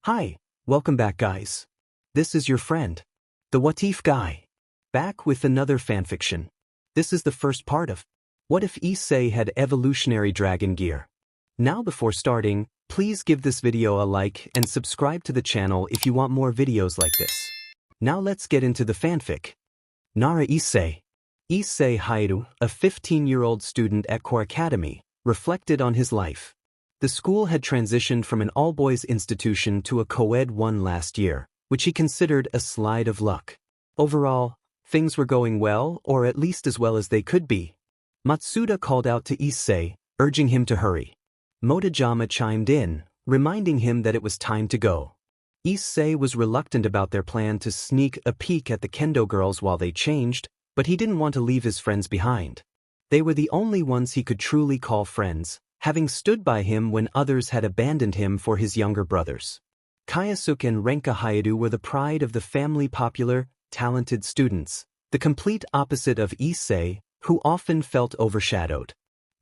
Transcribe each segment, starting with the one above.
Hi, welcome back guys. This is your friend, the What If guy, back with another fanfiction. This is the first part of What If Issei had evolutionary dragon gear. Now before starting, please give this video a like and subscribe to the channel if you want more videos like this. Now let's get into the fanfic. Nara Issei. Issei Hyoudou, a 15-year-old student at Core Academy, reflected on his life. The school had transitioned from an all-boys institution to a co-ed one last year, which he considered a slide of luck. Overall, things were going well, or at least as well as they could be. Matsuda called out to Issei, urging him to hurry. Motojama chimed in, reminding him that it was time to go. Issei was reluctant about their plan to sneak a peek at the kendo girls while they changed, but he didn't want to leave his friends behind. They were the only ones he could truly call friends, having stood by him when others had abandoned him for his younger brothers. Kioske and Renka Hyoudou were the pride of the family, popular, talented students, the complete opposite of Issei, who often felt overshadowed.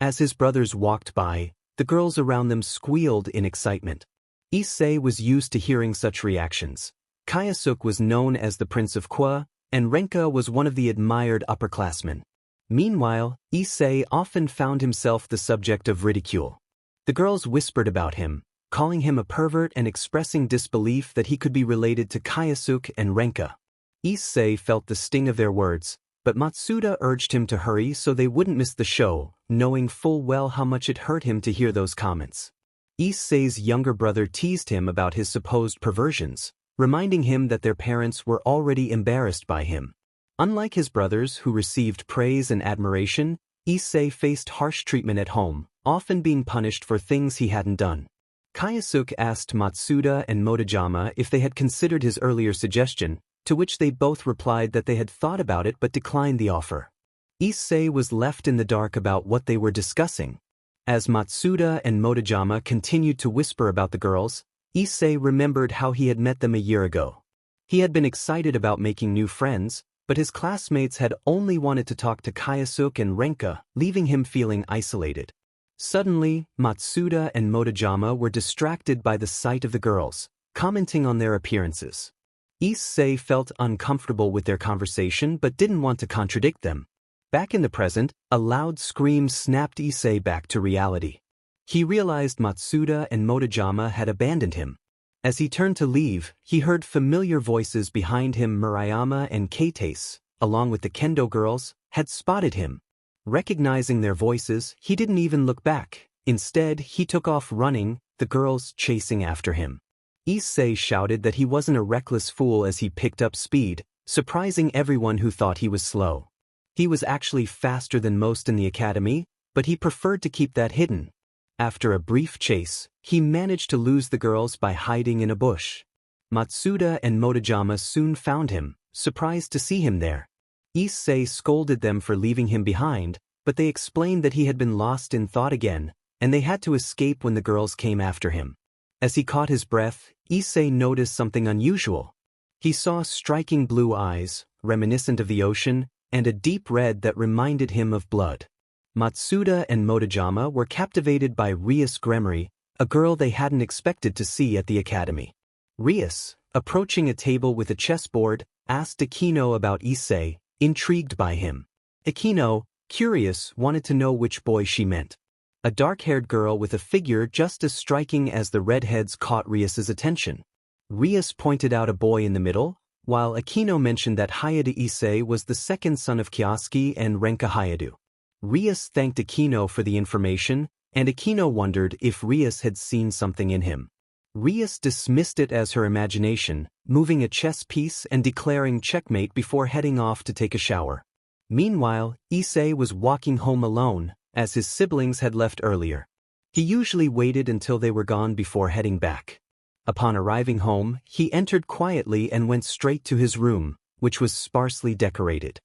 As his brothers walked by, the girls around them squealed in excitement. Issei was used to hearing such reactions. Kioske was known as the Prince of Kwa, and Renka was one of the admired upperclassmen. Meanwhile, Issei often found himself the subject of ridicule. The girls whispered about him, calling him a pervert and expressing disbelief that he could be related to Kioske and Renka. Issei felt the sting of their words, but Matsuda urged him to hurry so they wouldn't miss the show, knowing full well how much it hurt him to hear those comments. Issei's younger brother teased him about his supposed perversions, reminding him that their parents were already embarrassed by him. Unlike his brothers who received praise and admiration, Issei faced harsh treatment at home, often being punished for things he hadn't done. Kioske asked Matsuda and Motojama if they had considered his earlier suggestion, to which they both replied that they had thought about it but declined the offer. Issei was left in the dark about what they were discussing. As Matsuda and Motojama continued to whisper about the girls, Issei remembered how he had met them a year ago. He had been excited about making new friends, but his classmates had only wanted to talk to Kioske and Renka, leaving him feeling isolated. Suddenly, Matsuda and Motojama were distracted by the sight of the girls, commenting on their appearances. Issei felt uncomfortable with their conversation but didn't want to contradict them. Back in the present, a loud scream snapped Issei back to reality. He realized Matsuda and Motojama had abandoned him. As he turned to leave, he heard familiar voices behind him. Murayama and Keitase, along with the kendo girls, had spotted him. Recognizing their voices, he didn't even look back. Instead, he took off running, the girls chasing after him. Issei shouted that he wasn't a reckless fool as he picked up speed, surprising everyone who thought he was slow. He was actually faster than most in the academy, but he preferred to keep that hidden. After a brief chase, he managed to lose the girls by hiding in a bush. Matsuda and Motojama soon found him, surprised to see him there. Issei scolded them for leaving him behind, but they explained that he had been lost in thought again, and they had to escape when the girls came after him. As he caught his breath, Issei noticed something unusual. He saw striking blue eyes, reminiscent of the ocean, and a deep red that reminded him of blood. Matsuda and Motojama were captivated by Rias Gremory, a girl they hadn't expected to see at the academy. Rias, approaching a table with a chessboard, asked Akino about Issei, intrigued by him. Akino, curious, wanted to know which boy she meant. A dark-haired girl with a figure just as striking as the redheads caught Rias's attention. Rias pointed out a boy in the middle, while Akino mentioned that Hyoudou Issei was the second son of Kioske and Renka Hyoudou. Rias thanked Akino for the information, and Akino wondered if Rias had seen something in him. Rias dismissed it as her imagination, moving a chess piece and declaring checkmate before heading off to take a shower. Meanwhile, Issei was walking home alone, as his siblings had left earlier. He usually waited until they were gone before heading back. Upon arriving home, he entered quietly and went straight to his room, which was sparsely decorated.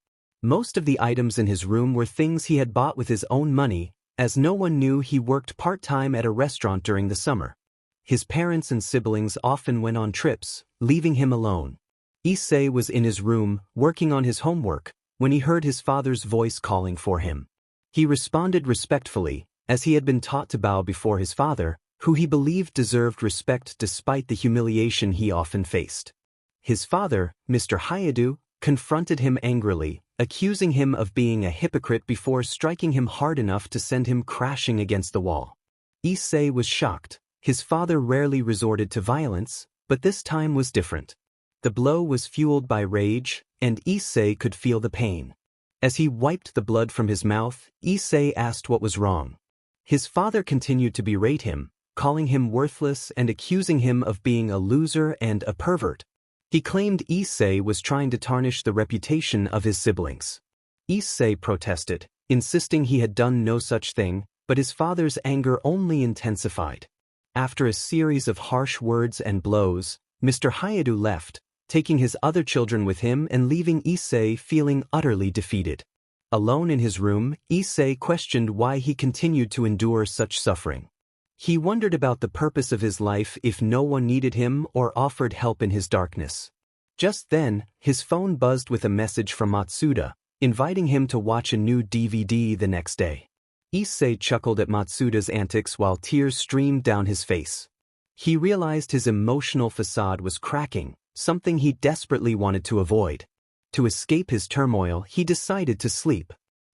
Most of the items in his room were things he had bought with his own money, as no one knew he worked part-time at a restaurant during the summer. His parents and siblings often went on trips, leaving him alone. Issei was in his room, working on his homework, when he heard his father's voice calling for him. He responded respectfully, as he had been taught to bow before his father, who he believed deserved respect despite the humiliation he often faced. His father, Mr. Hyoudou, confronted him angrily, accusing him of being a hypocrite before striking him hard enough to send him crashing against the wall. Issei was shocked. His father rarely resorted to violence, but this time was different. The blow was fueled by rage, and Issei could feel the pain. As he wiped the blood from his mouth, Issei asked what was wrong. His father continued to berate him, calling him worthless and accusing him of being a loser and a pervert. He claimed Issei was trying to tarnish the reputation of his siblings. Issei protested, insisting he had done no such thing, but his father's anger only intensified. After a series of harsh words and blows, Mr. Hyoudou left, taking his other children with him and leaving Issei feeling utterly defeated. Alone in his room, Issei questioned why he continued to endure such suffering. He wondered about the purpose of his life if no one needed him or offered help in his darkness. Just then, his phone buzzed with a message from Matsuda, inviting him to watch a new DVD the next day. Issei chuckled at Matsuda's antics while tears streamed down his face. He realized his emotional facade was cracking, something he desperately wanted to avoid. To escape his turmoil, he decided to sleep.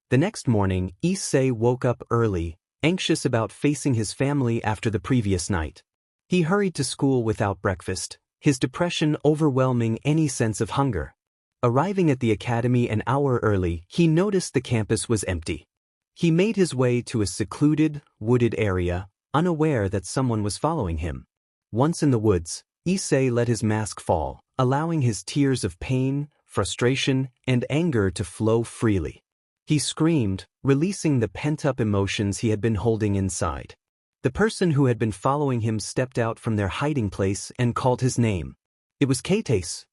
The next morning, Issei woke up early, anxious about facing his family after the previous night. He hurried to school without breakfast, his depression overwhelming any sense of hunger. Arriving at the academy an hour early, he noticed the campus was empty. He made his way to a secluded, wooded area, unaware that someone was following him. Once in the woods, Issei let his mask fall, allowing his tears of pain, frustration, and anger to flow freely. He screamed, releasing the pent-up emotions he had been holding inside. The person who had been following him stepped out from their hiding place and called his name. It was Kate.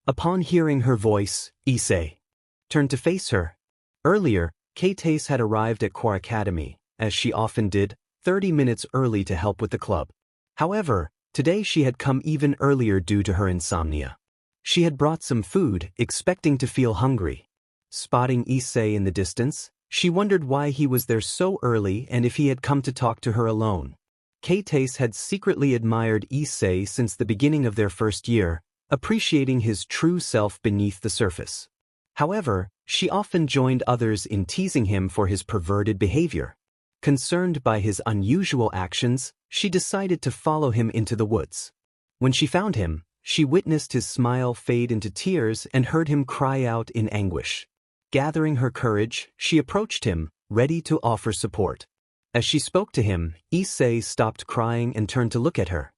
Upon hearing her voice, Issei turned to face her. Earlier, Kate had arrived at Core Academy, as she often did, 30 minutes early to help with the club. However, today she had come even earlier due to her insomnia. She had brought some food, expecting to feel hungry. Spotting Issei in the distance, she wondered why he was there so early and if he had come to talk to her alone. Kate had secretly admired Issei since the beginning of their first year, appreciating his true self beneath the surface. However, she often joined others in teasing him for his perverted behavior. Concerned by his unusual actions, she decided to follow him into the woods. When she found him, she witnessed his smile fade into tears and heard him cry out in anguish. Gathering her courage, she approached him, ready to offer support. As she spoke to him, Issei stopped crying and turned to look at her.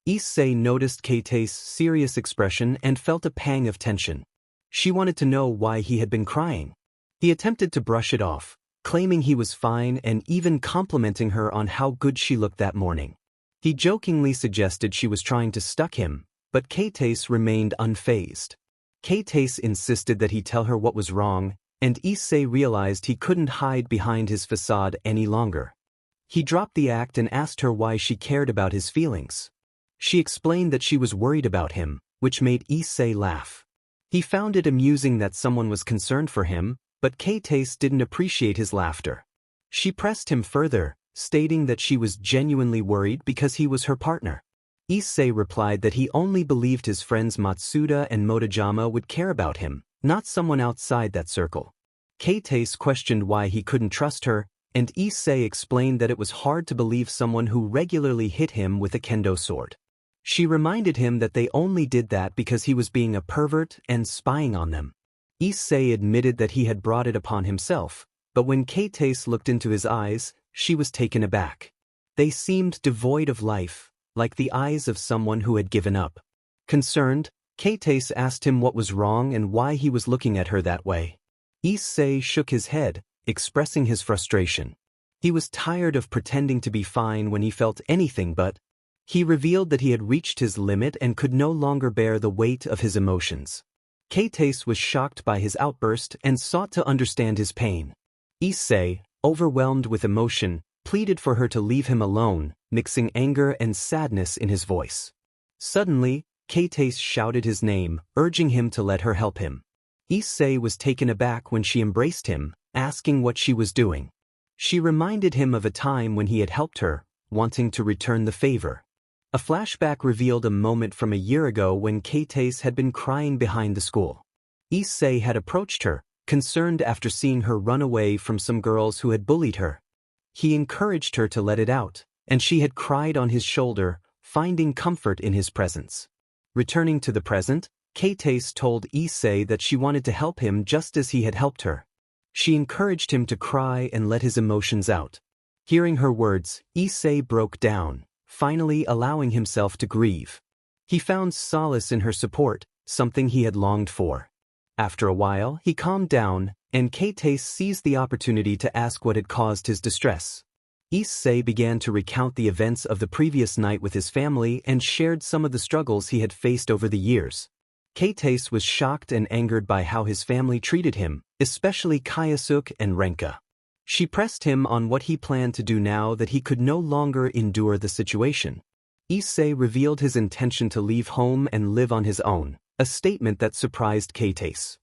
Issei noticed Kate's serious expression and felt a pang of tension. She wanted to know why he had been crying. He attempted to brush it off, claiming he was fine and even complimenting her on how good she looked that morning. He jokingly suggested she was trying to stalk him, but Kate remained unfazed. Kate insisted that he tell her what was wrong, and Issei realized he couldn't hide behind his facade any longer. He dropped the act and asked her why she cared about his feelings. She explained that she was worried about him, which made Issei laugh. He found it amusing that someone was concerned for him, but Kate didn't appreciate his laughter. She pressed him further, stating that she was genuinely worried because he was her partner. Issei replied that he only believed his friends Matsuda and Motojama would care about him, not someone outside that circle. Kate questioned why he couldn't trust her, and Issei explained that it was hard to believe someone who regularly hit him with a kendo sword. She reminded him that they only did that because he was being a pervert and spying on them. Issei admitted that he had brought it upon himself, but when Kate looked into his eyes, she was taken aback. They seemed devoid of life, like the eyes of someone who had given up. Concerned, Kate asked him what was wrong and why he was looking at her that way. Issei shook his head, expressing his frustration. He was tired of pretending to be fine when he felt anything but. He revealed that he had reached his limit and could no longer bear the weight of his emotions. Kate was shocked by his outburst and sought to understand his pain. Issei, overwhelmed with emotion, pleaded for her to leave him alone, mixing anger and sadness in his voice. Suddenly, Kate shouted his name, urging him to let her help him. Issei was taken aback when she embraced him, asking what she was doing. She reminded him of a time when he had helped her, wanting to return the favor. A flashback revealed a moment from a year ago when Keites had been crying behind the school. Issei had approached her, concerned after seeing her run away from some girls who had bullied her. He encouraged her to let it out, and she had cried on his shoulder, finding comfort in his presence. Returning to the present, Keites told Issei that she wanted to help him just as he had helped her. She encouraged him to cry and let his emotions out. Hearing her words, Issei broke down, finally allowing himself to grieve. He found solace in her support, something he had longed for. After a while, he calmed down, and Keites seized the opportunity to ask what had caused his distress. Issei began to recount the events of the previous night with his family and shared some of the struggles he had faced over the years. Keites was shocked and angered by how his family treated him, especially Kioske and Renka. She pressed him on what he planned to do now that he could no longer endure the situation. Issei revealed his intention to leave home and live on his own, a statement that surprised Keites.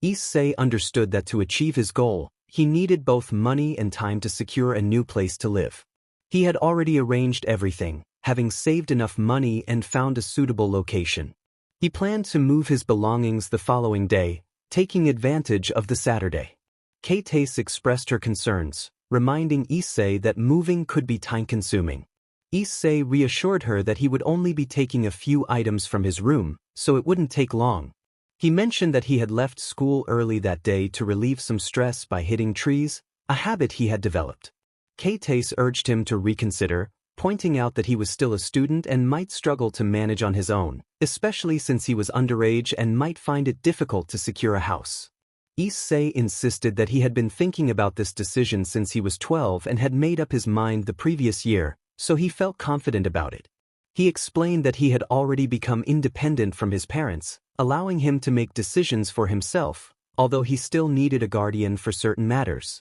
Issei understood that to achieve his goal, he needed both money and time to secure a new place to live. He had already arranged everything, having saved enough money and found a suitable location. He planned to move his belongings the following day, taking advantage of the Saturday. Keites expressed her concerns, reminding Issei that moving could be time-consuming. Issei reassured her that he would only be taking a few items from his room, so it wouldn't take long. He mentioned that he had left school early that day to relieve some stress by hitting trees, a habit he had developed. Keites urged him to reconsider, pointing out that he was still a student and might struggle to manage on his own, especially since he was underage and might find it difficult to secure a house. Issei insisted that he had been thinking about this decision since he was 12 and had made up his mind the previous year, so he felt confident about it. He explained that he had already become independent from his parents, allowing him to make decisions for himself, although he still needed a guardian for certain matters.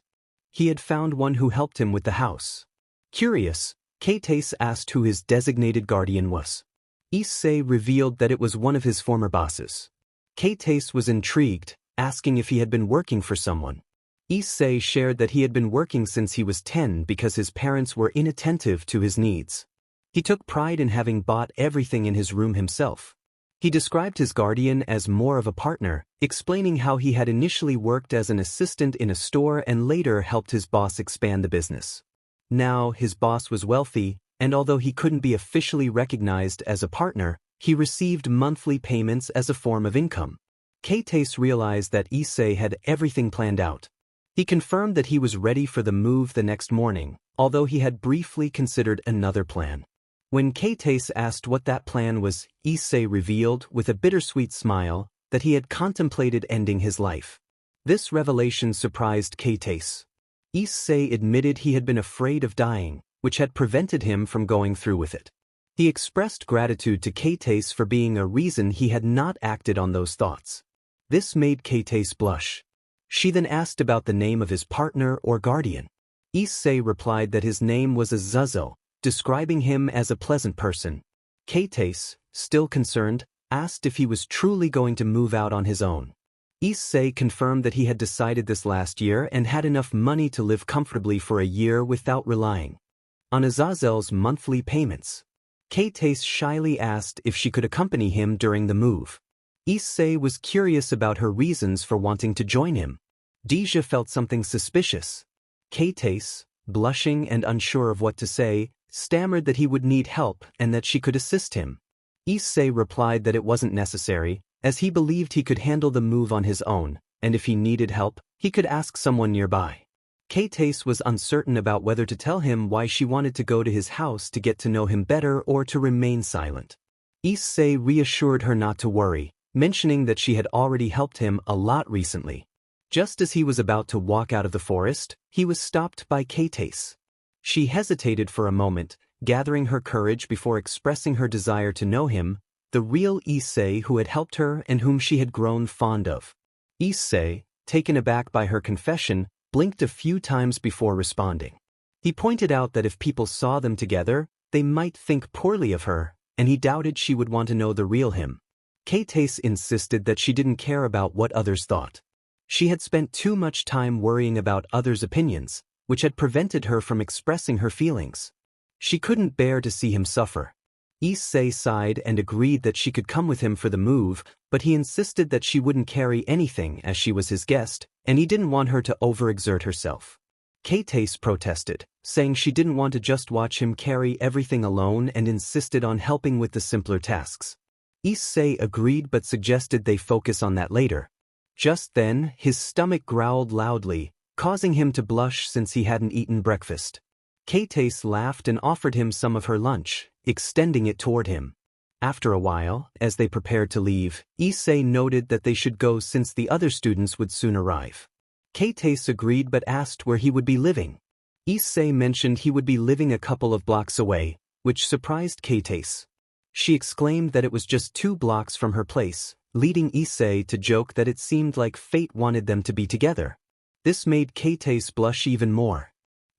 He had found one who helped him with the house. Curious, Keites asked who his designated guardian was. Issei revealed that it was one of his former bosses. Keites was intrigued, asking if he had been working for someone. Issei shared that he had been working since he was 10 because his parents were inattentive to his needs. He took pride in having bought everything in his room himself. He described his guardian as more of a partner, explaining how he had initially worked as an assistant in a store and later helped his boss expand the business. Now, his boss was wealthy, and although he couldn't be officially recognized as a partner, he received monthly payments as a form of income. Keites realized that Issei had everything planned out. He confirmed that he was ready for the move the next morning, although he had briefly considered another plan. When Keites asked what that plan was, Issei revealed, with a bittersweet smile, that he had contemplated ending his life. This revelation surprised Keites. Issei admitted he had been afraid of dying, which had prevented him from going through with it. He expressed gratitude to Keites for being a reason he had not acted on those thoughts. This made Keites blush. She then asked about the name of his partner or guardian. Issei replied that his name was Azazel, describing him as a pleasant person. Keites, still concerned, asked if he was truly going to move out on his own. Issei confirmed that he had decided this last year and had enough money to live comfortably for a year without relying on Azazel's monthly payments. Keites shyly asked if she could accompany him during the move. Issei was curious about her reasons for wanting to join him. Deja felt something suspicious. Keites, blushing and unsure of what to say, stammered that he would need help and that she could assist him. Issei replied that it wasn't necessary, as he believed he could handle the move on his own, and if he needed help, he could ask someone nearby. Keites was uncertain about whether to tell him why she wanted to go to his house to get to know him better or to remain silent. Issei reassured her not to worry, mentioning that she had already helped him a lot recently. Just as he was about to walk out of the forest, he was stopped by Keites. She hesitated for a moment, gathering her courage before expressing her desire to know him, the real Issei who had helped her and whom she had grown fond of. Issei, taken aback by her confession, blinked a few times before responding. He pointed out that if people saw them together, they might think poorly of her, and he doubted she would want to know the real him. Keites insisted that she didn't care about what others thought. She had spent too much time worrying about others' opinions, which had prevented her from expressing her feelings. She couldn't bear to see him suffer. Issei sighed and agreed that she could come with him for the move, but he insisted that she wouldn't carry anything as she was his guest, and he didn't want her to overexert herself. Kate protested, saying she didn't want to just watch him carry everything alone and insisted on helping with the simpler tasks. Issei agreed but suggested they focus on that later. Just then, his stomach growled loudly, causing him to blush since he hadn't eaten breakfast. Kate laughed and offered him some of her lunch, extending it toward him. After a while, as they prepared to leave, Issei noted that they should go since the other students would soon arrive. Kate agreed but asked where he would be living. Issei mentioned he would be living a couple of blocks away, which surprised Kate. She exclaimed that it was just 2 blocks from her place, leading Issei to joke that it seemed like fate wanted them to be together. This made Kate blush even more.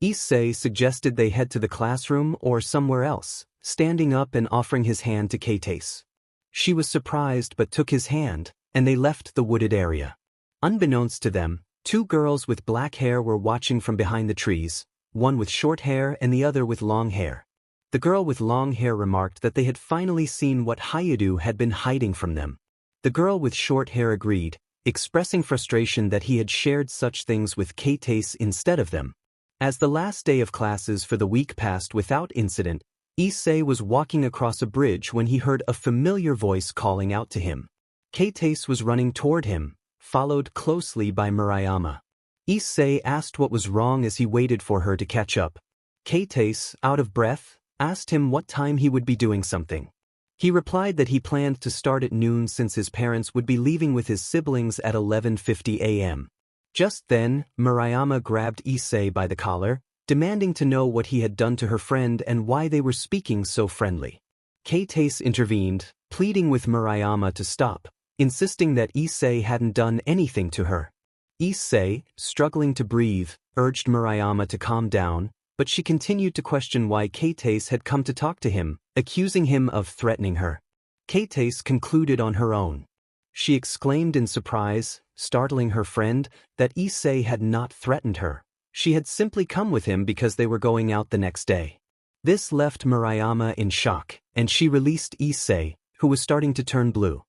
Issei suggested they head to the classroom or somewhere else, standing up and offering his hand to Kate. She was surprised but took his hand, and they left the wooded area. Unbeknownst to them, 2 girls with black hair were watching from behind the trees, one with short hair and the other with long hair. The girl with long hair remarked that they had finally seen what Hyoudou had been hiding from them. The girl with short hair agreed, expressing frustration that he had shared such things with Kate instead of them. As the last day of classes for the week passed without incident, Issei was walking across a bridge when he heard a familiar voice calling out to him. Kate was running toward him, followed closely by Murayama. Issei asked what was wrong as he waited for her to catch up. Kate, out of breath, asked him what time he would be doing something. He replied that he planned to start at noon since his parents would be leaving with his siblings at 11:50 a.m. Just then, Murayama grabbed Issei by the collar, demanding to know what he had done to her friend and why they were speaking so friendly. Kate intervened, pleading with Murayama to stop, insisting that Issei hadn't done anything to her. Issei, struggling to breathe, urged Murayama to calm down, but she continued to question why Kate had come to talk to him, accusing him of threatening her. Kate concluded on her own. She exclaimed in surprise, startling her friend, that Issei had not threatened her. She had simply come with him because they were going out the next day. This left Murayama in shock, and she released Issei, who was starting to turn blue.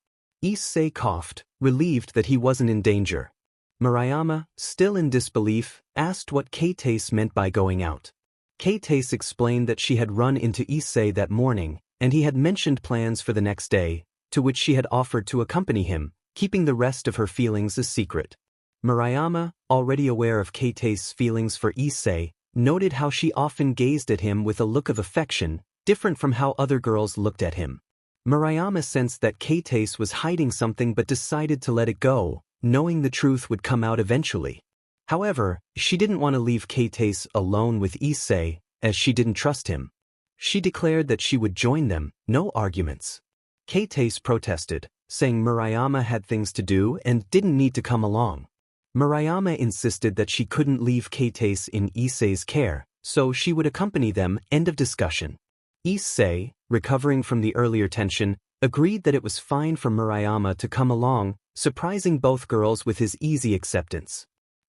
Issei coughed, relieved that he wasn't in danger. Murayama, still in disbelief, asked what Kate meant by going out. Kate explained that she had run into Issei that morning, and he had mentioned plans for the next day, to which she had offered to accompany him, keeping the rest of her feelings a secret. Murayama, already aware of Kate's feelings for Issei, noted how she often gazed at him with a look of affection, different from how other girls looked at him. Murayama sensed that Kate was hiding something but decided to let it go, knowing the truth would come out eventually. However, she didn't want to leave Kate alone with Issei, as she didn't trust him. She declared that she would join them, no arguments. Kate protested, saying Murayama had things to do and didn't need to come along. Murayama insisted that she couldn't leave Kate in Issei's care, so she would accompany them. End of discussion. Issei, recovering from the earlier tension, agreed that it was fine for Murayama to come along, surprising both girls with his easy acceptance.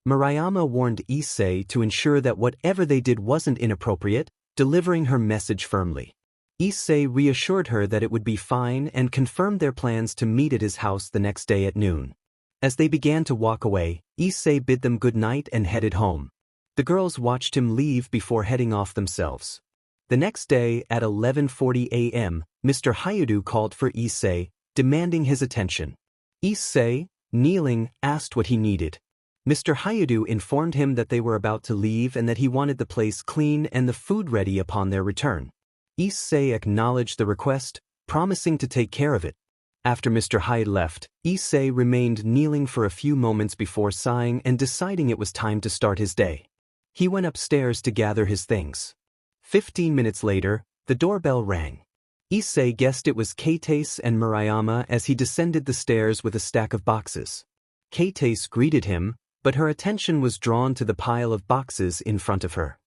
Murayama warned Issei to ensure that whatever they did wasn't inappropriate, delivering her message firmly. Issei reassured her that it would be fine and confirmed their plans to meet at his house the next day at noon. As they began to walk away, Issei bid them good night and headed home. The girls watched him leave before heading off themselves. The next day at 11:40 a.m., Mr. Hyoudou called for Issei, demanding his attention. Issei, kneeling, asked what he needed. Mr. Hyoudou informed him that they were about to leave and that he wanted the place clean and the food ready upon their return. Issei acknowledged the request, promising to take care of it. After Mr. Hyde left, Issei remained kneeling for a few moments before sighing and deciding it was time to start his day. He went upstairs to gather his things. 15 minutes later, the doorbell rang. Issei guessed it was Kate and Murayama as he descended the stairs with a stack of boxes. Kate greeted him, but her attention was drawn to the pile of boxes in front of her.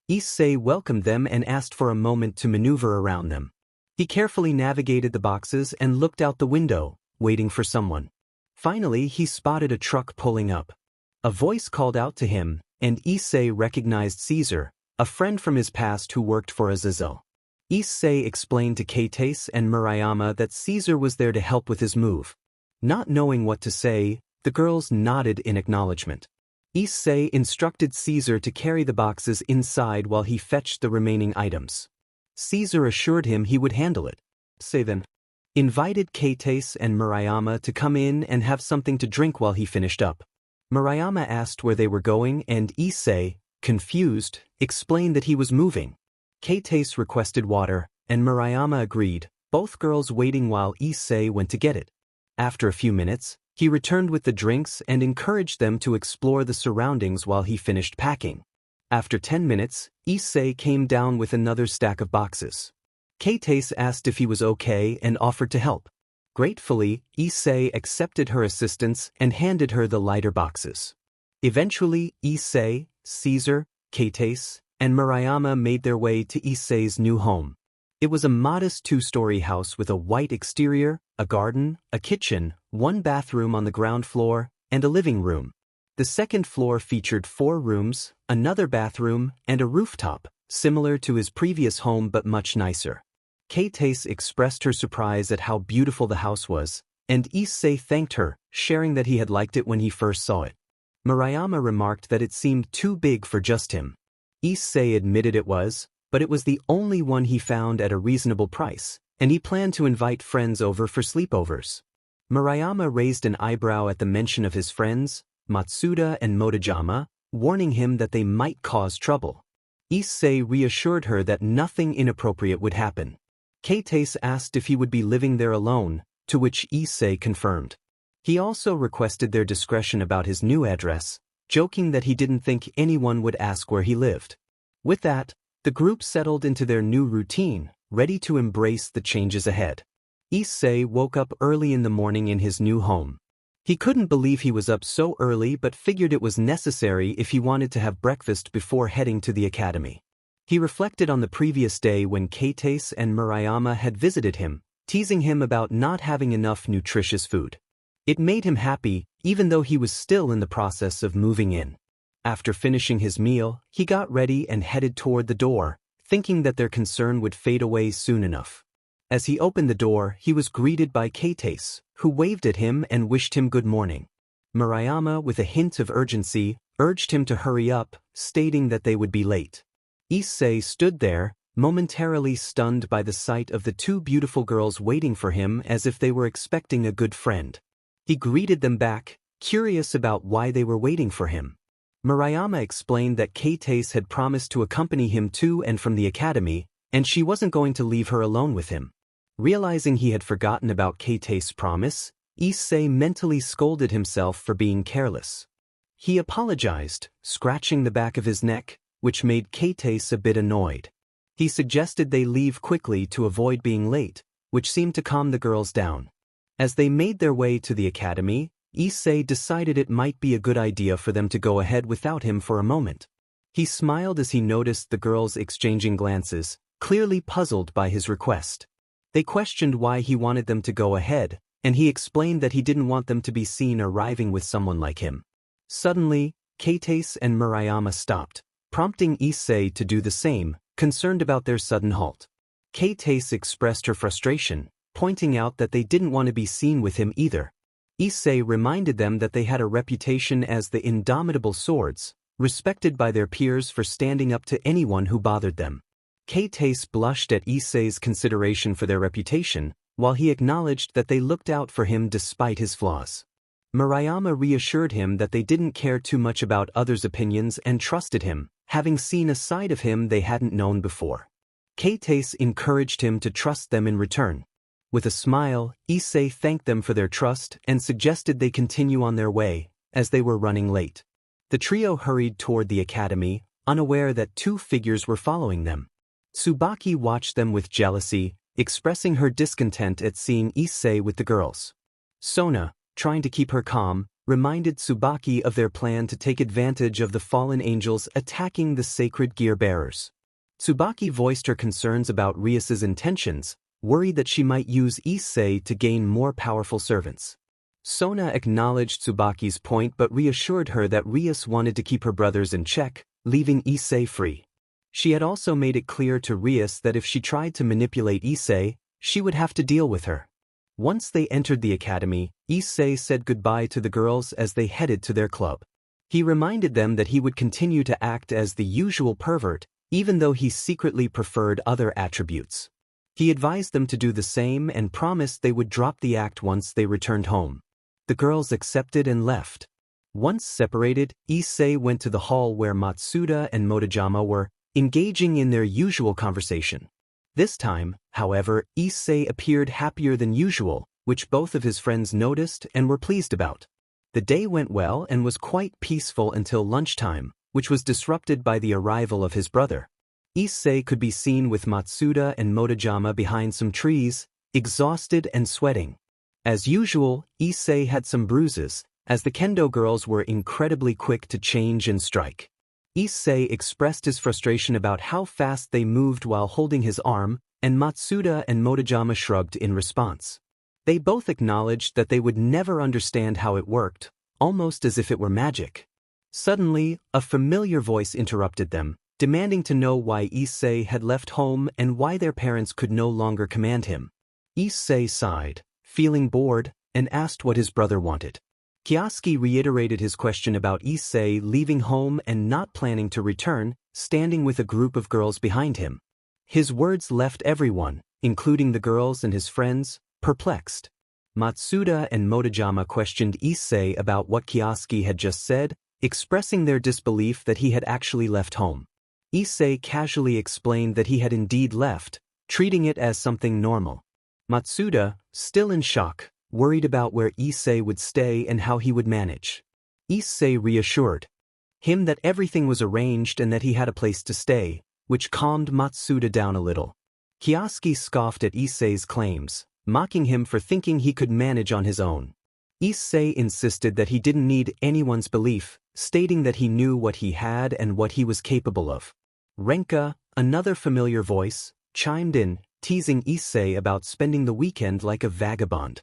Issei welcomed them and asked for a moment to maneuver around them. He carefully navigated the boxes and looked out the window, waiting for someone. Finally, he spotted a truck pulling up. A voice called out to him, and Issei recognized Caesar, a friend from his past who worked for Azazel. Issei explained to Keites and Murayama that Caesar was there to help with his move. Not knowing what to say, the girls nodded in acknowledgement. Issei instructed Caesar to carry the boxes inside while he fetched the remaining items. Caesar assured him he would handle it. Issei then invited Keites and Murayama to come in and have something to drink while he finished up. Murayama asked where they were going and Issei, confused, explained that he was moving. Keites requested water, and Murayama agreed, both girls waiting while Issei went to get it. After a few minutes, he returned with the drinks and encouraged them to explore the surroundings while he finished packing. After 10 minutes, Issei came down with another stack of boxes. Keites asked if he was okay and offered to help. Gratefully, Issei accepted her assistance and handed her the lighter boxes. Eventually, Issei, Caesar, Keites, and Murayama made their way to Issei's new home. It was a modest 2-story house with a white exterior, a garden, a kitchen, 1 bathroom on the ground floor, and a living room. The second floor featured 4 rooms, another bathroom, and a rooftop, similar to his previous home but much nicer. Keites expressed her surprise at how beautiful the house was, and Issei thanked her, sharing that he had liked it when he first saw it. Murayama remarked that it seemed too big for just him. Issei admitted it was, but it was the only one he found at a reasonable price, and he planned to invite friends over for sleepovers. Murayama raised an eyebrow at the mention of his friends, Matsuda and Motojama, warning him that they might cause trouble. Issei reassured her that nothing inappropriate would happen. Keites asked if he would be living there alone, to which Issei confirmed. He also requested their discretion about his new address, joking that he didn't think anyone would ask where he lived. With that, the group settled into their new routine, ready to embrace the changes ahead. Issei woke up early in the morning in his new home. He couldn't believe he was up so early but figured it was necessary if he wanted to have breakfast before heading to the academy. He reflected on the previous day when Keites and Murayama had visited him, teasing him about not having enough nutritious food. It made him happy, even though he was still in the process of moving in. After finishing his meal, he got ready and headed toward the door, thinking that their concern would fade away soon enough. As he opened the door, he was greeted by Keites, who waved at him and wished him good morning. Murayama, with a hint of urgency, urged him to hurry up, stating that they would be late. Issei stood there, momentarily stunned by the sight of the 2 beautiful girls waiting for him as if they were expecting a good friend. He greeted them back, curious about why they were waiting for him. Murayama explained that Keites had promised to accompany him to and from the academy, and she wasn't going to leave her alone with him. Realizing he had forgotten about Keites' promise, Issei mentally scolded himself for being careless. He apologized, scratching the back of his neck, which made Keites a bit annoyed. He suggested they leave quickly to avoid being late, which seemed to calm the girls down. As they made their way to the academy, Issei decided it might be a good idea for them to go ahead without him for a moment. He smiled as he noticed the girls exchanging glances, clearly puzzled by his request. They questioned why he wanted them to go ahead, and he explained that he didn't want them to be seen arriving with someone like him. Suddenly, Keites and Murayama stopped, prompting Issei to do the same, concerned about their sudden halt. Keites expressed her frustration, pointing out that they didn't want to be seen with him either. Issei reminded them that they had a reputation as the indomitable swords, respected by their peers for standing up to anyone who bothered them. Keites blushed at Issei's consideration for their reputation, while he acknowledged that they looked out for him despite his flaws. Murayama reassured him that they didn't care too much about others' opinions and trusted him, having seen a side of him they hadn't known before. Keites encouraged him to trust them in return. With a smile, Issei thanked them for their trust and suggested they continue on their way, as they were running late. The trio hurried toward the academy, unaware that 2 figures were following them. Tsubaki watched them with jealousy, expressing her discontent at seeing Issei with the girls. Sona, trying to keep her calm, reminded Tsubaki of their plan to take advantage of the fallen angels attacking the sacred gear bearers. Tsubaki voiced her concerns about Rias's intentions, worried that she might use Issei to gain more powerful servants. Sona acknowledged Tsubaki's point but reassured her that Rias wanted to keep her brothers in check, leaving Issei free. She had also made it clear to Rias that if she tried to manipulate Issei, she would have to deal with her. Once they entered the academy, Issei said goodbye to the girls as they headed to their club. He reminded them that he would continue to act as the usual pervert, even though he secretly preferred other attributes. He advised them to do the same and promised they would drop the act once they returned home. The girls accepted and left. Once separated, Issei went to the hall where Matsuda and Motojama were, engaging in their usual conversation. This time, however, Issei appeared happier than usual, which both of his friends noticed and were pleased about. The day went well and was quite peaceful until lunchtime, which was disrupted by the arrival of his brother. Issei could be seen with Matsuda and Motojama behind some trees, exhausted and sweating. As usual, Issei had some bruises, as the kendo girls were incredibly quick to change and strike. Issei expressed his frustration about how fast they moved while holding his arm, and Matsuda and Motojama shrugged in response. They both acknowledged that they would never understand how it worked, almost as if it were magic. Suddenly, a familiar voice interrupted them, demanding to know why Issei had left home and why their parents could no longer command him. Issei sighed, feeling bored, and asked what his brother wanted. Kioske reiterated his question about Issei leaving home and not planning to return, standing with a group of girls behind him. His words left everyone, including the girls and his friends, perplexed. Matsuda and Motojama questioned Issei about what Kioske had just said, expressing their disbelief that he had actually left home. Issei casually explained that he had indeed left, treating it as something normal. Matsuda, still in shock, worried about where Issei would stay and how he would manage. Issei reassured him that everything was arranged and that he had a place to stay, which calmed Matsuda down a little. Kioske scoffed at Issei's claims, mocking him for thinking he could manage on his own. Issei insisted that he didn't need anyone's belief, stating that he knew what he had and what he was capable of. Renka, another familiar voice, chimed in, teasing Issei about spending the weekend like a vagabond.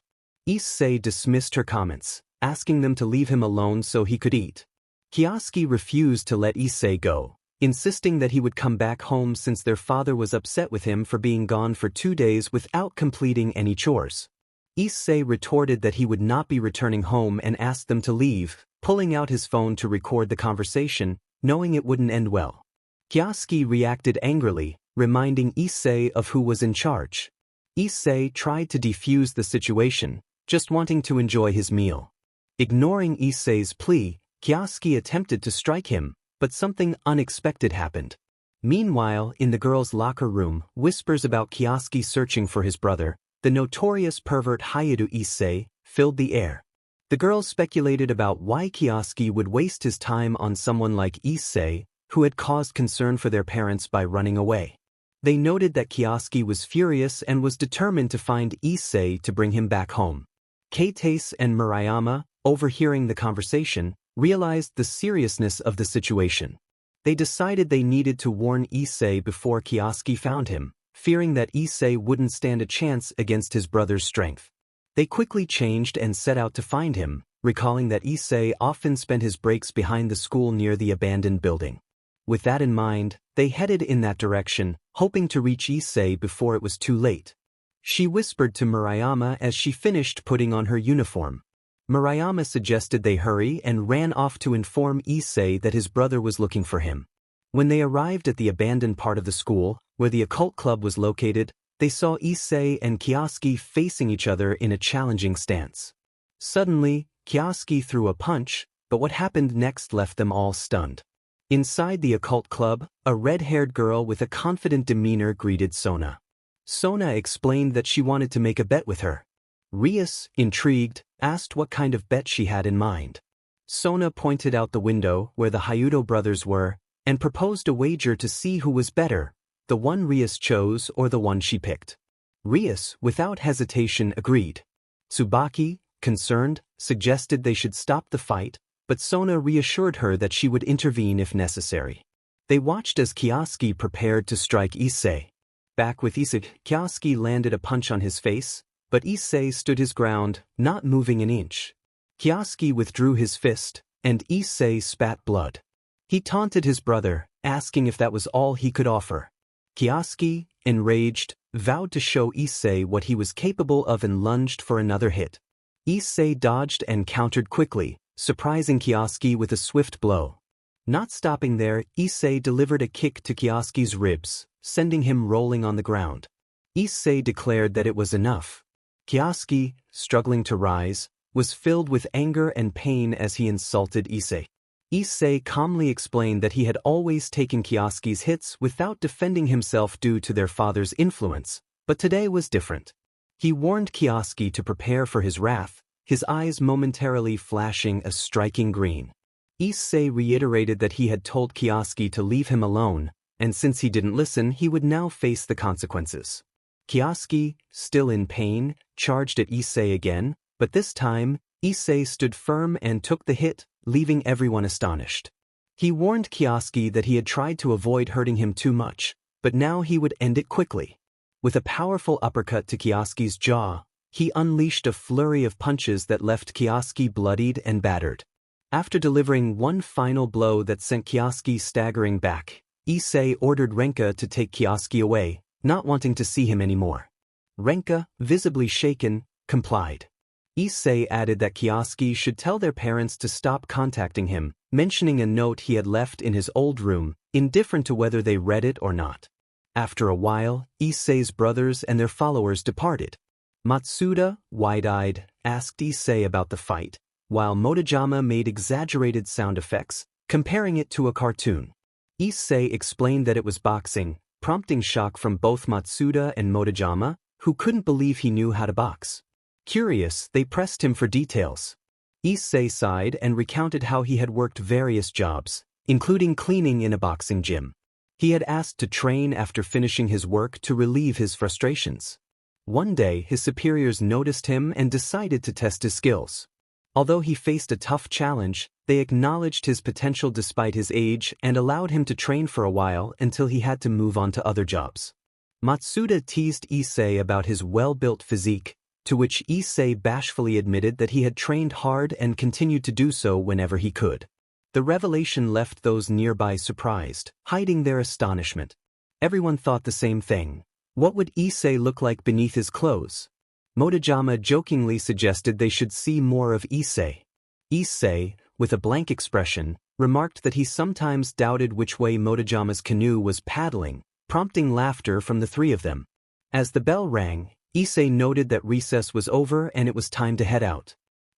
Issei dismissed her comments, asking them to leave him alone so he could eat. Kioske refused to let Issei go, insisting that he would come back home since their father was upset with him for being gone for 2 days without completing any chores. Issei retorted that he would not be returning home and asked them to leave, pulling out his phone to record the conversation, knowing it wouldn't end well. Kioske reacted angrily, reminding Issei of who was in charge. Issei tried to defuse the situation, just wanting to enjoy his meal. Ignoring Issei's plea, Kioske attempted to strike him, but something unexpected happened. Meanwhile, in the girls' locker room, whispers about Kioske searching for his brother, the notorious pervert Hyoudou Issei, filled the air. The girls speculated about why Kioske would waste his time on someone like Issei, who had caused concern for their parents by running away. They noted that Kioske was furious and was determined to find Issei to bring him back home. Keitase and Murayama, overhearing the conversation, realized the seriousness of the situation. They decided they needed to warn Issei before Kioske found him, fearing that Issei wouldn't stand a chance against his brother's strength. They quickly changed and set out to find him, recalling that Issei often spent his breaks behind the school near the abandoned building. With that in mind, they headed in that direction, hoping to reach Issei before it was too late. She whispered to Murayama as she finished putting on her uniform. Murayama suggested they hurry and ran off to inform Issei that his brother was looking for him. When they arrived at the abandoned part of the school, where the occult club was located, they saw Issei and Kioske facing each other in a challenging stance. Suddenly, Kioske threw a punch, but what happened next left them all stunned. Inside the occult club, a red-haired girl with a confident demeanor greeted Sona. Sona explained that she wanted to make a bet with her. Rias, intrigued, asked what kind of bet she had in mind. Sona pointed out the window where the Hyoudou brothers were, and proposed a wager to see who was better, the one Rias chose or the one she picked. Rias, without hesitation, agreed. Tsubaki, concerned, suggested they should stop the fight, but Sona reassured her that she would intervene if necessary. They watched as Kioske prepared to strike Issei. Back with Issei, Kioske landed a punch on his face, but Issei stood his ground, not moving an inch. Kioske withdrew his fist, and Issei spat blood. He taunted his brother, asking if that was all he could offer. Kioske, enraged, vowed to show Issei what he was capable of and lunged for another hit. Issei dodged and countered quickly, surprising Kioske with a swift blow. Not stopping there, Issei delivered a kick to Kioske's ribs, sending him rolling on the ground. Issei declared that it was enough. Kioske, struggling to rise, was filled with anger and pain as he insulted Issei. Issei calmly explained that he had always taken Kioske's hits without defending himself due to their father's influence, but today was different. He warned Kioske to prepare for his wrath, his eyes momentarily flashing a striking green. Issei reiterated that he had told Kioske to leave him alone, and since he didn't listen, he would now face the consequences. Kioske, still in pain, charged at Issei again, but this time, Issei stood firm and took the hit, leaving everyone astonished. He warned Kioske that he had tried to avoid hurting him too much, but now he would end it quickly. With a powerful uppercut to Kioske's jaw, he unleashed a flurry of punches that left Kioske bloodied and battered. After delivering one final blow that sent Kioske staggering back, Issei ordered Renka to take Kioske away, not wanting to see him anymore. Renka, visibly shaken, complied. Issei added that Kioske should tell their parents to stop contacting him, mentioning a note he had left in his old room, indifferent to whether they read it or not. After a while, Issei's brothers and their followers departed. Matsuda, wide-eyed, asked Issei about the fight, while Motojama made exaggerated sound effects, comparing it to a cartoon. Issei explained that it was boxing, prompting shock from both Matsuda and Motojama, who couldn't believe he knew how to box. Curious, they pressed him for details. Issei sighed and recounted how he had worked various jobs, including cleaning in a boxing gym. He had asked to train after finishing his work to relieve his frustrations. One day, his superiors noticed him and decided to test his skills. Although he faced a tough challenge, they acknowledged his potential despite his age and allowed him to train for a while until he had to move on to other jobs. Matsuda teased Issei about his well-built physique, to which Issei bashfully admitted that he had trained hard and continued to do so whenever he could. The revelation left those nearby surprised, hiding their astonishment. Everyone thought the same thing. What would Issei look like beneath his clothes? Motojama jokingly suggested they should see more of Issei. Issei, with a blank expression, remarked that he sometimes doubted which way Motojama's canoe was paddling, prompting laughter from the three of them. As the bell rang, Issei noted that recess was over and it was time to head out.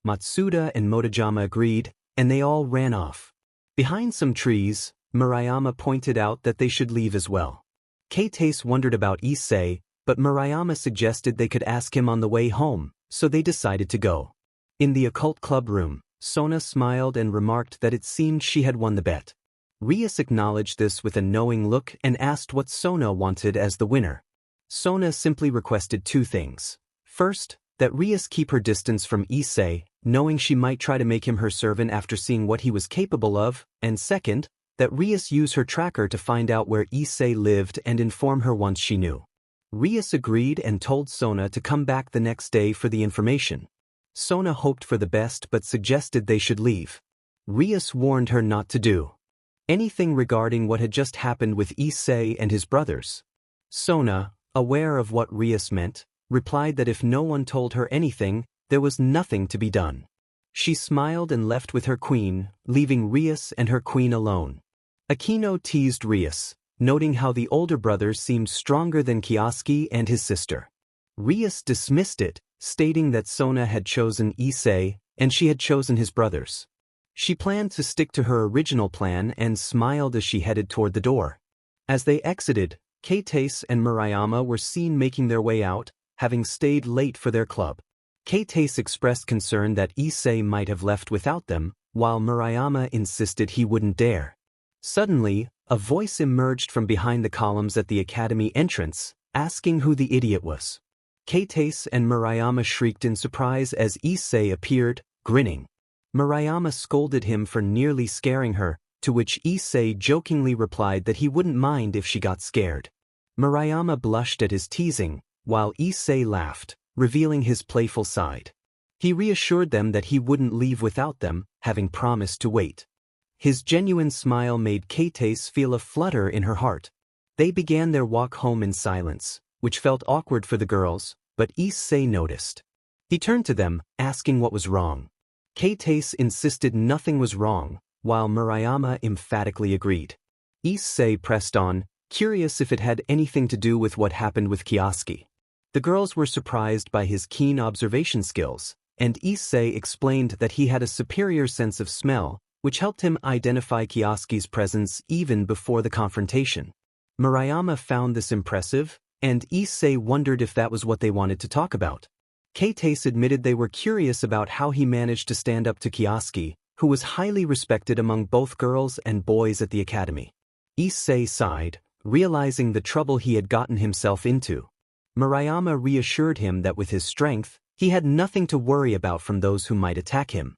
Matsuda and Motojama agreed, and they all ran off. Behind some trees, Murayama pointed out that they should leave as well. Keitase wondered about Issei, but Murayama suggested they could ask him on the way home, so they decided to go. In the occult club room, Sona smiled and remarked that it seemed she had won the bet. Rias acknowledged this with a knowing look and asked what Sona wanted as the winner. Sona simply requested two things. First, that Rias keep her distance from Issei, knowing she might try to make him her servant after seeing what he was capable of, and second, that Rias use her tracker to find out where Issei lived and inform her once she knew. Rias agreed and told Sona to come back the next day for the information. Sona hoped for the best but suggested they should leave. Rias warned her not to do anything regarding what had just happened with Issei and his brothers. Sona, aware of what Rias meant, replied that if no one told her anything, there was nothing to be done. She smiled and left with her queen, leaving Rias and her queen alone. Aquino teased Rias, noting how the older brother seemed stronger than Kioske and his sister. Rias dismissed it, stating that Sona had chosen Issei, and she had chosen his brothers. She planned to stick to her original plan and smiled as she headed toward the door. As they exited, Keitase and Murayama were seen making their way out, having stayed late for their club. Keitase expressed concern that Issei might have left without them, while Murayama insisted he wouldn't dare. Suddenly, a voice emerged from behind the columns at the academy entrance, asking who the idiot was. Keitase and Murayama shrieked in surprise as Issei appeared, grinning. Murayama scolded him for nearly scaring her, to which Issei jokingly replied that he wouldn't mind if she got scared. Murayama blushed at his teasing, while Issei laughed, revealing his playful side. He reassured them that he wouldn't leave without them, having promised to wait. His genuine smile made Kate feel a flutter in her heart. They began their walk home in silence, which felt awkward for the girls, but Issei noticed. He turned to them, asking what was wrong. Kate insisted nothing was wrong, while Murayama emphatically agreed. Issei pressed on, curious if it had anything to do with what happened with Kioske. The girls were surprised by his keen observation skills, and Issei explained that he had a superior sense of smell, which helped him identify Kioske's presence even before the confrontation. Murayama found this impressive, and Issei wondered if that was what they wanted to talk about. Kate admitted they were curious about how he managed to stand up to Kioske, who was highly respected among both girls and boys at the academy. Issei sighed, realizing the trouble he had gotten himself into. Murayama reassured him that with his strength, he had nothing to worry about from those who might attack him.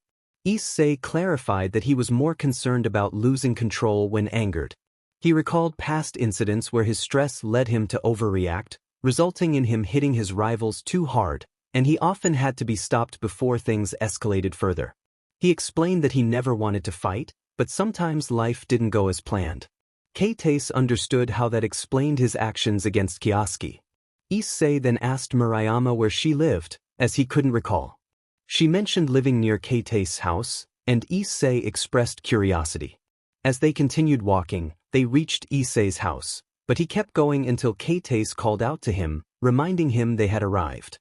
Issei clarified that he was more concerned about losing control when angered. He recalled past incidents where his stress led him to overreact, resulting in him hitting his rivals too hard, and he often had to be stopped before things escalated further. He explained that he never wanted to fight, but sometimes life didn't go as planned. Kate understood how that explained his actions against Kioske. Issei then asked Murayama where she lived, as he couldn't recall. She mentioned living near Kate's house, and Issei expressed curiosity. As they continued walking, they reached Issei's house, but he kept going until Kate called out to him, reminding him they had arrived.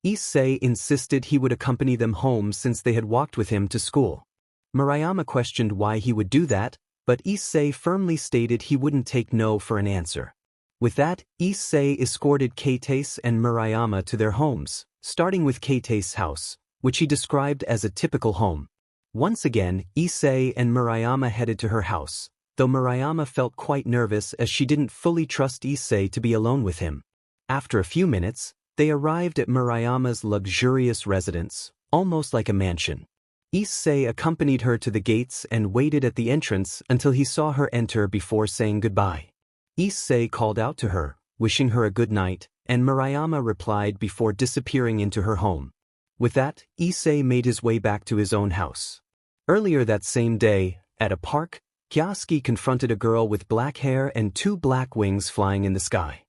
Issei insisted he would accompany them home since they had walked with him to school. Murayama questioned why he would do that, but Issei firmly stated he wouldn't take no for an answer. With that, Issei escorted Kate and Murayama to their homes, starting with Kate's house, which he described as a typical home. Once again, Issei and Murayama headed to her house, though Murayama felt quite nervous as she didn't fully trust Issei to be alone with him. After a few minutes, they arrived at Murayama's luxurious residence, almost like a mansion. Issei accompanied her to the gates and waited at the entrance until he saw her enter before saying goodbye. Issei called out to her, wishing her a good night, and Murayama replied before disappearing into her home. With that, Issei made his way back to his own house. Earlier that same day, at a park, Kioske confronted a girl with black hair and 2 black wings flying in the sky.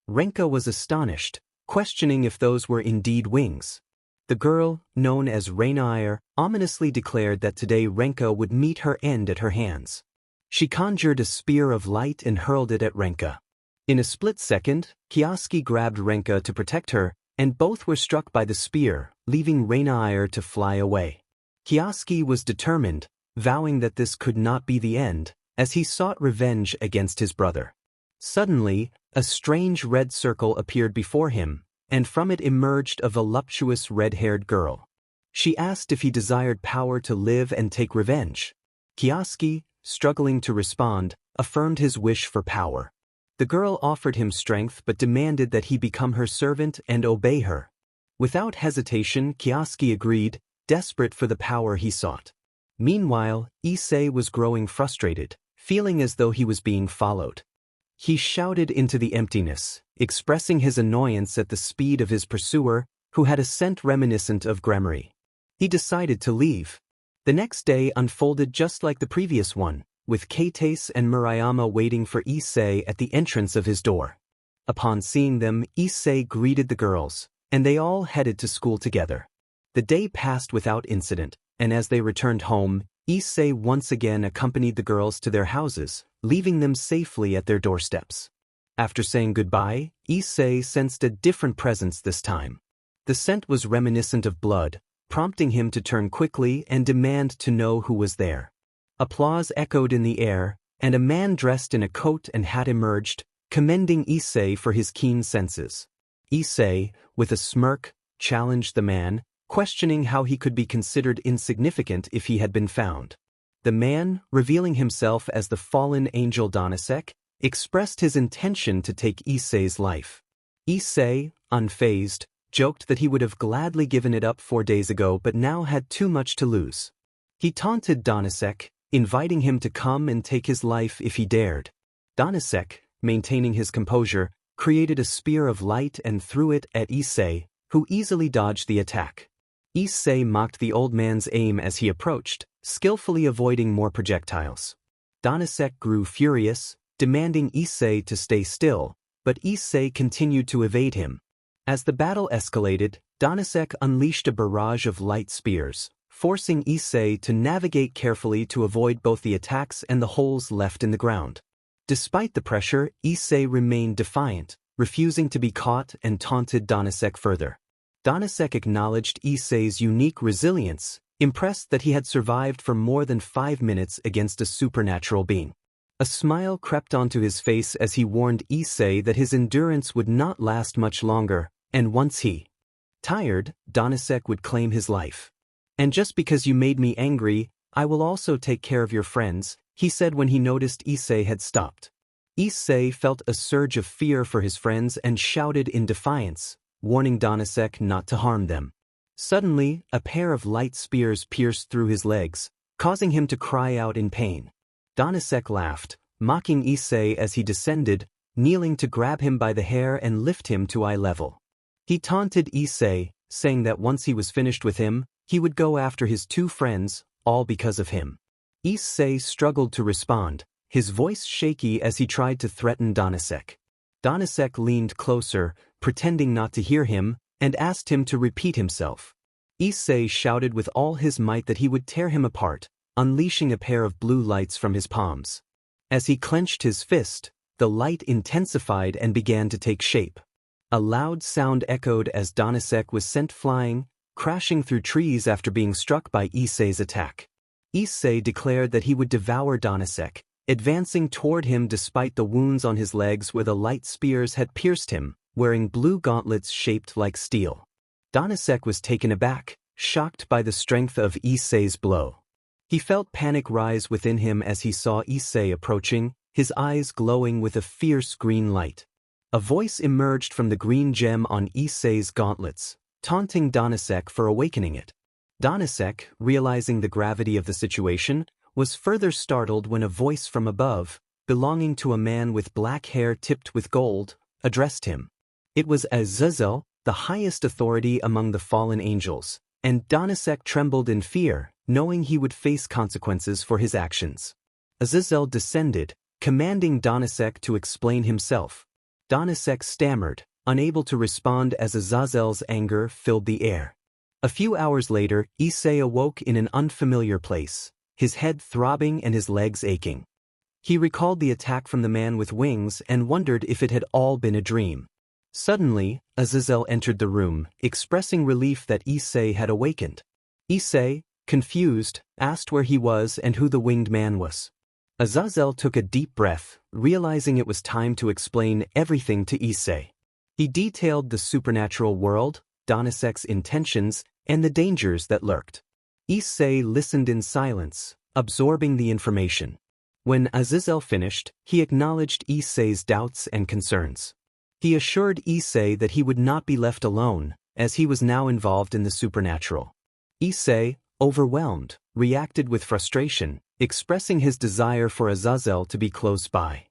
Renka was astonished, questioning if those were indeed wings. The girl, known as Renka, ominously declared that today Renka would meet her end at her hands. She conjured a spear of light and hurled it at Renka. In a split second, Kioske grabbed Renka to protect her, and both were struck by the spear, leaving Renka to fly away. Kioske was determined, vowing that this could not be the end, as he sought revenge against his brother. Suddenly, a strange red circle appeared before him, and from it emerged a voluptuous red-haired girl. She asked if he desired power to live and take revenge. Kioske, struggling to respond, affirmed his wish for power. The girl offered him strength but demanded that he become her servant and obey her. Without hesitation, Kioske agreed, desperate for the power he sought. Meanwhile, Issei was growing frustrated, feeling as though he was being followed. He shouted into the emptiness, expressing his annoyance at the speed of his pursuer, who had a scent reminiscent of Gremory. He decided to leave. The next day unfolded just like the previous one, with Kate and Murayama waiting for Issei at the entrance of his door. Upon seeing them, Issei greeted the girls, and they all headed to school together. The day passed without incident, and as they returned home, Issei once again accompanied the girls to their houses, leaving them safely at their doorsteps. After saying goodbye, Issei sensed a different presence this time. The scent was reminiscent of blood, prompting him to turn quickly and demand to know who was there. Applause echoed in the air, and a man dressed in a coat and hat emerged, commending Issei for his keen senses. Issei, with a smirk, challenged the man, questioning how he could be considered insignificant if he had been found. The man, revealing himself as the fallen angel Donasek, expressed his intention to take Issei's life. Issei, unfazed, joked that he would have gladly given it up 4 days ago but now had too much to lose. He taunted Donasek, inviting him to come and take his life if he dared. Donasek, maintaining his composure, created a spear of light and threw it at Issei, who easily dodged the attack. Issei mocked the old man's aim as he approached, skillfully avoiding more projectiles. Danasek grew furious, demanding Issei to stay still, but Issei continued to evade him. As the battle escalated, Danasek unleashed a barrage of light spears, forcing Issei to navigate carefully to avoid both the attacks and the holes left in the ground. Despite the pressure, Issei remained defiant, refusing to be caught and taunted Danasek further. Danasek acknowledged Issei's unique resilience, impressed that he had survived for more than 5 minutes against a supernatural being. A smile crept onto his face as he warned Issei that his endurance would not last much longer, and once he tired, Danasek would claim his life. "And just because you made me angry, I will also take care of your friends," he said when he noticed Issei had stopped. Issei felt a surge of fear for his friends and shouted in defiance, warning Danasek not to harm them. Suddenly, a pair of light spears pierced through his legs, causing him to cry out in pain. Danasek laughed, mocking Issei as he descended, kneeling to grab him by the hair and lift him to eye level. He taunted Issei, saying that once he was finished with him, he would go after his 2 friends, all because of him. Issei struggled to respond, his voice shaky as he tried to threaten Danasek. Danasek leaned closer, pretending not to hear him, and asked him to repeat himself. Issei shouted with all his might that he would tear him apart, unleashing a pair of blue lights from his palms. As he clenched his fist, the light intensified and began to take shape. A loud sound echoed as Danasek was sent flying, crashing through trees after being struck by Issei's attack. Issei declared that he would devour Danasek, advancing toward him despite the wounds on his legs where the light spears had pierced him, wearing blue gauntlets shaped like steel. Danasek was taken aback, shocked by the strength of Issei's blow. He felt panic rise within him as he saw Issei approaching, his eyes glowing with a fierce green light. A voice emerged from the green gem on Issei's gauntlets, taunting Danasek for awakening it. Danasek, realizing the gravity of the situation, was further startled when a voice from above, belonging to a man with black hair tipped with gold, addressed him. It was Azazel, the highest authority among the fallen angels, and Danasek trembled in fear, knowing he would face consequences for his actions. Azazel descended, commanding Danasek to explain himself. Danasek stammered, unable to respond as Azazel's anger filled the air. A few hours later, Issei awoke in an unfamiliar place, his head throbbing and his legs aching. He recalled the attack from the man with wings and wondered if it had all been a dream. Suddenly, Azazel entered the room, expressing relief that Issei had awakened. Issei, confused, asked where he was and who the winged man was. Azazel took a deep breath, realizing it was time to explain everything to Issei. He detailed the supernatural world, Danasek's intentions, and the dangers that lurked. Issei listened in silence, absorbing the information. When Azazel finished, he acknowledged Issei's doubts and concerns. He assured Issei that he would not be left alone, as he was now involved in the supernatural. Issei, overwhelmed, reacted with frustration, expressing his desire for Azazel to be close by.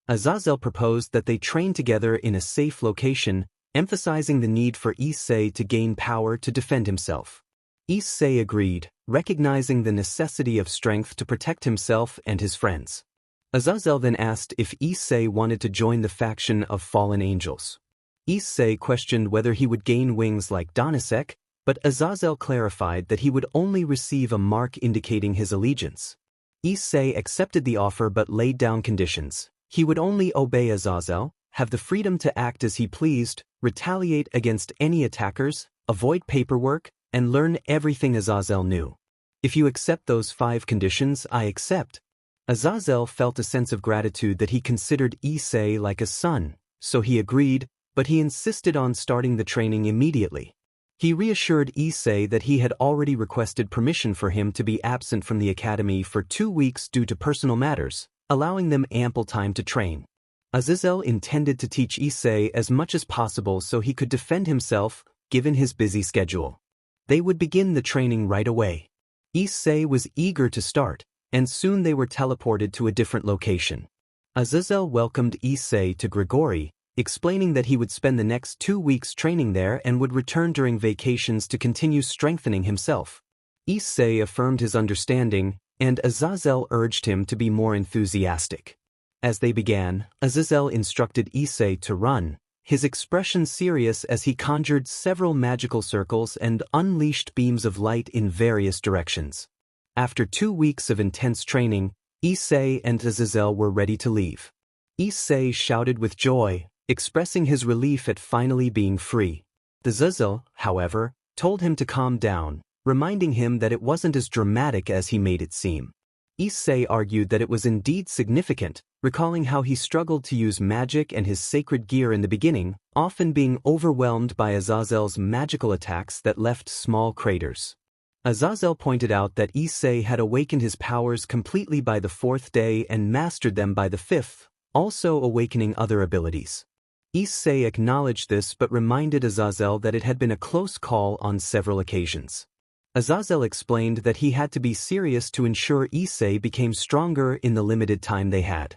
Azazel proposed that they train together in a safe location, emphasizing the need for Issei to gain power to defend himself. Issei agreed, recognizing the necessity of strength to protect himself and his friends. Azazel then asked if Issei wanted to join the faction of fallen angels. Issei questioned whether he would gain wings like Danasek, but Azazel clarified that he would only receive a mark indicating his allegiance. Issei accepted the offer but laid down conditions. He would only obey Azazel, have the freedom to act as he pleased, retaliate against any attackers, avoid paperwork, and learn everything Azazel knew. "If you accept those 5 conditions, I accept." Azazel felt a sense of gratitude that he considered Issei like a son, so he agreed, but he insisted on starting the training immediately. He reassured Issei that he had already requested permission for him to be absent from the academy for 2 weeks due to personal matters, allowing them ample time to train. Azazel intended to teach Issei as much as possible so he could defend himself, given his busy schedule. They would begin the training right away. Issei was eager to start, and soon they were teleported to a different location. Azazel welcomed Issei to Grigori, explaining that he would spend the next 2 weeks training there and would return during vacations to continue strengthening himself. Issei affirmed his understanding, and Azazel urged him to be more enthusiastic. As they began, Azazel instructed Issei to run, his expression serious as he conjured several magical circles and unleashed beams of light in various directions. After 2 weeks of intense training, Issei and Azazel were ready to leave. Issei shouted with joy, expressing his relief at finally being free. Azazel, however, told him to calm down, reminding him that it wasn't as dramatic as he made it seem. Issei argued that it was indeed significant, recalling how he struggled to use magic and his sacred gear in the beginning, often being overwhelmed by Azazel's magical attacks that left small craters. Azazel pointed out that Issei had awakened his powers completely by the 4th day and mastered them by the 5th, also awakening other abilities. Issei acknowledged this but reminded Azazel that it had been a close call on several occasions. Azazel explained that he had to be serious to ensure Issei became stronger in the limited time they had.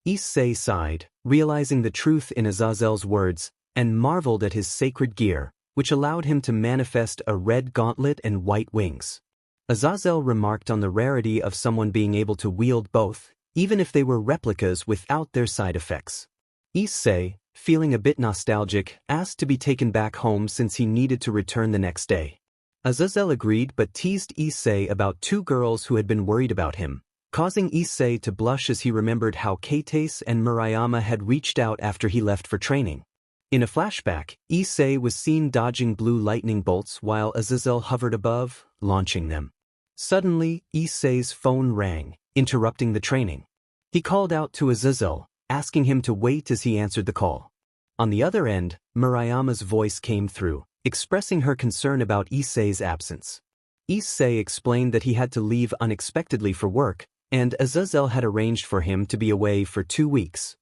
Issei sighed, realizing the truth in Azazel's words, and marveled at his sacred gear, which allowed him to manifest a red gauntlet and white wings. Azazel remarked on the rarity of someone being able to wield both, even if they were replicas without their side effects. Issei, feeling a bit nostalgic, asked to be taken back home since he needed to return the next day. Azazel agreed but teased Issei about 2 girls who had been worried about him, causing Issei to blush as he remembered how Kioske and Murayama had reached out after he left for training. In a flashback, Issei was seen dodging blue lightning bolts while Azazel hovered above, launching them. Suddenly, Issei's phone rang, interrupting the training. He called out to Azazel, asking him to wait as he answered the call. On the other end, Murayama's voice came through, expressing her concern about Issei's absence. Issei explained that he had to leave unexpectedly for work, and Azazel had arranged for him to be away for 2 weeks.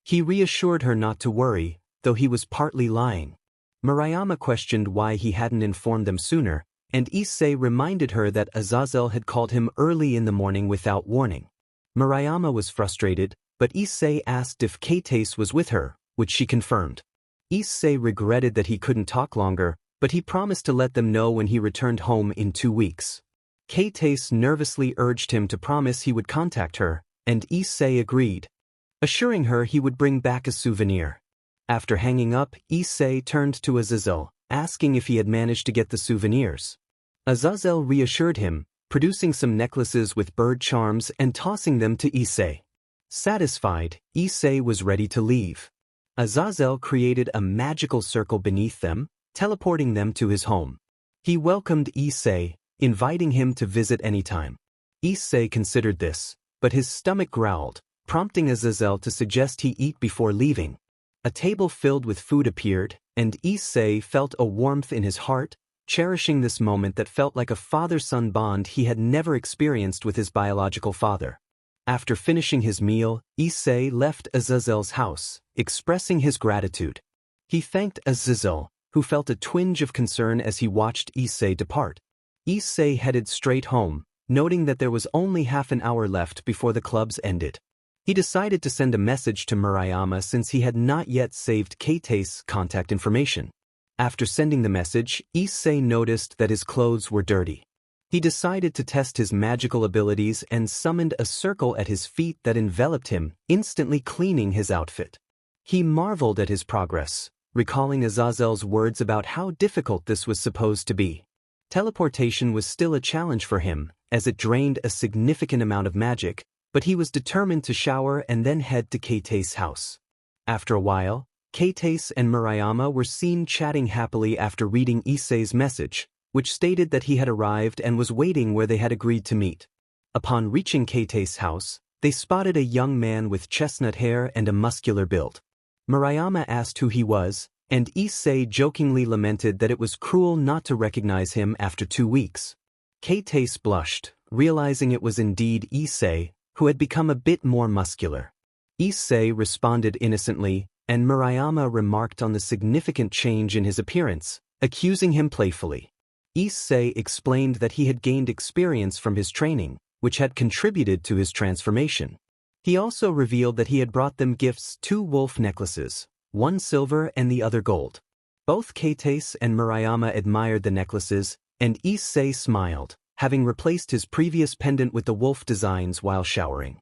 He reassured her not to worry, though he was partly lying. Murayama questioned why he hadn't informed them sooner, and Issei reminded her that Azazel had called him early in the morning without warning. Murayama was frustrated, but Issei asked if Kioske was with her, which she confirmed. Issei regretted that he couldn't talk longer, but he promised to let them know when he returned home in 2 weeks. Kioske nervously urged him to promise he would contact her, and Issei agreed, assuring her he would bring back a souvenir. After hanging up, Issei turned to Azazel, asking if he had managed to get the souvenirs. Azazel reassured him, producing some necklaces with bird charms and tossing them to Issei. Satisfied, Issei was ready to leave. Azazel created a magical circle beneath them, teleporting them to his home. He welcomed Issei, inviting him to visit anytime. Issei considered this, but his stomach growled, prompting Azazel to suggest he eat before leaving. A table filled with food appeared, and Issei felt a warmth in his heart, cherishing this moment that felt like a father-son bond he had never experienced with his biological father. After finishing his meal, Issei left Azazel's house, expressing his gratitude. He thanked Azazel, who felt a twinge of concern as he watched Issei depart. Issei headed straight home, noting that there was only half an hour left before the clubs ended. He decided to send a message to Murayama since he had not yet saved Kioske's contact information. After sending the message, Issei noticed that his clothes were dirty. He decided to test his magical abilities and summoned a circle at his feet that enveloped him, instantly cleaning his outfit. He marveled at his progress, recalling Azazel's words about how difficult this was supposed to be. Teleportation was still a challenge for him, as it drained a significant amount of magic, but he was determined to shower and then head to Kitei's house. After a while, Kitei and Murayama were seen chatting happily after reading Issei's message, which stated that he had arrived and was waiting where they had agreed to meet. Upon reaching Kitei's house, they spotted a young man with chestnut hair and a muscular build. Murayama asked who he was, and Issei jokingly lamented that it was cruel not to recognize him after 2 weeks. Kitei blushed, realizing it was indeed Issei, who had become a bit more muscular. Issei responded innocently, and Murayama remarked on the significant change in his appearance, accusing him playfully. Issei explained that he had gained experience from his training, which had contributed to his transformation. He also revealed that he had brought them gifts: 2 wolf necklaces, 1 silver and the other gold. Both Kitei and Murayama admired the necklaces, and Issei smiled, having replaced his previous pendant with the wolf designs while showering.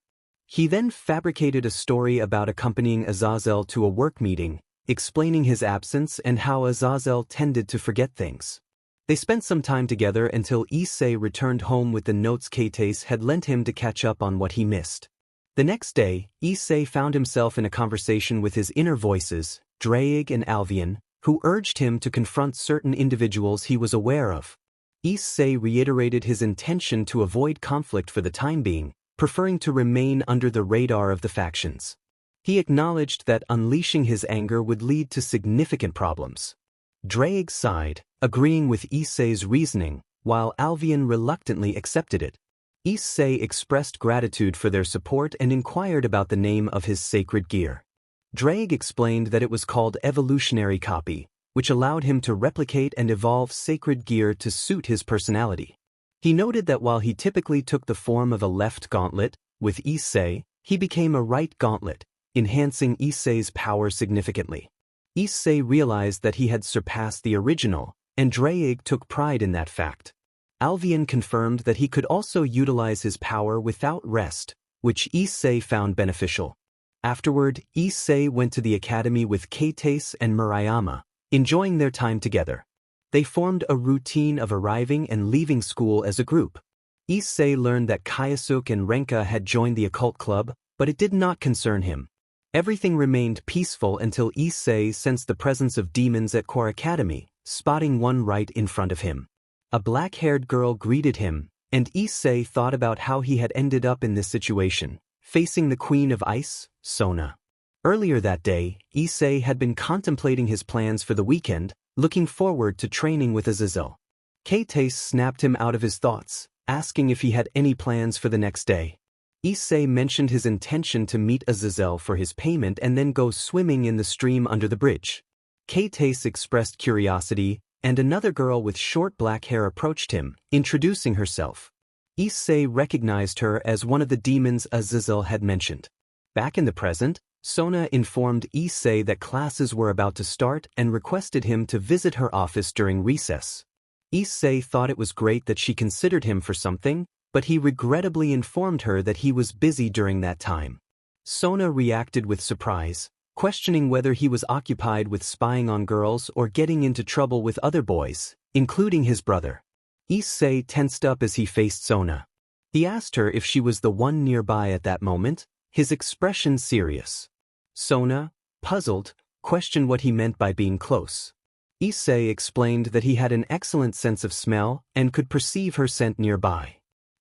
He then fabricated a story about accompanying Azazel to a work meeting, explaining his absence and how Azazel tended to forget things. They spent some time together until Issei returned home with the notes Keites had lent him to catch up on what he missed. The next day, Issei found himself in a conversation with his inner voices, Draig and Alvian, who urged him to confront certain individuals he was aware of. Issei reiterated his intention to avoid conflict for the time being, preferring to remain under the radar of the factions. He acknowledged that unleashing his anger would lead to significant problems. Draig sighed, agreeing with Issei's reasoning, while Alvian reluctantly accepted it. Issei expressed gratitude for their support and inquired about the name of his sacred gear. Draig explained that it was called Evolutionary Copy, which allowed him to replicate and evolve sacred gear to suit his personality. He noted that while he typically took the form of a left gauntlet, with Issei, he became a right gauntlet, enhancing Issei's power significantly. Issei realized that he had surpassed the original, and Draig took pride in that fact. Alvian confirmed that he could also utilize his power without rest, which Issei found beneficial. Afterward, Issei went to the academy with Keites and Murayama, enjoying their time together. They formed a routine of arriving and leaving school as a group. Issei learned that Kioske and Renka had joined the occult club, but it did not concern him. Everything remained peaceful until Issei sensed the presence of demons at Core Academy, spotting one right in front of him. A black-haired girl greeted him, and Issei thought about how he had ended up in this situation, facing the Queen of Ice, Sona. Earlier that day, Issei had been contemplating his plans for the weekend, looking forward to training with Azazel. Keites snapped him out of his thoughts, asking if he had any plans for the next day. Issei mentioned his intention to meet Azazel for his payment and then go swimming in the stream under the bridge. Keites expressed curiosity, and another girl with short black hair approached him, introducing herself. Issei recognized her as one of the demons Azazel had mentioned. Back in the present, Sona informed Issei that classes were about to start and requested him to visit her office during recess. Issei thought it was great that she considered him for something, but he regrettably informed her that he was busy during that time. Sona reacted with surprise, questioning whether he was occupied with spying on girls or getting into trouble with other boys, including his brother. Issei tensed up as he faced Sona. He asked her if she was the one nearby at that moment, his expression serious. Sona, puzzled, questioned what he meant by being close. Issei explained that he had an excellent sense of smell and could perceive her scent nearby.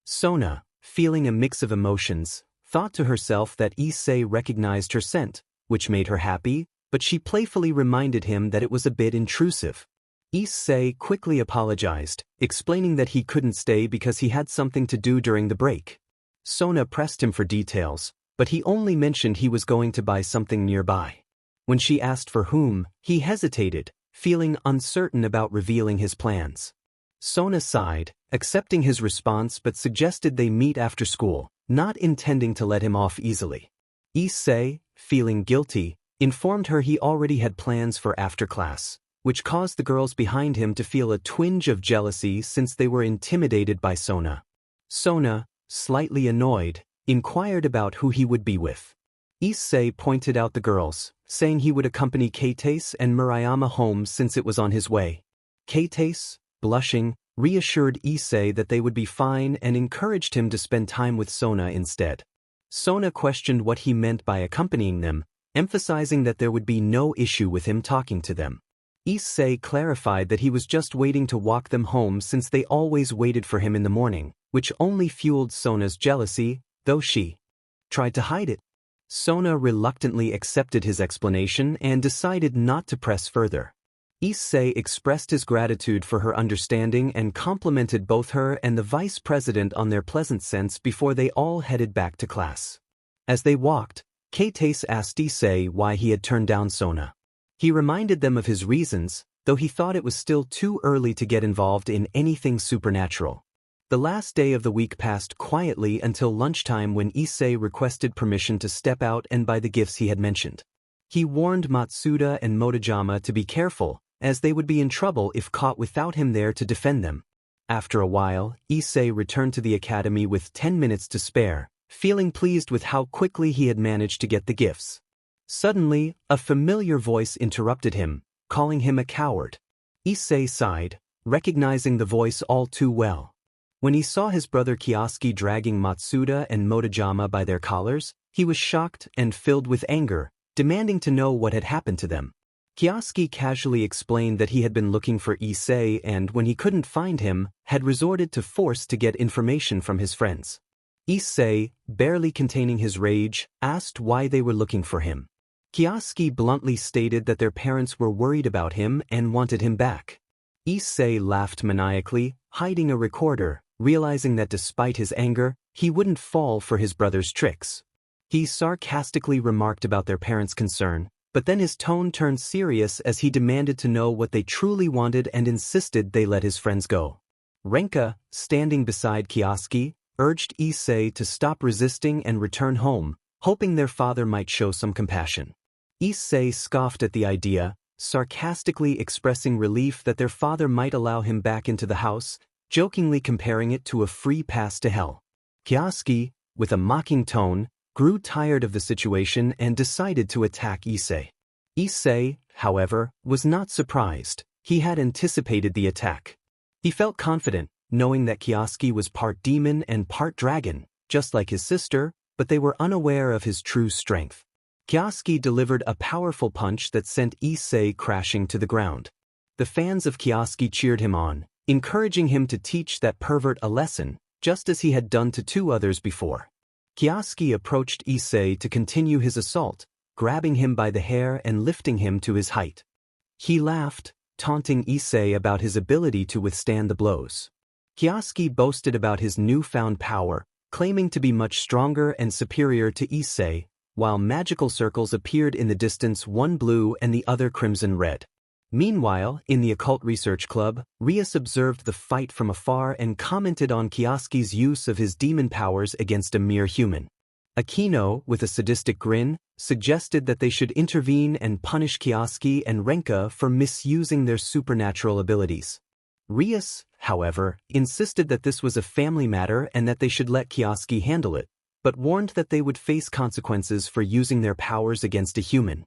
Sona, feeling a mix of emotions, thought to herself that Issei recognized her scent, which made her happy, but she playfully reminded him that it was a bit intrusive. Issei quickly apologized, explaining that he couldn't stay because he had something to do during the break. Sona pressed him for details, but he only mentioned he was going to buy something nearby. When she asked for whom, he hesitated, feeling uncertain about revealing his plans. Sona sighed, accepting his response but suggested they meet after school, not intending to let him off easily. Issei, feeling guilty, informed her he already had plans for after class, which caused the girls behind him to feel a twinge of jealousy since they were intimidated by Sona. Sona, slightly annoyed, inquired about who he would be with. Issei pointed out the girls, saying he would accompany Keites and Murayama home since it was on his way. Keites, blushing, reassured Issei that they would be fine and encouraged him to spend time with Sona instead. Sona questioned what he meant by accompanying them, emphasizing that there would be no issue with him talking to them. Issei clarified that he was just waiting to walk them home since they always waited for him in the morning, which only fueled Sona's jealousy, though she tried to hide it. Sona reluctantly accepted his explanation and decided not to press further. Issei expressed his gratitude for her understanding and complimented both her and the vice president on their pleasant sense before they all headed back to class. As they walked, Keites asked Issei why he had turned down Sona. He reminded them of his reasons, though he thought it was still too early to get involved in anything supernatural. The last day of the week passed quietly until lunchtime when Issei requested permission to step out and buy the gifts he had mentioned. He warned Matsuda and Motojama to be careful, as they would be in trouble if caught without him there to defend them. After a while, Issei returned to the academy with 10 minutes to spare, feeling pleased with how quickly he had managed to get the gifts. Suddenly, a familiar voice interrupted him, calling him a coward. Issei sighed, recognizing the voice all too well. When he saw his brother Kioske dragging Matsuda and Motojama by their collars, he was shocked and filled with anger, demanding to know what had happened to them. Kioske casually explained that he had been looking for Issei and, when he couldn't find him, had resorted to force to get information from his friends. Issei, barely containing his rage, asked why they were looking for him. Kioske bluntly stated that their parents were worried about him and wanted him back. Issei laughed maniacally, hiding a recorder, realizing that despite his anger, he wouldn't fall for his brother's tricks. He sarcastically remarked about their parents' concern, but then his tone turned serious as he demanded to know what they truly wanted and insisted they let his friends go. Renka, standing beside Kioske, urged Issei to stop resisting and return home, hoping their father might show some compassion. Issei scoffed at the idea, sarcastically expressing relief that their father might allow him back into the house, jokingly comparing it to a free pass to hell. Kioske, with a mocking tone, grew tired of the situation and decided to attack Issei. Issei, however, was not surprised. He had anticipated the attack. He felt confident, knowing that Kioske was part demon and part dragon, just like his sister, but they were unaware of his true strength. Kioske delivered a powerful punch that sent Issei crashing to the ground. The fans of Kioske cheered him on, encouraging him to teach that pervert a lesson, just as he had done to 2 others before. Kioske approached Issei to continue his assault, grabbing him by the hair and lifting him to his height. He laughed, taunting Issei about his ability to withstand the blows. Kioske boasted about his newfound power, claiming to be much stronger and superior to Issei, while magical circles appeared in the distance, one blue and the other crimson-red. Meanwhile, in the Occult Research Club, Rias observed the fight from afar and commented on Kioske's use of his demon powers against a mere human. Aquino, with a sadistic grin, suggested that they should intervene and punish Kioske and Renka for misusing their supernatural abilities. Rias, however, insisted that this was a family matter and that they should let Kioske handle it, but warned that they would face consequences for using their powers against a human.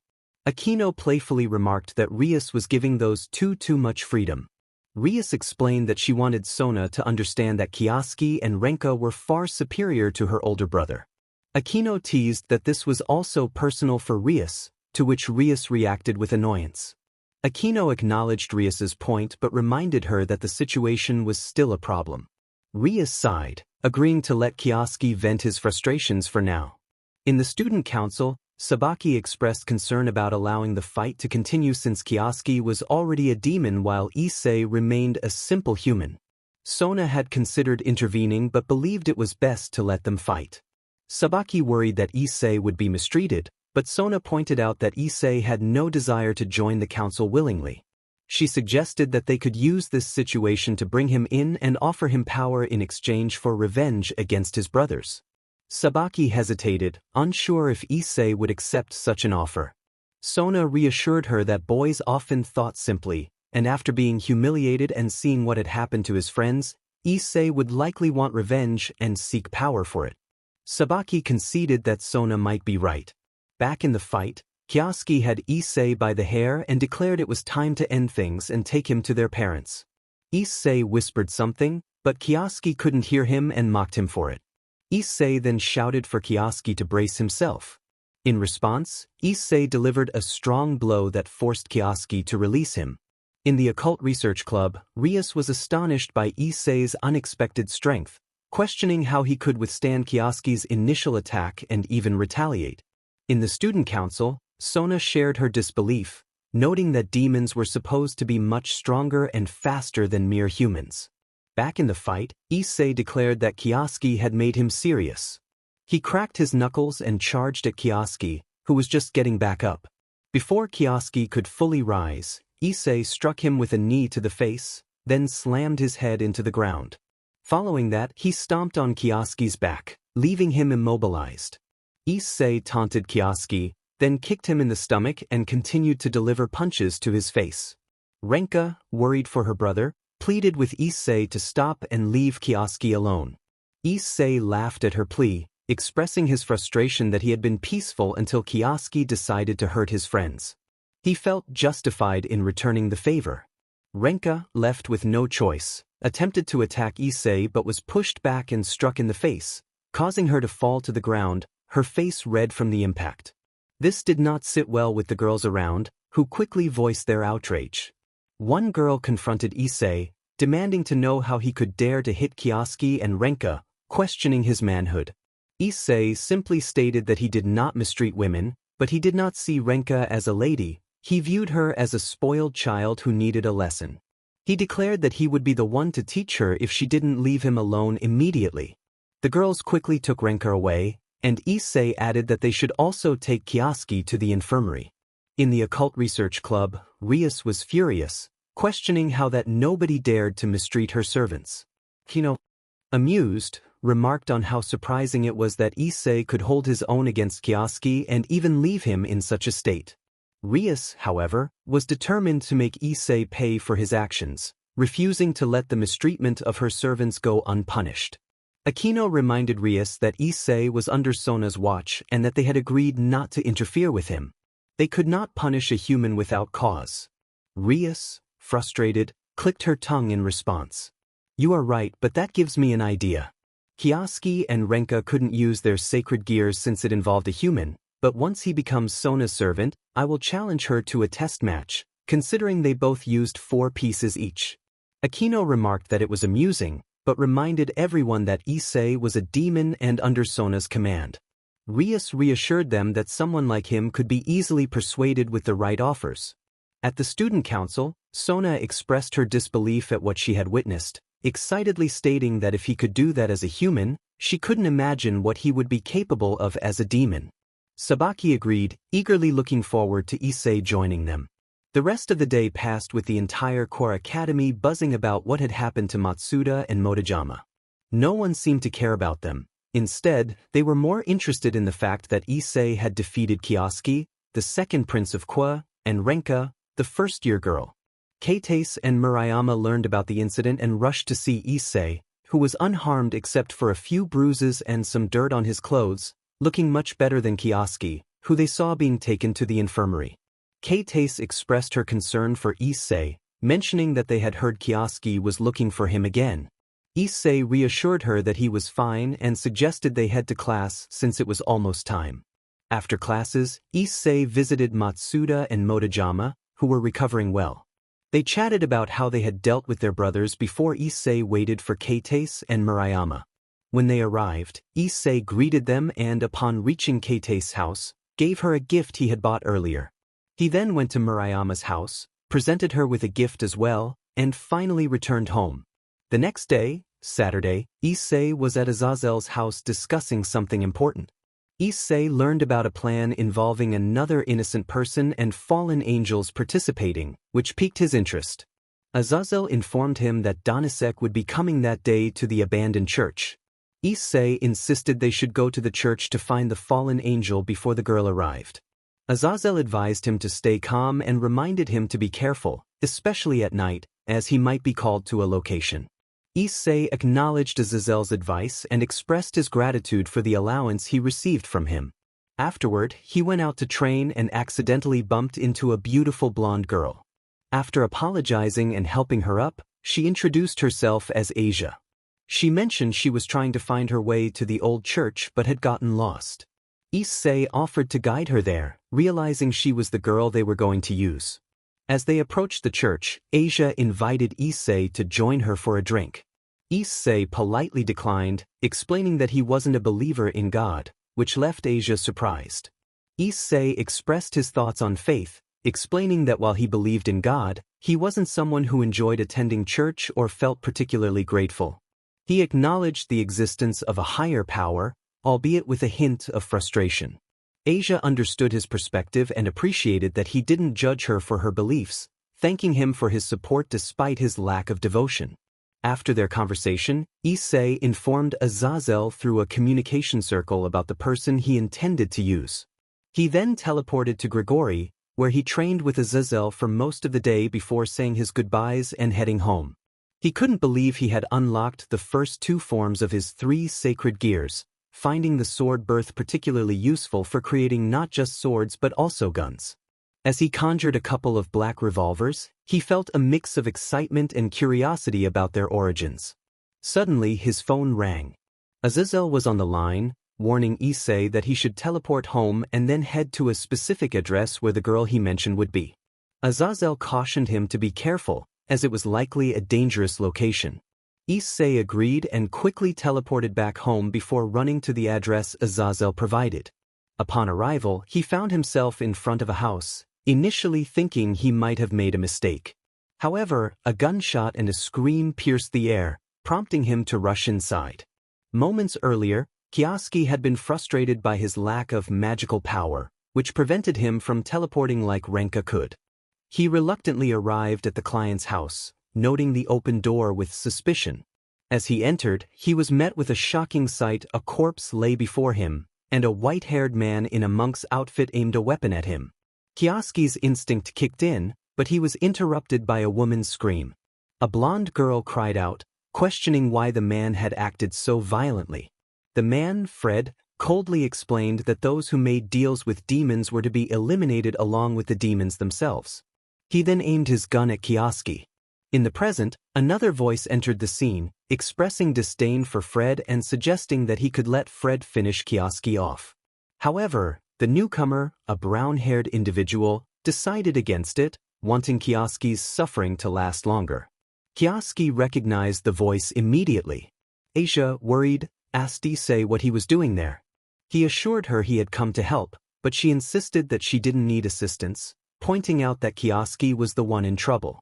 Aquino playfully remarked that Rias was giving those two too much freedom. Rias explained that she wanted Sona to understand that Kioske and Renka were far superior to her older brother. Aquino teased that this was also personal for Rias, to which Rias reacted with annoyance. Aquino acknowledged Rias's point but reminded her that the situation was still a problem. Rias sighed, agreeing to let Kioske vent his frustrations for now. In the student council, Sabaki expressed concern about allowing the fight to continue since Kioske was already a demon while Issei remained a simple human. Sona had considered intervening but believed it was best to let them fight. Sabaki worried that Issei would be mistreated, but Sona pointed out that Issei had no desire to join the council willingly. She suggested that they could use this situation to bring him in and offer him power in exchange for revenge against his brothers. Sabaki hesitated, unsure if Issei would accept such an offer. Sona reassured her that boys often thought simply, and after being humiliated and seeing what had happened to his friends, Issei would likely want revenge and seek power for it. Sabaki conceded that Sona might be right. Back in the fight, Kioske had Issei by the hair and declared it was time to end things and take him to their parents. Issei whispered something, but Kioske couldn't hear him and mocked him for it. Issei then shouted for Kioske to brace himself. In response, Issei delivered a strong blow that forced Kioske to release him. In the Occult Research Club, Rias was astonished by Issei's unexpected strength, questioning how he could withstand Kioske's initial attack and even retaliate. In the student council, Sona shared her disbelief, noting that demons were supposed to be much stronger and faster than mere humans. Back in the fight, Issei declared that Kioske had made him serious. He cracked his knuckles and charged at Kioske, who was just getting back up. Before Kioske could fully rise, Issei struck him with a knee to the face, then slammed his head into the ground. Following that, he stomped on Kioske's back, leaving him immobilized. Issei taunted Kioske, then kicked him in the stomach and continued to deliver punches to his face. Renka, worried for her brother, pleaded with Issei to stop and leave Kioske alone. Issei laughed at her plea, expressing his frustration that he had been peaceful until Kioske decided to hurt his friends. He felt justified in returning the favor. Renka, left with no choice, attempted to attack Issei but was pushed back and struck in the face, causing her to fall to the ground, her face red from the impact. This did not sit well with the girls around, who quickly voiced their outrage. One girl confronted Issei, demanding to know how he could dare to hit Kioske and Renka, questioning his manhood. Issei simply stated that he did not mistreat women, but he did not see Renka as a lady. He viewed her as a spoiled child who needed a lesson. He declared that he would be the one to teach her if she didn't leave him alone immediately. The girls quickly took Renka away, and Issei added that they should also take Kioske to the infirmary. In the occult research club, Rias was furious, questioning how that nobody dared to mistreat her servants. Kino, amused, remarked on how surprising it was that Issei could hold his own against Kioske and even leave him in such a state. Rias, however, was determined to make Issei pay for his actions, refusing to let the mistreatment of her servants go unpunished. Aquino reminded Rias that Issei was under Sona's watch and that they had agreed not to interfere with him. They could not punish a human without cause. Rias, frustrated, clicked her tongue in response. You are right, but that gives me an idea. Kioske and Renka couldn't use their sacred gears since it involved a human, but once he becomes Sona's servant, I will challenge her to a test match, considering they both used 4 pieces each. Aquino remarked that it was amusing, but reminded everyone that Issei was a demon and under Sona's command. Rias reassured them that someone like him could be easily persuaded with the right offers. At the student council, Sona expressed her disbelief at what she had witnessed, excitedly stating that if he could do that as a human, she couldn't imagine what he would be capable of as a demon. Sabaki agreed, eagerly looking forward to Issei joining them. The rest of the day passed with the entire core academy buzzing about what had happened to Matsuda and Motojama. No one seemed to care about them. Instead, they were more interested in the fact that Issei had defeated Kioske, the second prince of Kwa, and Renka, the first-year girl. Keitase and Murayama learned about the incident and rushed to see Issei, who was unharmed except for a few bruises and some dirt on his clothes, looking much better than Kioske, who they saw being taken to the infirmary. Keitase expressed her concern for Issei, mentioning that they had heard Kioske was looking for him again. Issei reassured her that he was fine and suggested they head to class since it was almost time. After classes, Issei visited Matsuda and Motojama, who were recovering well. They chatted about how they had dealt with their brothers before Issei waited for Keitase and Murayama. When they arrived, Issei greeted them and, upon reaching Keitase's house, gave her a gift he had bought earlier. He then went to Murayama's house, presented her with a gift as well, and finally returned home. The next day, Saturday, Issei was at Azazel's house discussing something important. Issei learned about a plan involving another innocent person and fallen angels participating, which piqued his interest. Azazel informed him that Danisek would be coming that day to the abandoned church. Issei insisted they should go to the church to find the fallen angel before the girl arrived. Azazel advised him to stay calm and reminded him to be careful, especially at night, as he might be called to a location. Issei acknowledged Azazel's advice and expressed his gratitude for the allowance he received from him. Afterward, he went out to train and accidentally bumped into a beautiful blonde girl. After apologizing and helping her up, she introduced herself as Asia. She mentioned she was trying to find her way to the old church but had gotten lost. Issei offered to guide her there, realizing she was the girl they were going to use. As they approached the church, Asia invited Issei to join her for a drink. Issei politely declined, explaining that he wasn't a believer in God, which left Asia surprised. Issei expressed his thoughts on faith, explaining that while he believed in God, he wasn't someone who enjoyed attending church or felt particularly grateful. He acknowledged the existence of a higher power, albeit with a hint of frustration. Asia understood his perspective and appreciated that he didn't judge her for her beliefs, thanking him for his support despite his lack of devotion. After their conversation, Issei informed Azazel through a communication circle about the person he intended to use. He then teleported to Grigori, where he trained with Azazel for most of the day before saying his goodbyes and heading home. He couldn't believe he had unlocked the first two forms of his 3 sacred gears, finding the sword birth particularly useful for creating not just swords but also guns. As he conjured a couple of black revolvers, he felt a mix of excitement and curiosity about their origins. Suddenly his phone rang. Azazel was on the line, warning Issei that he should teleport home and then head to a specific address where the girl he mentioned would be. Azazel cautioned him to be careful, as it was likely a dangerous location. Issei agreed and quickly teleported back home before running to the address Azazel provided. Upon arrival, he found himself in front of a house, initially thinking he might have made a mistake. However, a gunshot and a scream pierced the air, prompting him to rush inside. Moments earlier, Kioske had been frustrated by his lack of magical power, which prevented him from teleporting like Renka could. He reluctantly arrived at the client's house, noting the open door with suspicion. As he entered, he was met with a shocking sight. A corpse lay before him, and a white-haired man in a monk's outfit aimed a weapon at him. Kioske's instinct kicked in, but he was interrupted by a woman's scream. A blonde girl cried out, questioning why the man had acted so violently. The man, Fred, coldly explained that those who made deals with demons were to be eliminated along with the demons themselves. He then aimed his gun at Kioske. In the present, another voice entered the scene, expressing disdain for Fred and suggesting that he could let Fred finish Kioske off. However, the newcomer, a brown-haired individual, decided against it, wanting Kioske's suffering to last longer. Kioske recognized the voice immediately. Asia, worried, asked Issei what he was doing there. He assured her he had come to help, but she insisted that she didn't need assistance, pointing out that Kioske was the one in trouble.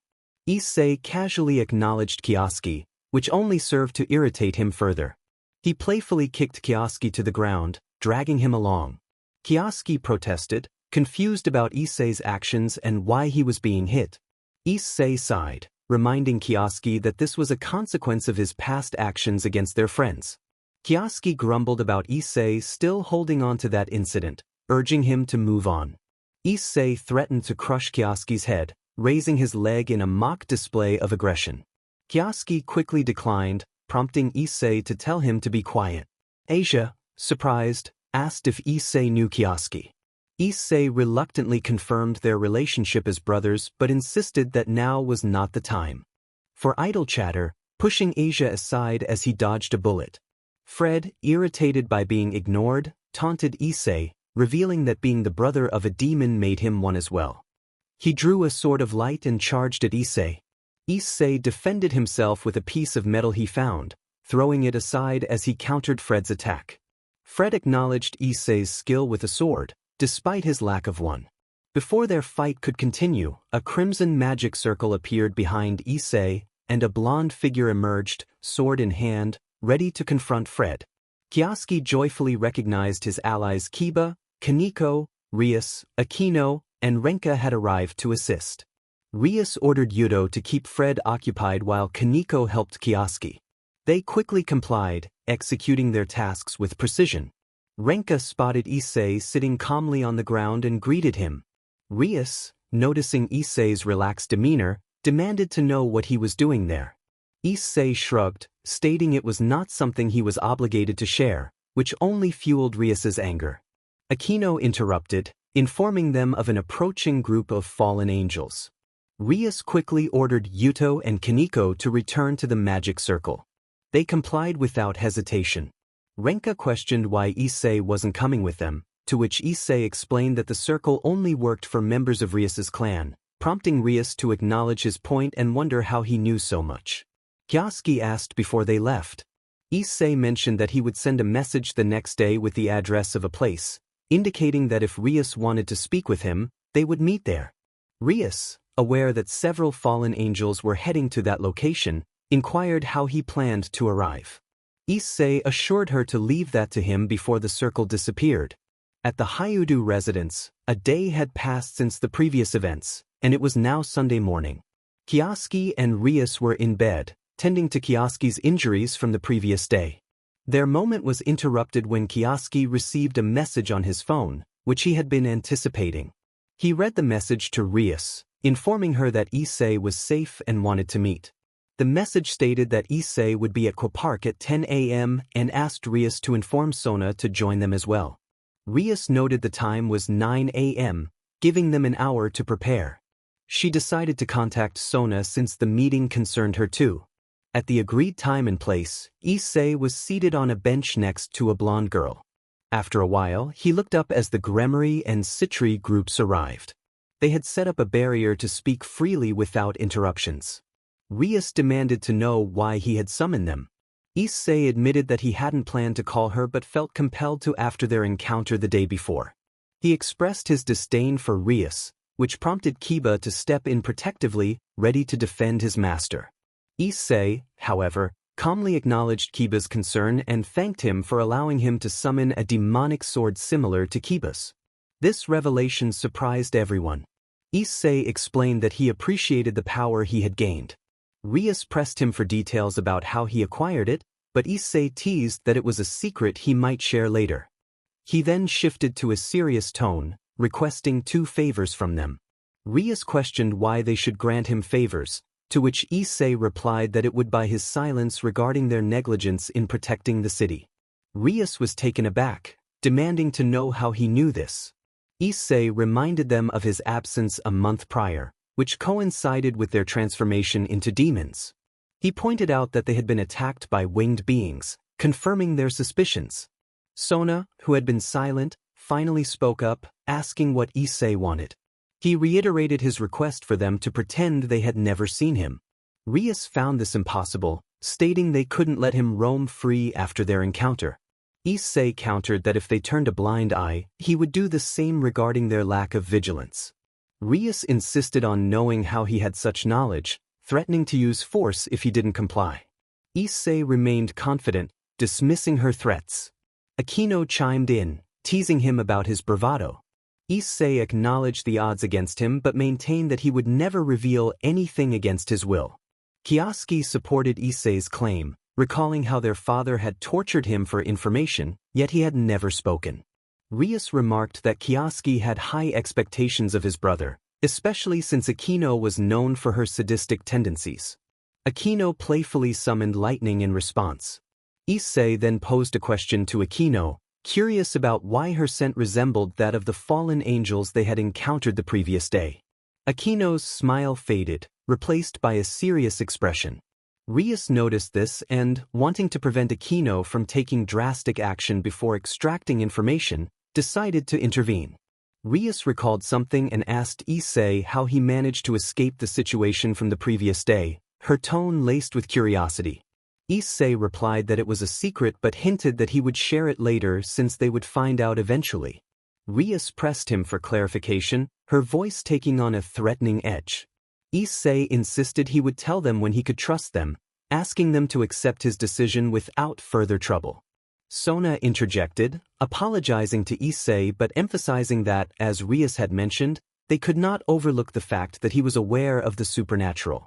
Issei casually acknowledged Kioske, which only served to irritate him further. He playfully kicked Kioske to the ground, dragging him along. Kioske protested, confused about Issei's actions and why he was being hit. Issei sighed, reminding Kioske that this was a consequence of his past actions against their friends. Kioske grumbled about Issei still holding on to that incident, urging him to move on. Issei threatened to crush Kioske's head, raising his leg in a mock display of aggression. Kioske quickly declined, prompting Issei to tell him to be quiet. Asia, surprised, asked if Issei knew Kioske. Issei reluctantly confirmed their relationship as brothers but insisted that now was not the time for idle chatter, pushing Asia aside as he dodged a bullet. Fred, irritated by being ignored, taunted Issei, revealing that being the brother of a demon made him one as well. He drew a sword of light and charged at Issei. Issei defended himself with a piece of metal he found, throwing it aside as he countered Fred's attack. Fred acknowledged Issei's skill with a sword, despite his lack of one. Before their fight could continue, a crimson magic circle appeared behind Issei, and a blonde figure emerged, sword in hand, ready to confront Fred. Kioske joyfully recognized his allies Kiba, Kaneko, Rias, Aquino, and Renka had arrived to assist. Rias ordered Hyoudou to keep Fred occupied while Kaneko helped Kioske. They quickly complied, executing their tasks with precision. Renka spotted Issei sitting calmly on the ground and greeted him. Rias, noticing Issei's relaxed demeanor, demanded to know what he was doing there. Issei shrugged, stating it was not something he was obligated to share, which only fueled Rias's anger. Aquino interrupted, informing them of an approaching group of fallen angels. Rias quickly ordered Hyoudou and Kaneko to return to the magic circle. They complied without hesitation. Renka questioned why Issei wasn't coming with them, to which Issei explained that the circle only worked for members of Rias's clan, prompting Rias to acknowledge his point and wonder how he knew so much. Kioske asked before they left. Issei mentioned that he would send a message the next day with the address of a place, indicating that if Rias wanted to speak with him, they would meet there. Rias, aware that several fallen angels were heading to that location, inquired how he planned to arrive. Issei assured her to leave that to him before the circle disappeared. At the Hyoudou residence, a day had passed since the previous events, and it was now Sunday morning. Kioske and Rias were in bed, tending to Kioske's injuries from the previous day. Their moment was interrupted when Kioske received a message on his phone, which he had been anticipating. He read the message to Rias, informing her that Issei was safe and wanted to meet. The message stated that Issei would be at Park at 10 a.m. and asked Rias to inform Sona to join them as well. Rias noted the time was 9 a.m., giving them an hour to prepare. She decided to contact Sona since the meeting concerned her too. At the agreed time and place, Issei was seated on a bench next to a blonde girl. After a while, he looked up as the Gremory and Citri groups arrived. They had set up a barrier to speak freely without interruptions. Rias demanded to know why he had summoned them. Issei admitted that he hadn't planned to call her but felt compelled to after their encounter the day before. He expressed his disdain for Rias, which prompted Kiba to step in protectively, ready to defend his master. Issei, however, calmly acknowledged Kiba's concern and thanked him for allowing him to summon a demonic sword similar to Kiba's. This revelation surprised everyone. Issei explained that he appreciated the power he had gained. Rias pressed him for details about how he acquired it, but Issei teased that it was a secret he might share later. He then shifted to a serious tone, requesting 2 favors from them. Rias questioned why they should grant him favors, to which Issei replied that it would by his silence regarding their negligence in protecting the city. Rias was taken aback, demanding to know how he knew this. Issei reminded them of his absence a month prior, which coincided with their transformation into demons. He pointed out that they had been attacked by winged beings, confirming their suspicions. Sona, who had been silent, finally spoke up, asking what Issei wanted. He reiterated his request for them to pretend they had never seen him. Rias found this impossible, stating they couldn't let him roam free after their encounter. Issei countered that if they turned a blind eye, he would do the same regarding their lack of vigilance. Rias insisted on knowing how he had such knowledge, threatening to use force if he didn't comply. Issei remained confident, dismissing her threats. Akino chimed in, teasing him about his bravado. Issei acknowledged the odds against him but maintained that he would never reveal anything against his will. Kioske supported Issei's claim, recalling how their father had tortured him for information, yet he had never spoken. Rias remarked that Kioske had high expectations of his brother, especially since Akino was known for her sadistic tendencies. Akino playfully summoned lightning in response. Issei then posed a question to Akino, curious about why her scent resembled that of the fallen angels they had encountered the previous day. Akino's smile faded, replaced by a serious expression. Rias noticed this and, wanting to prevent Akino from taking drastic action before extracting information, decided to intervene. Rias recalled something and asked Issei how he managed to escape the situation from the previous day, her tone laced with curiosity. Issei replied that it was a secret but hinted that he would share it later since they would find out eventually. Rias pressed him for clarification, her voice taking on a threatening edge. Issei insisted he would tell them when he could trust them, asking them to accept his decision without further trouble. Sona interjected, apologizing to Issei but emphasizing that, as Rias had mentioned, they could not overlook the fact that he was aware of the supernatural.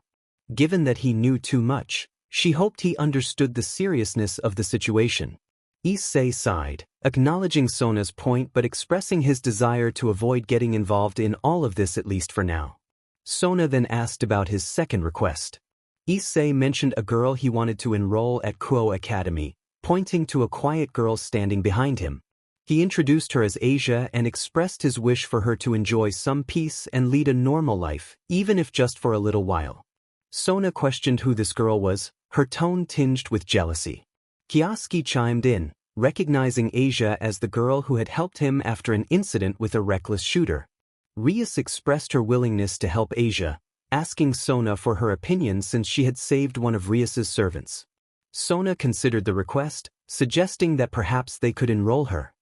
Given that he knew too much, she hoped he understood the seriousness of the situation. Issei sighed, acknowledging Sona's point but expressing his desire to avoid getting involved in all of this at least for now. Sona then asked about his second request. Issei mentioned a girl he wanted to enroll at Kuo Academy, pointing to a quiet girl standing behind him. He introduced her as Asia and expressed his wish for her to enjoy some peace and lead a normal life, even if just for a little while. Sona questioned who this girl was, her tone tinged with jealousy. Kioske chimed in, recognizing Asia as the girl who had helped him after an incident with a reckless shooter. Rias expressed her willingness to help Asia, asking Sona for her opinion since she had saved one of Rias's servants. Sona considered the request, suggesting that perhaps they could enroll her.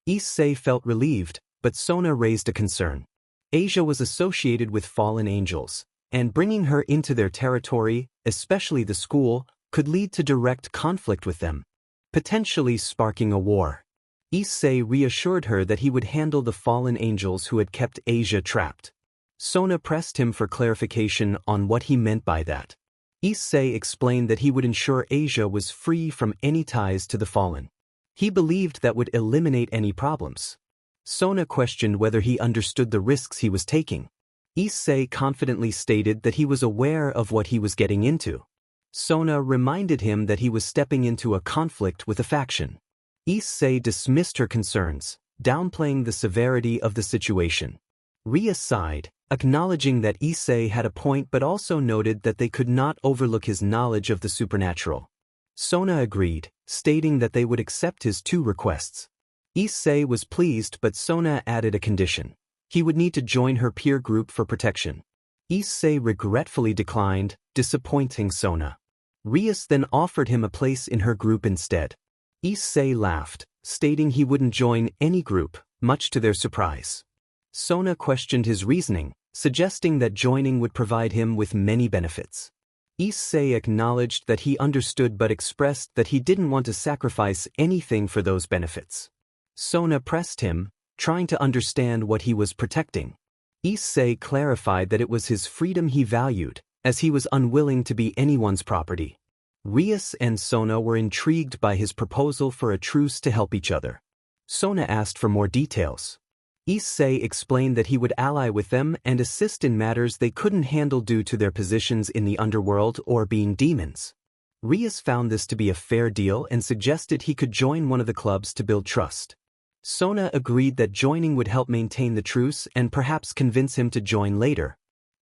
Issei felt relieved, but Sona raised a concern. Asia was associated with fallen angels, and bringing her into their territory, especially the school, could lead to direct conflict with them, potentially sparking a war. Issei reassured her that he would handle the fallen angels who had kept Asia trapped. Sona pressed him for clarification on what he meant by that. Issei explained that he would ensure Asia was free from any ties to the fallen. He believed that would eliminate any problems. Sona questioned whether he understood the risks he was taking. Issei confidently stated that he was aware of what he was getting into. Sona reminded him that he was stepping into a conflict with a faction. Issei dismissed her concerns, downplaying the severity of the situation. Ria sighed, acknowledging that Issei had a point but also noted that they could not overlook his knowledge of the supernatural. Sona agreed, stating that they would accept his 2 requests. Issei was pleased, but Sona added a condition. He would need to join her peer group for protection. Issei regretfully declined, disappointing Sona. Rias then offered him a place in her group instead. Issei laughed, stating he wouldn't join any group, much to their surprise. Sona questioned his reasoning, suggesting that joining would provide him with many benefits. Issei acknowledged that he understood but expressed that he didn't want to sacrifice anything for those benefits. Sona pressed him, trying to understand what he was protecting. Issei clarified that it was his freedom he valued, as he was unwilling to be anyone's property. Rias and Sona were intrigued by his proposal for a truce to help each other. Sona asked for more details. Issei explained that he would ally with them and assist in matters they couldn't handle due to their positions in the underworld or being demons. Rias found this to be a fair deal and suggested he could join one of the clubs to build trust. Sona agreed that joining would help maintain the truce and perhaps convince him to join later.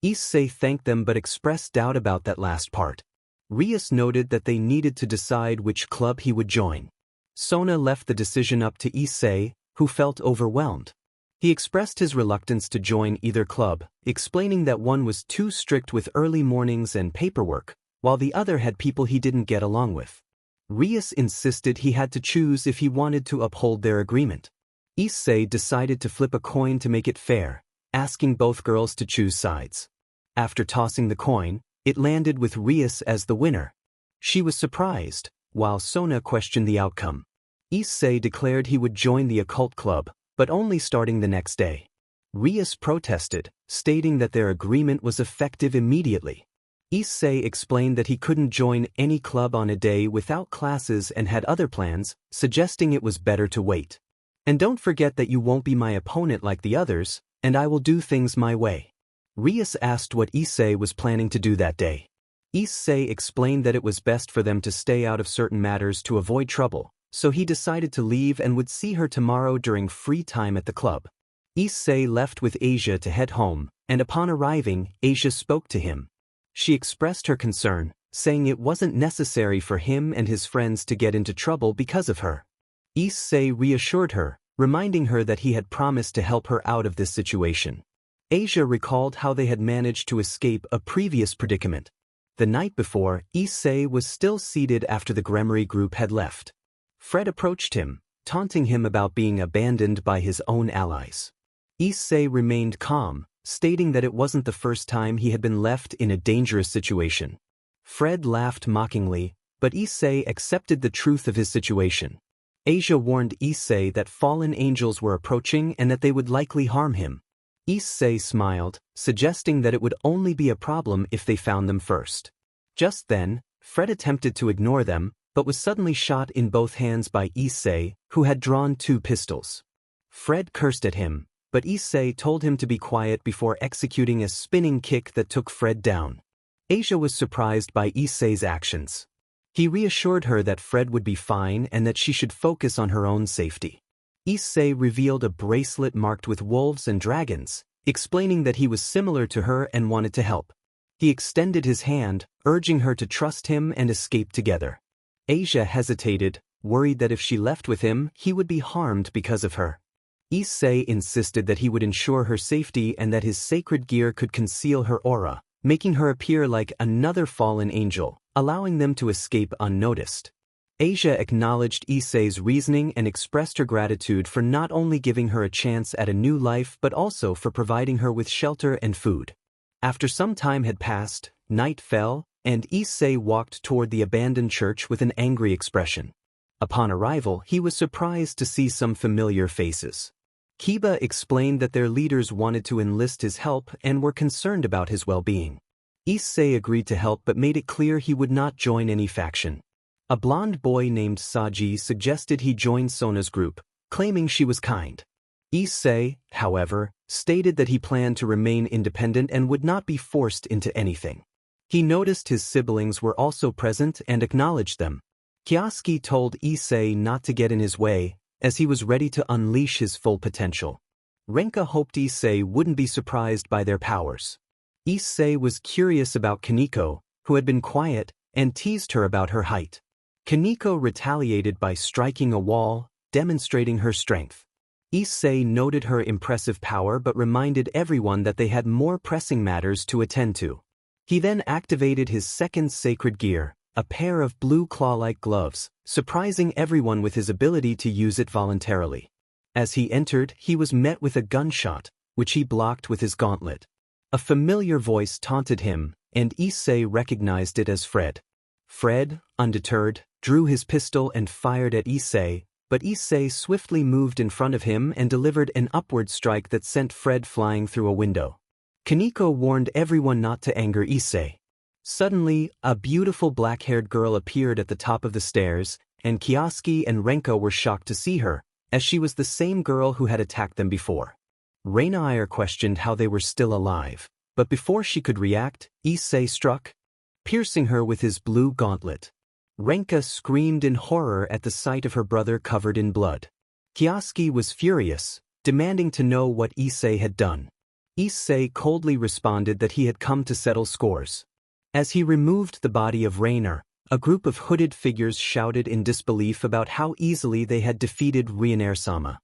Issei thanked them but expressed doubt about that last part. Rias noted that they needed to decide which club he would join. Sona left the decision up to Issei, who felt overwhelmed. He expressed his reluctance to join either club, explaining that one was too strict with early mornings and paperwork, while the other had people he didn't get along with. Rias insisted he had to choose if he wanted to uphold their agreement. Issei decided to flip a coin to make it fair, asking both girls to choose sides. After tossing the coin, it landed with Rias as the winner. She was surprised, while Sona questioned the outcome. Issei declared he would join the occult club, but only starting the next day. Rias protested, stating that their agreement was effective immediately. Issei explained that he couldn't join any club on a day without classes and had other plans, suggesting it was better to wait. And don't forget that you won't be my opponent like the others, and I will do things my way. Rias asked what Issei was planning to do that day. Issei explained that it was best for them to stay out of certain matters to avoid trouble, so he decided to leave and would see her tomorrow during free time at the club. Issei left with Asia to head home, and upon arriving, Asia spoke to him. She expressed her concern, saying it wasn't necessary for him and his friends to get into trouble because of her. Issei reassured her, reminding her that he had promised to help her out of this situation. Asia recalled how they had managed to escape a previous predicament. The night before, Issei was still seated after the Gremmery group had left. Fred approached him, taunting him about being abandoned by his own allies. Issei remained calm, stating that it wasn't the first time he had been left in a dangerous situation. Fred laughed mockingly, but Issei accepted the truth of his situation. Asia warned Issei that fallen angels were approaching and that they would likely harm him. Issei smiled, suggesting that it would only be a problem if they found them first. Just then, Fred attempted to ignore them, but was suddenly shot in both hands by Issei, who had drawn 2 pistols. Fred cursed at him, but Issei told him to be quiet before executing a spinning kick that took Fred down. Asia was surprised by Issei's actions. He reassured her that Fred would be fine and that she should focus on her own safety. Issei revealed a bracelet marked with wolves and dragons, explaining that he was similar to her and wanted to help. He extended his hand, urging her to trust him and escape together. Asia hesitated, worried that if she left with him, he would be harmed because of her. Issei insisted that he would ensure her safety and that his sacred gear could conceal her aura, making her appear like another fallen angel, allowing them to escape unnoticed. Asia acknowledged Issei's reasoning and expressed her gratitude for not only giving her a chance at a new life but also for providing her with shelter and food. After some time had passed, night fell, and Issei walked toward the abandoned church with an angry expression. Upon arrival, he was surprised to see some familiar faces. Kiba explained that their leaders wanted to enlist his help and were concerned about his well-being. Issei agreed to help but made it clear he would not join any faction. A blonde boy named Saji suggested he join Sona's group, claiming she was kind. Issei, however, stated that he planned to remain independent and would not be forced into anything. He noticed his siblings were also present and acknowledged them. Kioske told Issei not to get in his way, as he was ready to unleash his full potential. Renka hoped Issei wouldn't be surprised by their powers. Issei was curious about Kaneko, who had been quiet, and teased her about her height. Kaneko retaliated by striking a wall, demonstrating her strength. Issei noted her impressive power but reminded everyone that they had more pressing matters to attend to. He then activated his second sacred gear, a pair of blue claw-like gloves, surprising everyone with his ability to use it voluntarily. As he entered, he was met with a gunshot, which he blocked with his gauntlet. A familiar voice taunted him, and Issei recognized it as Fred. Fred, undeterred, drew his pistol and fired at Issei, but Issei swiftly moved in front of him and delivered an upward strike that sent Fred flying through a window. Kaneko warned everyone not to anger Issei. Suddenly, a beautiful black-haired girl appeared at the top of the stairs, and Kioske and Renka were shocked to see her, as she was the same girl who had attacked them before. Renka questioned how they were still alive, but before she could react, Issei struck, piercing her with his blue gauntlet. Renka screamed in horror at the sight of her brother covered in blood. Kioske was furious, demanding to know what Issei had done. Issei coldly responded that he had come to settle scores. As he removed the body of Rainer, a group of hooded figures shouted in disbelief about how easily they had defeated Rainer-sama.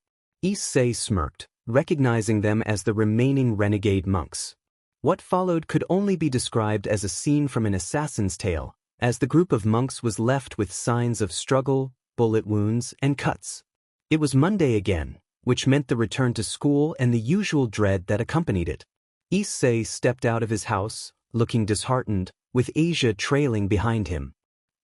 Issei smirked, recognizing them as the remaining renegade monks. What followed could only be described as a scene from an assassin's tale, as the group of monks was left with signs of struggle, bullet wounds, and cuts. It was Monday again, which meant the return to school and the usual dread that accompanied it. Issei stepped out of his house, looking disheartened, with Asia trailing behind him.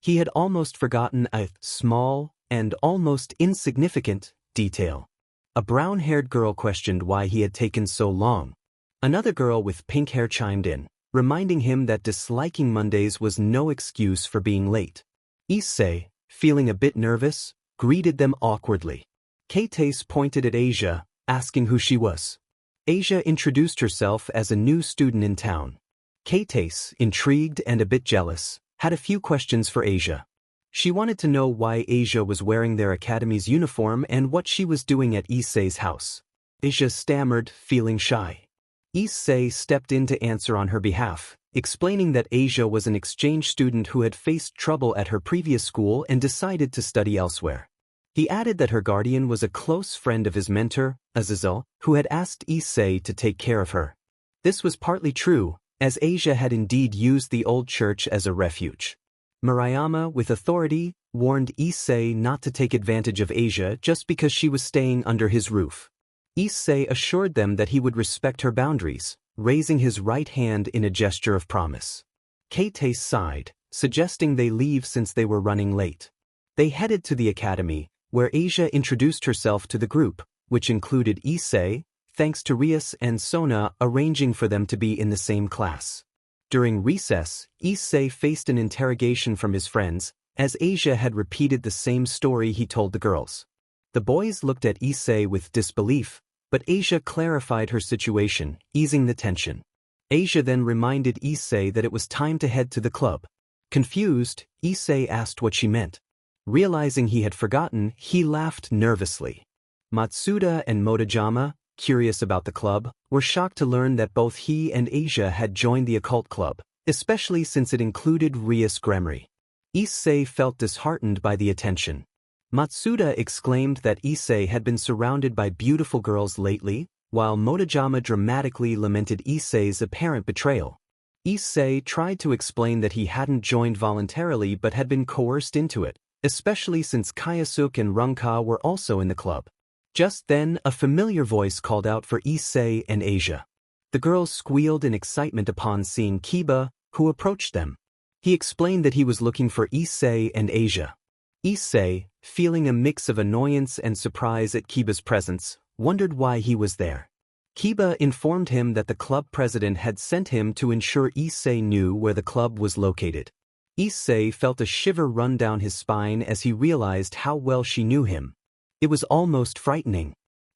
He had almost forgotten a small and almost insignificant detail. A brown-haired girl questioned why he had taken so long. Another girl with pink hair chimed in, reminding him that disliking Mondays was no excuse for being late. Issei, feeling a bit nervous, greeted them awkwardly. Kate pointed at Asia, asking who she was. Asia introduced herself as a new student in town. Kate, intrigued and a bit jealous, had a few questions for Asia. She wanted to know why Asia was wearing their academy's uniform and what she was doing at Issei's house. Asia stammered, feeling shy. Issei stepped in to answer on her behalf, explaining that Asia was an exchange student who had faced trouble at her previous school and decided to study elsewhere. He added that her guardian was a close friend of his mentor, Azazel, who had asked Issei to take care of her. This was partly true, as Asia had indeed used the old church as a refuge. Marayama, with authority, warned Issei not to take advantage of Asia just because she was staying under his roof. Issei assured them that he would respect her boundaries, raising his right hand in a gesture of promise. Kate sighed, suggesting they leave since they were running late. They headed to the academy, where Asia introduced herself to the group, which included Issei, thanks to Rias and Sona arranging for them to be in the same class. During recess, Issei faced an interrogation from his friends, as Asia had repeated the same story he told the girls. The boys looked at Issei with disbelief, but Asia clarified her situation, easing the tension. Asia then reminded Issei that it was time to head to the club. Confused, Issei asked what she meant. Realizing he had forgotten, he laughed nervously. Matsuda and Motojama, curious about the club, were shocked to learn that both he and Asia had joined the occult club, especially since it included Rias Gremory. Issei felt disheartened by the attention. Matsuda exclaimed that Issei had been surrounded by beautiful girls lately, while Motojama dramatically lamented Issei's apparent betrayal. Issei tried to explain that he hadn't joined voluntarily but had been coerced into it, especially since Kyoske and Renka were also in the club. Just then, a familiar voice called out for Issei and Asia. The girls squealed in excitement upon seeing Kiba, who approached them. He explained that he was looking for Issei and Asia. Issei, feeling a mix of annoyance and surprise at Kiba's presence, wondered why he was there. Kiba informed him that the club president had sent him to ensure Issei knew where the club was located. Issei felt a shiver run down his spine as he realized how well she knew him. It was almost frightening.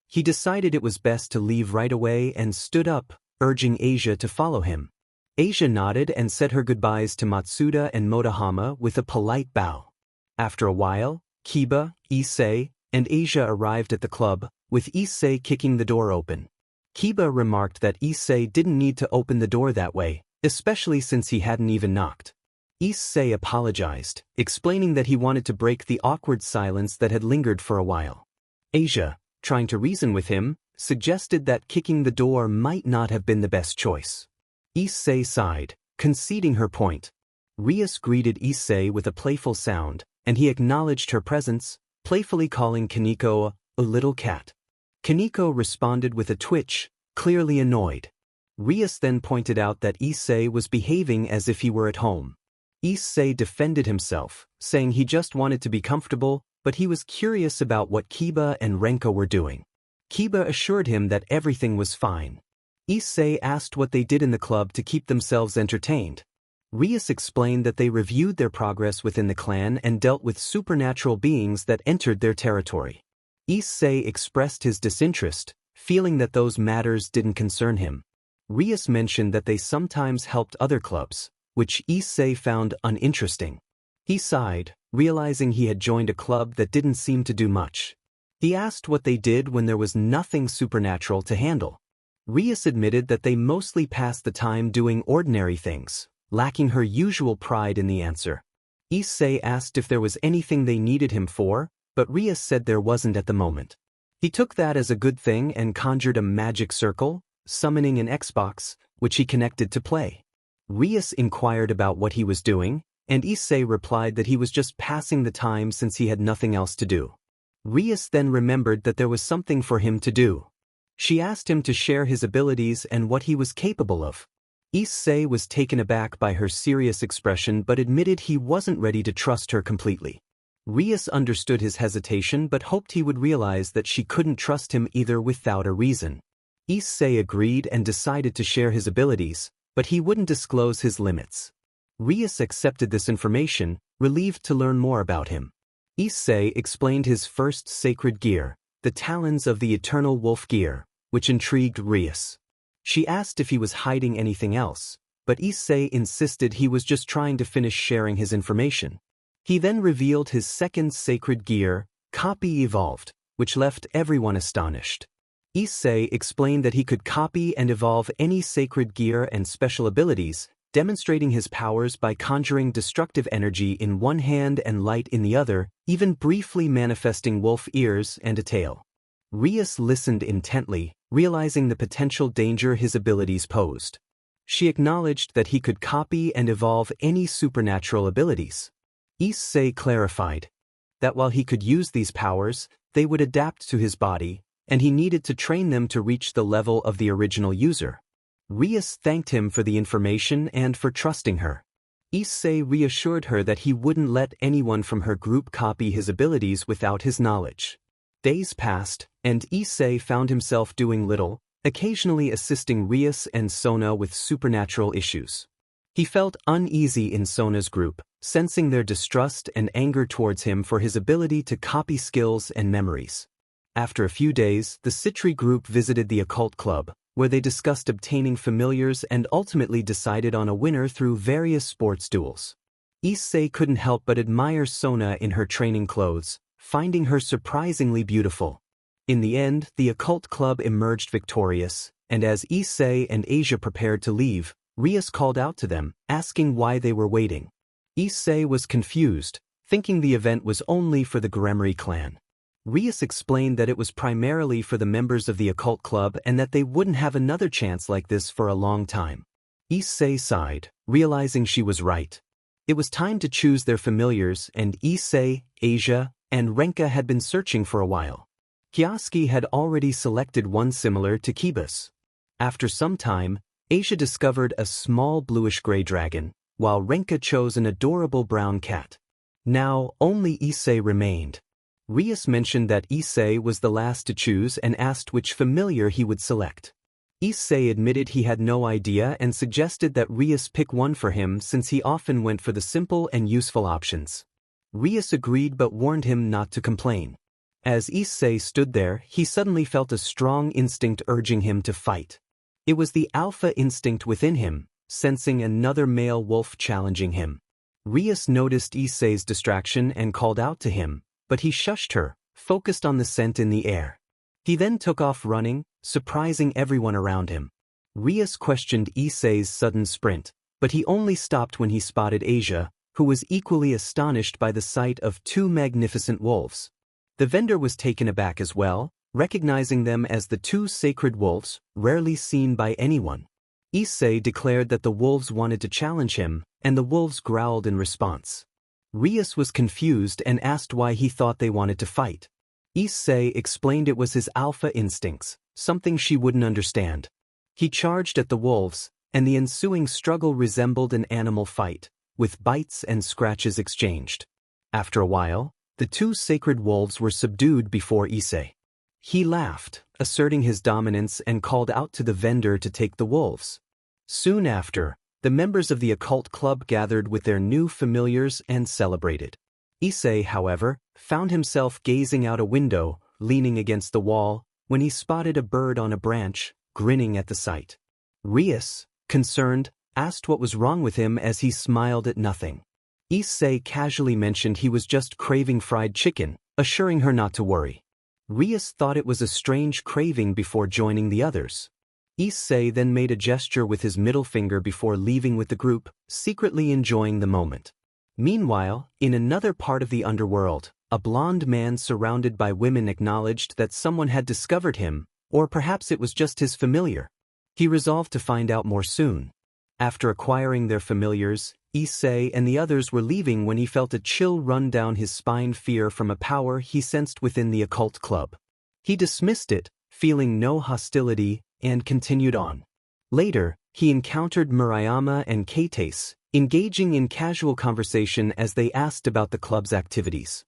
He decided it was best to leave right away and stood up, urging Asia to follow him. Asia nodded and said her goodbyes to Matsuda and Motohama with a polite bow. After a while, Kiba, Issei, and Asia arrived at the club, with Issei kicking the door open. Kiba remarked that Issei didn't need to open the door that way, especially since he hadn't even knocked. Issei apologized, explaining that he wanted to break the awkward silence that had lingered for a while. Asia, trying to reason with him, suggested that kicking the door might not have been the best choice. Issei sighed, conceding her point. Rias greeted Issei with a playful sound, and he acknowledged her presence, playfully calling Kaneko a little cat. Kaneko responded with a twitch, clearly annoyed. Rias then pointed out that Issei was behaving as if he were at home. Issei defended himself, saying he just wanted to be comfortable, but he was curious about what Kiba and Renka were doing. Kiba assured him that everything was fine. Issei asked what they did in the club to keep themselves entertained. Rias explained that they reviewed their progress within the clan and dealt with supernatural beings that entered their territory. Issei expressed his disinterest, feeling that those matters didn't concern him. Rias mentioned that they sometimes helped other clubs, which Issei found uninteresting. He sighed, realizing he had joined a club that didn't seem to do much. He asked what they did when there was nothing supernatural to handle. Rias admitted that they mostly passed the time doing ordinary things, lacking her usual pride in the answer. Issei asked if there was anything they needed him for, but Rias said there wasn't at the moment. He took that as a good thing and conjured a magic circle, summoning an Xbox, which he connected to play. Rias inquired about what he was doing, and Issei replied that he was just passing the time since he had nothing else to do. Rias then remembered that there was something for him to do. She asked him to share his abilities and what he was capable of. Issei was taken aback by her serious expression but admitted he wasn't ready to trust her completely. Rias understood his hesitation but hoped he would realize that she couldn't trust him either without a reason. Issei agreed and decided to share his abilities, but he wouldn't disclose his limits. Rias accepted this information, relieved to learn more about him. Issei explained his first sacred gear, the talons of the eternal wolf gear, which intrigued Rias. She asked if he was hiding anything else, but Issei insisted he was just trying to finish sharing his information. He then revealed his second sacred gear, Copy Evolved, which left everyone astonished. Issei explained that he could copy and evolve any sacred gear and special abilities, demonstrating his powers by conjuring destructive energy in one hand and light in the other, even briefly manifesting wolf ears and a tail. Rias listened intently, realizing the potential danger his abilities posed. She acknowledged that he could copy and evolve any supernatural abilities. Issei clarified that while he could use these powers, they would adapt to his body, and he needed to train them to reach the level of the original user. Rias thanked him for the information and for trusting her. Issei reassured her that he wouldn't let anyone from her group copy his abilities without his knowledge. Days passed, and Issei found himself doing little, occasionally assisting Rias and Sona with supernatural issues. He felt uneasy in Sona's group, sensing their distrust and anger towards him for his ability to copy skills and memories. After a few days, the Citri group visited the occult club, where they discussed obtaining familiars and ultimately decided on a winner through various sports duels. Issei couldn't help but admire Sona in her training clothes, finding her surprisingly beautiful. In the end, the occult club emerged victorious, and as Issei and Asia prepared to leave, Rias called out to them, asking why they were waiting. Issei was confused, thinking the event was only for the BGMI clan. Rias explained that it was primarily for the members of the occult club and that they wouldn't have another chance like this for a long time. Issei sighed, realizing she was right. It was time to choose their familiars, and Issei, Asia, and Renka had been searching for a while. Kioske had already selected one similar to Kiba's. After some time, Asia discovered a small bluish-gray dragon, while Renka chose an adorable brown cat. Now, only Issei remained. Rias mentioned that Issei was the last to choose and asked which familiar he would select. Issei admitted he had no idea and suggested that Rias pick one for him since he often went for the simple and useful options. Rias agreed but warned him not to complain. As Issei stood there, he suddenly felt a strong instinct urging him to fight. It was the alpha instinct within him, sensing another male wolf challenging him. Rias noticed Issei's distraction and called out to him, but he shushed her, focused on the scent in the air. He then took off running, surprising everyone around him. Rias questioned Issei's sudden sprint, but he only stopped when he spotted Asia, who was equally astonished by the sight of two magnificent wolves. The vendor was taken aback as well, recognizing them as the two sacred wolves, rarely seen by anyone. Issei declared that the wolves wanted to challenge him, and the wolves growled in response. Rias was confused and asked why he thought they wanted to fight. Issei explained it was his alpha instincts, something she wouldn't understand. He charged at the wolves, and the ensuing struggle resembled an animal fight, with bites and scratches exchanged. After a while, the two sacred wolves were subdued before Issei. He laughed, asserting his dominance, and called out to the vendor to take the wolves. Soon after, the members of the occult club gathered with their new familiars and celebrated. Issei, however, found himself gazing out a window, leaning against the wall, when he spotted a bird on a branch, grinning at the sight. Rias, concerned, asked what was wrong with him as he smiled at nothing. Issei casually mentioned he was just craving fried chicken, assuring her not to worry. Rias thought it was a strange craving before joining the others. Issei then made a gesture with his middle finger before leaving with the group, secretly enjoying the moment. Meanwhile, in another part of the underworld, a blonde man surrounded by women acknowledged that someone had discovered him, or perhaps it was just his familiar. He resolved to find out more soon. After acquiring their familiars, Issei and the others were leaving when he felt a chill run down his spine, fear from a power he sensed within the occult club. He dismissed it, feeling no hostility, and continued on. Later, he encountered Murayama and Keitase, engaging in casual conversation as they asked about the club's activities.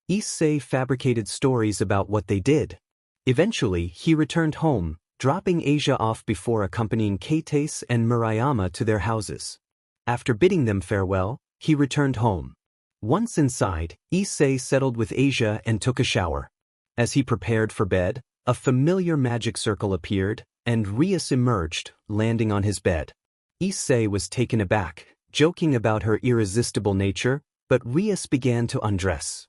Issei fabricated stories about what they did. Eventually, he returned home, dropping Asia off before accompanying Keitase and Murayama to their houses. After bidding them farewell, he returned home. Once inside, Issei settled with Asia and took a shower. As he prepared for bed, a familiar magic circle appeared, and Rias emerged, landing on his bed. Issei was taken aback, joking about her irresistible nature, but Rias began to undress.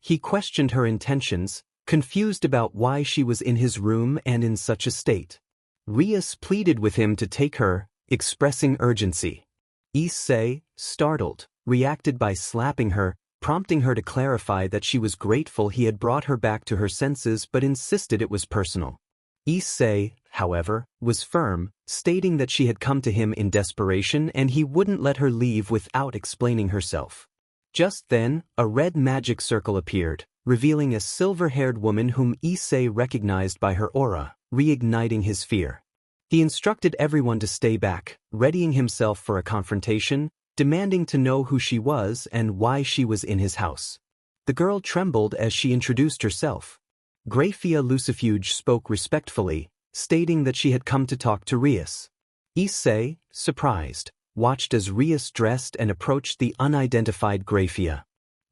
He questioned her intentions, confused about why she was in his room and in such a state. Rias pleaded with him to take her, expressing urgency. Issei, startled, reacted by slapping her, prompting her to clarify that she was grateful he had brought her back to her senses but insisted it was personal. Issei, however, was firm, stating that she had come to him in desperation and he wouldn't let her leave without explaining herself. Just then, a red magic circle appeared, revealing a silver-haired woman whom Issei recognized by her aura, reigniting his fear. He instructed everyone to stay back, readying himself for a confrontation, demanding to know who she was and why she was in his house. The girl trembled as she introduced herself. Graphia Lucifuge spoke respectfully, stating that she had come to talk to Rias. Issei, surprised, watched as Rias dressed and approached the unidentified Graphia.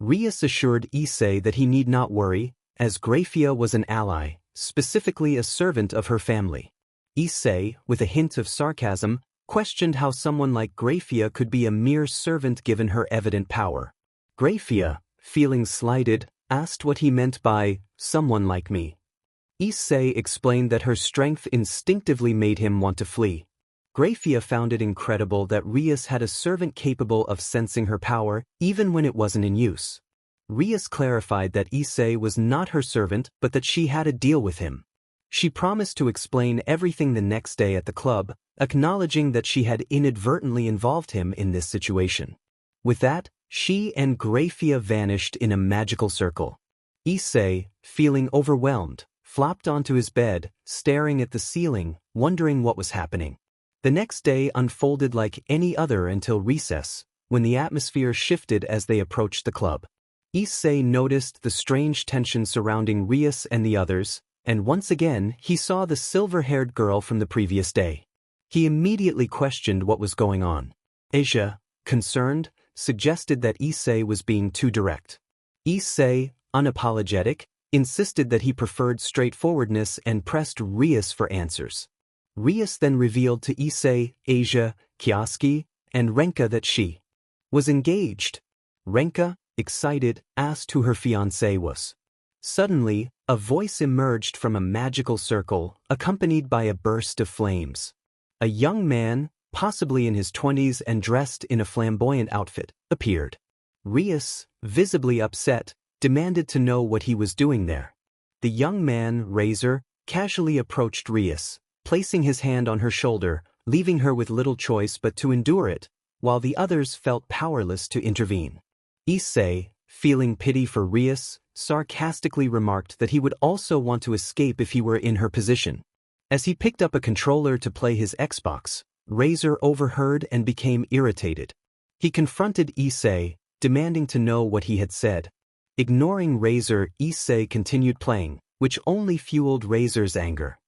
Rias assured Issei that he need not worry, as Graphia was an ally, specifically a servant of her family. Issei, with a hint of sarcasm, questioned how someone like Graphia could be a mere servant given her evident power. Graphia, feeling slighted, asked what he meant by, someone like me. Issei explained that her strength instinctively made him want to flee. Graphia found it incredible that Rias had a servant capable of sensing her power, even when it wasn't in use. Rias clarified that Issei was not her servant but that she had a deal with him. She promised to explain everything the next day at the club, acknowledging that she had inadvertently involved him in this situation. With that, she and Graphia vanished in a magical circle. Issei, feeling overwhelmed, flopped onto his bed, staring at the ceiling, wondering what was happening. The next day unfolded like any other until recess, when the atmosphere shifted as they approached the club. Issei noticed the strange tension surrounding Rias and the others, and once again he saw the silver-haired girl from the previous day. He immediately questioned what was going on. Asia, concerned, suggested that Issei was being too direct. Issei, unapologetic, insisted that he preferred straightforwardness and pressed Rias for answers. Rias then revealed to Issei, Asia, Kioske, and Renka that she was engaged. Renka, excited, asked who her fiancé was. Suddenly, a voice emerged from a magical circle, accompanied by a burst of flames. A young man, possibly in his 20s and dressed in a flamboyant outfit, appeared. Rias, visibly upset, demanded to know what he was doing there. The young man, Razor, casually approached Rias, placing his hand on her shoulder, leaving her with little choice but to endure it, while the others felt powerless to intervene. Issei, feeling pity for Rias, sarcastically remarked that he would also want to escape if he were in her position. As he picked up a controller to play his Xbox, Razor overheard and became irritated. He confronted Issei, demanding to know what he had said. Ignoring Razor, Issei continued playing, which only fueled Razor's anger.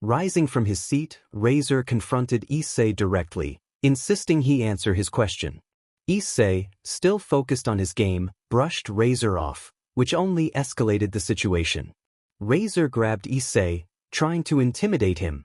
Rising from his seat, Razor confronted Issei directly, insisting he answer his question. Issei, still focused on his game, brushed Razor off, which only escalated the situation. Razor grabbed Issei, trying to intimidate him.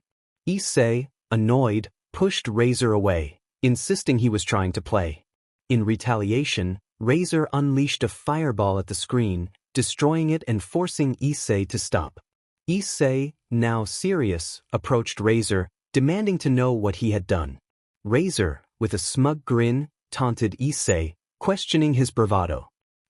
Issei, annoyed, pushed Razor away, insisting he was trying to play. In retaliation, Razor unleashed a fireball at the screen, destroying it and forcing Issei to stop. Issei, now serious, approached Razor, demanding to know what he had done. Razor, with a smug grin, taunted Issei, questioning his bravado.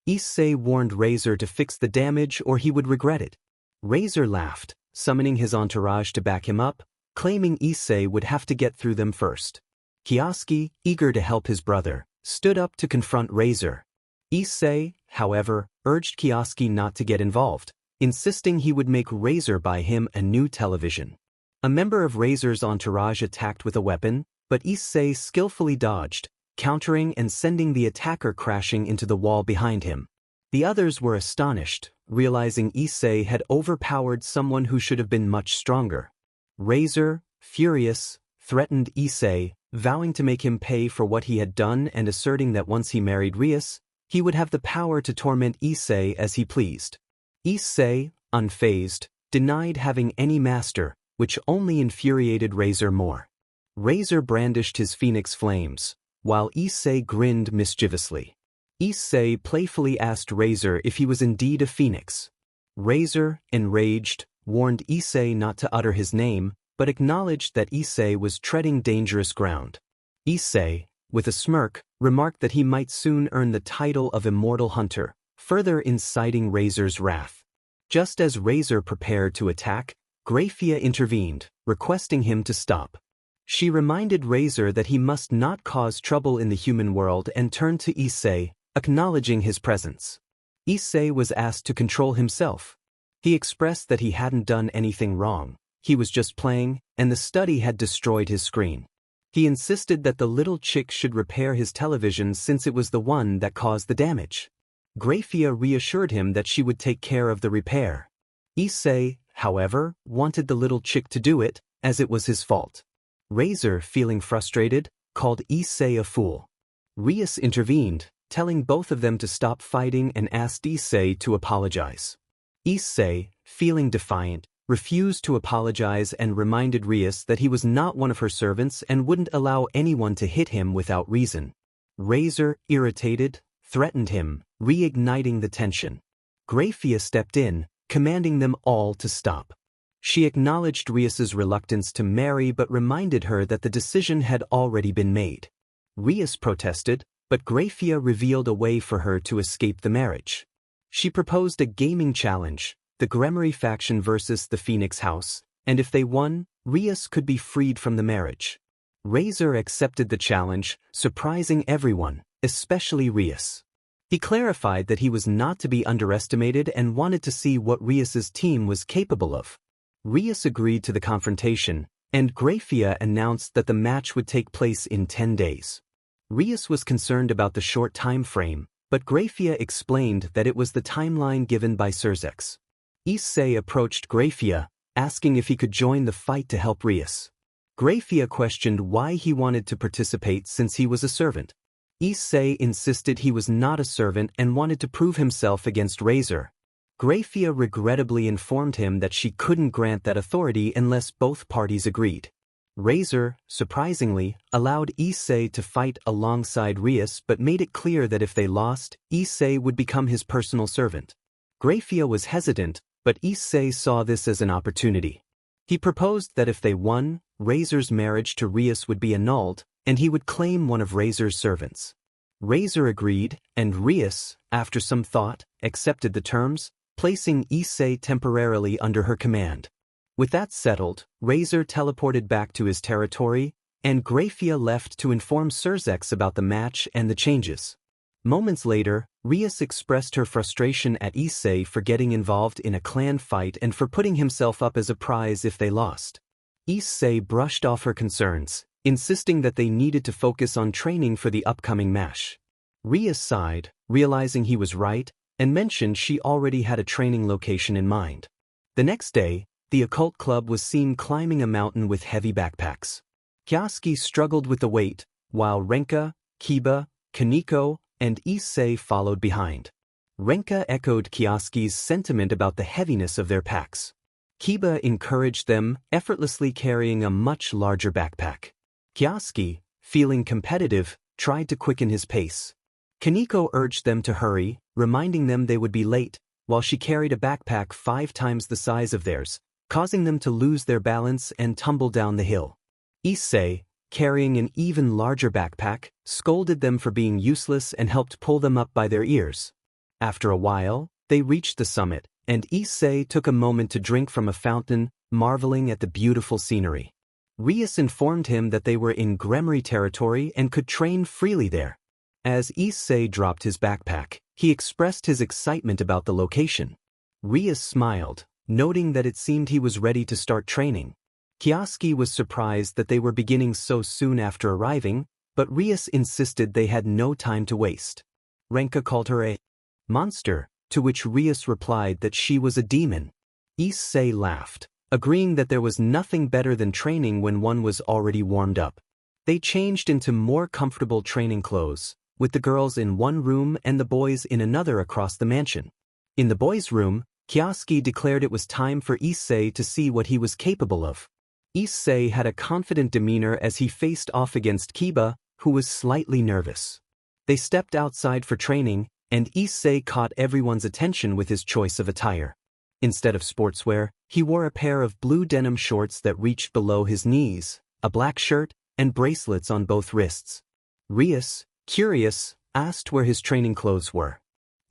Issei warned Razor to fix the damage or he would regret it. Razor laughed, summoning his entourage to back him up, claiming Issei would have to get through them first. Kioske, eager to help his brother, stood up to confront Razor. Issei, however, urged Kioske not to get involved, insisting he would make Razor buy him a new television. A member of Razor's entourage attacked with a weapon, but Issei skillfully dodged, countering and sending the attacker crashing into the wall behind him. The others were astonished, realizing Issei had overpowered someone who should have been much stronger. Razor, furious, threatened Issei, vowing to make him pay for what he had done and asserting that once he married Rias, he would have the power to torment Issei as he pleased. Issei, unfazed, denied having any master, which only infuriated Razor more. Razor brandished his phoenix flames, while Issei grinned mischievously. Issei playfully asked Razor if he was indeed a phoenix. Razor, enraged, warned Issei not to utter his name, but acknowledged that Issei was treading dangerous ground. Issei, with a smirk, remarked that he might soon earn the title of Immortal Hunter, further inciting Razor's wrath. Just as Razor prepared to attack, Graphia intervened, requesting him to stop. She reminded Razor that he must not cause trouble in the human world and turned to Issei, acknowledging his presence. Issei was asked to control himself. He expressed that he hadn't done anything wrong, he was just playing, and the study had destroyed his screen. He insisted that the little chick should repair his television since it was the one that caused the damage. Graphia reassured him that she would take care of the repair. Issei, however, wanted the little chick to do it, as it was his fault. Razor, feeling frustrated, called Issei a fool. Rias intervened, telling both of them to stop fighting and asked Issei to apologize. Issei, feeling defiant, refused to apologize and reminded Rias that he was not one of her servants and wouldn't allow anyone to hit him without reason. Razor, irritated, threatened him, reigniting the tension. Graphia stepped in, commanding them all to stop. She acknowledged Rias's reluctance to marry but reminded her that the decision had already been made. Rias protested, but Graphia revealed a way for her to escape the marriage. She proposed a gaming challenge, the Gremory faction versus the Phoenix House, and if they won, Rias could be freed from the marriage. Razor accepted the challenge, surprising everyone, especially Rias. He clarified that he was not to be underestimated and wanted to see what Rias's team was capable of. Rias agreed to the confrontation, and Graphia announced that the match would take place in 10 days. Rias was concerned about the short time frame, but Graphia explained that it was the timeline given by Surzex. Issei approached Graphia, asking if he could join the fight to help Rias. Graphia questioned why he wanted to participate since he was a servant. Issei insisted he was not a servant and wanted to prove himself against Razor. Graphia regrettably informed him that she couldn't grant that authority unless both parties agreed. Razor, surprisingly, allowed Issei to fight alongside Rias but made it clear that if they lost, Issei would become his personal servant. Grafia was hesitant, but Issei saw this as an opportunity. He proposed that if they won, Razor's marriage to Rias would be annulled, and he would claim one of Razor's servants. Razor agreed, and Rias, after some thought, accepted the terms, placing Issei temporarily under her command. With that settled, Razor teleported back to his territory, and Grafia left to inform Surzex about the match and the changes. Moments later, Rias expressed her frustration at Issei for getting involved in a clan fight and for putting himself up as a prize if they lost. Issei brushed off her concerns, insisting that they needed to focus on training for the upcoming match. Rias sighed, realizing he was right, and mentioned she already had a training location in mind. The next day, the occult club was seen climbing a mountain with heavy backpacks. Kioske struggled with the weight, while Renka, Kiba, Kaneko, and Issei followed behind. Renka echoed Kioske's sentiment about the heaviness of their packs. Kiba encouraged them, effortlessly carrying a much larger backpack. Kioske, feeling competitive, tried to quicken his pace. Kaneko urged them to hurry, reminding them they would be late, while she carried a backpack 5 times the size of theirs, causing them to lose their balance and tumble down the hill. Issei, carrying an even larger backpack, scolded them for being useless and helped pull them up by their ears. After a while, they reached the summit, and Issei took a moment to drink from a fountain, marveling at the beautiful scenery. Rias informed him that they were in Gremry territory and could train freely there. As Issei dropped his backpack, he expressed his excitement about the location. Rias smiled, noting that it seemed he was ready to start training. Kioske was surprised that they were beginning so soon after arriving, but Rias insisted they had no time to waste. Renka called her a monster, to which Rias replied that she was a demon. Issei laughed, agreeing that there was nothing better than training when one was already warmed up. They changed into more comfortable training clothes, with the girls in one room and the boys in another across the mansion. In the boys' room, Kioske declared it was time for Issei to see what he was capable of. Issei had a confident demeanor as he faced off against Kiba, who was slightly nervous. They stepped outside for training, and Issei caught everyone's attention with his choice of attire. Instead of sportswear, he wore a pair of blue denim shorts that reached below his knees, a black shirt, and bracelets on both wrists. Rias, curious, asked where his training clothes were.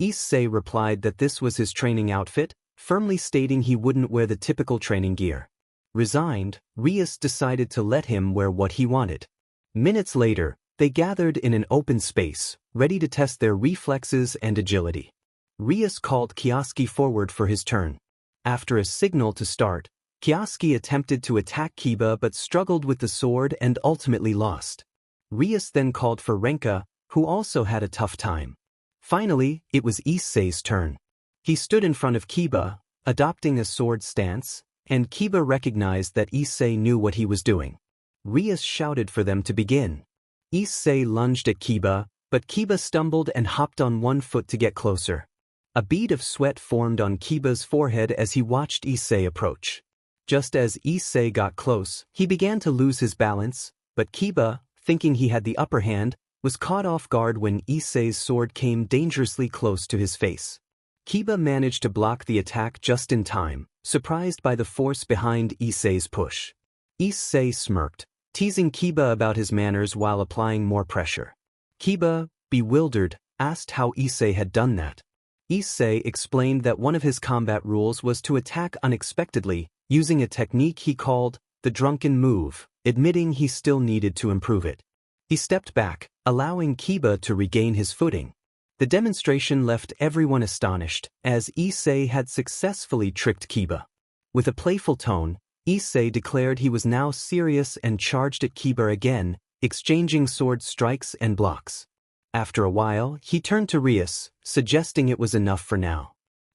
Issei replied that this was his training outfit, firmly stating he wouldn't wear the typical training gear. Resigned, Rias decided to let him wear what he wanted. Minutes later, they gathered in an open space, ready to test their reflexes and agility. Rias called Kioske forward for his turn. After a signal to start, Kioske attempted to attack Kiba but struggled with the sword and ultimately lost. Rias then called for Renka, who also had a tough time. Finally, it was Issei's turn. He stood in front of Kiba, adopting a sword stance, and Kiba recognized that Issei knew what he was doing. Rias shouted for them to begin. Issei lunged at Kiba, but Kiba stumbled and hopped on one foot to get closer. A bead of sweat formed on Kiba's forehead as he watched Issei approach. Just as Issei got close, he began to lose his balance, but Kiba, thinking he had the upper hand, was caught off guard when Issei's sword came dangerously close to his face. Kiba managed to block the attack just in time, surprised by the force behind Issei's push. Issei smirked, teasing Kiba about his manners while applying more pressure. Kiba, bewildered, asked how Issei had done that. Issei explained that one of his combat rules was to attack unexpectedly, using a technique he called the drunken move, admitting he still needed to improve it. He stepped back, allowing Kiba to regain his footing. The demonstration left everyone astonished, as Issei had successfully tricked Kiba. With a playful tone, Issei declared he was now serious and charged at Kiba again, exchanging sword strikes and blocks. After a while, he turned to Rias, suggesting it was enough for now.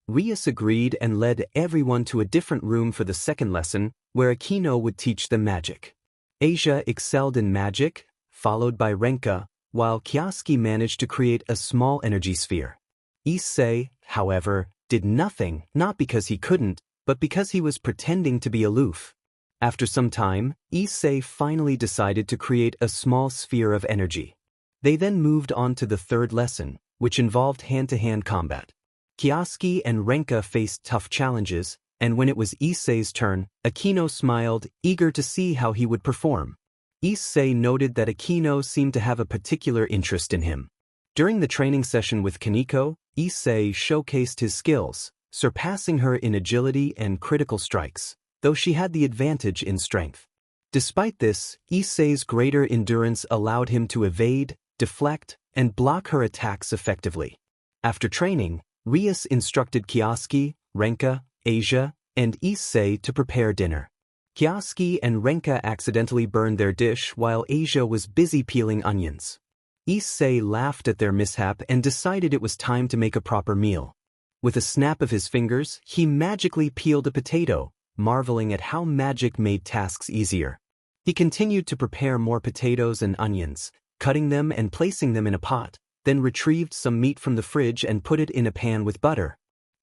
Rias agreed and led everyone to a different room for the second lesson, where Akino would teach them magic. Asia excelled in magic, followed by Renka, while Kioske managed to create a small energy sphere. Issei, however, did nothing, not because he couldn't, but because he was pretending to be aloof. After some time, Issei finally decided to create a small sphere of energy. They then moved on to the third lesson, which involved hand-to-hand combat. Kioske and Renka faced tough challenges, and when it was Issei's turn, Akino smiled, eager to see how he would perform. Issei noted that Akino seemed to have a particular interest in him. During the training session with Kaneko, Issei showcased his skills, surpassing her in agility and critical strikes, though she had the advantage in strength. Despite this, Issei's greater endurance allowed him to evade, deflect, and block her attacks effectively. After training, Rias instructed Kioske, Renka, Asia, and Issei to prepare dinner. Kioske and Renka accidentally burned their dish while Asia was busy peeling onions. Issei laughed at their mishap and decided it was time to make a proper meal. With a snap of his fingers, he magically peeled a potato, marveling at how magic made tasks easier. He continued to prepare more potatoes and onions, cutting them and placing them in a pot, then retrieved some meat from the fridge and put it in a pan with butter.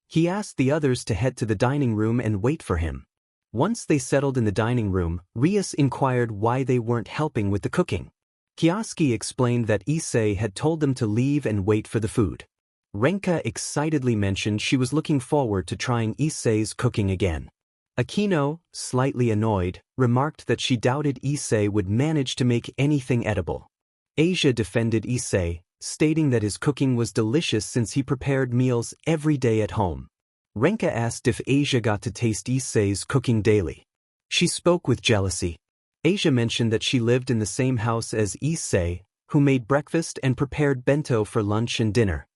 He asked the others to head to the dining room and wait for him. Once they settled in the dining room, Rias inquired why they weren't helping with the cooking. Kioske explained that Issei had told them to leave and wait for the food. Renka excitedly mentioned she was looking forward to trying Issei's cooking again. Akino, slightly annoyed, remarked that she doubted Issei would manage to make anything edible. Asia defended Issei, stating that his cooking was delicious since he prepared meals every day at home. Renka asked if Asia got to taste Issei's cooking daily. She spoke with jealousy. Asia mentioned that she lived in the same house as Issei, who made breakfast and prepared bento for lunch and dinner.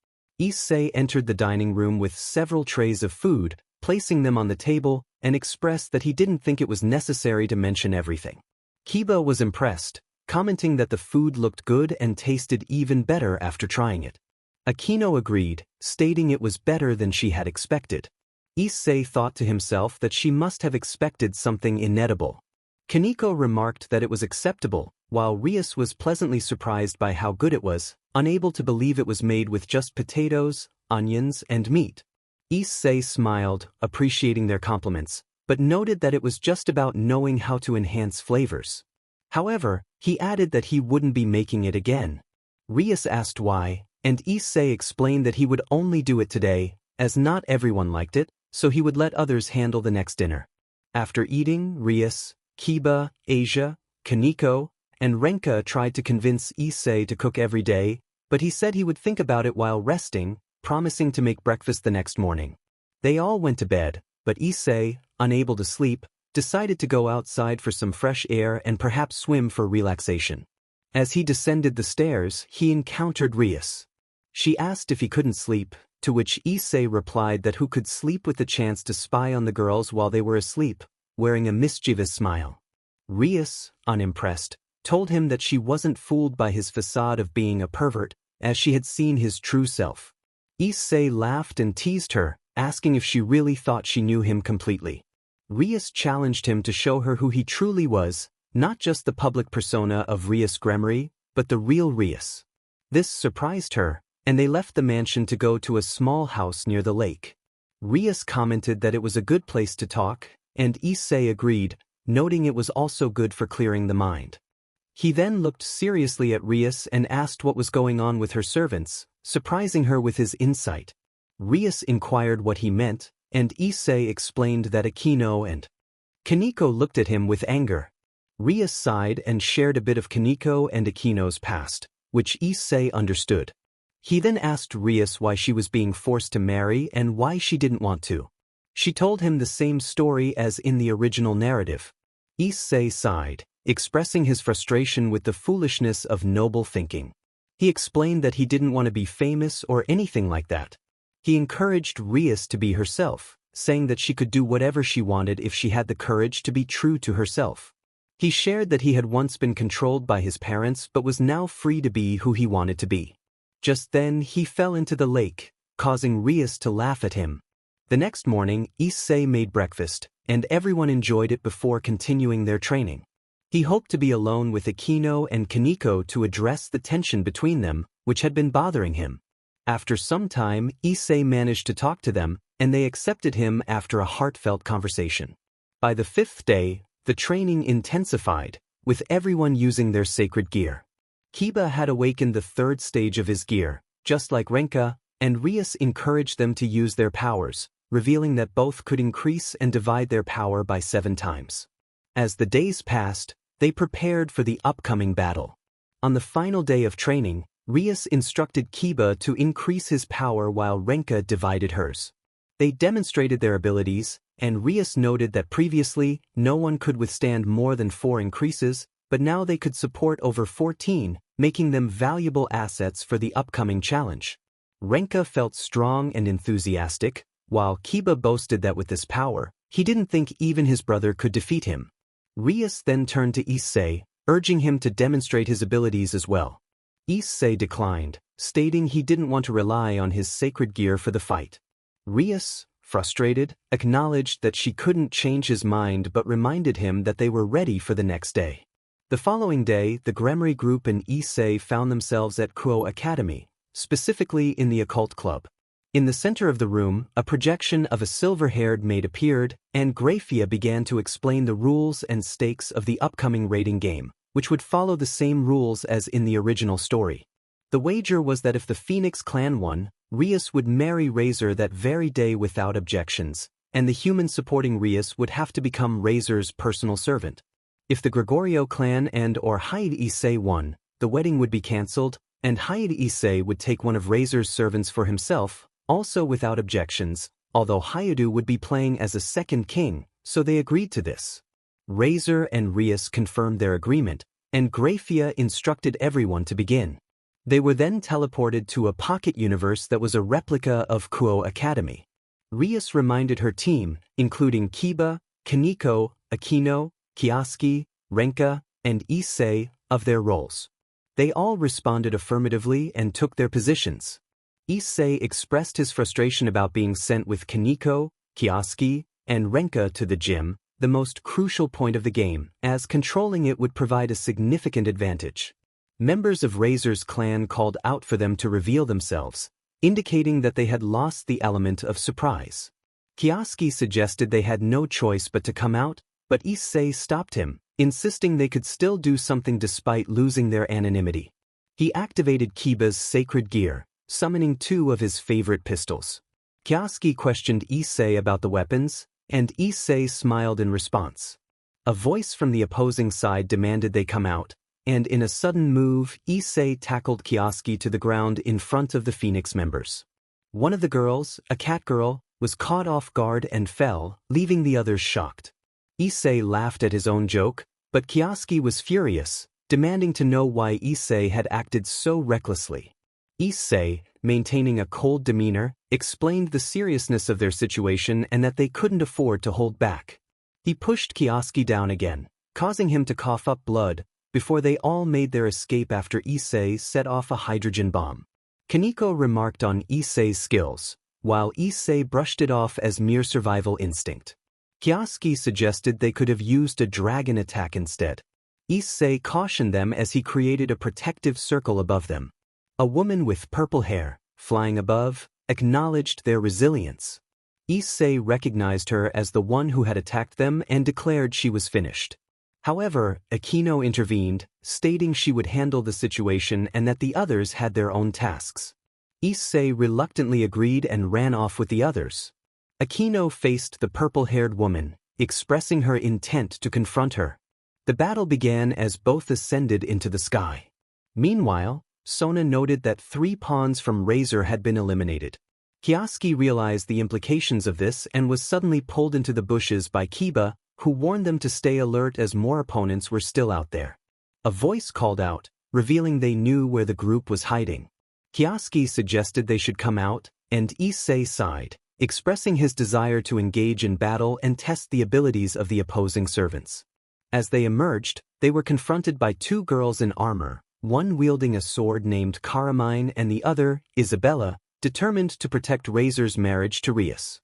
Issei entered the dining room with several trays of food, placing them on the table, and expressed that he didn't think it was necessary to mention everything. Kiba was impressed, commenting that the food looked good and tasted even better after trying it. Akino agreed, stating it was better than she had expected. Issei thought to himself that she must have expected something inedible. Kaneko remarked that it was acceptable, while Rias was pleasantly surprised by how good it was, unable to believe it was made with just potatoes, onions, and meat. Issei smiled, appreciating their compliments, but noted that it was just about knowing how to enhance flavors. However, he added that he wouldn't be making it again. Rias asked why, and Issei explained that he would only do it today, as not everyone liked it, so he would let others handle the next dinner. After eating, Rias, Kiba, Asia, Kaneko, and Renka tried to convince Issei to cook every day, but he said he would think about it while resting, promising to make breakfast the next morning. They all went to bed, but Issei, unable to sleep, decided to go outside for some fresh air and perhaps swim for relaxation. As he descended the stairs, he encountered Rias. She asked if he couldn't sleep, to which Issei replied that who could sleep with the chance to spy on the girls while they were asleep, wearing a mischievous smile. Rias, unimpressed, told him that she wasn't fooled by his facade of being a pervert, as she had seen his true self. Issei laughed and teased her, asking if she really thought she knew him completely. Rias challenged him to show her who he truly was, not just the public persona of Rias Gremory, but the real Rias. This surprised her, and they left the mansion to go to a small house near the lake. Rias commented that it was a good place to talk, and Issei agreed, noting it was also good for clearing the mind. He then looked seriously at Rias and asked what was going on with her servants, surprising her with his insight. Rias inquired what he meant, and Issei explained that Akino and Kaneko looked at him with anger. Rias sighed and shared a bit of Kaneko and Akino's past, which Issei understood. He then asked Rias why she was being forced to marry and why she didn't want to. She told him the same story as in the original narrative. Issei sighed, expressing his frustration with the foolishness of noble thinking. He explained that he didn't want to be famous or anything like that. He encouraged Rias to be herself, saying that she could do whatever she wanted if she had the courage to be true to herself. He shared that he had once been controlled by his parents but was now free to be who he wanted to be. Just then he fell into the lake, causing Rias to laugh at him. The next morning, Issei made breakfast, and everyone enjoyed it before continuing their training. He hoped to be alone with Akino and Kaneko to address the tension between them, which had been bothering him. After some time, Issei managed to talk to them, and they accepted him after a heartfelt conversation. By the fifth day, The training intensified, with everyone using their sacred gear. Kiba had awakened the third stage of his gear, just like Renka, and Rias encouraged them to use their powers, revealing that both could increase and divide their power by 7 times. As the days passed, they prepared for the upcoming battle. On the final day of training, Rias instructed Kiba to increase his power while Renka divided hers. They demonstrated their abilities, and Rias noted that previously, no one could withstand more than 4 increases, but now they could support over 14, making them valuable assets for the upcoming challenge. Renka felt strong and enthusiastic, while Kiba boasted that with this power, he didn't think even his brother could defeat him. Rias then turned to Issei, urging him to demonstrate his abilities as well. Issei declined, stating he didn't want to rely on his sacred gear for the fight. Rias, frustrated, acknowledged that she couldn't change his mind but reminded him that they were ready for the next day. The following day, the Gremory group and Issei found themselves at Kuo Academy, specifically in the occult club. In the center of the room, a projection of a silver-haired maid appeared, and Graphia began to explain the rules and stakes of the upcoming raiding game, which would follow the same rules as in the original story. The wager was that if the Phoenix clan won, Rias would marry Razor that very day without objections, and the human supporting Rias would have to become Razor's personal servant. If the Gregorio clan and/or Issei won, the wedding would be cancelled, and Issei would take one of Razor's servants for himself, also without objections, although Hyoudou would be playing as a second king, so they agreed to this. Razor and Rias confirmed their agreement, and Graphia instructed everyone to begin. They were then teleported to a pocket universe that was a replica of Kuo Academy. Rias reminded her team, including Kiba, Kaneko, Akino, Kioske, Renka, and Issei, of their roles. They all responded affirmatively and took their positions. Issei expressed his frustration about being sent with Kaneko, Kioske, and Renka to the gym, the most crucial point of the game, as controlling it would provide a significant advantage. Members of Razor's clan called out for them to reveal themselves, indicating that they had lost the element of surprise. Kioske suggested they had no choice but to come out, but Issei stopped him, insisting they could still do something despite losing their anonymity. He activated Kiba's sacred gear, summoning 2 of his favorite pistols. Kioske questioned Issei about the weapons, and Issei smiled in response. A voice from the opposing side demanded they come out, and in a sudden move, Issei tackled Kioske to the ground in front of the Phoenix members. One of the girls, a cat girl, was caught off guard and fell, leaving the others shocked. Issei laughed at his own joke, but Kioske was furious, demanding to know why Issei had acted so recklessly. Issei, maintaining a cold demeanor, explained the seriousness of their situation and that they couldn't afford to hold back. He pushed Kioske down again, causing him to cough up blood, before they all made their escape after Issei set off a hydrogen bomb. Kaneko remarked on Issei's skills, while Issei brushed it off as mere survival instinct. Kioske suggested they could have used a dragon attack instead. Issei cautioned them as he created a protective circle above them. A woman with purple hair, flying above, acknowledged their resilience. Issei recognized her as the one who had attacked them and declared she was finished. However, Akino intervened, stating she would handle the situation and that the others had their own tasks. Issei reluctantly agreed and ran off with the others. Akino faced the purple-haired woman, expressing her intent to confront her. The battle began as both ascended into the sky. Meanwhile, Sona noted that 3 pawns from Razor had been eliminated. Kioske realized the implications of this and was suddenly pulled into the bushes by Kiba, who warned them to stay alert as more opponents were still out there. A voice called out, revealing they knew where the group was hiding. Kioske suggested they should come out, and Issei sighed, expressing his desire to engage in battle and test the abilities of the opposing servants. As they emerged, they were confronted by 2 girls in armor, one wielding a sword named Carmine and the other, Isabella, determined to protect Razor's marriage to Rias.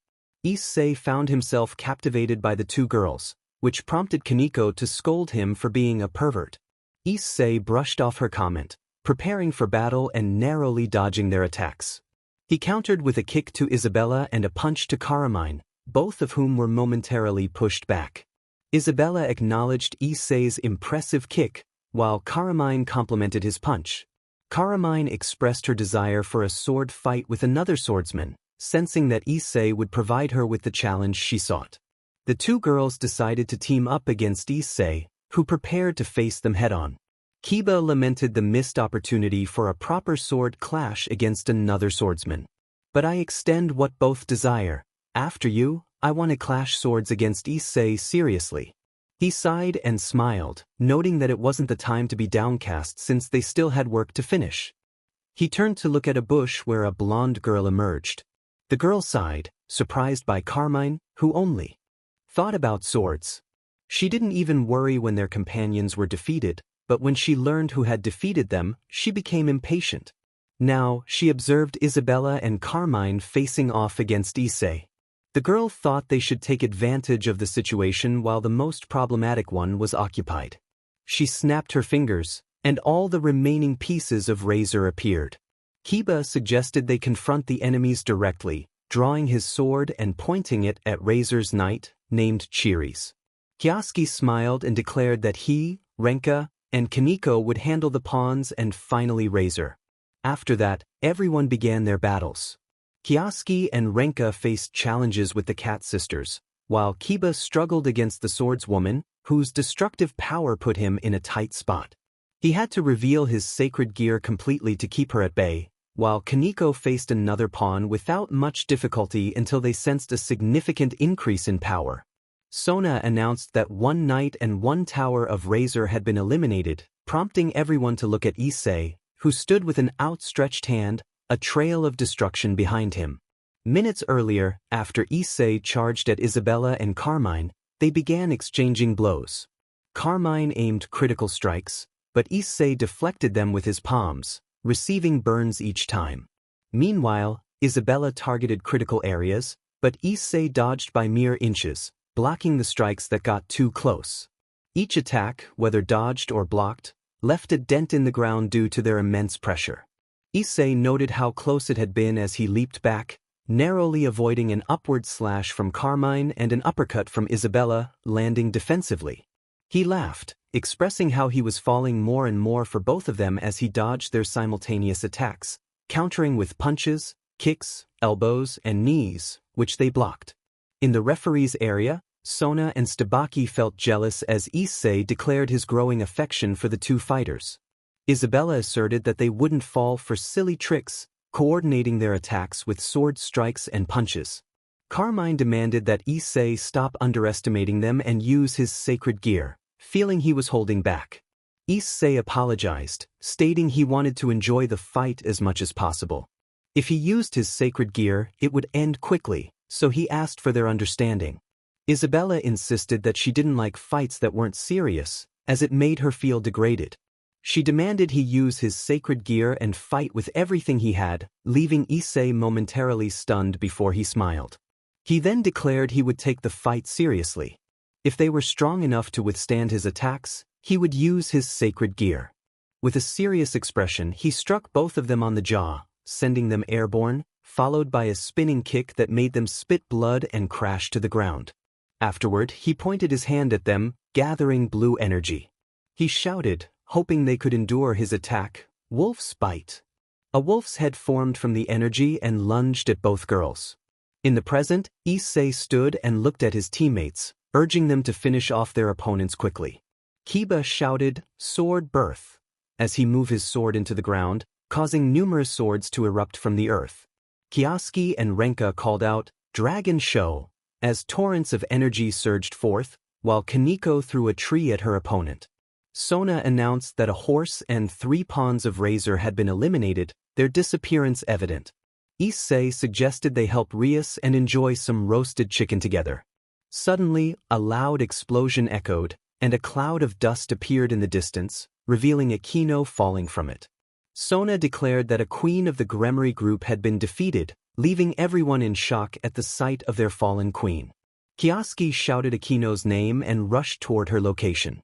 Issei found himself captivated by the 2 girls, which prompted Kaneko to scold him for being a pervert. Issei brushed off her comment, preparing for battle and narrowly dodging their attacks. He countered with a kick to Isabella and a punch to Carmine, both of whom were momentarily pushed back. Isabella acknowledged Issei's impressive kick, while Carmine complimented his punch. Carmine expressed her desire for a sword fight with another swordsman, sensing that Issei would provide her with the challenge she sought. The two girls decided to team up against Issei, who prepared to face them head-on. Kiba lamented the missed opportunity for a proper sword clash against another swordsman. But I extend what both desire. After you, I want to clash swords against Issei seriously. He sighed and smiled, noting that it wasn't the time to be downcast since they still had work to finish. He turned to look at a bush where a blonde girl emerged. The girl sighed, surprised by Carmine, who only thought about swords. She didn't even worry when their companions were defeated, but when she learned who had defeated them, she became impatient. Now, she observed Isabella and Carmine facing off against Issei. The girl thought they should take advantage of the situation while the most problematic one was occupied. She snapped her fingers, and all the remaining pieces of razor appeared. Kiba suggested they confront the enemies directly, drawing his sword and pointing it at Razor's knight, named Chiris. Kioske smiled and declared that he, Renka, and Kaneko would handle the pawns and finally Razor. After that, everyone began their battles. Kioske and Renka faced challenges with the Cat Sisters, while Kiba struggled against the swordswoman, whose destructive power put him in a tight spot. He had to reveal his sacred gear completely to keep her at bay, while Kaneko faced another pawn without much difficulty until they sensed a significant increase in power. Sona announced that one knight and one tower of Razor had been eliminated, prompting everyone to look at Issei, who stood with an outstretched hand, a trail of destruction behind him. Minutes earlier, after Issei charged at Isabella and Carmine, they began exchanging blows. Carmine aimed critical strikes, but Issei deflected them with his palms, receiving burns each time. Meanwhile, Isabella targeted critical areas, but Issei dodged by mere inches, blocking the strikes that got too close. Each attack, whether dodged or blocked, left a dent in the ground due to their immense pressure. Issei noted how close it had been as he leaped back, narrowly avoiding an upward slash from Carmine and an uppercut from Isabella, landing defensively. He laughed, expressing how he was falling more and more for both of them as he dodged their simultaneous attacks, countering with punches, kicks, elbows, and knees, which they blocked. In the referee's area, Sona and Stabaki felt jealous as Issei declared his growing affection for the two fighters. Isabella asserted that they wouldn't fall for silly tricks, coordinating their attacks with sword strikes and punches. Carmine demanded that Issei stop underestimating them and use his sacred gear, feeling he was holding back. Issei apologized, stating he wanted to enjoy the fight as much as possible. If he used his sacred gear, it would end quickly, so he asked for their understanding. Isabella insisted that she didn't like fights that weren't serious, as it made her feel degraded. She demanded he use his sacred gear and fight with everything he had, leaving Issei momentarily stunned before he smiled. He then declared he would take the fight seriously. If they were strong enough to withstand his attacks, he would use his sacred gear. With a serious expression, he struck both of them on the jaw, sending them airborne, followed by a spinning kick that made them spit blood and crash to the ground. Afterward, he pointed his hand at them, gathering blue energy. He shouted, hoping they could endure his attack, "Wolf's Bite." A wolf's head formed from the energy and lunged at both girls. In the present, Issei stood and looked at his teammates, urging them to finish off their opponents quickly. Kiba shouted, "Sword birth," as he moved his sword into the ground, causing numerous swords to erupt from the earth. Kioske and Renka called out, "Dragon Show," as torrents of energy surged forth, while Kaneko threw a tree at her opponent. Sona announced that a horse and 3 pawns of Razor had been eliminated, their disappearance evident. Issei suggested they help Rias and enjoy some roasted chicken together. Suddenly, a loud explosion echoed, and a cloud of dust appeared in the distance, revealing a kino falling from it. Sona declared that a queen of the Gremmery group had been defeated, leaving everyone in shock at the sight of their fallen queen. Kioske shouted Akino's name and rushed toward her location.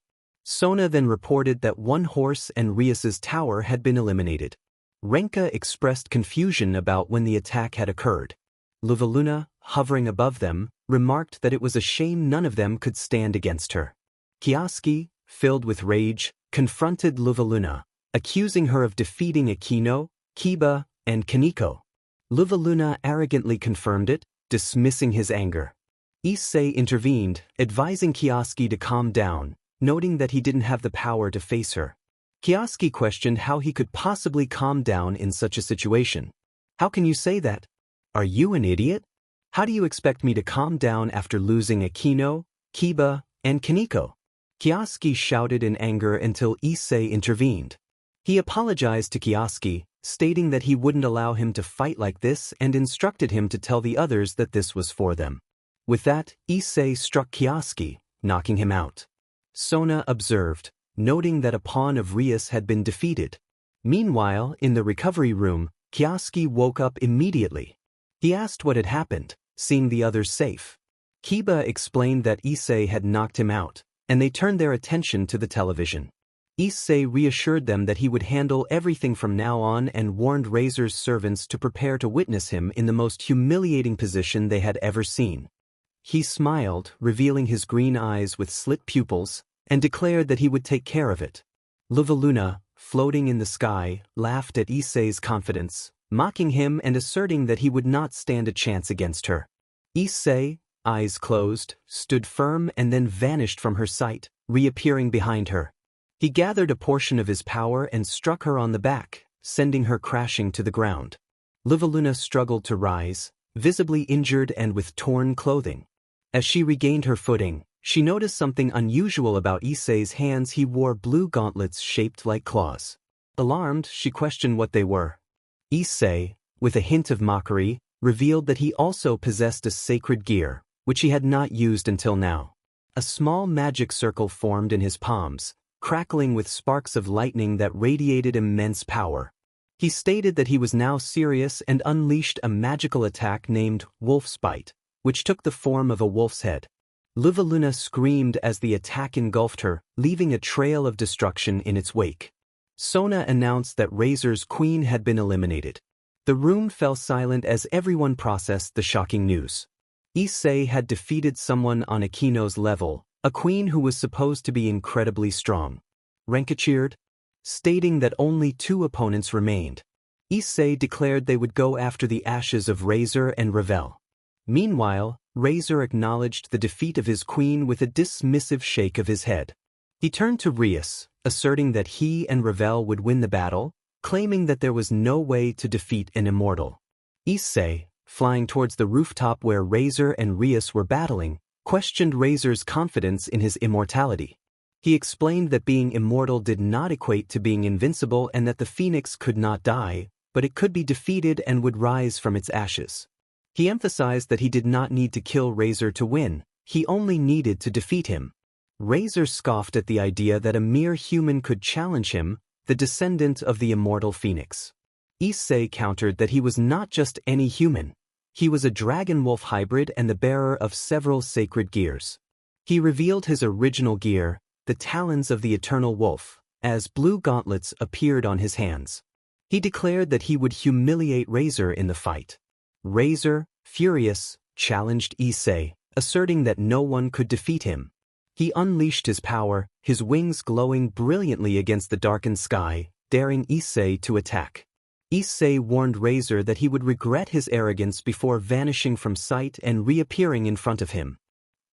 Sona then reported that one horse and Rias's tower had been eliminated. Renka expressed confusion about when the attack had occurred. Luvaluna, hovering above them, remarked that it was a shame none of them could stand against her. Kioske, filled with rage, confronted Luvaluna, accusing her of defeating Akino, Kiba, and Kaneko. Luvaluna arrogantly confirmed it, dismissing his anger. Issei intervened, advising Kioske to calm down, noting that he didn't have the power to face her. Kioske questioned how he could possibly calm down in such a situation. "How can you say that? Are you an idiot? How do you expect me to calm down after losing Akino, Kiba, and Kaneko?" Kioske shouted in anger until Issei intervened. He apologized to Kioske, stating that he wouldn't allow him to fight like this and instructed him to tell the others that this was for them. With that, Issei struck Kioske, knocking him out. Sona observed, noting that a pawn of Rias had been defeated. Meanwhile, in the recovery room, Kioske woke up immediately. He asked what had happened, seeing the others safe. Kiba explained that Issei had knocked him out, and they turned their attention to the television. Issei reassured them that he would handle everything from now on and warned Razor's servants to prepare to witness him in the most humiliating position they had ever seen. He smiled, revealing his green eyes with slit pupils, and declared that he would take care of it. Luvaluna, floating in the sky, laughed at Issei's confidence, mocking him and asserting that he would not stand a chance against her. Issei, eyes closed, stood firm and then vanished from her sight, reappearing behind her. He gathered a portion of his power and struck her on the back, sending her crashing to the ground. Luvaluna struggled to rise, visibly injured and with torn clothing. As she regained her footing, she noticed something unusual about Issei's hands. He wore blue gauntlets shaped like claws. Alarmed, she questioned what they were. Issei, with a hint of mockery, revealed that he also possessed a sacred gear, which he had not used until now. A small magic circle formed in his palms, crackling with sparks of lightning that radiated immense power. He stated that he was now serious and unleashed a magical attack named Wolf's Bite, which took the form of a wolf's head. Luvaluna screamed as the attack engulfed her, leaving a trail of destruction in its wake. Sona announced that Razor's queen had been eliminated. The room fell silent as everyone processed the shocking news. Issei had defeated someone on Akino's level, a queen who was supposed to be incredibly strong. Renka cheered, stating that only 2 opponents remained. Issei declared they would go after the ashes of Razor and Ravel. Meanwhile, Razor acknowledged the defeat of his queen with a dismissive shake of his head. He turned to Rias, asserting that he and Ravel would win the battle, claiming that there was no way to defeat an immortal. Issei, flying towards the rooftop where Razor and Rias were battling, questioned Razor's confidence in his immortality. He explained that being immortal did not equate to being invincible and that the phoenix could not die, but it could be defeated and would rise from its ashes. He emphasized that he did not need to kill Razor to win, he only needed to defeat him. Razor scoffed at the idea that a mere human could challenge him, the descendant of the immortal phoenix. Issei countered that he was not just any human. He was a dragon-wolf hybrid and the bearer of several sacred gears. He revealed his original gear, the talons of the eternal wolf, as blue gauntlets appeared on his hands. He declared that he would humiliate Razor in the fight. Razor, furious, challenged Issei, asserting that no one could defeat him. He unleashed his power, his wings glowing brilliantly against the darkened sky, daring Issei to attack. Issei warned Razor that he would regret his arrogance before vanishing from sight and reappearing in front of him.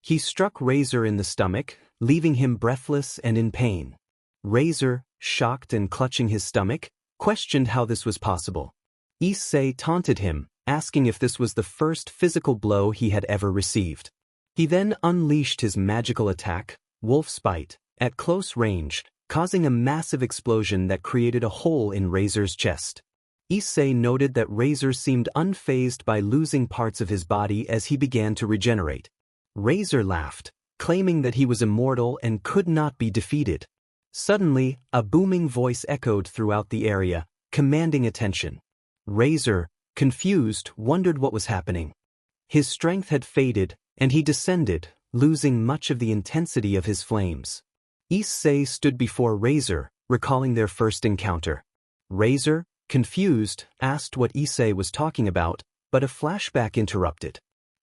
He struck Razor in the stomach, leaving him breathless and in pain. Razor, shocked and clutching his stomach, questioned how this was possible. Issei taunted him, asking if this was the first physical blow he had ever received. He then unleashed his magical attack, Wolf's Bite, at close range, causing a massive explosion that created a hole in Razor's chest. Issei noted that Razor seemed unfazed by losing parts of his body as he began to regenerate. Razor laughed, claiming that he was immortal and could not be defeated. Suddenly, a booming voice echoed throughout the area, commanding attention. Razor, confused, wondered what was happening. His strength had faded, and he descended, losing much of the intensity of his flames. Issei stood before Razor, recalling their first encounter. Razor, confused, asked what Issei was talking about, but a flashback interrupted.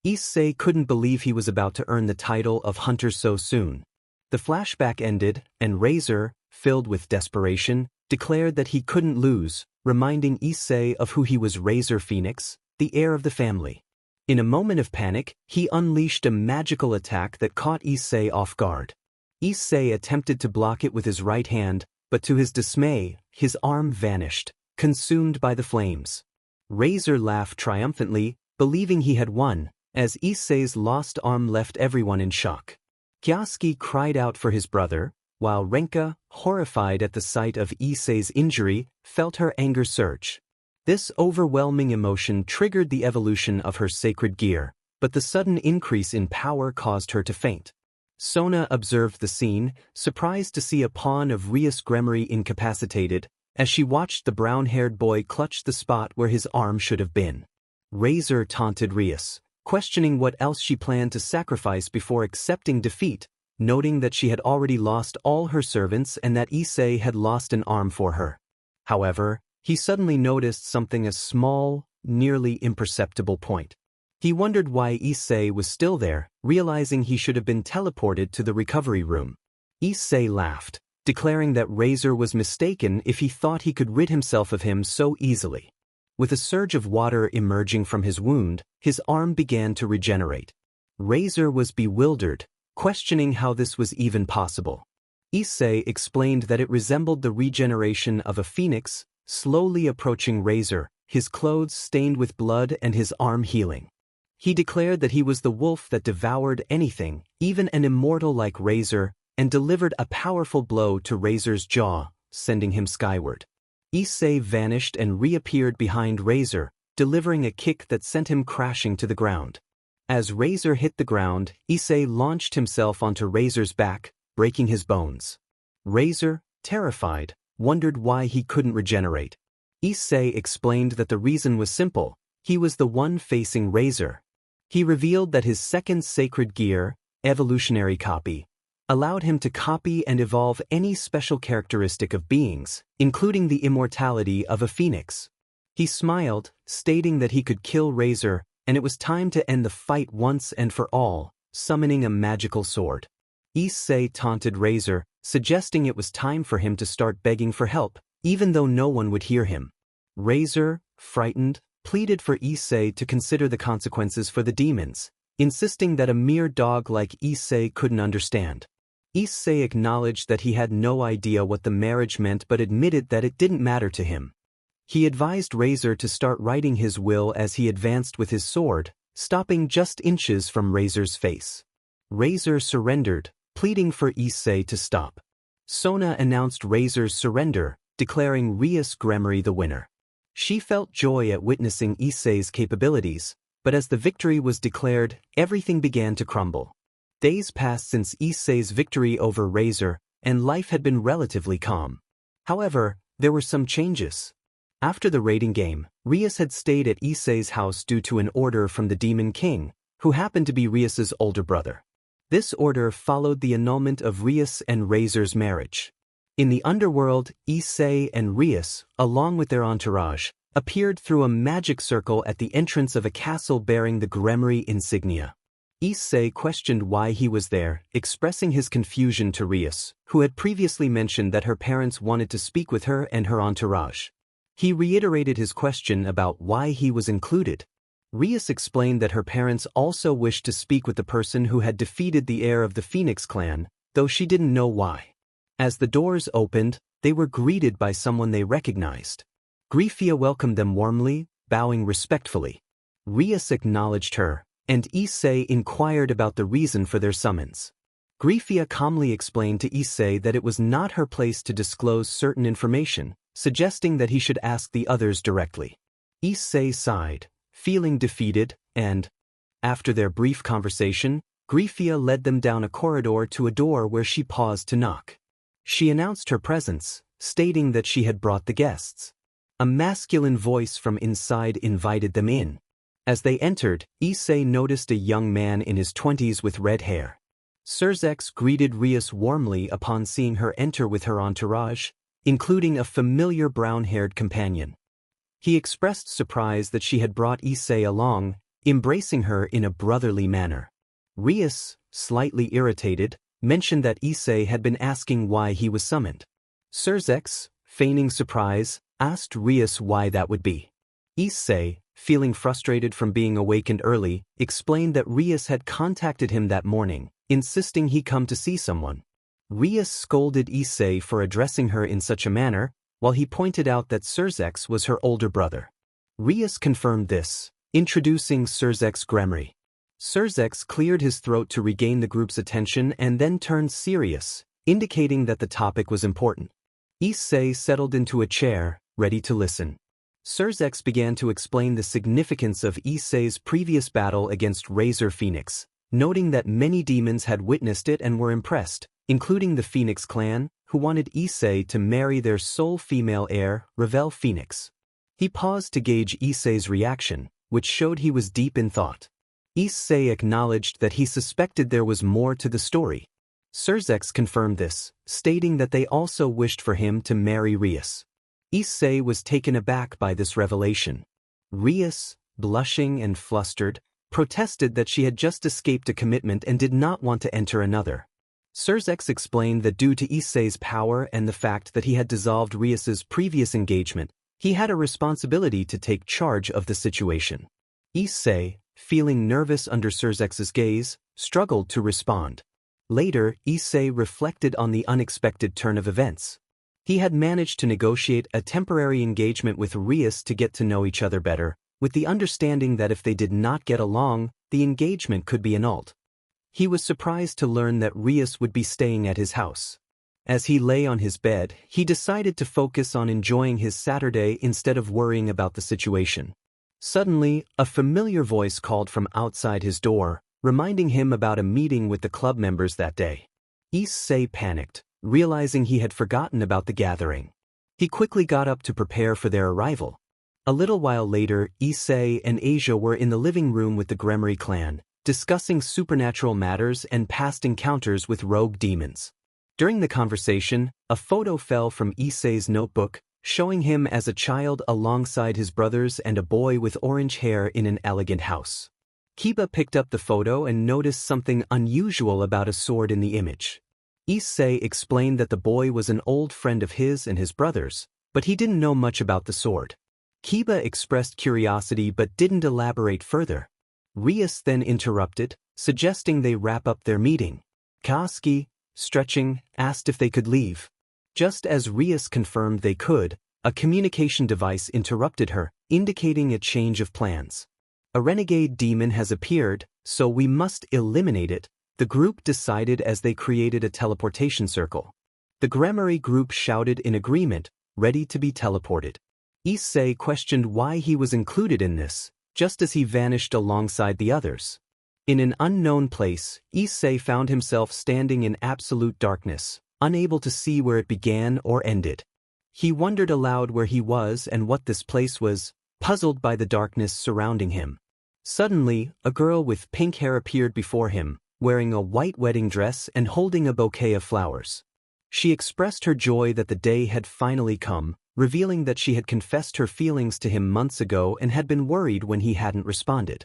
Issei couldn't believe he was about to earn the title of hunter so soon. The flashback ended, and Razor, filled with desperation, declared that he couldn't lose, reminding Issei of who he was: Razor Phoenix, the heir of the family. In a moment of panic, he unleashed a magical attack that caught Issei off guard. Issei attempted to block it with his right hand, but to his dismay, his arm vanished, consumed by the flames. Razor laughed triumphantly, believing he had won, as Issei's lost arm left everyone in shock. Kioske cried out for his brother, while Renka, horrified at the sight of Issei's injury, felt her anger surge. This overwhelming emotion triggered the evolution of her sacred gear, but the sudden increase in power caused her to faint. Sona observed the scene, surprised to see a pawn of Rias Gremory incapacitated, as she watched the brown-haired boy clutch the spot where his arm should have been. Razor taunted Rias, questioning what else she planned to sacrifice before accepting defeat, noting that she had already lost all her servants and that Issei had lost an arm for her. However, he suddenly noticed something: a small, nearly imperceptible point. He wondered why Issei was still there, realizing he should have been teleported to the recovery room. Issei laughed, declaring that Razor was mistaken if he thought he could rid himself of him so easily. With a surge of water emerging from his wound, his arm began to regenerate. Razor was bewildered, questioning how this was even possible. Issei explained that it resembled the regeneration of a phoenix, slowly approaching Razor, his clothes stained with blood and his arm healing. He declared that he was the wolf that devoured anything, even an immortal like Razor, and delivered a powerful blow to Razor's jaw, sending him skyward. Issei vanished and reappeared behind Razor, delivering a kick that sent him crashing to the ground. As Razor hit the ground, Issei launched himself onto Razor's back, breaking his bones. Razor, terrified, wondered why he couldn't regenerate. Issei explained that the reason was simple: he was the one facing Razor. He revealed that his second sacred gear, evolutionary copy, allowed him to copy and evolve any special characteristic of beings, including the immortality of a phoenix. He smiled, stating that he could kill Razor, and it was time to end the fight once and for all, summoning a magical sword. Issei taunted Razor, suggesting it was time for him to start begging for help, even though no one would hear him. Razor, frightened, pleaded for Issei to consider the consequences for the demons, insisting that a mere dog like Issei couldn't understand. Issei acknowledged that he had no idea what the marriage meant but admitted that it didn't matter to him. He advised Razor to start writing his will as he advanced with his sword, stopping just inches from Razor's face. Razor surrendered, pleading for Issei to stop. Sona announced Razor's surrender, declaring Rias Gremory the winner. She felt joy at witnessing Issei's capabilities, but as the victory was declared, everything began to crumble. Days passed since Issei's victory over Razor, and life had been relatively calm. However, there were some changes. After the raiding game, Rias had stayed at Issei's house due to an order from the Demon King, who happened to be Rias's older brother. This order followed the annulment of Rias and Razor's marriage. In the underworld, Issei and Rias, along with their entourage, appeared through a magic circle at the entrance of a castle bearing the Gremory insignia. Issei questioned why he was there, expressing his confusion to Rias, who had previously mentioned that her parents wanted to speak with her and her entourage. He reiterated his question about why he was included. Rias explained that her parents also wished to speak with the person who had defeated the heir of the Phoenix clan, though she didn't know why. As the doors opened, they were greeted by someone they recognized. Griffia welcomed them warmly, bowing respectfully. Rias acknowledged her, and Issei inquired about the reason for their summons. Griffia calmly explained to Issei that it was not her place to disclose certain information, suggesting that he should ask the others directly. Issei sighed, feeling defeated, and, after their brief conversation, Griffia led them down a corridor to a door where she paused to knock. She announced her presence, stating that she had brought the guests. A masculine voice from inside invited them in. As they entered, Issei noticed a young man in his 20s with red hair. Surzex greeted Rias warmly upon seeing her enter with her entourage, including a familiar brown-haired companion. He expressed surprise that she had brought Issei along, embracing her in a brotherly manner. Rias, slightly irritated, mentioned that Issei had been asking why he was summoned. Surzex, feigning surprise, asked Rias why that would be. Issei, feeling frustrated from being awakened early, explained that Rias had contacted him that morning, insisting he come to see someone. Rias scolded Issei for addressing her in such a manner, while he pointed out that Surzex was her older brother. Rias confirmed this, introducing Surzex Gremory. Surzex cleared his throat to regain the group's attention and then turned serious, indicating that the topic was important. Issei settled into a chair, ready to listen. Surzex began to explain the significance of Issei's previous battle against Razor Phoenix, noting that many demons had witnessed it and were impressed, including the Phoenix clan, who wanted Issei to marry their sole female heir, Ravel Phoenix. He paused to gauge Issei's reaction, which showed he was deep in thought. Issei acknowledged that he suspected there was more to the story. Surzex confirmed this, stating that they also wished for him to marry Rias. Issei was taken aback by this revelation. Rias, blushing and flustered, protested that she had just escaped a commitment and did not want to enter another. Surzex explained that due to Issei's power and the fact that he had dissolved Rias's previous engagement, he had a responsibility to take charge of the situation. Issei, feeling nervous under Surzex's gaze, struggled to respond. Later, Issei reflected on the unexpected turn of events. He had managed to negotiate a temporary engagement with Rias to get to know each other better, with the understanding that if they did not get along, the engagement could be annulled. He was surprised to learn that Rias would be staying at his house. As he lay on his bed, he decided to focus on enjoying his Saturday instead of worrying about the situation. Suddenly, a familiar voice called from outside his door, reminding him about a meeting with the club members that day. Issei panicked, realizing he had forgotten about the gathering. He quickly got up to prepare for their arrival. A little while later, Issei and Asia were in the living room with the Gremory clan, discussing supernatural matters and past encounters with rogue demons. During the conversation, a photo fell from Issei's notebook, showing him as a child alongside his brothers and a boy with orange hair in an elegant house. Kiba picked up the photo and noticed something unusual about a sword in the image. Issei explained that the boy was an old friend of his and his brothers, but he didn't know much about the sword. Kiba expressed curiosity but didn't elaborate further. Rias then interrupted, suggesting they wrap up their meeting. Kioske, stretching, asked if they could leave. Just as Rias confirmed they could, a communication device interrupted her, indicating a change of plans. A renegade demon has appeared, so we must eliminate it, the group decided as they created a teleportation circle. The Gremory group shouted in agreement, ready to be teleported. Issei questioned why he was included in this, just as he vanished alongside the others. In an unknown place, Issei found himself standing in absolute darkness, unable to see where it began or ended. He wondered aloud where he was and what this place was, puzzled by the darkness surrounding him. Suddenly, a girl with pink hair appeared before him, wearing a white wedding dress and holding a bouquet of flowers. She expressed her joy that the day had finally come, revealing that she had confessed her feelings to him months ago and had been worried when he hadn't responded.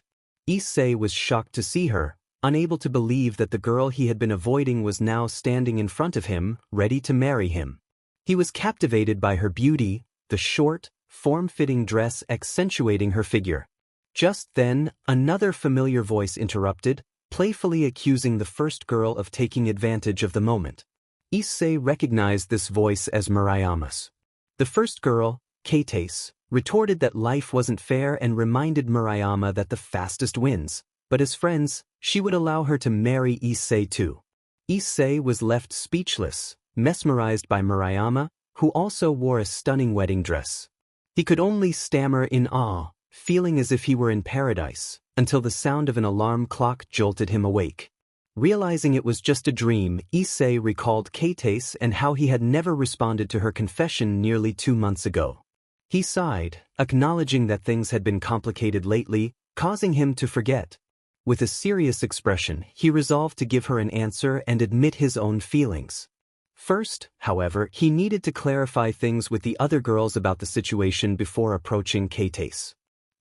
Issei was shocked to see her, unable to believe that the girl he had been avoiding was now standing in front of him, ready to marry him. He was captivated by her beauty, the short, form-fitting dress accentuating her figure. Just then, another familiar voice interrupted, playfully accusing the first girl of taking advantage of the moment. Issei recognized this voice as Murayama's. The first girl, Kates, retorted that life wasn't fair and reminded Murayama that the fastest wins, but as friends, she would allow her to marry Issei too. Issei was left speechless, mesmerized by Murayama, who also wore a stunning wedding dress. He could only stammer in awe, feeling as if he were in paradise, until the sound of an alarm clock jolted him awake. Realizing it was just a dream, Issei recalled Kates and how he had never responded to her confession nearly 2 months ago. He sighed, acknowledging that things had been complicated lately, causing him to forget. With a serious expression, he resolved to give her an answer and admit his own feelings. First, however, he needed to clarify things with the other girls about the situation before approaching Kates.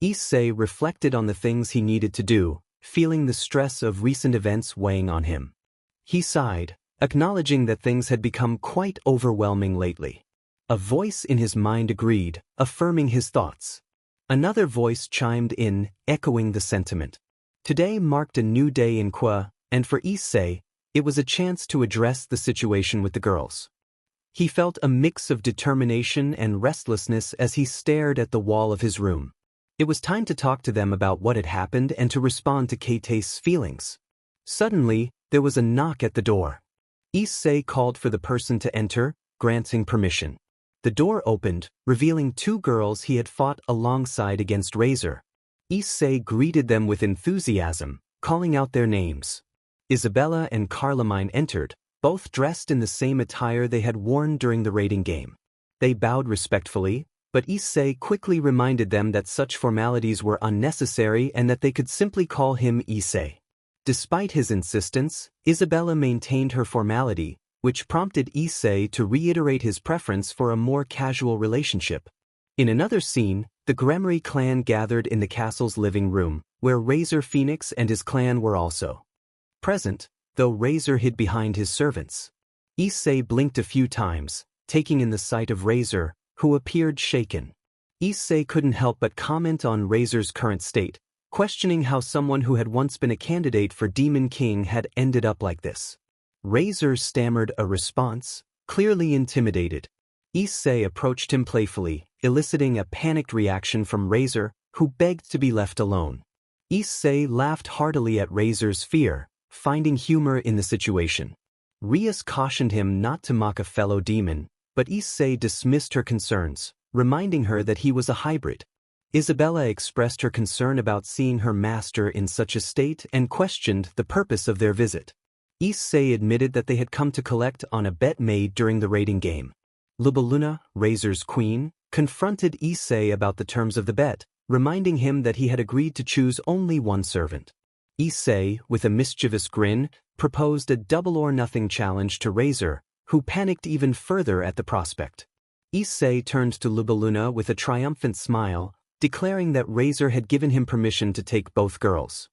Issei reflected on the things he needed to do, feeling the stress of recent events weighing on him. He sighed, acknowledging that things had become quite overwhelming lately. A voice in his mind agreed, affirming his thoughts. Another voice chimed in, echoing the sentiment. Today marked a new day in Kwa, and for Issei, it was a chance to address the situation with the girls. He felt a mix of determination and restlessness as he stared at the wall of his room. It was time to talk to them about what had happened and to respond to Keitei's feelings. Suddenly, there was a knock at the door. Issei called for the person to enter, granting permission. The door opened, revealing two girls he had fought alongside against Razor. Issei greeted them with enthusiasm, calling out their names. Isabella and Carlemine entered, both dressed in the same attire they had worn during the raiding game. They bowed respectfully, but Issei quickly reminded them that such formalities were unnecessary and that they could simply call him Issei. Despite his insistence, Isabella maintained her formality, which prompted Issei to reiterate his preference for a more casual relationship. In another scene, the Gremory clan gathered in the castle's living room, where Razor Phoenix and his clan were also present, though Razor hid behind his servants. Issei blinked a few times, taking in the sight of Razor, who appeared shaken. Issei couldn't help but comment on Razor's current state, questioning how someone who had once been a candidate for Demon King had ended up like this. Razor stammered a response, clearly intimidated. Issei approached him playfully, eliciting a panicked reaction from Razor, who begged to be left alone. Issei laughed heartily at Razor's fear, finding humor in the situation. Rias cautioned him not to mock a fellow demon, but Issei dismissed her concerns, reminding her that he was a hybrid. Isabella expressed her concern about seeing her master in such a state and questioned the purpose of their visit. Issei admitted that they had come to collect on a bet made during the raiding game. Libelluna, Razor's queen, confronted Issei about the terms of the bet, reminding him that he had agreed to choose only one servant. Issei, with a mischievous grin, proposed a double-or-nothing challenge to Razor, who panicked even further at the prospect. Issei turned to Libelluna with a triumphant smile, declaring that Razor had given him permission to take both girls.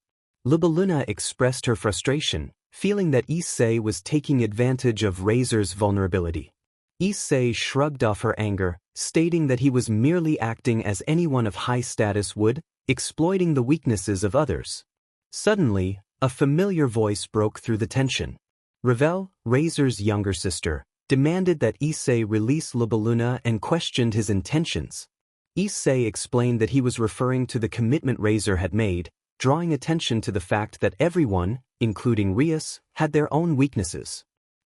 Libelluna expressed her frustration, feeling that Issei was taking advantage of Razor's vulnerability. Issei shrugged off her anger, stating that he was merely acting as anyone of high status would, exploiting the weaknesses of others. Suddenly, a familiar voice broke through the tension. Ravel, Razor's younger sister, demanded that Issei release Libelluna and questioned his intentions. Issei explained that he was referring to the commitment Razor had made, drawing attention to the fact that everyone, including Rias, had their own weaknesses.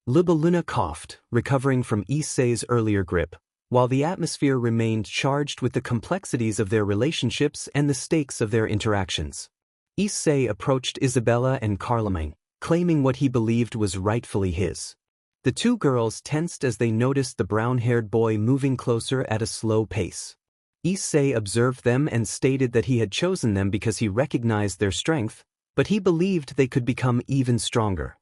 Libelluna coughed, recovering from Issei's earlier grip, while the atmosphere remained charged with the complexities of their relationships and the stakes of their interactions. Issei approached Isabella and Carlemine, claiming what he believed was rightfully his. The two girls tensed as they noticed the brown-haired boy moving closer at a slow pace. Issei observed them and stated that he had chosen them because he recognized their strength, but he believed they could become even stronger.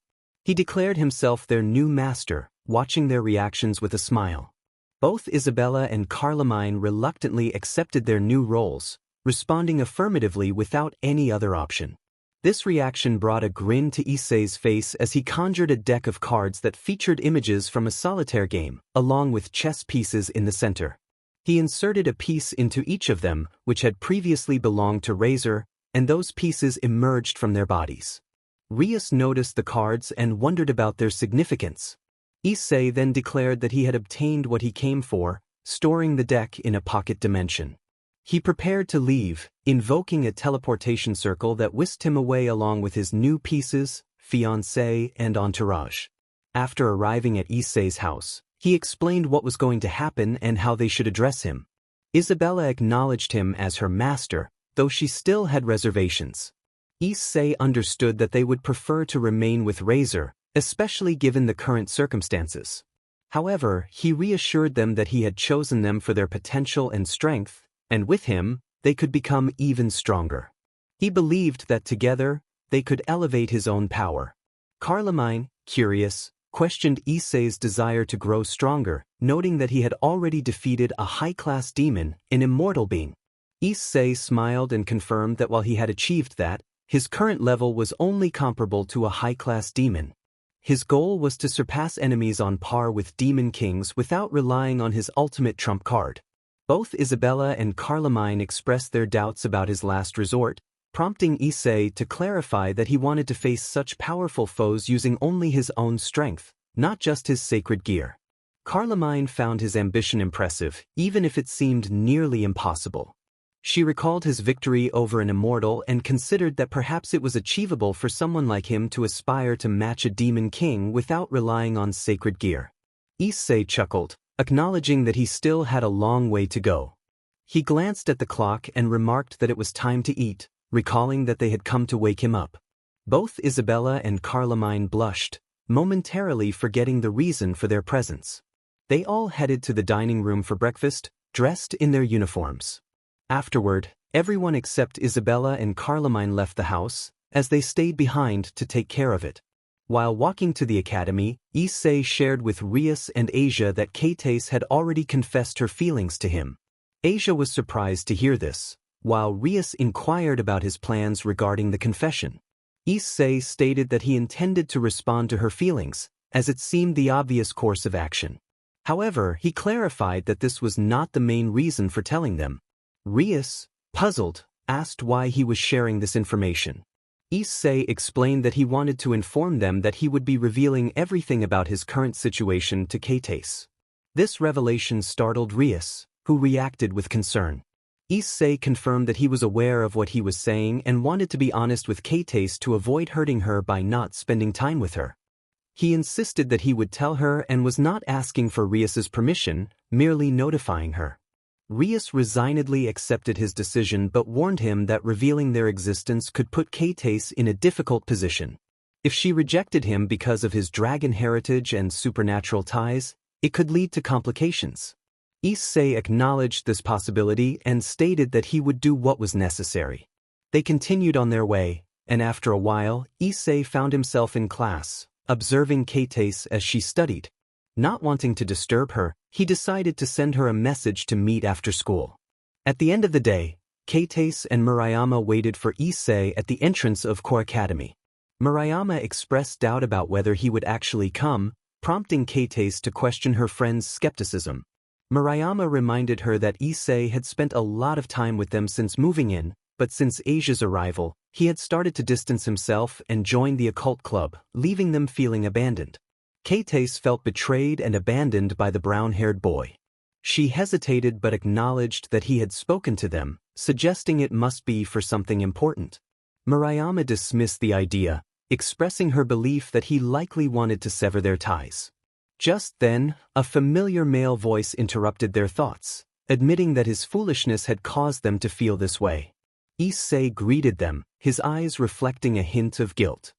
He declared himself their new master, watching their reactions with a smile. Both Isabella and Carlemine reluctantly accepted their new roles, responding affirmatively without any other option. This reaction brought a grin to Issei's face as he conjured a deck of cards that featured images from a solitaire game, along with chess pieces in the center. He inserted a piece into each of them, which had previously belonged to Razor, and those pieces emerged from their bodies. Rias noticed the cards and wondered about their significance. Issei then declared that he had obtained what he came for, storing the deck in a pocket dimension. He prepared to leave, invoking a teleportation circle that whisked him away along with his new pieces, fiancé, and entourage. After arriving at Issei's house, he explained what was going to happen and how they should address him. Isabella acknowledged him as her master, though she still had reservations. Issei understood that they would prefer to remain with Razor, especially given the current circumstances. However, he reassured them that he had chosen them for their potential and strength, and with him, they could become even stronger. He believed that together, they could elevate his own power. Carlemine, curious, questioned Issei's desire to grow stronger, noting that he had already defeated a high-class demon, an immortal being. Issei smiled and confirmed that while he had achieved that, his current level was only comparable to a high-class demon. His goal was to surpass enemies on par with demon kings without relying on his ultimate trump card. Both Isabella and Carmine expressed their doubts about his last resort, prompting Issei to clarify that he wanted to face such powerful foes using only his own strength, not just his sacred gear. Carmine found his ambition impressive, even if it seemed nearly impossible. She recalled his victory over an immortal and considered that perhaps it was achievable for someone like him to aspire to match a demon king without relying on sacred gear. Issei chuckled, acknowledging that he still had a long way to go. He glanced at the clock and remarked that it was time to eat, recalling that they had come to wake him up. Both Isabella and Carmine blushed, momentarily forgetting the reason for their presence. They all headed to the dining room for breakfast, dressed in their uniforms. Afterward, everyone except Isabella and Carmine left the house, as they stayed behind to take care of it. While walking to the academy, Issei shared with Rias and Asia that Kates had already confessed her feelings to him. Asia was surprised to hear this, while Rias inquired about his plans regarding the confession. Issei stated that he intended to respond to her feelings, as it seemed the obvious course of action. However, he clarified that this was not the main reason for telling them. Rias, puzzled, asked why he was sharing this information. Issei explained that he wanted to inform them that he would be revealing everything about his current situation to Kates. This revelation startled Rias, who reacted with concern. Issei confirmed that he was aware of what he was saying and wanted to be honest with Kates to avoid hurting her by not spending time with her. He insisted that he would tell her and was not asking for Rias's permission, merely notifying her. Rias resignedly accepted his decision but warned him that revealing their existence could put Kates in a difficult position. If she rejected him because of his dragon heritage and supernatural ties, it could lead to complications. Issei acknowledged this possibility and stated that he would do what was necessary. They continued on their way, and after a while, Issei found himself in class, observing Kates as she studied. Not wanting to disturb her, he decided to send her a message to meet after school. At the end of the day, Kates and Murayama waited for Issei at the entrance of Core Academy. Murayama expressed doubt about whether he would actually come, prompting Kates to question her friend's skepticism. Murayama reminded her that Issei had spent a lot of time with them since moving in, but since Asia's arrival, he had started to distance himself and joined the occult club, leaving them feeling abandoned. Kates felt betrayed and abandoned by the brown-haired boy. She hesitated but acknowledged that he had spoken to them, suggesting it must be for something important. Murayama dismissed the idea, expressing her belief that he likely wanted to sever their ties. Just then, a familiar male voice interrupted their thoughts, admitting that his foolishness had caused them to feel this way. Issei greeted them, his eyes reflecting a hint of guilt.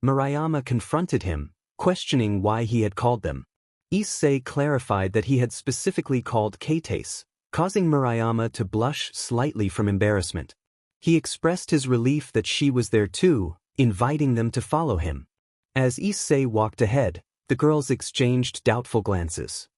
Murayama confronted him, questioning why he had called them. Issei clarified that he had specifically called Kates, causing Murayama to blush slightly from embarrassment. He expressed his relief that she was there too, inviting them to follow him. As Issei walked ahead, the girls exchanged doubtful glances.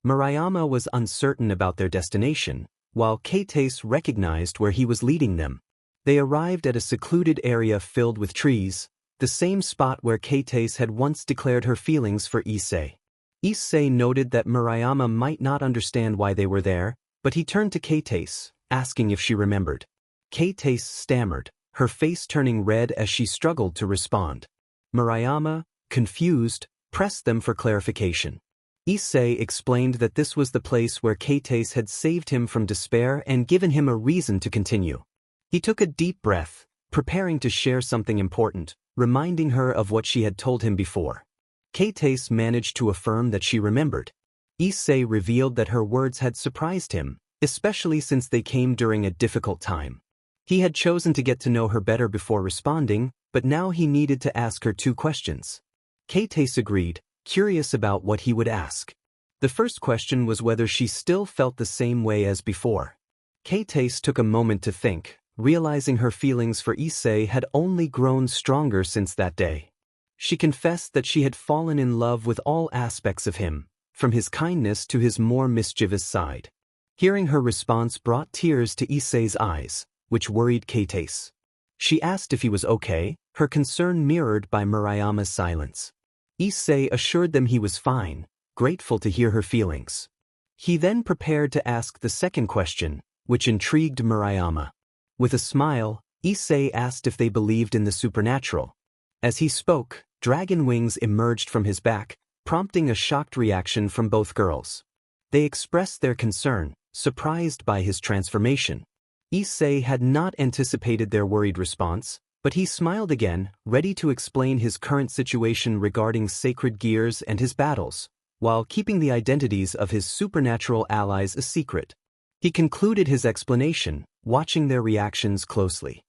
Murayama was uncertain about their destination, while Kates recognized where he was leading them. They arrived at a secluded area filled with trees, the same spot where Kates had once declared her feelings for Issei. Issei noted that Murayama might not understand why they were there, but he turned to Kates, asking if she remembered. Kates stammered, her face turning red as she struggled to respond. Murayama, confused, pressed them for clarification. Issei explained that this was the place where Kates had saved him from despair and given him a reason to continue. He took a deep breath, preparing to share something important, reminding her of what she had told him before. Kates managed to affirm that she remembered. Issei revealed that her words had surprised him, especially since they came during a difficult time. He had chosen to get to know her better before responding, but now he needed to ask her 2 questions. Kates agreed, curious about what he would ask. The first question was whether she still felt the same way as before. Kates took a moment to think, realizing her feelings for Issei had only grown stronger since that day. She confessed that she had fallen in love with all aspects of him, from his kindness to his more mischievous side. Hearing her response brought tears to Issei's eyes, which worried Keites. She asked if he was okay, her concern mirrored by Murayama's silence. Issei assured them he was fine, grateful to hear her feelings. He then prepared to ask the second question, which intrigued Murayama. With a smile, Issei asked if they believed in the supernatural. As he spoke, dragon wings emerged from his back, prompting a shocked reaction from both girls. They expressed their concern, surprised by his transformation. Issei had not anticipated their worried response, but he smiled again, ready to explain his current situation regarding sacred gears and his battles, while keeping the identities of his supernatural allies a secret. He concluded his explanation, watching their reactions closely.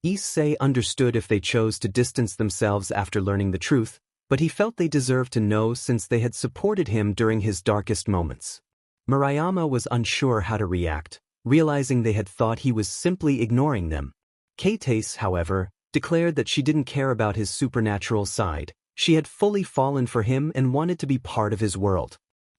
Issei understood if they chose to distance themselves after learning the truth, but he felt they deserved to know since they had supported him during his darkest moments. Murayama was unsure how to react, realizing they had thought he was simply ignoring them. Keites, however, declared that she didn't care about his supernatural side. She had fully fallen for him and wanted to be part of his world.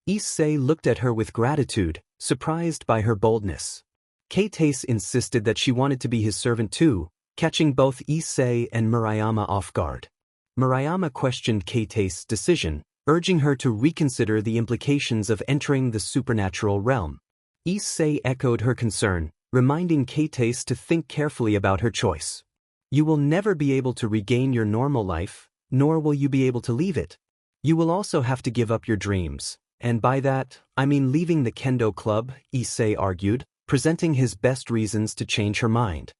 Issei looked at her with gratitude, surprised by her boldness. Keites insisted that she wanted to be his servant too, catching both Issei and Murayama off guard. Murayama questioned Keites' decision, urging her to reconsider the implications of entering the supernatural realm. Issei echoed her concern, reminding Keites to think carefully about her choice. You will never be able to regain your normal life, nor will you be able to leave it. You will also have to give up your dreams, and by that, I mean leaving the kendo club, Issei argued, presenting his best reasons to change her mind.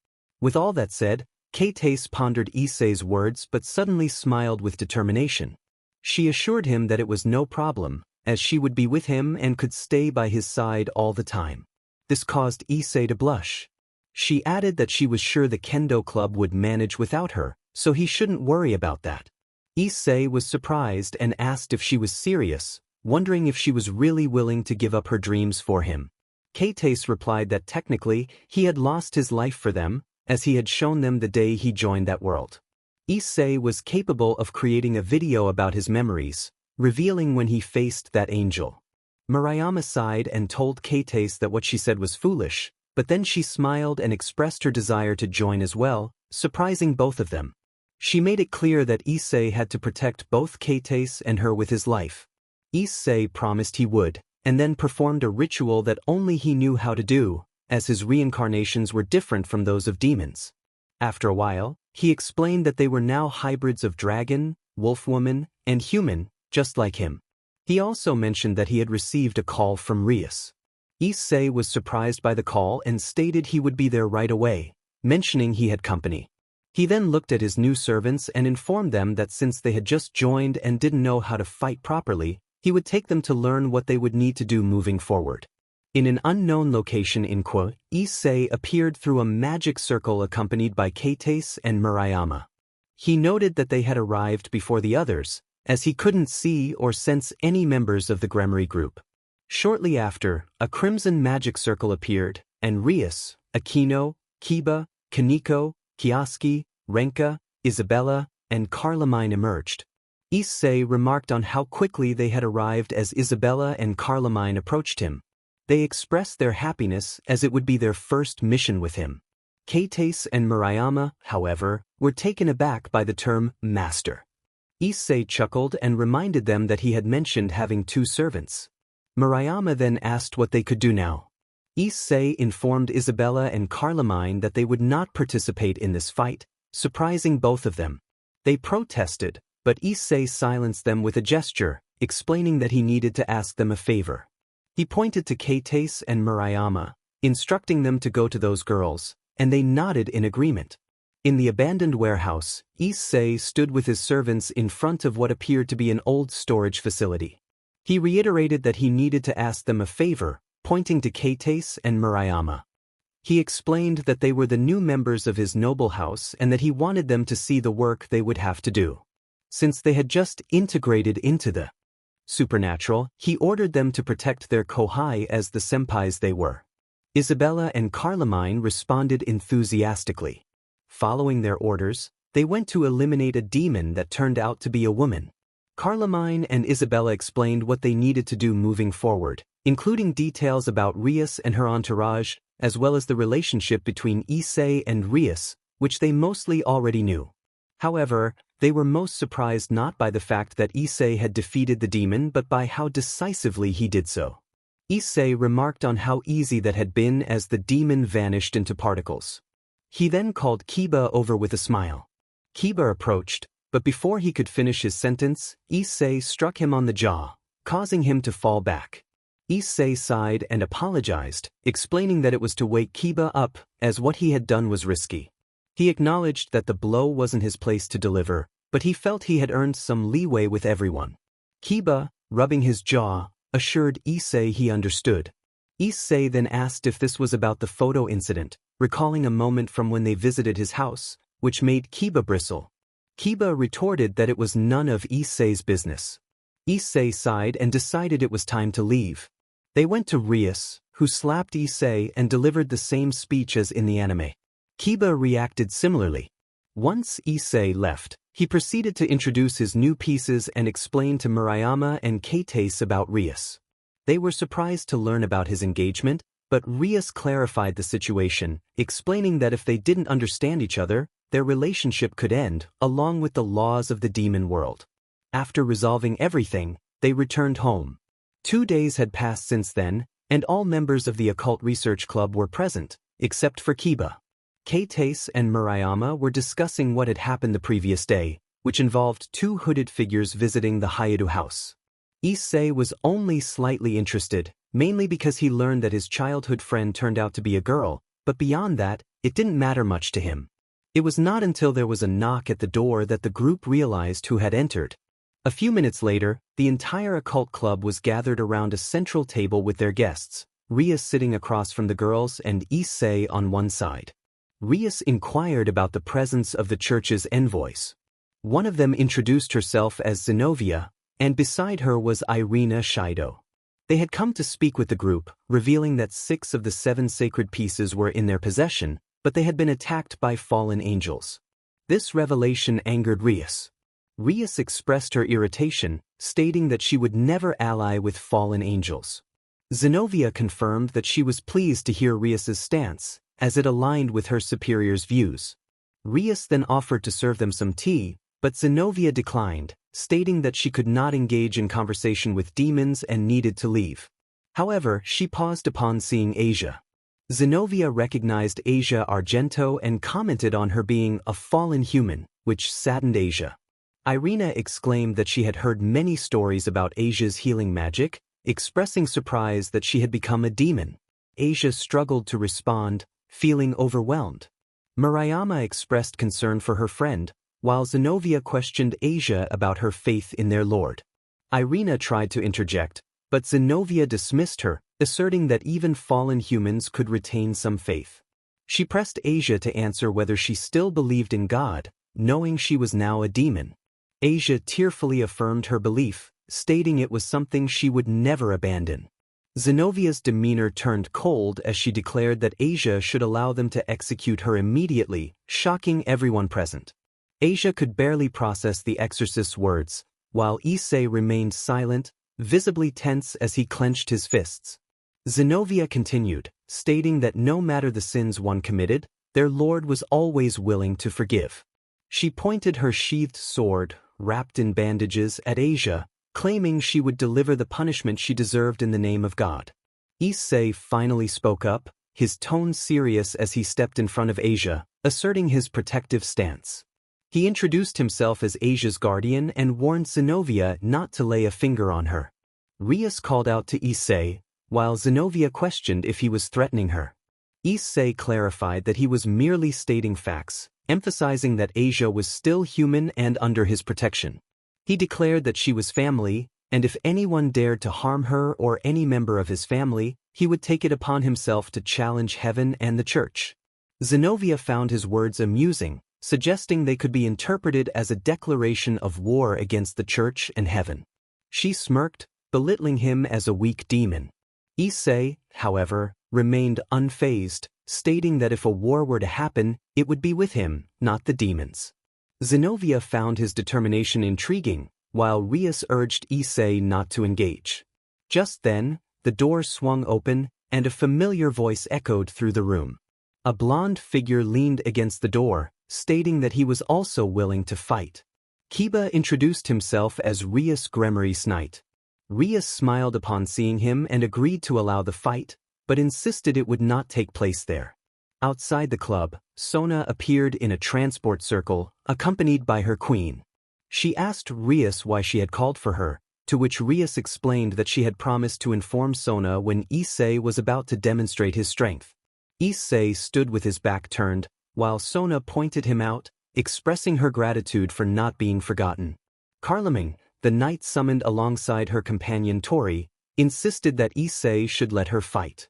With all that said, Keites pondered Issei's words but suddenly smiled with determination. She assured him that it was no problem, as she would be with him and could stay by his side all the time. This caused Issei to blush. She added that she was sure the kendo club would manage without her, so he shouldn't worry about that. Issei was surprised and asked if she was serious, wondering if she was really willing to give up her dreams for him. Keites replied that technically, he had lost his life for them, as he had shown them the day he joined that world. Issei was capable of creating a video about his memories, revealing when he faced that angel. Murayama sighed and told Keites that what she said was foolish, but then she smiled and expressed her desire to join as well, surprising both of them. She made it clear that Issei had to protect both Keites and her with his life. Issei promised he would, and then performed a ritual that only he knew how to do, as his reincarnations were different from those of demons. After a while, he explained that they were now hybrids of dragon, wolf-woman, and human, just like him. He also mentioned that he had received a call from Rias. Issei was surprised by the call and stated he would be there right away, mentioning he had company. He then looked at his new servants and informed them that since they had just joined and didn't know how to fight properly, he would take them to learn what they would need to do moving forward. In an unknown location in Kioske, Issei appeared through a magic circle accompanied by Keites and Murayama. He noted that they had arrived before the others, as he couldn't see or sense any members of the Gremory group. Shortly after, a crimson magic circle appeared, and Rias, Aquino, Kiba, Kaneko, Kioske, Renka, Isabella, and Carlomine emerged. Issei remarked on how quickly they had arrived as Isabella and Carlomine approached him. They expressed their happiness as it would be their first mission with him. Keites and Murayama, however, were taken aback by the term master. Issei chuckled and reminded them that he had mentioned having 2 servants. Murayama then asked what they could do now. Issei informed Isabella and Carlomine that they would not participate in this fight, surprising both of them. They protested, but Issei silenced them with a gesture, explaining that he needed to ask them a favor. He pointed to Keites and Murayama, instructing them to go to those girls, and they nodded in agreement. In the abandoned warehouse, Issei stood with his servants in front of what appeared to be an old storage facility. He reiterated that he needed to ask them a favor, pointing to Keites and Murayama. He explained that they were the new members of his noble house and that he wanted them to see the work they would have to do. Since they had just integrated into the supernatural, he ordered them to protect their kohai as the senpais they were. Isabella and Carlomine responded enthusiastically. Following their orders, they went to eliminate a demon that turned out to be a woman. Carmine and Isabella explained what they needed to do moving forward, including details about Rias and her entourage, as well as the relationship between Issei and Rias, which they mostly already knew. However, they were most surprised not by the fact that Issei had defeated the demon but by how decisively he did so. Issei remarked on how easy that had been as the demon vanished into particles. He then called Kiba over with a smile. Kiba approached, but before he could finish his sentence, Issei struck him on the jaw, causing him to fall back. Issei sighed and apologized, explaining that it was to wake Kiba up, as what he had done was risky. He acknowledged that the blow wasn't his place to deliver, but he felt he had earned some leeway with everyone. Kiba, rubbing his jaw, assured Issei he understood. Issei then asked if this was about the photo incident, recalling a moment from when they visited his house, which made Kiba bristle. Kiba retorted that it was none of Issei's business. Issei sighed and decided it was time to leave. They went to Rias, who slapped Issei and delivered the same speech as in the anime. Kiba reacted similarly. Once Issei left, he proceeded to introduce his new pieces and explain to Murayama and Keites about Rias. They were surprised to learn about his engagement, but Rias clarified the situation, explaining that if they didn't understand each other, their relationship could end, along with the laws of the demon world. After resolving everything, they returned home. 2 days had passed since then, and all members of the Occult Research Club were present, except for Kiba. Keites and Murayama were discussing what had happened the previous day, which involved 2 hooded figures visiting the Hyoudou house. Issei was only slightly interested, mainly because he learned that his childhood friend turned out to be a girl, but beyond that, it didn't matter much to him. It was not until there was a knock at the door that the group realized who had entered. A few minutes later, the entire occult club was gathered around a central table with their guests, Rias sitting across from the girls and Issei on one side. Rias inquired about the presence of the church's envoys. One of them introduced herself as Zenobia, and beside her was Irina Shido. They had come to speak with the group, revealing that 6 of the 7 sacred pieces were in their possession, but they had been attacked by fallen angels. This revelation angered Rias. Rias expressed her irritation, stating that she would never ally with fallen angels. Zenobia confirmed that she was pleased to hear Rias's stance, as it aligned with her superior's views. Rias then offered to serve them some tea, but Zenobia declined, stating that she could not engage in conversation with demons and needed to leave. However, she paused upon seeing Asia. Zenobia recognized Asia Argento and commented on her being a fallen human, which saddened Asia. Irina exclaimed that she had heard many stories about Asia's healing magic, expressing surprise that she had become a demon. Asia struggled to respond, feeling overwhelmed. Murayama expressed concern for her friend, while Zenobia questioned Asia about her faith in their lord. Irina tried to interject, but Zenobia dismissed her, asserting that even fallen humans could retain some faith. She pressed Asia to answer whether she still believed in God, knowing she was now a demon. Asia tearfully affirmed her belief, stating it was something she would never abandon. Zenovia's demeanor turned cold as she declared that Asia should allow them to execute her immediately, shocking everyone present. Asia could barely process the exorcist's words, while Issei remained silent, visibly tense as he clenched his fists. Zenobia continued, stating that no matter the sins one committed, their lord was always willing to forgive. She pointed her sheathed sword, wrapped in bandages, at Asia, claiming she would deliver the punishment she deserved in the name of God. Issei finally spoke up, his tone serious as he stepped in front of Asia, asserting his protective stance. He introduced himself as Asia's guardian and warned Zenobia not to lay a finger on her. Rias called out to Issei, while Zenobia questioned if he was threatening her. Issei clarified that he was merely stating facts, emphasizing that Asia was still human and under his protection. He declared that she was family, and if anyone dared to harm her or any member of his family, he would take it upon himself to challenge heaven and the church. Zenobia found his words amusing, suggesting they could be interpreted as a declaration of war against the church and heaven. She smirked, belittling him as a weak demon. Issei, however, remained unfazed, stating that if a war were to happen, it would be with him, not the demons. Zenobia found his determination intriguing, while Rias urged Issei not to engage. Just then, the door swung open, and a familiar voice echoed through the room. A blonde figure leaned against the door, stating that he was also willing to fight. Kiba introduced himself as Rias Gremmery's knight. Rias smiled upon seeing him and agreed to allow the fight, but insisted it would not take place there. Outside the club, Sona appeared in a transport circle, accompanied by her queen. She asked Rias why she had called for her, to which Rias explained that she had promised to inform Sona when Issei was about to demonstrate his strength. Issei stood with his back turned, while Sona pointed him out, expressing her gratitude for not being forgotten. Carlomagné, the knight summoned alongside her companion Tori, insisted that Issei should let her fight.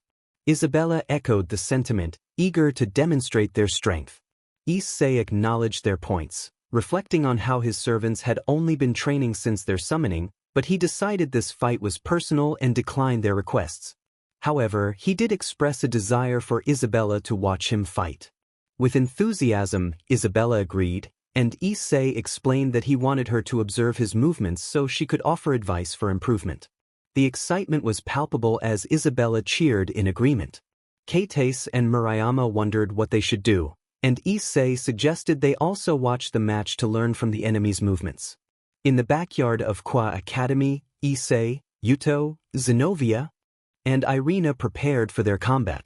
Isabella echoed the sentiment, eager to demonstrate their strength. Issei acknowledged their points, reflecting on how his servants had only been training since their summoning, but he decided this fight was personal and declined their requests. However, he did express a desire for Isabella to watch him fight. With enthusiasm, Isabella agreed, and Issei explained that he wanted her to observe his movements so she could offer advice for improvement. The excitement was palpable as Isabella cheered in agreement. Kioske and Murayama wondered what they should do, and Issei suggested they also watch the match to learn from the enemy's movements. In the backyard of Kwa Academy, Issei, Yuto, Zenobia, and Irina prepared for their combat.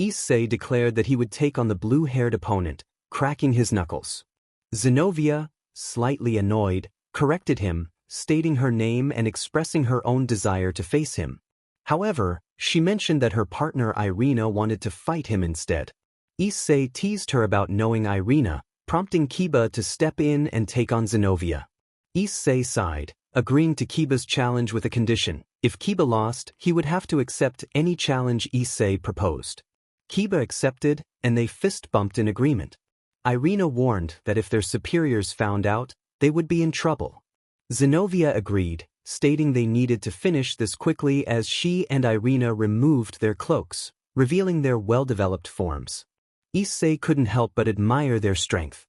Issei declared that he would take on the blue-haired opponent, cracking his knuckles. Zenobia, slightly annoyed, corrected him, stating her name and expressing her own desire to face him. However, she mentioned that her partner Irina wanted to fight him instead. Issei teased her about knowing Irina, prompting Kiba to step in and take on Zenobia. Issei sighed, agreeing to Kiba's challenge with a condition. If Kiba lost, he would have to accept any challenge Issei proposed. Kiba accepted, and they fist-bumped in agreement. Irina warned that if their superiors found out, they would be in trouble. Zenobia agreed, stating they needed to finish this quickly as she and Irina removed their cloaks, revealing their well-developed forms. Issei couldn't help but admire their strength.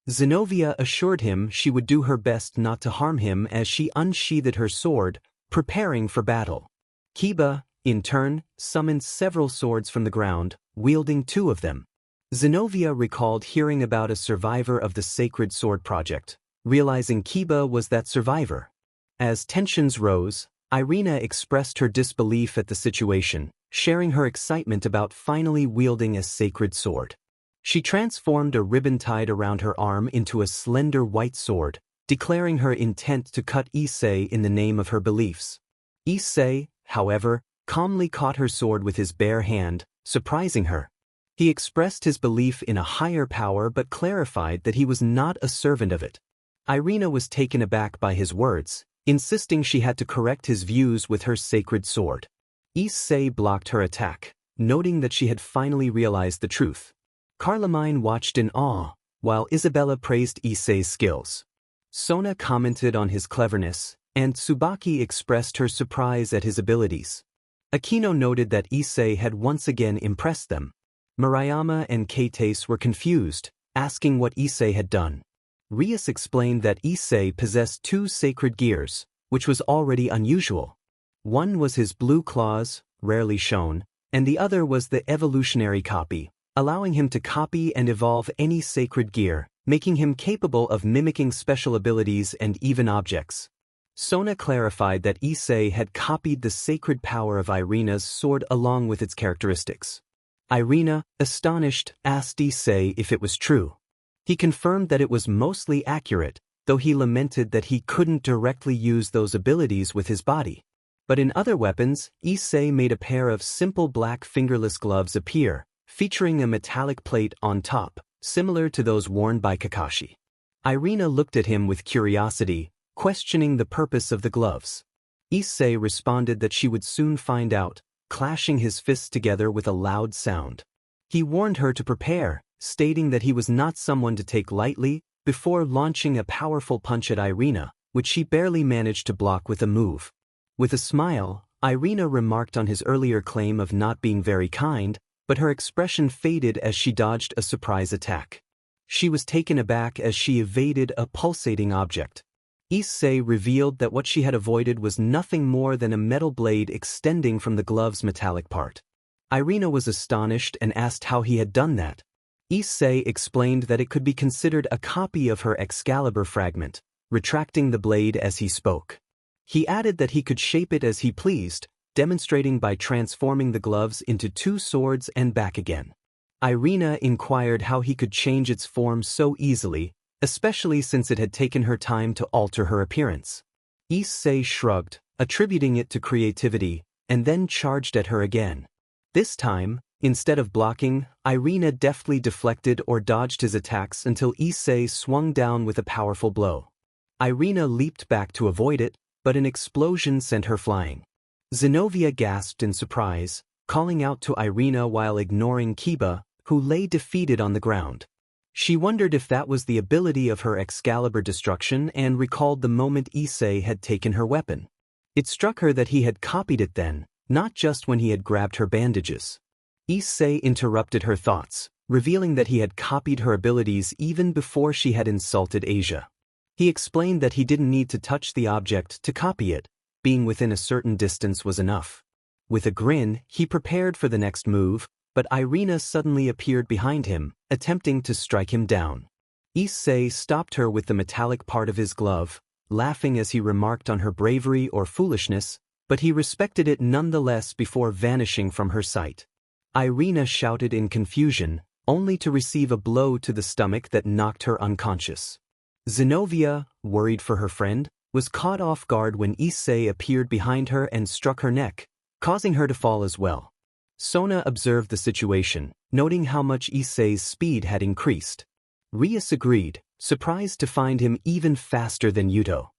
Zenobia assured him she would do her best not to harm him as she unsheathed her sword, preparing for battle. Kiba, in turn, summoned several swords from the ground, wielding 2 of them. Zenobia recalled hearing about a survivor of the Sacred Sword Project, realizing Kiba was that survivor. As tensions rose, Irina expressed her disbelief at the situation, sharing her excitement about finally wielding a sacred sword. She transformed a ribbon tied around her arm into a slender white sword, declaring her intent to cut Issei in the name of her beliefs. Issei, however, calmly caught her sword with his bare hand, surprising her. He expressed his belief in a higher power but clarified that he was not a servant of it. Irina was taken aback by his words, insisting she had to correct his views with her sacred sword. Issei blocked her attack, noting that she had finally realized the truth. Carlomagné watched in awe, while Isabella praised Issei's skills. Sona commented on his cleverness, and Tsubaki expressed her surprise at his abilities. Akino noted that Issei had once again impressed them. Murayama and Kioske were confused, asking what Issei had done. Rias explained that Issei possessed 2 sacred gears, which was already unusual. One was his blue claws, rarely shown, and the other was the evolutionary copy, allowing him to copy and evolve any sacred gear, making him capable of mimicking special abilities and even objects. Sona clarified that Issei had copied the sacred power of Irina's sword along with its characteristics. Irina, astonished, asked Issei if it was true. He confirmed that it was mostly accurate, though he lamented that he couldn't directly use those abilities with his body. But in other weapons, Issei made a pair of simple black fingerless gloves appear, featuring a metallic plate on top, similar to those worn by Kakashi. Irina looked at him with curiosity, questioning the purpose of the gloves. Issei responded that she would soon find out, clashing his fists together with a loud sound. He warned her to prepare, stating that he was not someone to take lightly, before launching a powerful punch at Irina, which she barely managed to block with a move. With a smile, Irina remarked on his earlier claim of not being very kind, but her expression faded as she dodged a surprise attack. She was taken aback as she evaded a pulsating object. Issei revealed that what she had avoided was nothing more than a metal blade extending from the glove's metallic part. Irina was astonished and asked how he had done that. Issei explained that it could be considered a copy of her Excalibur fragment, retracting the blade as he spoke. He added that he could shape it as he pleased, demonstrating by transforming the gloves into two swords and back again. Irina inquired how he could change its form so easily, especially since it had taken her time to alter her appearance. Issei shrugged, attributing it to creativity, and then charged at her again. This time, instead of blocking, Irina deftly deflected or dodged his attacks until Issei swung down with a powerful blow. Irina leaped back to avoid it, but an explosion sent her flying. Zenobia gasped in surprise, calling out to Irina while ignoring Kiba, who lay defeated on the ground. She wondered if that was the ability of her Excalibur destruction and recalled the moment Issei had taken her weapon. It struck her that he had copied it then, not just when he had grabbed her bandages. Issei interrupted her thoughts, revealing that he had copied her abilities even before she had insulted Asia. He explained that he didn't need to touch the object to copy it, being within a certain distance was enough. With a grin, he prepared for the next move, but Irina suddenly appeared behind him, attempting to strike him down. Issei stopped her with the metallic part of his glove, laughing as he remarked on her bravery or foolishness, but he respected it nonetheless before vanishing from her sight. Irina shouted in confusion, only to receive a blow to the stomach that knocked her unconscious. Zenobia, worried for her friend, was caught off guard when Issei appeared behind her and struck her neck, causing her to fall as well. Sona observed the situation, noting how much Issei's speed had increased. Rias agreed, surprised to find him even faster than Hyoudou.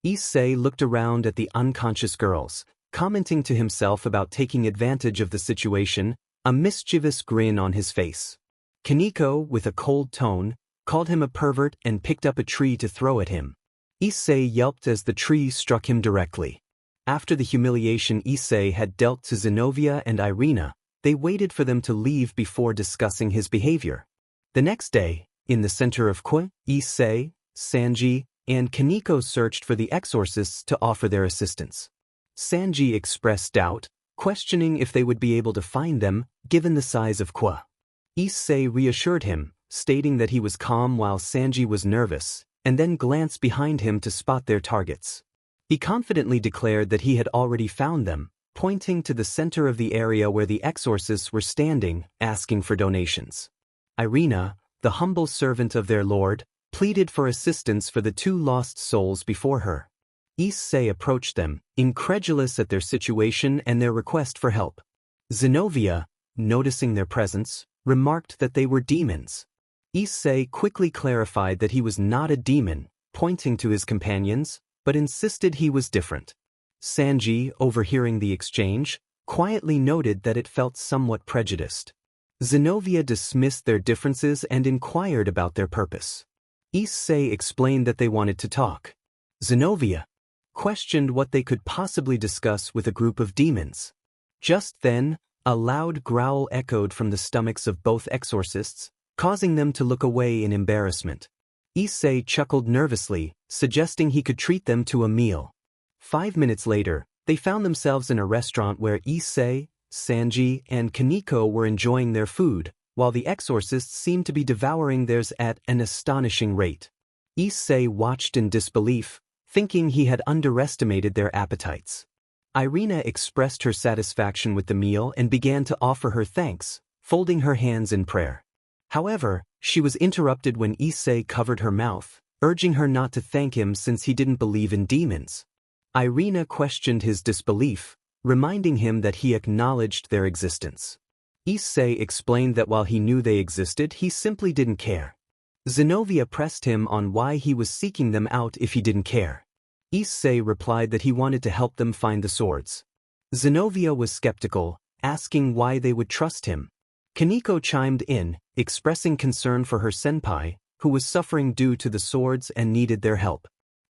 Issei looked around at the unconscious girls, commenting to himself about taking advantage of the situation, a mischievous grin on his face. Kaneko, with a cold tone, called him a pervert and picked up a tree to throw at him. Issei yelped as the tree struck him directly. After the humiliation Issei had dealt to Zenobia and Irina, they waited for them to leave before discussing his behavior. The next day, in the center of Kioske, Issei, Sanji, and Kaneko searched for the exorcists to offer their assistance. Sanji expressed doubt, questioning if they would be able to find them, given the size of Kioske. Issei reassured him, stating that he was calm while Sanji was nervous, and then glanced behind him to spot their targets. He confidently declared that he had already found them, pointing to the center of the area where the exorcists were standing, asking for donations. Irina, the humble servant of their lord, pleaded for assistance for the two lost souls before her. Issei approached them, incredulous at their situation and their request for help. Zenobia, noticing their presence, remarked that they were demons. Issei quickly clarified that he was not a demon, pointing to his companions, but insisted he was different. Sanji, overhearing the exchange, quietly noted that it felt somewhat prejudiced. Zenobia dismissed their differences and inquired about their purpose. Issei explained that they wanted to talk. Zenobia questioned what they could possibly discuss with a group of demons. Just then, a loud growl echoed from the stomachs of both exorcists, causing them to look away in embarrassment. Issei chuckled nervously, suggesting he could treat them to a meal. 5 minutes later, they found themselves in a restaurant where Issei, Sanji, and Kaneko were enjoying their food, while the exorcists seemed to be devouring theirs at an astonishing rate. Issei watched in disbelief, thinking he had underestimated their appetites. Irina expressed her satisfaction with the meal and began to offer her thanks, folding her hands in prayer. However, she was interrupted when Issei covered her mouth, urging her not to thank him since he didn't believe in demons. Irina questioned his disbelief, reminding him that he acknowledged their existence. Issei explained that while he knew they existed, he simply didn't care. Zenobia pressed him on why he was seeking them out if he didn't care. Issei replied that he wanted to help them find the swords. Zenobia was skeptical, asking why they would trust him. Kaneko chimed in, expressing concern for her senpai, who was suffering due to the swords and needed their help.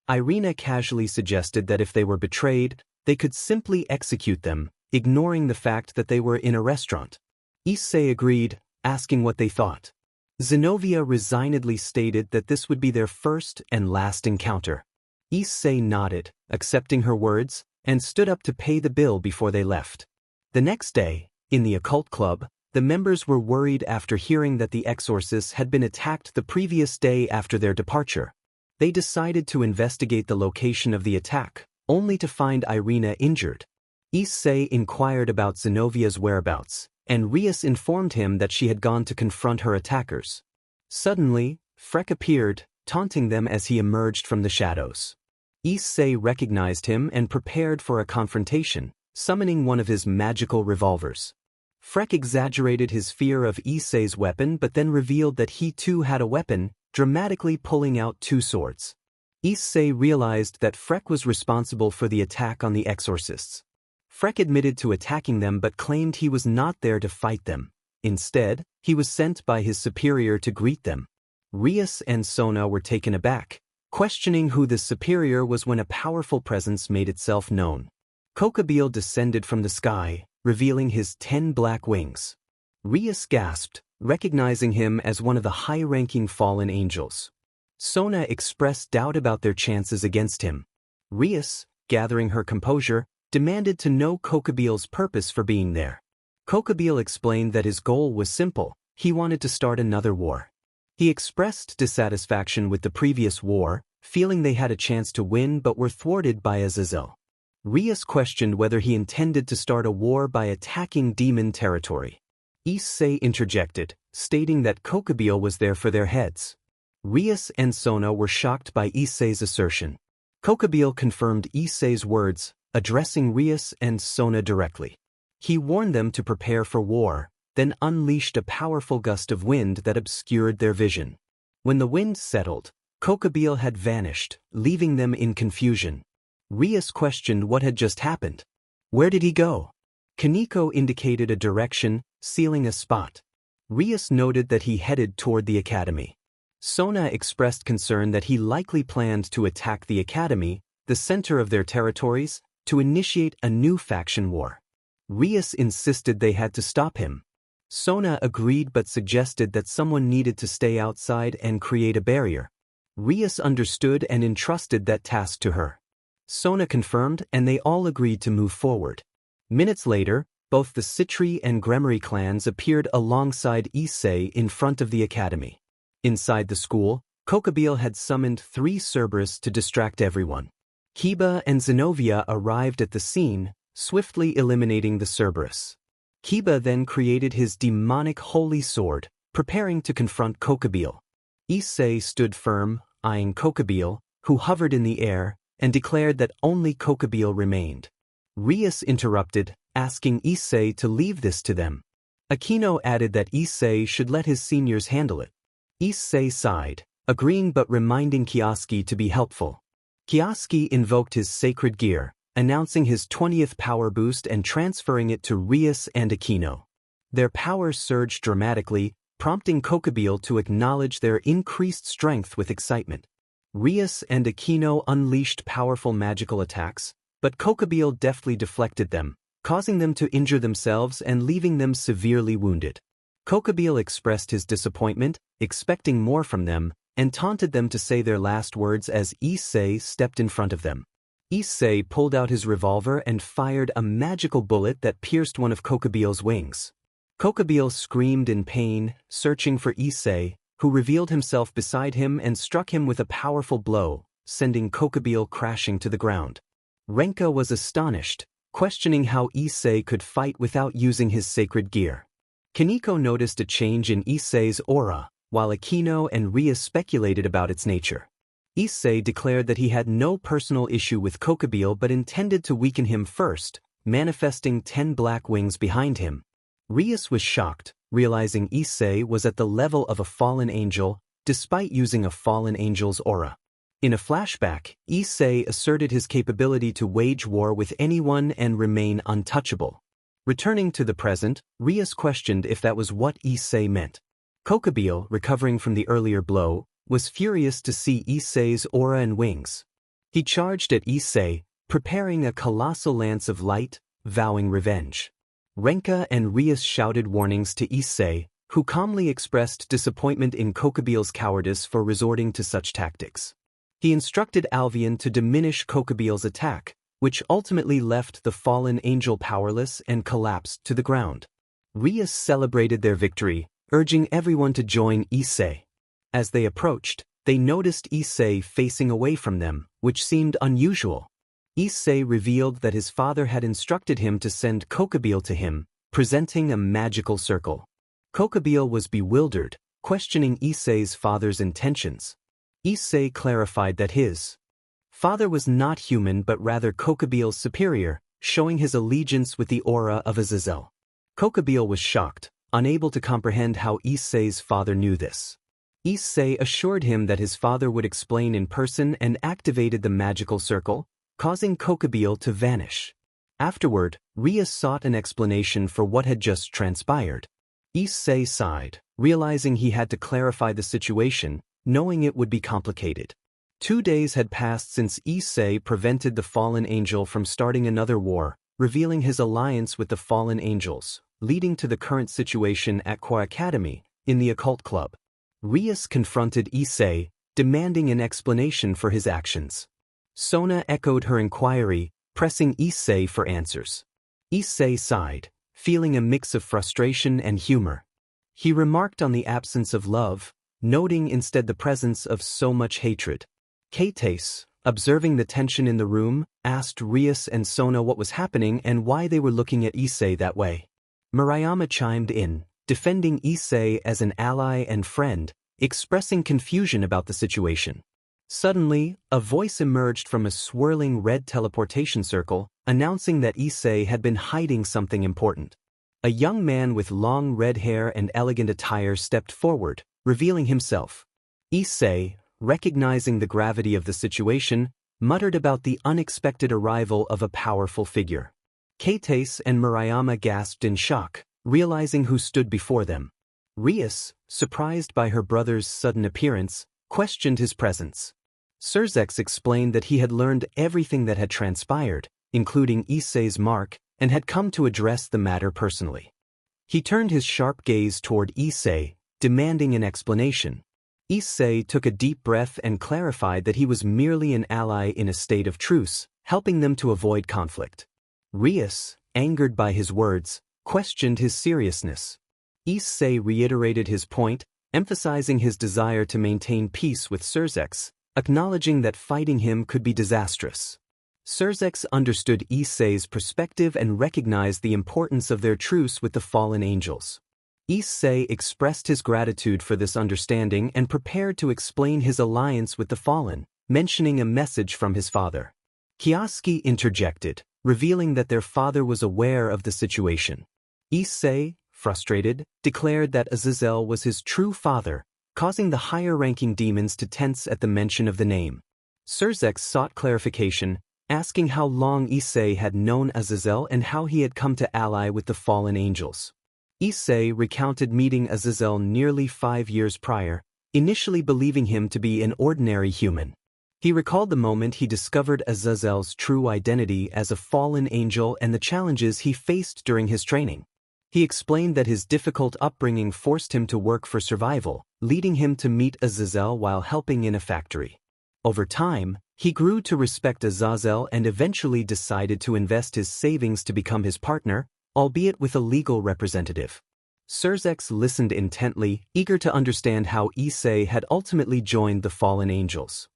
Irina casually suggested that if they were betrayed, they could simply execute them, ignoring the fact that they were in a restaurant. Issei agreed, asking what they thought. Zenobia resignedly stated that this would be their first and last encounter. Issei nodded, accepting her words, and stood up to pay the bill before they left. The next day, in the occult club, the members were worried after hearing that the exorcists had been attacked the previous day after their departure. They decided to investigate the location of the attack, only to find Irina injured. Issei inquired about Zenovia's whereabouts, and Rias informed him that she had gone to confront her attackers. Suddenly, Freck appeared, taunting them as he emerged from the shadows. Issei recognized him and prepared for a confrontation, summoning one of his magical revolvers. Freck exaggerated his fear of Issei's weapon but then revealed that he too had a weapon, dramatically pulling out two swords. Issei realized that Freck was responsible for the attack on the exorcists. Freck admitted to attacking them but claimed he was not there to fight them. Instead, he was sent by his superior to greet them. Rias and Sona were taken aback, questioning who this superior was when a powerful presence made itself known. Kokabeel descended from the sky, revealing his 10 black wings. Rias gasped, recognizing him as one of the high-ranking fallen angels. Sona expressed doubt about their chances against him. Rias, gathering her composure, demanded to know Kokabeel's purpose for being there. Kokabeel explained that his goal was simple: he wanted to start another war. He expressed dissatisfaction with the previous war, feeling they had a chance to win but were thwarted by Azazel. Rias questioned whether he intended to start a war by attacking demon territory. Issei interjected, stating that Kokabeel was there for their heads. Rias and Sona were shocked by Issei's assertion. Kokabeel confirmed Issei's words, addressing Rias and Sona directly. He warned them to prepare for war, then unleashed a powerful gust of wind that obscured their vision. When the wind settled, Kokabeel had vanished, leaving them in confusion. Rias questioned what had just happened. Where did he go? Kaneko indicated a direction, sealing a spot. Rias noted that he headed toward the academy. Sona expressed concern that he likely planned to attack the academy, the center of their territories, to initiate a new faction war. Rias insisted they had to stop him. Sona agreed but suggested that someone needed to stay outside and create a barrier. Rias understood and entrusted that task to her. Sona confirmed and they all agreed to move forward. Minutes later, both the Citri and Gremory clans appeared alongside Issei in front of the academy. Inside the school, Kokabeel had summoned 3 Cerberus to distract everyone. Kiba and Zenovia arrived at the scene, swiftly eliminating the Cerberus. Kiba then created his demonic holy sword, preparing to confront Kokabeel. Issei stood firm, eyeing Kokabeel, who hovered in the air, and declared that only Kokabeel remained. Rias interrupted, asking Issei to leave this to them. Aquino added that Issei should let his seniors handle it. Issei sighed, agreeing but reminding Kioske to be helpful. Kioske invoked his sacred gear, announcing his 20th power boost and transferring it to Rias and Aquino. Their powers surged dramatically, prompting Kokabeel to acknowledge their increased strength with excitement. Rias and Aquino unleashed powerful magical attacks, but Kokabeel deftly deflected them, causing them to injure themselves and leaving them severely wounded. Kokabeel expressed his disappointment, expecting more from them, and taunted them to say their last words as Issei stepped in front of them. Issei pulled out his revolver and fired a magical bullet that pierced one of Kokabeel's wings. Kokabeel screamed in pain, searching for Issei, who revealed himself beside him and struck him with a powerful blow, sending Kokabeel crashing to the ground. Renka was astonished, questioning how Issei could fight without using his sacred gear. Kaneko noticed a change in Issei's aura, while Aquino and Rias speculated about its nature. Issei declared that he had no personal issue with Kokabeel but intended to weaken him first, manifesting 10 black wings behind him. Rias was shocked, realizing Issei was at the level of a fallen angel, despite using a fallen angel's aura. In a flashback, Issei asserted his capability to wage war with anyone and remain untouchable. Returning to the present, Rias questioned if that was what Issei meant. Kokabeel, recovering from the earlier blow, was furious to see Issei's aura and wings. He charged at Issei, preparing a colossal lance of light, vowing revenge. Renka and Rias shouted warnings to Issei, who calmly expressed disappointment in Kokabeel's cowardice for resorting to such tactics. He instructed Alvian to diminish Kokobeel's attack, which ultimately left the fallen angel powerless and collapsed to the ground. Rias celebrated their victory, urging everyone to join Issei. As they approached, they noticed Issei facing away from them, which seemed unusual. Issei revealed that his father had instructed him to send Kokobeel to him, presenting a magical circle. Kokobeel was bewildered, questioning Issei's father's intentions. Issei clarified that his father was not human but rather Kokobeel's superior, showing his allegiance with the aura of Azazel. Kokobeel was shocked, unable to comprehend how Issei's father knew this. Issei assured him that his father would explain in person and activated the magical circle, causing Kokobeel to vanish. Afterward, Rias sought an explanation for what had just transpired. Issei sighed, realizing he had to clarify the situation, knowing it would be complicated. 2 days had passed since Issei prevented the fallen angel from starting another war, revealing his alliance with the fallen angels, leading to the current situation at Qua Academy, in the occult club. Rias confronted Issei, demanding an explanation for his actions. Sona echoed her inquiry, pressing Issei for answers. Issei sighed, feeling a mix of frustration and humor. He remarked on the absence of love, noting instead the presence of so much hatred. Kates, observing the tension in the room, asked Rias and Sona what was happening and why they were looking at Issei that way. Murayama chimed in, defending Issei as an ally and friend, expressing confusion about the situation. Suddenly, a voice emerged from a swirling red teleportation circle, announcing that Issei had been hiding something important. A young man with long red hair and elegant attire stepped forward, revealing himself. Issei, recognizing the gravity of the situation, muttered about the unexpected arrival of a powerful figure. Kates and Murayama gasped in shock, realizing who stood before them. Rias, surprised by her brother's sudden appearance, questioned his presence. Surzex explained that he had learned everything that had transpired, including Issei's mark, and had come to address the matter personally. He turned his sharp gaze toward Issei, demanding an explanation. Issei took a deep breath and clarified that he was merely an ally in a state of truce, helping them to avoid conflict. Rias, angered by his words, questioned his seriousness. Issei reiterated his point, emphasizing his desire to maintain peace with Surzex, acknowledging that fighting him could be disastrous. Surzex understood Issei's perspective and recognized the importance of their truce with the fallen angels. Issei expressed his gratitude for this understanding and prepared to explain his alliance with the fallen, mentioning a message from his father. Kioske interjected, revealing that their father was aware of the situation. Issei, frustrated, declared that Azazel was his true father, causing the higher-ranking demons to tense at the mention of the name. Surzex sought clarification, asking how long Issei had known Azazel and how he had come to ally with the fallen angels. Issei recounted meeting Azazel nearly 5 years prior, initially believing him to be an ordinary human. He recalled the moment he discovered Azazel's true identity as a fallen angel and the challenges he faced during his training. He explained that his difficult upbringing forced him to work for survival, leading him to meet Azazel while helping in a factory. Over time, he grew to respect Azazel and eventually decided to invest his savings to become his partner, albeit with a legal representative. Surzex listened intently, eager to understand how Issei had ultimately joined the fallen angels.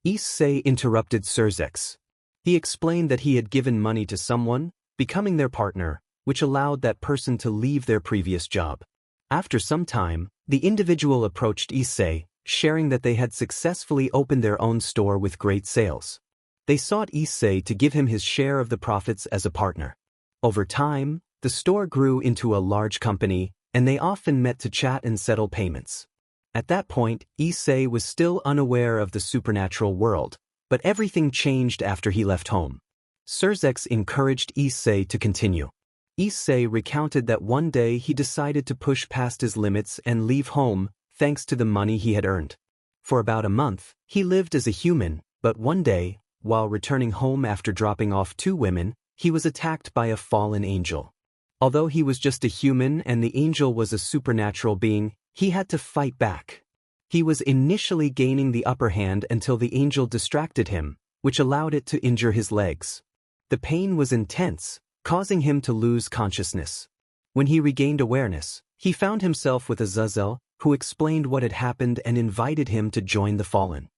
Issei interrupted Surzex. He explained that he had given money to someone, becoming their partner, which allowed that person to leave their previous job. After some time, the individual approached Issei, sharing that they had successfully opened their own store with great sales. They sought Issei to give him his share of the profits as a partner. Over time, the store grew into a large company, and they often met to chat and settle payments. At that point, Issei was still unaware of the supernatural world, but everything changed after he left home. Surzex encouraged Issei to continue. Issei recounted that one day he decided to push past his limits and leave home, thanks to the money he had earned. For about a month, he lived as a human, but one day, while returning home after dropping off 2 women, he was attacked by a fallen angel. Although he was just a human and the angel was a supernatural being, he had to fight back. He was initially gaining the upper hand until the angel distracted him, which allowed it to injure his legs. The pain was intense, causing him to lose consciousness. When he regained awareness, he found himself with Azazel, who explained what had happened and invited him to join the fallen.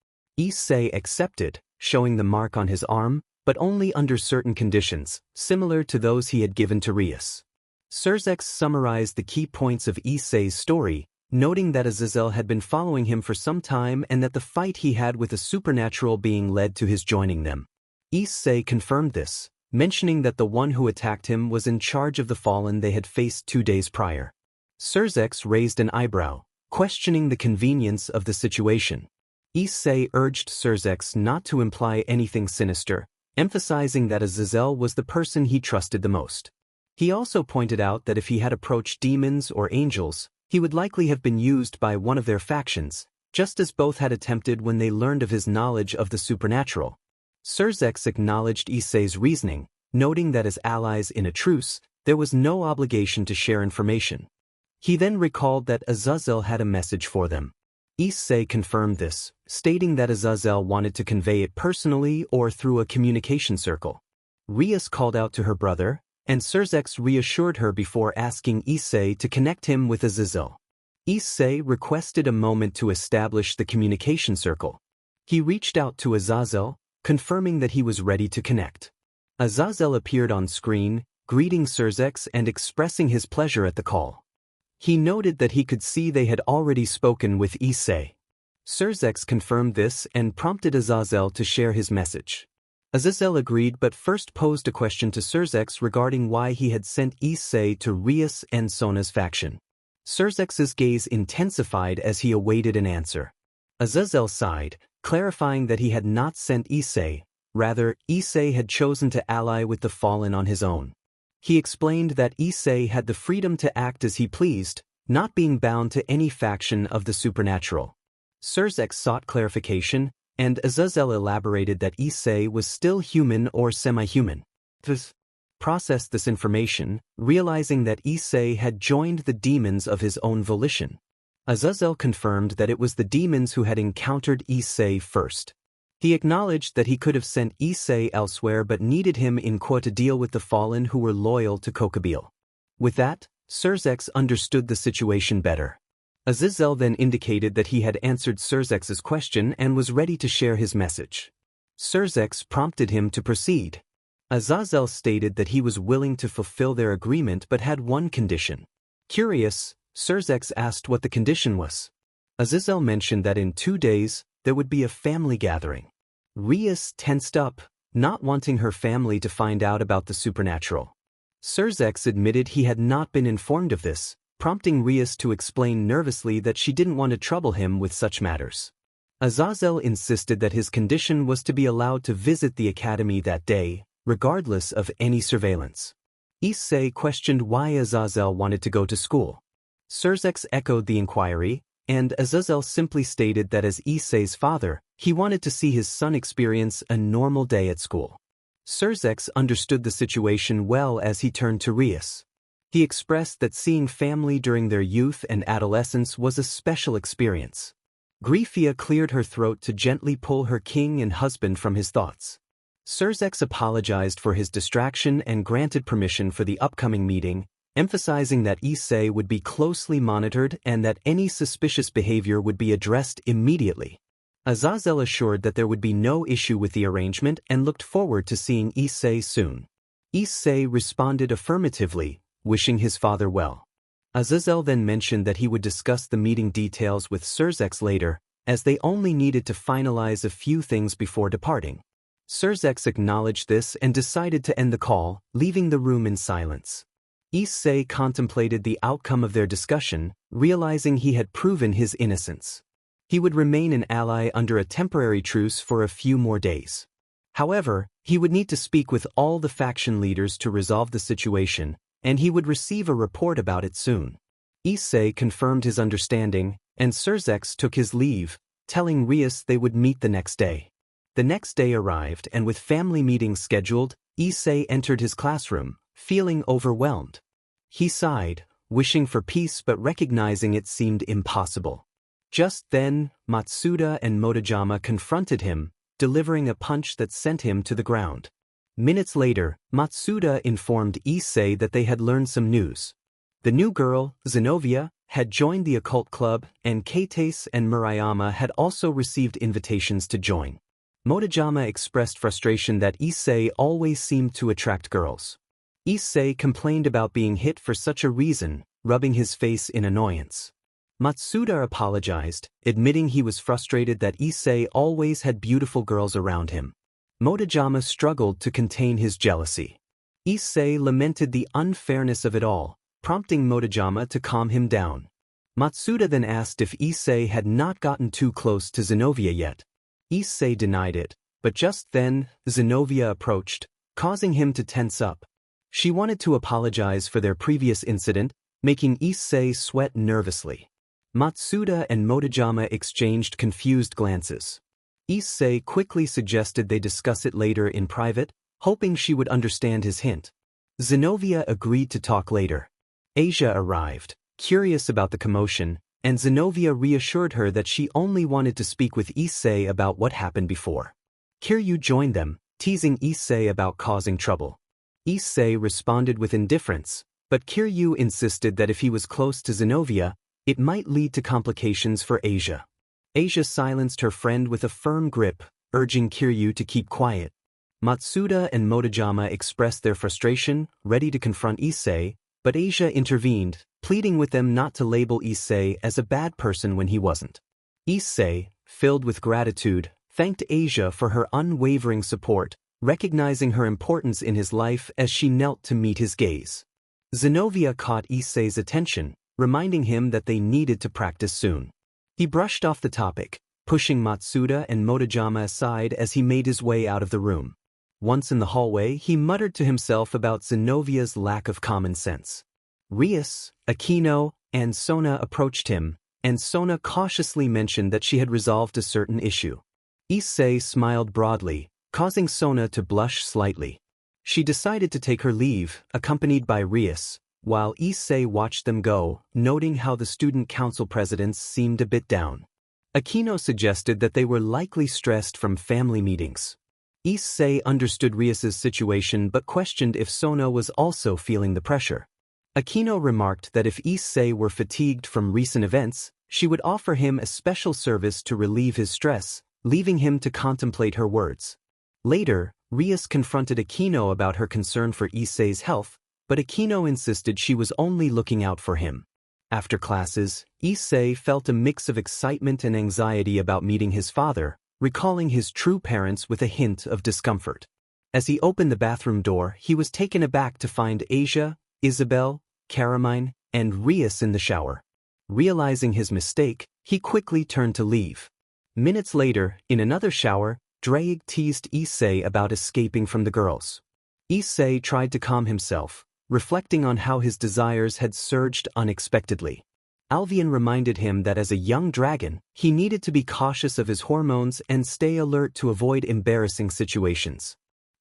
Issei accepted, showing the mark on his arm, but only under certain conditions, similar to those he had given to Rias. Surzex summarized the key points of Issei's story, noting that Azazel had been following him for some time and that the fight he had with a supernatural being led to his joining them. Issei confirmed this, mentioning that the one who attacked him was in charge of the fallen they had faced 2 days prior. Surzex raised an eyebrow, questioning the convenience of the situation. Issei urged Surzex not to imply anything sinister, emphasizing that Azazel was the person he trusted the most. He also pointed out that if he had approached demons or angels, he would likely have been used by one of their factions, just as both had attempted when they learned of his knowledge of the supernatural. Surzex acknowledged Issei's reasoning, noting that as allies in a truce, there was no obligation to share information. He then recalled that Azazel had a message for them. Issei confirmed this, stating that Azazel wanted to convey it personally or through a communication circle. Rias called out to her brother, and Surzex reassured her before asking Issei to connect him with Azazel. Issei requested a moment to establish the communication circle. He reached out to Azazel, confirming that he was ready to connect. Azazel appeared on screen, greeting Surzex and expressing his pleasure at the call. He noted that he could see they had already spoken with Issei. Surzex confirmed this and prompted Azazel to share his message. Azazel agreed but first posed a question to Surzex regarding why he had sent Issei to Rias and Sona's faction. Surzex's gaze intensified as he awaited an answer. Azazel sighed, clarifying that he had not sent Issei, rather, Issei had chosen to ally with the fallen on his own. He explained that Issei had the freedom to act as he pleased, not being bound to any faction of the supernatural. Surzex sought clarification, and Azazel elaborated that Issei was still human or semi-human. Processed this information, realizing that Issei had joined the demons of his own volition. Azazel confirmed that it was the demons who had encountered Issei first. He acknowledged that he could have sent Issei elsewhere but needed him in to deal with the fallen who were loyal to Kokabil. With that, Surzex understood the situation better. Azazel then indicated that he had answered Surzex's question and was ready to share his message. Surzex prompted him to proceed. Azazel stated that he was willing to fulfill their agreement but had one condition. Curious, Surzex asked what the condition was. Azazel mentioned that in 2 days, there would be a family gathering. Rias tensed up, not wanting her family to find out about the supernatural. Surzex admitted he had not been informed of this, prompting Rias to explain nervously that she didn't want to trouble him with such matters. Azazel insisted that his condition was to be allowed to visit the academy that day, regardless of any surveillance. Issei questioned why Azazel wanted to go to school. Surzex echoed the inquiry, and Azazel simply stated that as Issei's father, he wanted to see his son experience a normal day at school. Surzex understood the situation well as he turned to Rias. He expressed that seeing family during their youth and adolescence was a special experience. Griefia cleared her throat to gently pull her king and husband from his thoughts. Surzex apologized for his distraction and granted permission for the upcoming meeting, emphasizing that Issei would be closely monitored and that any suspicious behavior would be addressed immediately. Azazel assured that there would be no issue with the arrangement and looked forward to seeing Issei soon. Issei responded affirmatively, wishing his father well. Azazel then mentioned that he would discuss the meeting details with Surzex later, as they only needed to finalize a few things before departing. Surzex acknowledged this and decided to end the call, leaving the room in silence. Issei contemplated the outcome of their discussion, realizing he had proven his innocence. He would remain an ally under a temporary truce for a few more days. However, he would need to speak with all the faction leaders to resolve the situation, and he would receive a report about it soon. Issei confirmed his understanding, and Surzex took his leave, telling Rias they would meet the next day. The next day arrived, and with family meetings scheduled, Issei entered his classroom, feeling overwhelmed. He sighed, wishing for peace but recognizing it seemed impossible. Just then, Matsuda and Motojama confronted him, delivering a punch that sent him to the ground. Minutes later, Matsuda informed Issei that they had learned some news. The new girl, Zenobia, had joined the occult club, and Kates and Murayama had also received invitations to join. Motojama expressed frustration that Issei always seemed to attract girls. Issei complained about being hit for such a reason, rubbing his face in annoyance. Matsuda apologized, admitting he was frustrated that Issei always had beautiful girls around him. Motojama struggled to contain his jealousy. Issei lamented the unfairness of it all, prompting Motojama to calm him down. Matsuda then asked if Issei had not gotten too close to Zenobia yet. Issei denied it, but just then, Zenobia approached, causing him to tense up. She wanted to apologize for their previous incident, making Issei sweat nervously. Matsuda and Motojama exchanged confused glances. Issei quickly suggested they discuss it later in private, hoping she would understand his hint. Zenobia agreed to talk later. Asia arrived, curious about the commotion, and Zenobia reassured her that she only wanted to speak with Issei about what happened before. Kiryu joined them, teasing Issei about causing trouble. Issei responded with indifference, but Kiryu insisted that if he was close to Zenobia, it might lead to complications for Asia. Asia silenced her friend with a firm grip, urging Kiryu to keep quiet. Matsuda and Motojama expressed their frustration, ready to confront Issei, but Asia intervened, pleading with them not to label Issei as a bad person when he wasn't. Issei, filled with gratitude, thanked Asia for her unwavering support, recognizing her importance in his life as she knelt to meet his gaze. Zenobia caught Issei's attention, reminding him that they needed to practice soon. He brushed off the topic, pushing Matsuda and Motojama aside as he made his way out of the room. Once in the hallway, he muttered to himself about Zenobia's lack of common sense. Rias, Aquino, and Sona approached him, and Sona cautiously mentioned that she had resolved a certain issue. Issei smiled broadly, causing Sona to blush slightly. She decided to take her leave, accompanied by Rias, while Issei watched them go, noting how the student council presidents seemed a bit down. Aquino suggested that they were likely stressed from family meetings. Issei understood Rias's situation but questioned if Sona was also feeling the pressure. Aquino remarked that if Issei were fatigued from recent events, she would offer him a special service to relieve his stress, leaving him to contemplate her words. Later, Rias confronted Aquino about her concern for Issei's health, but Aquino insisted she was only looking out for him. After classes, Issei felt a mix of excitement and anxiety about meeting his father, recalling his true parents with a hint of discomfort. As he opened the bathroom door, he was taken aback to find Asia, Isabel, Karamine, and Rias in the shower. Realizing his mistake, he quickly turned to leave. Minutes later, in another shower, Drake teased Issei about escaping from the girls. Issei tried to calm himself, reflecting on how his desires had surged unexpectedly. Alvian reminded him that as a young dragon, he needed to be cautious of his hormones and stay alert to avoid embarrassing situations.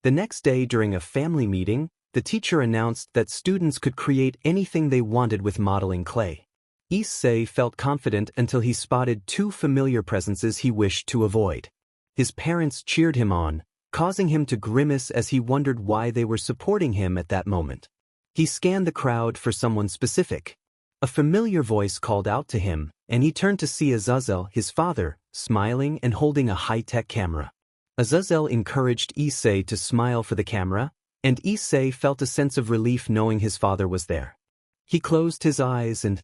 The next day during a family meeting, the teacher announced that students could create anything they wanted with modeling clay. Issei felt confident until he spotted two familiar presences he wished to avoid. His parents cheered him on, causing him to grimace as he wondered why they were supporting him at that moment. He scanned the crowd for someone specific. A familiar voice called out to him, and he turned to see Azazel, his father, smiling and holding a high-tech camera. Azazel encouraged Issei to smile for the camera, and Issei felt a sense of relief knowing his father was there. He closed his eyes and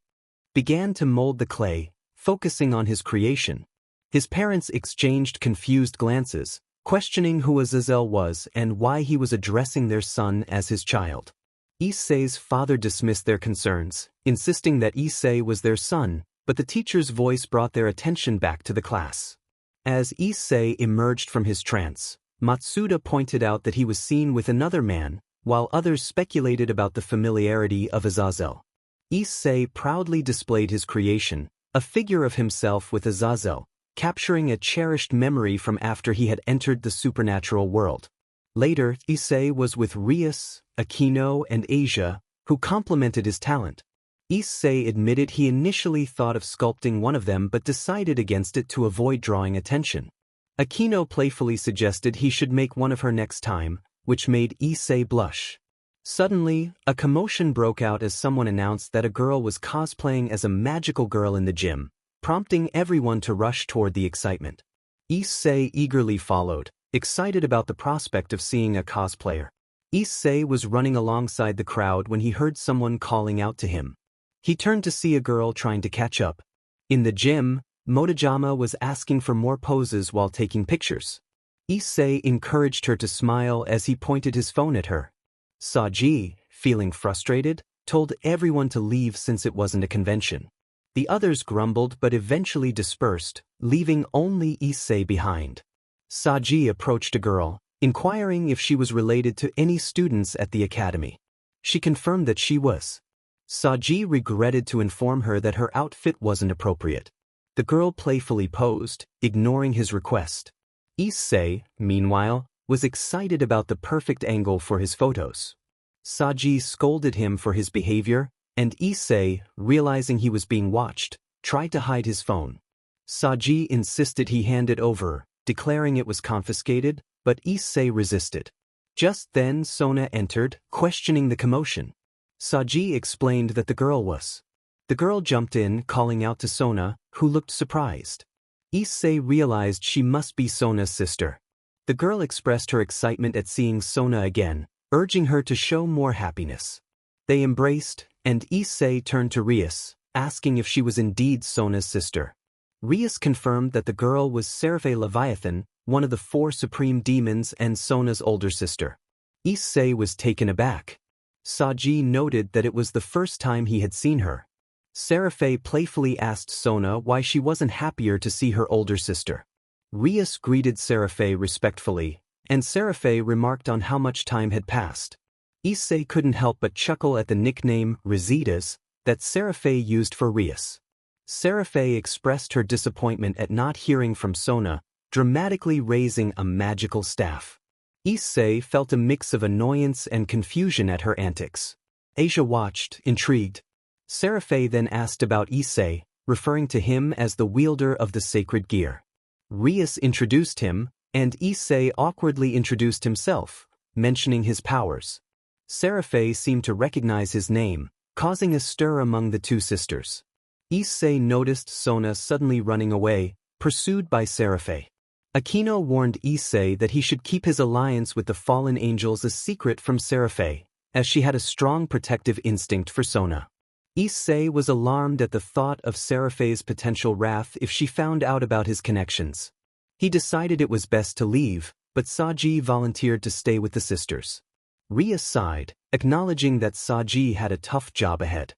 began to mold the clay, focusing on his creation. His parents exchanged confused glances, questioning who Azazel was and why he was addressing their son as his child. Issei's father dismissed their concerns, insisting that Issei was their son, but the teacher's voice brought their attention back to the class. As Issei emerged from his trance, Matsuda pointed out that he was seen with another man, while others speculated about the familiarity of Azazel. Issei proudly displayed his creation, a figure of himself with Azazel, capturing a cherished memory from after he had entered the supernatural world. Later, Issei was with Rias, Aquino, and Asia, who complimented his talent. Issei admitted he initially thought of sculpting one of them but decided against it to avoid drawing attention. Akino playfully suggested he should make one of her next time, which made Issei blush. Suddenly, a commotion broke out as someone announced that a girl was cosplaying as a magical girl in the gym, prompting everyone to rush toward the excitement. Issei eagerly followed, excited about the prospect of seeing a cosplayer. Issei was running alongside the crowd when he heard someone calling out to him. He turned to see a girl trying to catch up. In the gym, Motojama was asking for more poses while taking pictures. Issei encouraged her to smile as he pointed his phone at her. Saji, feeling frustrated, told everyone to leave since it wasn't a convention. The others grumbled but eventually dispersed, leaving only Issei behind. Saji approached a girl, inquiring if she was related to any students at the academy. She confirmed that she was. Saji regretted to inform her that her outfit wasn't appropriate. The girl playfully posed, ignoring his request. Issei, meanwhile, was excited about the perfect angle for his photos. Saji scolded him for his behavior, and Issei, realizing he was being watched, tried to hide his phone. Saji insisted he hand it over, declaring it was confiscated, but Issei resisted. Just then Sona entered, questioning the commotion. Saji explained that the girl was. The girl jumped in, calling out to Sona, who looked surprised. Issei realized she must be Sona's sister. The girl expressed her excitement at seeing Sona again, urging her to show more happiness. They embraced, and Issei turned to Rias, asking if she was indeed Sona's sister. Rias confirmed that the girl was Seraphe Leviathan, one of the 4 supreme demons and Sona's older sister. Issei was taken aback. Saji noted that it was the first time he had seen her. Seraphe playfully asked Sona why she wasn't happier to see her older sister. Rias greeted Seraphe respectfully, and Seraphe remarked on how much time had passed. Issei couldn't help but chuckle at the nickname Rositas that Seraphe used for Rias. Seraphe expressed her disappointment at not hearing from Sona, dramatically raising a magical staff. Issei felt a mix of annoyance and confusion at her antics. Asia watched, intrigued. Seraphe then asked about Issei, referring to him as the wielder of the sacred gear. Rias introduced him, and Issei awkwardly introduced himself, mentioning his powers. Seraphe seemed to recognize his name, causing a stir among the 2 sisters. Issei noticed Sona suddenly running away, pursued by Seraphe. Akino warned Issei that he should keep his alliance with the fallen angels a secret from Seraphe, as she had a strong protective instinct for Sona. Issei was alarmed at the thought of Seraphe's potential wrath if she found out about his connections. He decided it was best to leave, but Saji volunteered to stay with the sisters. Rias sighed, acknowledging that Saji had a tough job ahead.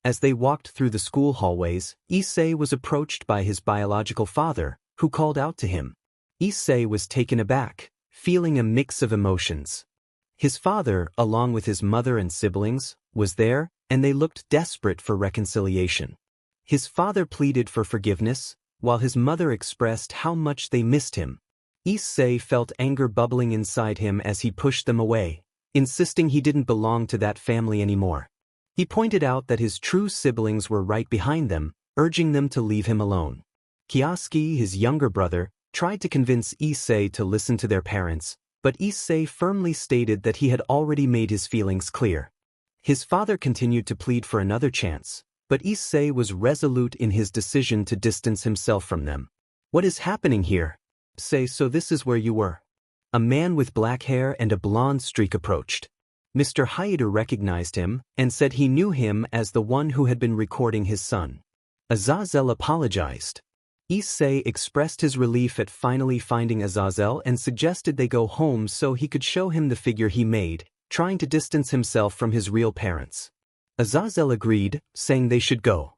As they walked through the school hallways, Issei was approached by his biological father, who called out to him. Issei was taken aback, feeling a mix of emotions. His father, along with his mother and siblings, was there, and they looked desperate for reconciliation. His father pleaded for forgiveness, while his mother expressed how much they missed him. Issei felt anger bubbling inside him as he pushed them away, insisting he didn't belong to that family anymore. He pointed out that his true siblings were right behind them, urging them to leave him alone. Kioske, his younger brother, tried to convince Issei to listen to their parents, but Issei firmly stated that he had already made his feelings clear. His father continued to plead for another chance, but Issei was resolute in his decision to distance himself from them. "What is happening here?" "Say, so this is where you were." A man with black hair and a blonde streak approached. Mr. Hyoudou recognized him and said he knew him as the one who had been recording his son. Azazel apologized. Issei expressed his relief at finally finding Azazel and suggested they go home so he could show him the figure he made, trying to distance himself from his real parents. Azazel agreed, saying they should go.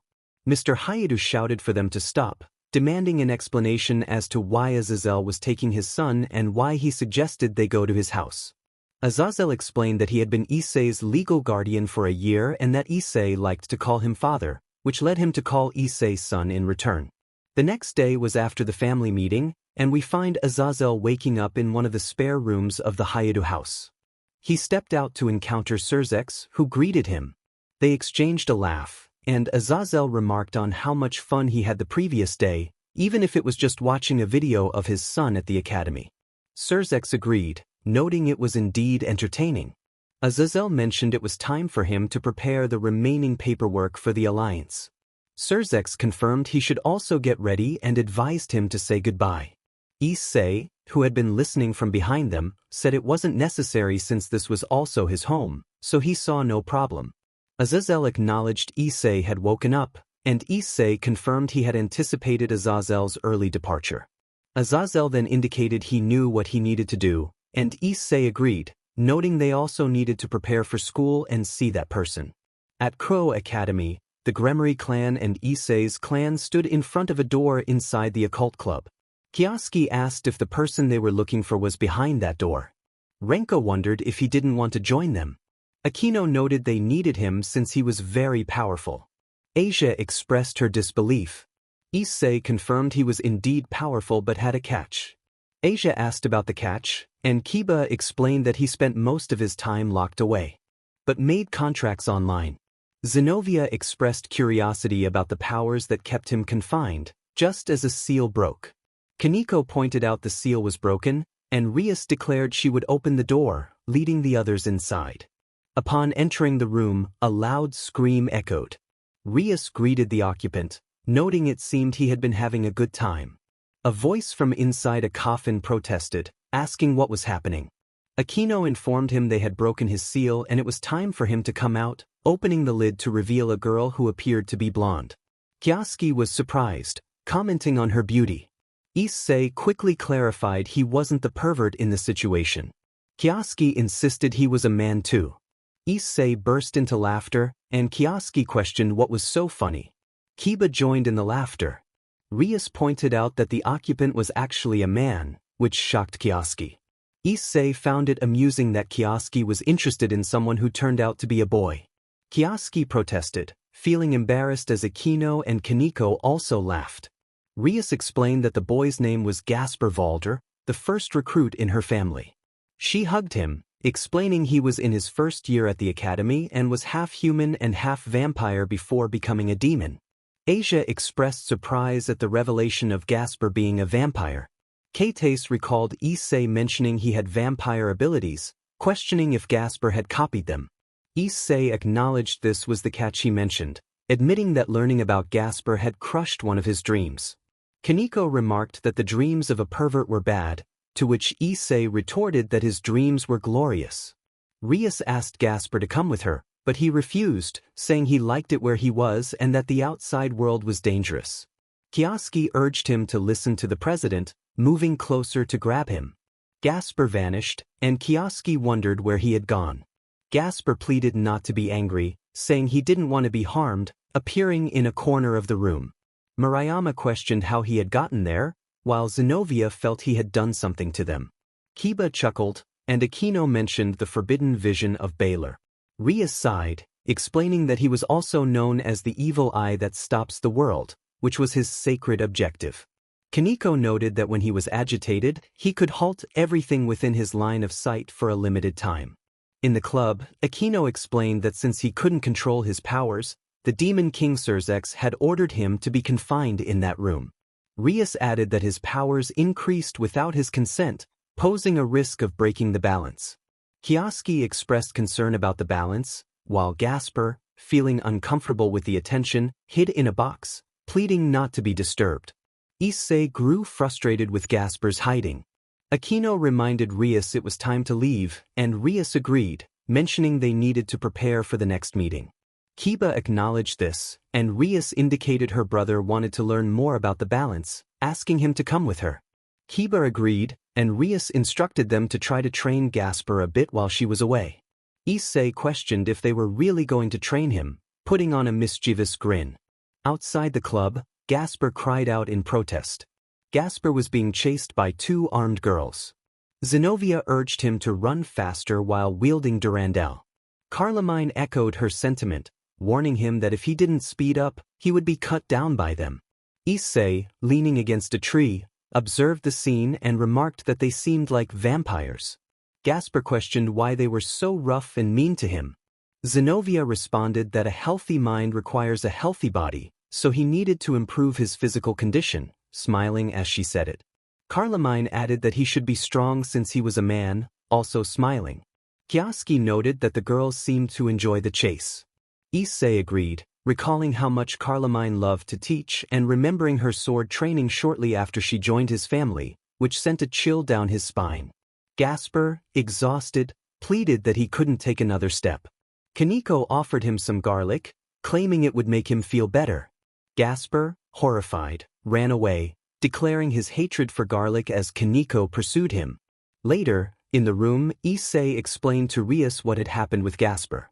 Mr. Hyoudou shouted for them to stop, demanding an explanation as to why Azazel was taking his son and why he suggested they go to his house. Azazel explained that he had been Issei's legal guardian for a year and that Issei liked to call him father, which led him to call Issei son in return. The next day was after the family meeting, and we find Azazel waking up in one of the spare rooms of the Hyoudou house. He stepped out to encounter Surzex, who greeted him. They exchanged a laugh, and Azazel remarked on how much fun he had the previous day, even if it was just watching a video of his son at the academy. Surzex agreed, noting it was indeed entertaining. Azazel mentioned it was time for him to prepare the remaining paperwork for the alliance. Surzex confirmed he should also get ready and advised him to say goodbye. Issei, who had been listening from behind them, said it wasn't necessary since this was also his home, so he saw no problem. Azazel acknowledged Issei had woken up, and Issei confirmed he had anticipated Azazel's early departure. Azazel then indicated he knew what he needed to do, and Issei agreed, noting they also needed to prepare for school and see that person. At Crow Academy, the Gremory clan and Issei's clan stood in front of a door inside the occult club. Kioske asked if the person they were looking for was behind that door. Renka wondered if he didn't want to join them. Akino noted they needed him since he was very powerful. Asia expressed her disbelief. Issei confirmed he was indeed powerful but had a catch. Asia asked about the catch, and Kiba explained that he spent most of his time locked away, but made contracts online. Zenobia expressed curiosity about the powers that kept him confined, just as a seal broke. Kaneko pointed out the seal was broken, and Rias declared she would open the door, leading the others inside. Upon entering the room, a loud scream echoed. Rias greeted the occupant, noting it seemed he had been having a good time. A voice from inside a coffin protested, asking what was happening. Akino informed him they had broken his seal and it was time for him to come out, opening the lid to reveal a girl who appeared to be blonde. Kioske was surprised, commenting on her beauty. Issei quickly clarified he wasn't the pervert in the situation. Kioske insisted he was a man too. Issei burst into laughter, and Kioske questioned what was so funny. Kiba joined in the laughter. Rias pointed out that the occupant was actually a man, which shocked Kioske. Issei found it amusing that Kioske was interested in someone who turned out to be a boy. Kioske protested, feeling embarrassed as Akino and Kaneko also laughed. Rias explained that the boy's name was Gasper Valder, the first recruit in her family. She hugged him, explaining he was in his first year at the academy and was half human and half vampire before becoming a demon. Asia expressed surprise at the revelation of Gasper being a vampire. Kates recalled Issei mentioning he had vampire abilities, questioning if Gasper had copied them. Issei acknowledged this was the catch he mentioned, admitting that learning about Gasper had crushed one of his dreams. Kaneko remarked that the dreams of a pervert were bad, to which Issei retorted that his dreams were glorious. Rias asked Gasper to come with her, but he refused, saying he liked it where he was and that the outside world was dangerous. Kioske urged him to listen to the president, moving closer to grab him. Gasper vanished, and Kioske wondered where he had gone. Gasper pleaded not to be angry, saying he didn't want to be harmed, appearing in a corner of the room. Murayama questioned how he had gotten there, while Zenobia felt he had done something to them. Kiba chuckled, and Akino mentioned the forbidden vision of Baylor. Rias sighed, explaining that he was also known as the evil eye that stops the world, which was his sacred objective. Kaneko noted that when he was agitated, he could halt everything within his line of sight for a limited time. In the club, Akino explained that since he couldn't control his powers, the Demon King Surzex had ordered him to be confined in that room. Rias added that his powers increased without his consent, posing a risk of breaking the balance. Kioske expressed concern about the balance, while Gasper, feeling uncomfortable with the attention, hid in a box, pleading not to be disturbed. Issei grew frustrated with Gasper's hiding. Akino reminded Rias it was time to leave, and Rias agreed, mentioning they needed to prepare for the next meeting. Kiba acknowledged this, and Rias indicated her brother wanted to learn more about the balance, asking him to come with her. Kiba agreed, and Rias instructed them to try to train Gasper a bit while she was away. Issei questioned if they were really going to train him, putting on a mischievous grin. Outside the club, Gasper cried out in protest. Gasper was being chased by two armed girls. Zenobia urged him to run faster while wielding Durandal. Carlemine echoed her sentiment, warning him that if he didn't speed up, he would be cut down by them. Issei, leaning against a tree, observed the scene and remarked that they seemed like vampires. Gasper questioned why they were so rough and mean to him. Zenobia responded that a healthy mind requires a healthy body, so he needed to improve his physical condition, smiling as she said it. Carmine added that he should be strong since he was a man, also smiling. Kioske noted that the girls seemed to enjoy the chase. Issei agreed, recalling how much Carmine loved to teach and remembering her sword training shortly after she joined his family, which sent a chill down his spine. Gasper, exhausted, pleaded that he couldn't take another step. Kaneko offered him some garlic, claiming it would make him feel better. Gasper, horrified, ran away, declaring his hatred for garlic as Kaneko pursued him. Later, in the room, Issei explained to Rias what had happened with Gasper.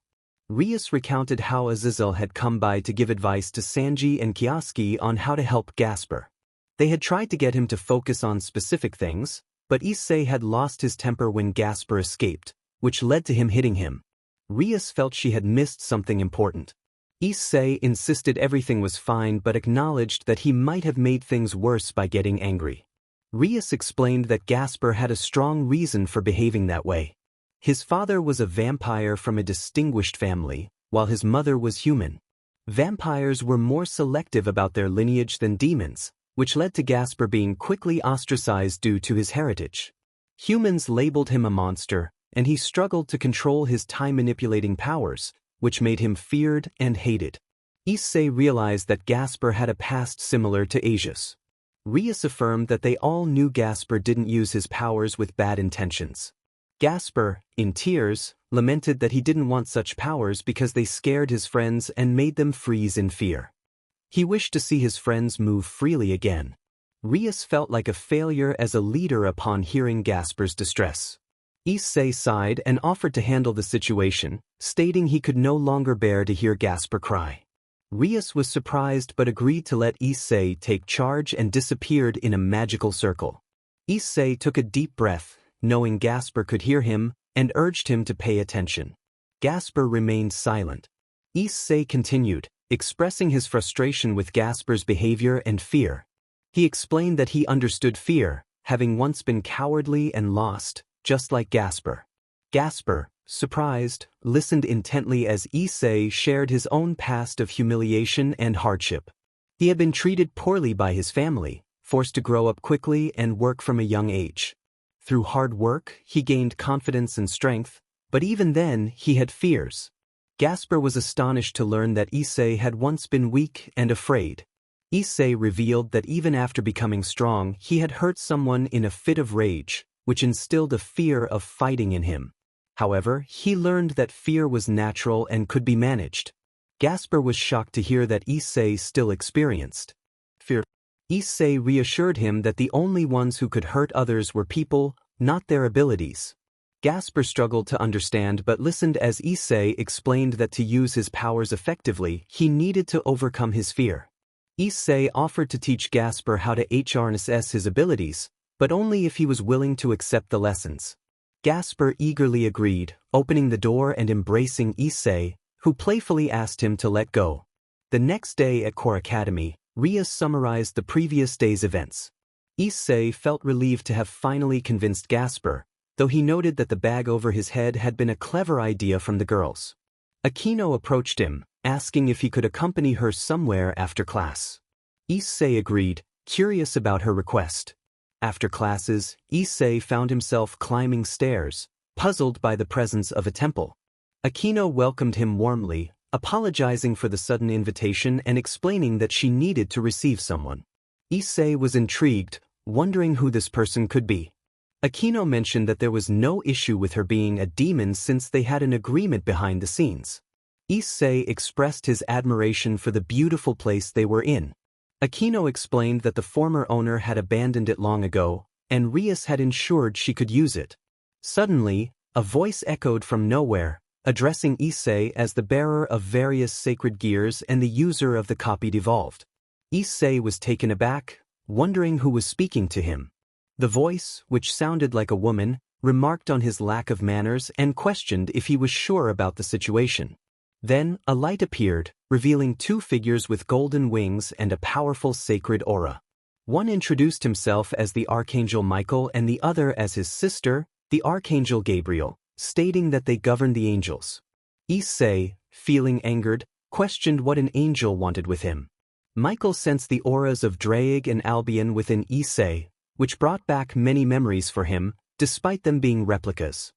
Rias recounted how Azazel had come by to give advice to Sanji and Kioske on how to help Gasper. They had tried to get him to focus on specific things, but Issei had lost his temper when Gasper escaped, which led to him hitting him. Rias felt she had missed something important. Issei insisted everything was fine but acknowledged that he might have made things worse by getting angry. Rias explained that Gasper had a strong reason for behaving that way. His father was a vampire from a distinguished family, while his mother was human. Vampires were more selective about their lineage than demons, which led to Gasper being quickly ostracized due to his heritage. Humans labeled him a monster, and he struggled to control his time-manipulating powers, which made him feared and hated. Issei realized that Gasper had a past similar to Asia's. Rias affirmed that they all knew Gasper didn't use his powers with bad intentions. Gasper, in tears, lamented that he didn't want such powers because they scared his friends and made them freeze in fear. He wished to see his friends move freely again. Rias felt like a failure as a leader upon hearing Gasper's distress. Issei sighed and offered to handle the situation, stating he could no longer bear to hear Gasper cry. Rias was surprised but agreed to let Issei take charge and disappeared in a magical circle. Issei took a deep breath, knowing Gasper could hear him, and urged him to pay attention. Gasper remained silent. Issei continued, expressing his frustration with Gasper's behavior and fear. He explained that he understood fear, having once been cowardly and lost, just like Gasper. Gasper, surprised, listened intently as Issei shared his own past of humiliation and hardship. He had been treated poorly by his family, forced to grow up quickly and work from a young age. Through hard work, he gained confidence and strength, but even then, he had fears. Gasper was astonished to learn that Issei had once been weak and afraid. Issei revealed that even after becoming strong, he had hurt someone in a fit of rage, which instilled a fear of fighting in him. However, he learned that fear was natural and could be managed. Gasper was shocked to hear that Issei still experienced fear. Issei reassured him that the only ones who could hurt others were people, not their abilities. Gasper struggled to understand but listened as Issei explained that to use his powers effectively, he needed to overcome his fear. Issei offered to teach Gasper how to harness his abilities, but only if he was willing to accept the lessons. Gasper eagerly agreed, opening the door and embracing Issei, who playfully asked him to let go. The next day at Core Academy, Rias summarized the previous day's events. Issei felt relieved to have finally convinced Gasper, though he noted that the bag over his head had been a clever idea from the girls. Aquino approached him, asking if he could accompany her somewhere after class. Issei agreed, curious about her request. After classes, Issei found himself climbing stairs, puzzled by the presence of a temple. Aquino welcomed him warmly, apologizing for the sudden invitation and explaining that she needed to receive someone. Issei was intrigued, wondering who this person could be. Aquino mentioned that there was no issue with her being a demon since they had an agreement behind the scenes. Issei expressed his admiration for the beautiful place they were in. Aquino explained that the former owner had abandoned it long ago, and Rias had ensured she could use it. Suddenly, a voice echoed from nowhere, addressing Issei as the bearer of various sacred gears and the user of the copied evolved. Issei was taken aback, wondering who was speaking to him. The voice, which sounded like a woman, remarked on his lack of manners and questioned if he was sure about the situation. Then, a light appeared, revealing two figures with golden wings and a powerful sacred aura. One introduced himself as the Archangel Michael and the other as his sister, the Archangel Gabriel, stating that they governed the angels. Issei, feeling angered, questioned what an angel wanted with him. Michael sensed the auras of Draig and Albion within Issei, which brought back many memories for him, despite them being replicas.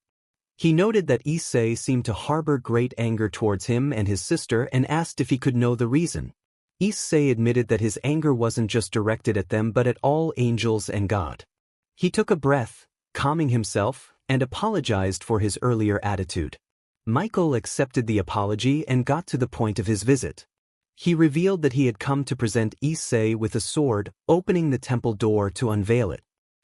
He noted that Issei seemed to harbor great anger towards him and his sister and asked if he could know the reason. Issei admitted that his anger wasn't just directed at them but at all angels and God. He took a breath, calming himself, and apologized for his earlier attitude. Michael accepted the apology and got to the point of his visit. He revealed that he had come to present Issei with a sword, opening the temple door to unveil it.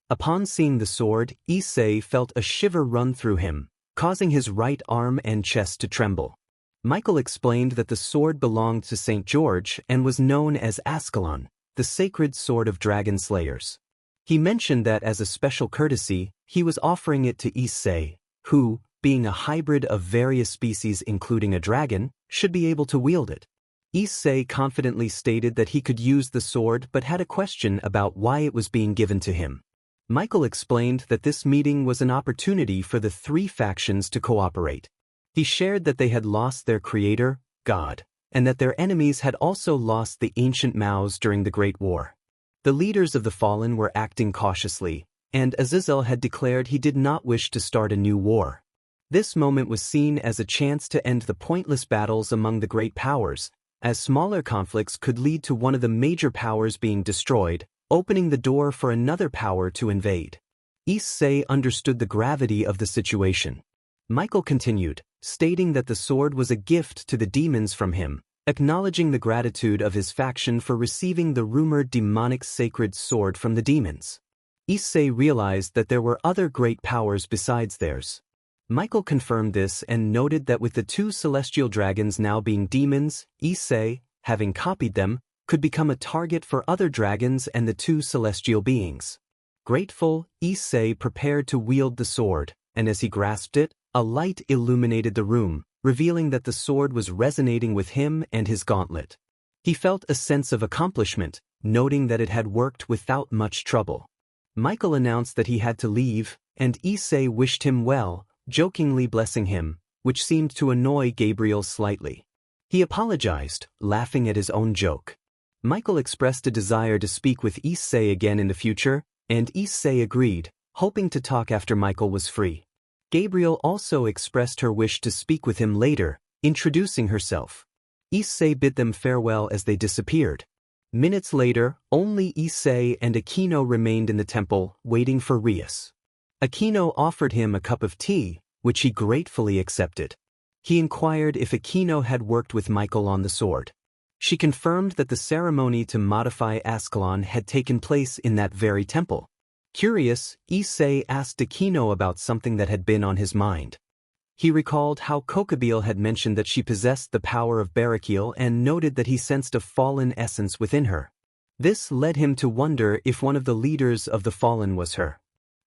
Upon seeing the sword, Issei felt a shiver run through him, causing his right arm and chest to tremble. Michael explained that the sword belonged to St. George and was known as Ascalon, the sacred sword of dragon slayers. He mentioned that as a special courtesy, he was offering it to Issei, who, being a hybrid of various species including a dragon, should be able to wield it. Issei confidently stated that he could use the sword but had a question about why it was being given to him. Michael explained that this meeting was an opportunity for the three factions to cooperate. He shared that they had lost their creator, God, and that their enemies had also lost the ancient Maos during the Great War. The leaders of the Fallen were acting cautiously, and Azazel had declared he did not wish to start a new war. This moment was seen as a chance to end the pointless battles among the great powers, as smaller conflicts could lead to one of the major powers being destroyed, opening the door for another power to invade. Issei understood the gravity of the situation. Michael continued, stating that the sword was a gift to the demons from him, acknowledging the gratitude of his faction for receiving the rumored demonic sacred sword from the demons. Issei realized that there were other great powers besides theirs. Michael confirmed this and noted that with the two celestial dragons now being demons, Issei, having copied them, could become a target for other dragons and the two celestial beings. Grateful, Issei prepared to wield the sword, and as he grasped it, a light illuminated the room, revealing that the sword was resonating with him and his gauntlet. He felt a sense of accomplishment, noting that it had worked without much trouble. Michael announced that he had to leave, and Issei wished him well, jokingly blessing him, which seemed to annoy Gabriel slightly. He apologized, laughing at his own joke. Michael expressed a desire to speak with Issei again in the future, and Issei agreed, hoping to talk after Michael was free. Gabriel also expressed her wish to speak with him later, introducing herself. Issei bid them farewell as they disappeared. Minutes later, only Issei and Aquino remained in the temple, waiting for Rias. Aquino offered him a cup of tea, which he gratefully accepted. He inquired if Aquino had worked with Michael on the sword. She confirmed that the ceremony to modify Ascalon had taken place in that very temple. Curious, Issei asked Aquino about something that had been on his mind. He recalled how Kokabeel had mentioned that she possessed the power of Barakil and noted that he sensed a fallen essence within her. This led him to wonder if one of the leaders of the Fallen was her.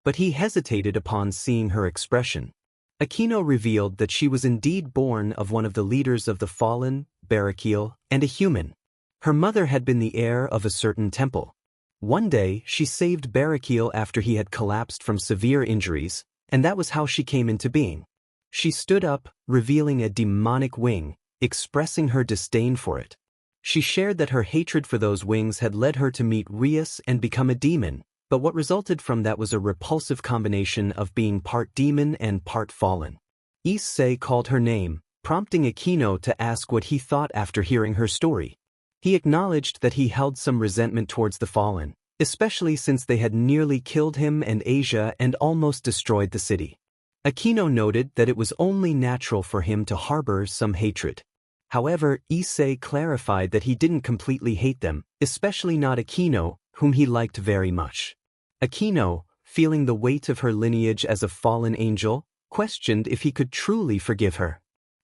But he hesitated upon seeing her expression. Aquino revealed that she was indeed born of one of the leaders of the Fallen, Barakil, and a human. Her mother had been the heir of a certain temple. One day, she saved Barakil after he had collapsed from severe injuries, and that was how she came into being. She stood up, revealing a demonic wing, expressing her disdain for it. She shared that her hatred for those wings had led her to meet Rias and become a demon, but what resulted from that was a repulsive combination of being part demon and part fallen. Issei called her name, prompting Aquino to ask what he thought after hearing her story. He acknowledged that he held some resentment towards the Fallen, especially since they had nearly killed him and Asia and almost destroyed the city. Aquino noted that it was only natural for him to harbor some hatred. However, Issei clarified that he didn't completely hate them, especially not Aquino, whom he liked very much. Aquino, feeling the weight of her lineage as a fallen angel, questioned if he could truly forgive her.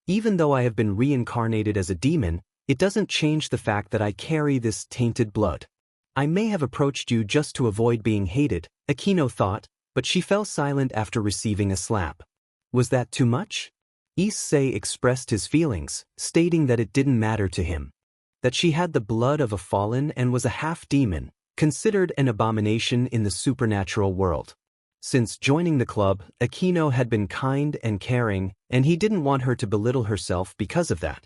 Even though I have been reincarnated as a demon, it doesn't change the fact that I carry this tainted blood. I may have approached you just to avoid being hated, Aquino thought, but she fell silent after receiving a slap. Was that too much? Issei expressed his feelings, stating that it didn't matter to him. That she had the blood of a fallen and was a half-demon, considered an abomination in the supernatural world. Since joining the club, Akino had been kind and caring, and he didn't want her to belittle herself because of that.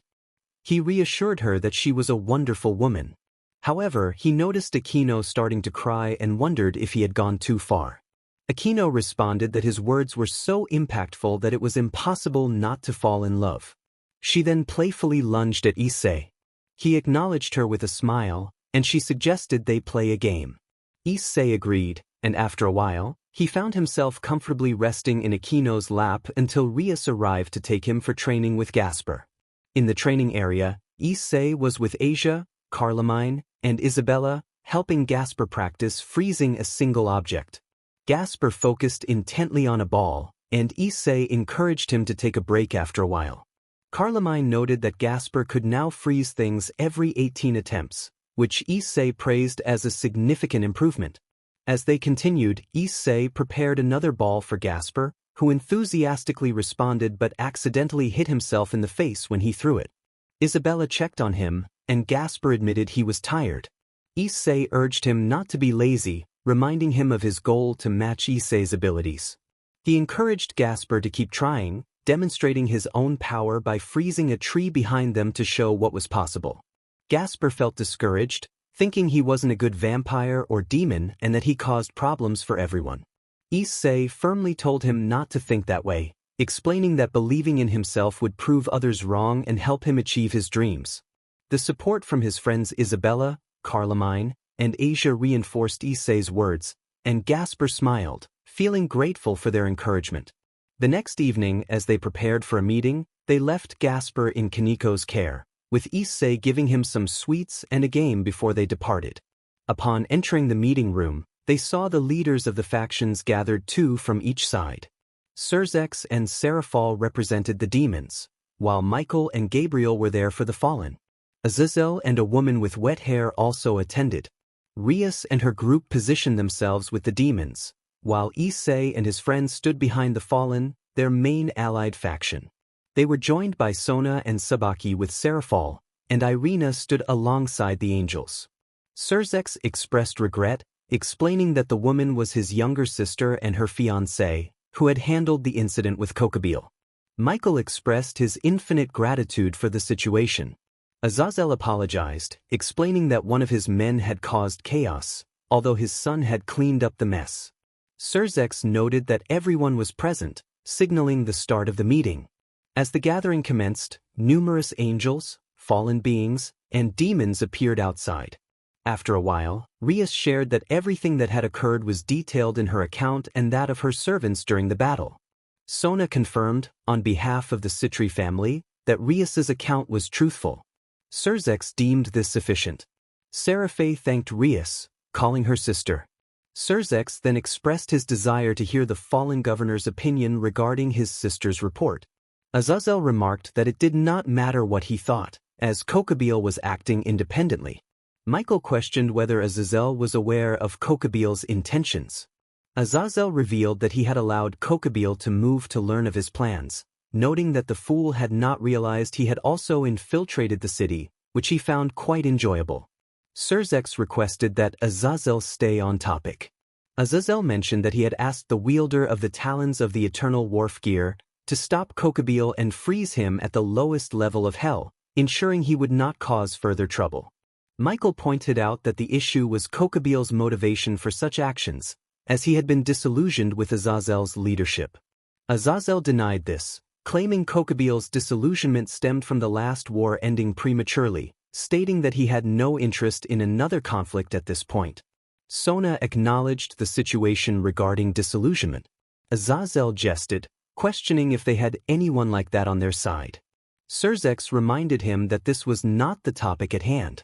He reassured her that she was a wonderful woman. However, he noticed Akino starting to cry and wondered if he had gone too far. Akino responded that his words were so impactful that it was impossible not to fall in love. She then playfully lunged at Issei. He acknowledged her with a smile, and she suggested they play a game. Issei agreed, and after a while, he found himself comfortably resting in Akino's lap until Rias arrived to take him for training with Gasper. In the training area, Issei was with Asia, Carlemine, and Isabella, helping Gasper practice freezing a single object. Gasper focused intently on a ball, and Issei encouraged him to take a break after a while. Carlemine noted that Gasper could now freeze things every 18 attempts, which Issei praised as a significant improvement. As they continued, Issei prepared another ball for Gasper, who enthusiastically responded but accidentally hit himself in the face when he threw it. Isabella checked on him, and Gasper admitted he was tired. Issei urged him not to be lazy, reminding him of his goal to match Issei's abilities. He encouraged Gasper to keep trying, demonstrating his own power by freezing a tree behind them to show what was possible. Gasper felt discouraged, thinking he wasn't a good vampire or demon and that he caused problems for everyone. Issei firmly told him not to think that way, explaining that believing in himself would prove others wrong and help him achieve his dreams. The support from his friends Isabella, Carlemine, and Asia reinforced Issei's words, and Gasper smiled, feeling grateful for their encouragement. The next evening, as they prepared for a meeting, they left Gasper in Kaniko's care, with Issei giving him some sweets and a game before they departed. Upon entering the meeting room, they saw the leaders of the factions gathered, two from each side. Surzex and Serafal represented the demons, while Michael and Gabriel were there for the fallen. Azazel and a woman with wet hair also attended. Rias and her group positioned themselves with the demons, while Issei and his friends stood behind the fallen, their main allied faction. They were joined by Sona and Sabaki with Serafal, and Irina stood alongside the angels. Surzex expressed regret, explaining that the woman was his younger sister and her fiancé, who had handled the incident with Kokobile. Michael expressed his infinite gratitude for the situation. Azazel apologized, explaining that one of his men had caused chaos, although his son had cleaned up the mess. Surzex noted that everyone was present, signaling the start of the meeting. As the gathering commenced, numerous angels, fallen beings, and demons appeared outside. After a while, Rias shared that everything that had occurred was detailed in her account and that of her servants during the battle. Sona confirmed, on behalf of the Citri family, that Rias's account was truthful. Surzex deemed this sufficient. Seraphe thanked Rias, calling her sister. Surzex then expressed his desire to hear the fallen governor's opinion regarding his sister's report. Azazel remarked that it did not matter what he thought, as Kokobile was acting independently. Michael questioned whether Azazel was aware of Kokobile's intentions. Azazel revealed that he had allowed Kokobile to move to learn of his plans, noting that the fool had not realized he had also infiltrated the city, which he found quite enjoyable. Surzex requested that Azazel stay on topic. Azazel mentioned that he had asked the wielder of the talons of the eternal wharf gear to stop Kokobile and freeze him at the lowest level of hell, ensuring he would not cause further trouble. Michael pointed out that the issue was Kokobile's motivation for such actions, as he had been disillusioned with Azazel's leadership. Azazel denied this, claiming Kokobile's disillusionment stemmed from the last war ending prematurely, stating that he had no interest in another conflict at this point. Sona acknowledged the situation regarding disillusionment. Azazel jested, questioning if they had anyone like that on their side. Surzex reminded him that this was not the topic at hand.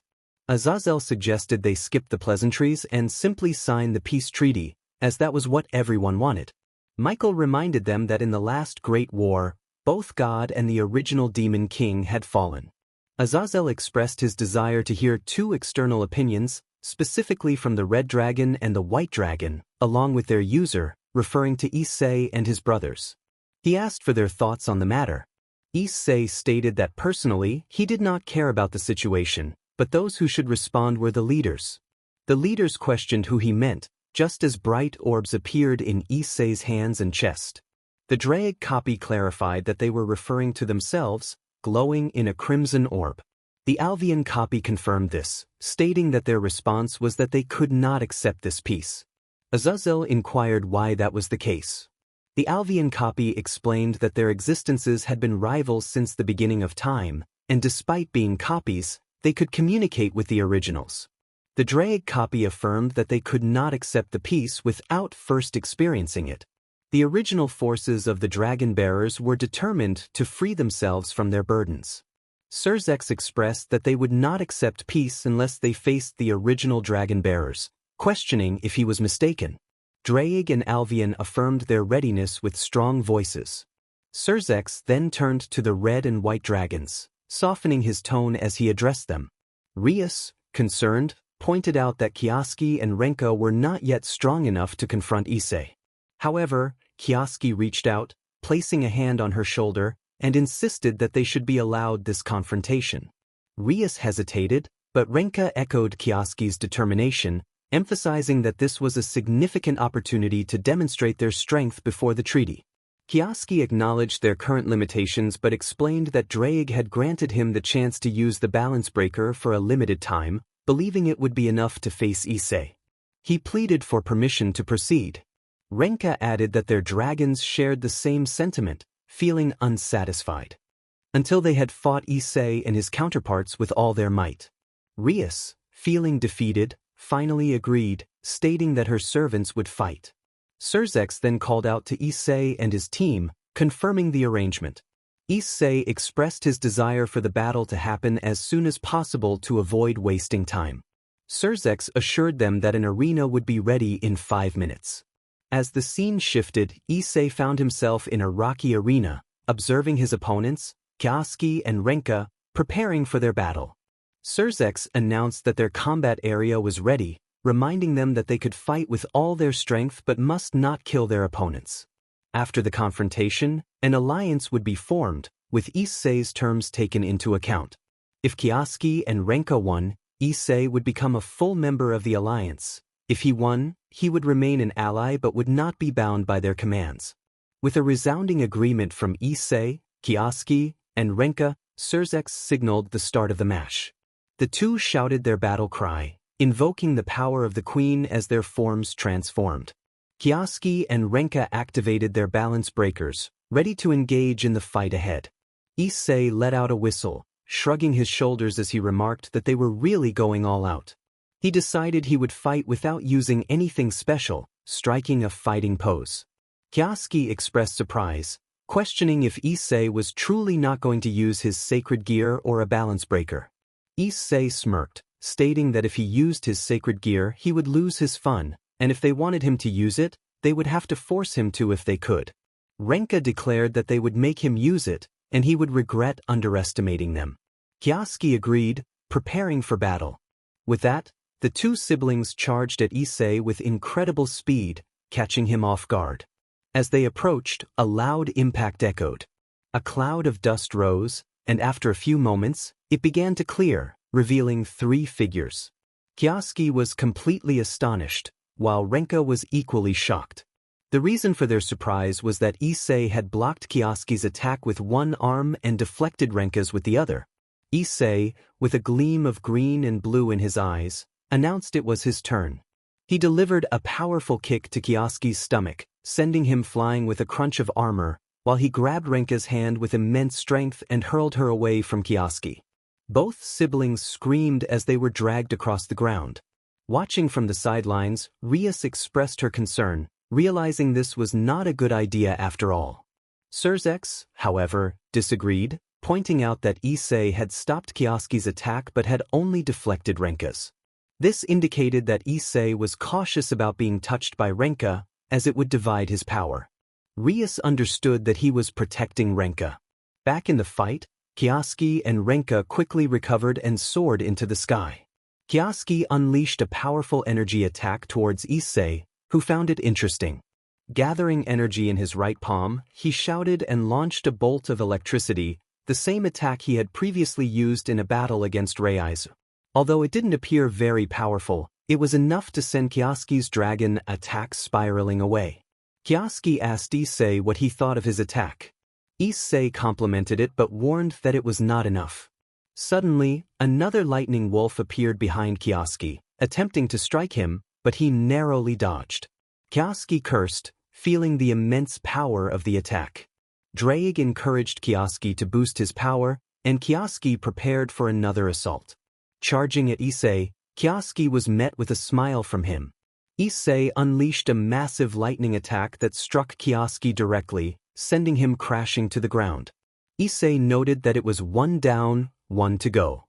Azazel suggested they skip the pleasantries and simply sign the peace treaty, as that was what everyone wanted. Michael reminded them that in the last Great War, both God and the original Demon King had fallen. Azazel expressed his desire to hear two external opinions, specifically from the Red Dragon and the White Dragon, along with their user, referring to Issei and his brothers. He asked for their thoughts on the matter. Issei stated that personally, he did not care about the situation, but those who should respond were the leaders. The leaders questioned who he meant, just as bright orbs appeared in Issei's hands and chest. The Draic copy clarified that they were referring to themselves, glowing in a crimson orb. The Alvian copy confirmed this, stating that their response was that they could not accept this piece. Azazel inquired why that was the case. The Alvian copy explained that their existences had been rivals since the beginning of time, and despite being copies, they could communicate with the originals. The Draic copy affirmed that they could not accept the piece without first experiencing it. The original forces of the dragon bearers were determined to free themselves from their burdens. Surzex expressed that they would not accept peace unless they faced the original dragon bearers, questioning if he was mistaken. Draig and Alvian affirmed their readiness with strong voices. Surzex then turned to the red and white dragons, softening his tone as he addressed them. Rias, concerned, pointed out that Kioske and Renka were not yet strong enough to confront Issei. However, Kioske reached out, placing a hand on her shoulder, and insisted that they should be allowed this confrontation. Rias hesitated, but Renka echoed Kioske's determination, emphasizing that this was a significant opportunity to demonstrate their strength before the treaty. Kioske acknowledged their current limitations but explained that Draig had granted him the chance to use the balance breaker for a limited time, believing it would be enough to face Issei. He pleaded for permission to proceed. Renka added that their dragons shared the same sentiment, feeling unsatisfied. Until they had fought Issei and his counterparts with all their might. Rias, feeling defeated, finally agreed, stating that her servants would fight. Surzex then called out to Issei and his team, confirming the arrangement. Issei expressed his desire for the battle to happen as soon as possible to avoid wasting time. Surzex assured them that an arena would be ready in 5 minutes. As the scene shifted, Issei found himself in a rocky arena, observing his opponents, Kioske and Renka, preparing for their battle. Surzex announced that their combat area was ready, reminding them that they could fight with all their strength but must not kill their opponents. After the confrontation, an alliance would be formed, with Issei's terms taken into account. If Kioske and Renka won, Issei would become a full member of the alliance. If he won, he would remain an ally but would not be bound by their commands. With a resounding agreement from Issei, Kioske, and Renka, Surzex signaled the start of the match. The two shouted their battle cry, invoking the power of the queen as their forms transformed. Kioske and Renka activated their balance breakers, ready to engage in the fight ahead. Issei let out a whistle, shrugging his shoulders as he remarked that they were really going all out. He decided he would fight without using anything special, striking a fighting pose. Kioske expressed surprise, questioning if Issei was truly not going to use his sacred gear or a balance breaker. Issei smirked, stating that if he used his sacred gear he would lose his fun, and if they wanted him to use it, they would have to force him to if they could. Renka declared that they would make him use it, and he would regret underestimating them. Kioske agreed, preparing for battle. With that, the two siblings charged at Issei with incredible speed, catching him off guard. As they approached, a loud impact echoed. A cloud of dust rose, and after a few moments, it began to clear, revealing 3 figures. Kioske was completely astonished, while Renka was equally shocked. The reason for their surprise was that Issei had blocked Kioske's attack with one arm and deflected Renka's with the other. Issei, with a gleam of green and blue in his eyes, announced it was his turn. He delivered a powerful kick to Kioske's stomach, sending him flying with a crunch of armor, while he grabbed Renka's hand with immense strength and hurled her away from Kioske. Both siblings screamed as they were dragged across the ground. Watching from the sidelines, Rias expressed her concern, realizing this was not a good idea after all. Surzex, however, disagreed, pointing out that Issei had stopped Kioske's attack but had only deflected Renka's. This indicated that Issei was cautious about being touched by Renka, as it would divide his power. Rias understood that he was protecting Renka. Back in the fight, Kioske and Renka quickly recovered and soared into the sky. Kioske unleashed a powerful energy attack towards Issei, who found it interesting. Gathering energy in his right palm, he shouted and launched a bolt of electricity, the same attack he had previously used in a battle against Reizu. Although it didn't appear very powerful, It was enough to send Kioske's dragon attack spiraling away. Kioske asked Issei what he thought of his attack. Issei complimented it but warned that it was not enough. Suddenly, another lightning wolf appeared behind Kioske, attempting to strike him, but he narrowly dodged. Kioske cursed, feeling the immense power of the attack. Drake encouraged Kioske to boost his power, and Kioske prepared for another assault. Charging at Issei, Kioske was met with a smile from him. Issei unleashed a massive lightning attack that struck Kioske directly, sending him crashing to the ground. Issei noted that it was 1 down, 1 to go.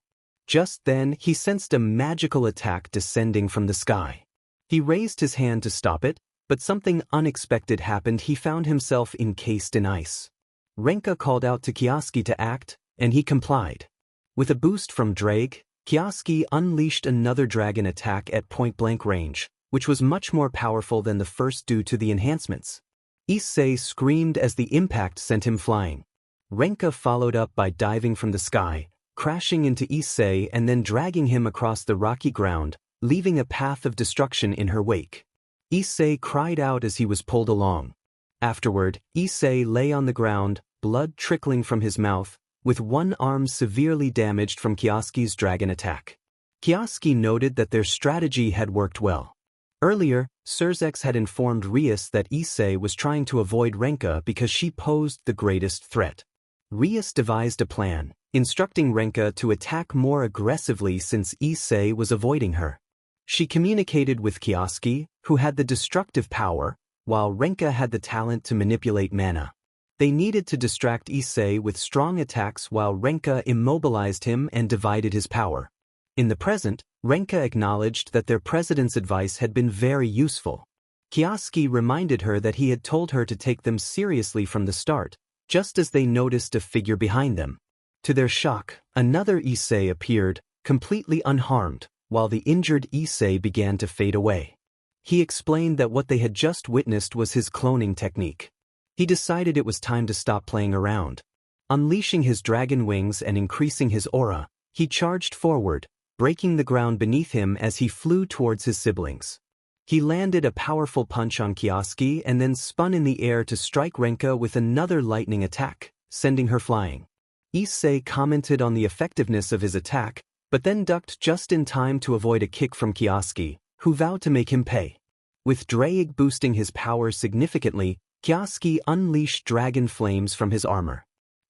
Just then, he sensed a magical attack descending from the sky. He raised his hand to stop it, but something unexpected happened. He found himself encased in ice. Renka called out to Kioske to act, and he complied. With a boost from Drake, Kioske unleashed another dragon attack at point-blank range, which was much more powerful than the first due to the enhancements. Issei screamed as the impact sent him flying. Renka followed up by diving from the sky, crashing into Issei and then dragging him across the rocky ground, leaving a path of destruction in her wake. Issei cried out as he was pulled along. Afterward, Issei lay on the ground, blood trickling from his mouth, with one arm severely damaged from Kioske's dragon attack. Kioske noted that their strategy had worked well. Earlier, Surzex had informed Rias that Issei was trying to avoid Renka because she posed the greatest threat. Rias devised a plan, instructing Renka to attack more aggressively since Issei was avoiding her. She communicated with Kioske, who had the destructive power, while Renka had the talent to manipulate mana. They needed to distract Issei with strong attacks while Renka immobilized him and divided his power. In the present, Renka acknowledged that their president's advice had been very useful. Kioske reminded her that he had told her to take them seriously from the start, just as they noticed a figure behind them. To their shock, another Issei appeared, completely unharmed, while the injured Issei began to fade away. He explained that what they had just witnessed was his cloning technique. He decided it was time to stop playing around. Unleashing his dragon wings and increasing his aura, he charged forward, breaking the ground beneath him as he flew towards his siblings. He landed a powerful punch on Kioske and then spun in the air to strike Renka with another lightning attack, sending her flying. Issei commented on the effectiveness of his attack, but then ducked just in time to avoid a kick from Kioske, who vowed to make him pay. With Drake boosting his power significantly, Kioske unleashed dragon flames from his armor.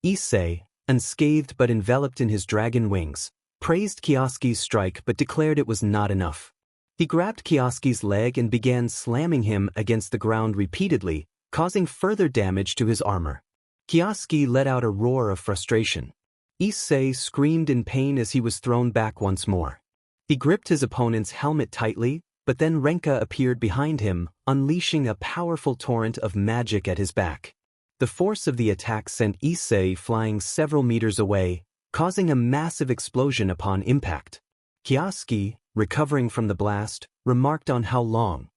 Issei, unscathed but enveloped in his dragon wings, praised Kioske's strike but declared it was not enough. He grabbed Kioske's leg and began slamming him against the ground repeatedly, causing further damage to his armor. Kioske let out a roar of frustration. Issei screamed in pain as he was thrown back once more. He gripped his opponent's helmet tightly, but then Renka appeared behind him, unleashing a powerful torrent of magic at his back. The force of the attack sent Issei flying several meters away, causing a massive explosion upon impact. Kioske, recovering from the blast, remarked on how long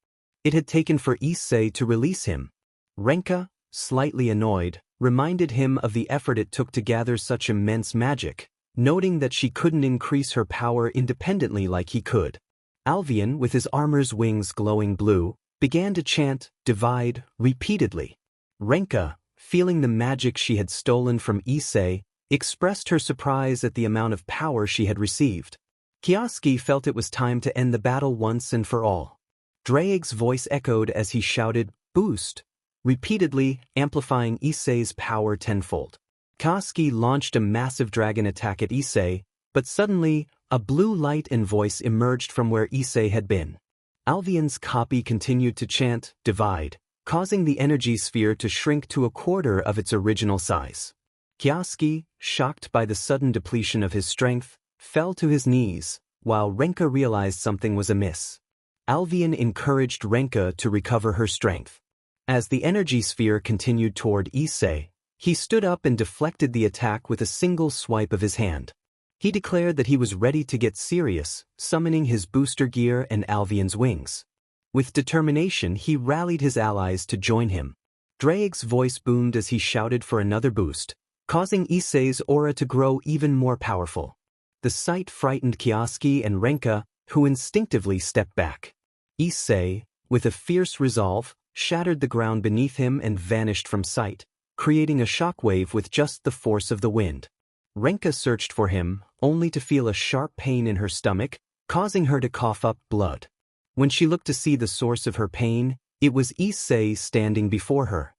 it had taken for Issei to release him. Renka, slightly annoyed, reminded him of the effort it took to gather such immense magic, noting that she couldn't increase her power independently like he could. Alvian, with his armor's wings glowing blue, began to chant, "Divide," repeatedly. Renka, feeling the magic she had stolen from Issei, expressed her surprise at the amount of power she had received. Kioske felt it was time to end the battle once and for all. Drake's voice echoed as he shouted, "Boost," repeatedly, amplifying Issei's power tenfold. Kioske launched a massive dragon attack at Issei, but suddenly, a blue light and voice emerged from where Issei had been. Alvian's copy continued to chant, "Divide," causing the energy sphere to shrink to a quarter of its original size. Kioske, shocked by the sudden depletion of his strength, fell to his knees, while Renka realized something was amiss. Alvian encouraged Renka to recover her strength. As the energy sphere continued toward Issei, he stood up and deflected the attack with a single swipe of his hand. He declared that he was ready to get serious, summoning his booster gear and Alvian's wings. With determination, he rallied his allies to join him. Drake's voice boomed as he shouted for another boost, causing Issei's aura to grow even more powerful. The sight frightened Kioske and Renka, who instinctively stepped back. Issei, with a fierce resolve, shattered the ground beneath him and vanished from sight, creating a shockwave with just the force of the wind. Renka searched for him, only to feel a sharp pain in her stomach, causing her to cough up blood. When she looked to see the source of her pain, it was Issei standing before her.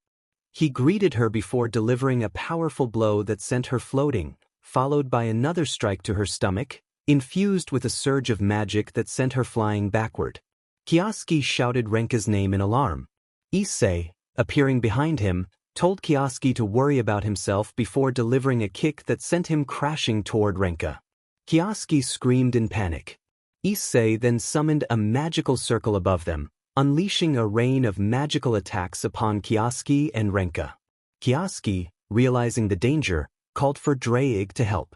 He greeted her before delivering a powerful blow that sent her floating, followed by another strike to her stomach, infused with a surge of magic that sent her flying backward. Kioske shouted Renka's name in alarm. Issei, appearing behind him, told Kioske to worry about himself before delivering a kick that sent him crashing toward Renka. Kioske screamed in panic. Issei then summoned a magical circle above them, unleashing a rain of magical attacks upon Kioske and Renka. Kioske, realizing the danger, called for Dreig to help.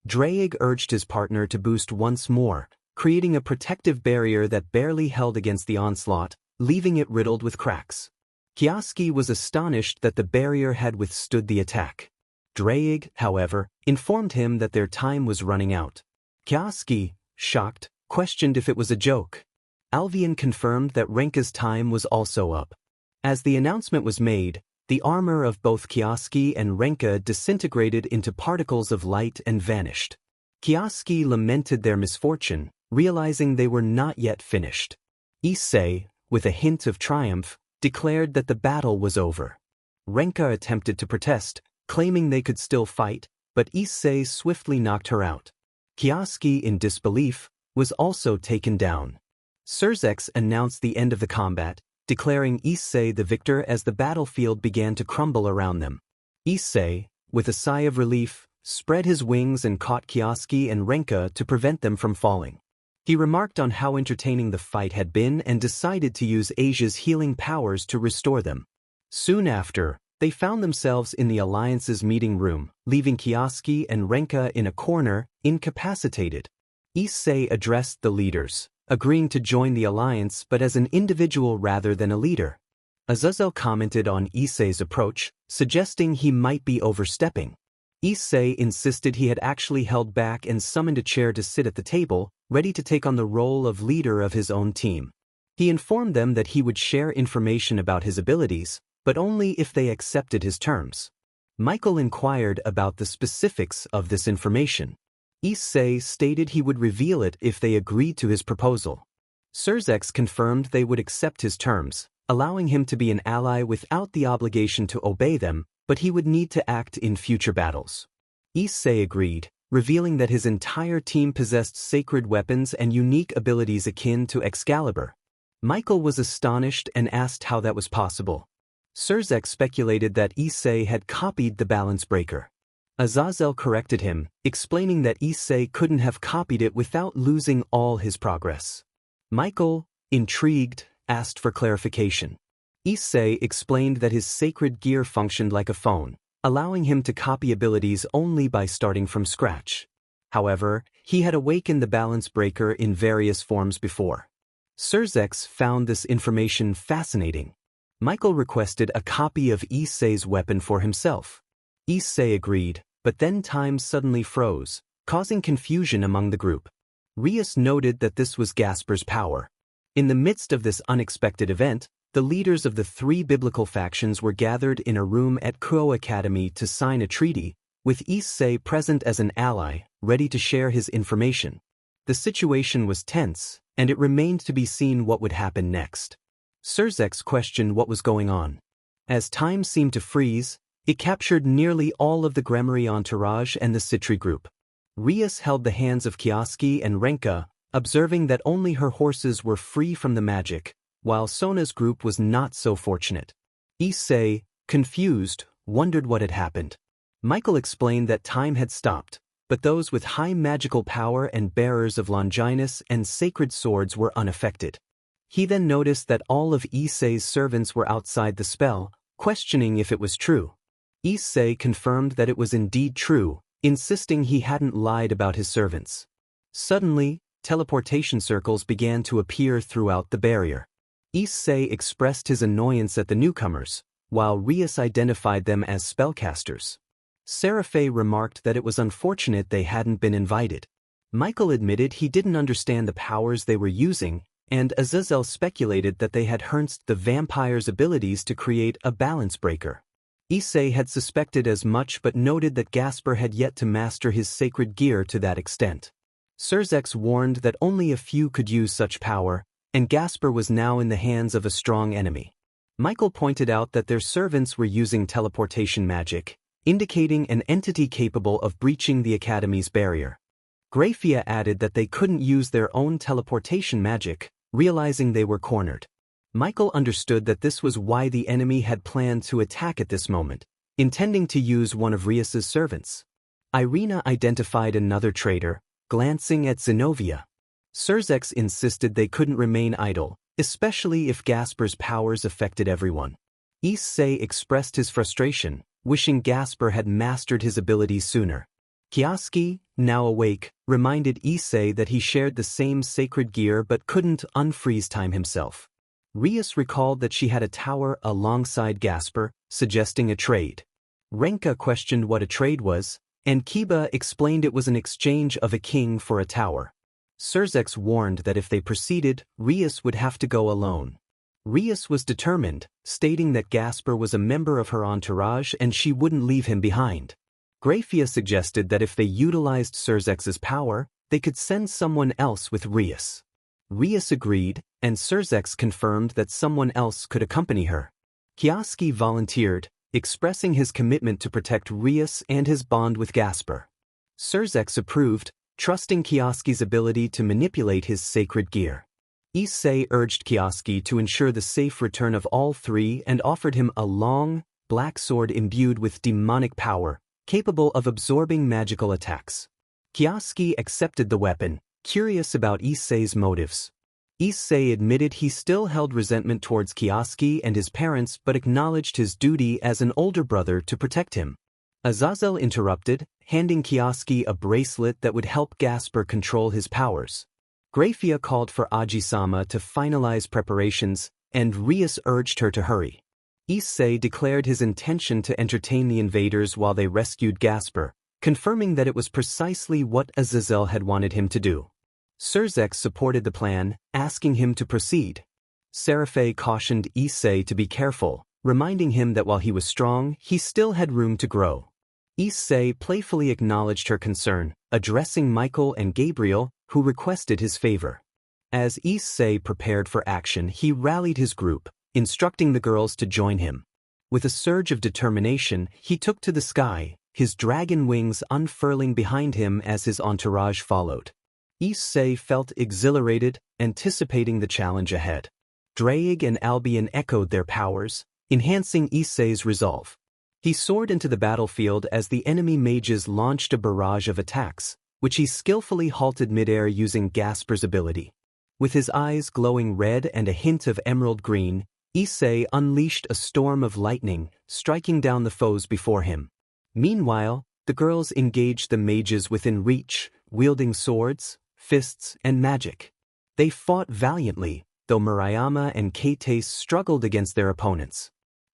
Dreig urged his partner to boost once more, creating a protective barrier that barely held against the onslaught, leaving it riddled with cracks. Kioske was astonished that the barrier had withstood the attack. Dreig, however, informed him that their time was running out. Kioske, shocked, questioned if it was a joke. Alvian confirmed that Renka's time was also up. As the announcement was made, the armor of both Kioske and Renka disintegrated into particles of light and vanished. Kioske lamented their misfortune, realizing they were not yet finished. Issei, with a hint of triumph, declared that the battle was over. Renka attempted to protest, claiming they could still fight, but Issei swiftly knocked her out. Kioske, in disbelief, was also taken down. Surzex announced the end of the combat, declaring Issei the victor as the battlefield began to crumble around them. Issei, with a sigh of relief, spread his wings and caught Kioske and Renka to prevent them from falling. He remarked on how entertaining the fight had been and decided to use Asia's healing powers to restore them. Soon after, they found themselves in the Alliance's meeting room, leaving Kioske and Renka in a corner, incapacitated. Issei addressed the leaders, agreeing to join the Alliance but as an individual rather than a leader. Azazel commented on Issei's approach, suggesting he might be overstepping. Issei insisted he had actually held back and summoned a chair to sit at the table, ready to take on the role of leader of his own team. He informed them that he would share information about his abilities, but only if they accepted his terms. Michael inquired about the specifics of this information. Issei stated he would reveal it if they agreed to his proposal. Surzex confirmed they would accept his terms, allowing him to be an ally without the obligation to obey them, but he would need to act in future battles. Issei agreed, revealing that his entire team possessed sacred weapons and unique abilities akin to Excalibur. Michael was astonished and asked how that was possible. Surzex speculated that Issei had copied the balance breaker. Azazel corrected him, explaining that Issei couldn't have copied it without losing all his progress. Michael, intrigued, asked for clarification. Issei explained that his sacred gear functioned like a phone, allowing him to copy abilities only by starting from scratch. However, he had awakened the balance breaker in various forms before. Surzex found this information fascinating. Michael requested a copy of Issei's weapon for himself. Issei agreed, but then time suddenly froze, causing confusion among the group. Rias noted that this was Gasper's power. In the midst of this unexpected event, the leaders of the three biblical factions were gathered in a room at Kuo Academy to sign a treaty, with Issei present as an ally, ready to share his information. The situation was tense, and it remained to be seen what would happen next. Surzex questioned what was going on. As time seemed to freeze, it captured nearly all of the Gremory entourage and the Citri group. Rias held the hands of Kioske and Renka, observing that only her horses were free from the magic, while Sona's group was not so fortunate. Issei, confused, wondered what had happened. Michael explained that time had stopped, but those with high magical power and bearers of Longinus and sacred swords were unaffected. He then noticed that all of Issei's servants were outside the spell, questioning if it was true. Issei confirmed that it was indeed true, insisting he hadn't lied about his servants. Suddenly, teleportation circles began to appear throughout the barrier. Issei expressed his annoyance at the newcomers, while Rias identified them as spellcasters. Seraphe remarked that it was unfortunate they hadn't been invited. Michael admitted he didn't understand the powers they were using, and Azazel speculated that they had harnessed the vampire's abilities to create a balance breaker. Issei had suspected as much but noted that Gasper had yet to master his sacred gear to that extent. Surzex warned that only a few could use such power, and Gasper was now in the hands of a strong enemy. Michael pointed out that their servants were using teleportation magic, indicating an entity capable of breaching the Academy's barrier. Graphia added that they couldn't use their own teleportation magic, realizing they were cornered. Michael understood that this was why the enemy had planned to attack at this moment, intending to use one of Rias's servants. Irina identified another traitor, glancing at Zenobia. Surzex insisted they couldn't remain idle, especially if Gasper's powers affected everyone. Issei expressed his frustration, wishing Gasper had mastered his abilities sooner. Kioske, now awake, reminded Issei that he shared the same sacred gear but couldn't unfreeze time himself. Rias recalled that she had a tower alongside Gasper, suggesting a trade. Renka questioned what a trade was, and Kiba explained it was an exchange of a king for a tower. Surzex warned that if they proceeded, Rias would have to go alone. Rias was determined, stating that Gasper was a member of her entourage and she wouldn't leave him behind. Graphia suggested that if they utilized Surzex's power, they could send someone else with Rias. Rias agreed, and Surzex confirmed that someone else could accompany her. Kioske volunteered, expressing his commitment to protect Rias and his bond with Gasper. Surzex approved, trusting Kioske's ability to manipulate his sacred gear. Issei urged Kioske to ensure the safe return of all three and offered him a long, black sword imbued with demonic power, capable of absorbing magical attacks. Kioske accepted the weapon, curious about Issei's motives. Issei admitted he still held resentment towards Kioske and his parents but acknowledged his duty as an older brother to protect him. Azazel interrupted, handing Kioske a bracelet that would help Gasper control his powers. Graphia called for Aji-sama to finalize preparations, and Rias urged her to hurry. Issei declared his intention to entertain the invaders while they rescued Gasper, confirming that it was precisely what Azazel had wanted him to do. Surzex supported the plan, asking him to proceed. Seraphe cautioned Issei to be careful, reminding him that while he was strong, he still had room to grow. Issei playfully acknowledged her concern, addressing Michael and Gabriel, who requested his favor. As Issei prepared for action, he rallied his group, instructing the girls to join him. With a surge of determination, he took to the sky, his dragon wings unfurling behind him as his entourage followed. Issei felt exhilarated, anticipating the challenge ahead. Draig and Albion echoed their powers, enhancing Issei's resolve. He soared into the battlefield as the enemy mages launched a barrage of attacks, which he skillfully halted midair using Gasper's ability. With his eyes glowing red and a hint of emerald green, Issei unleashed a storm of lightning, striking down the foes before him. Meanwhile, the girls engaged the mages within reach, wielding swords, fists, and magic. They fought valiantly, though Murayama and Keitase struggled against their opponents.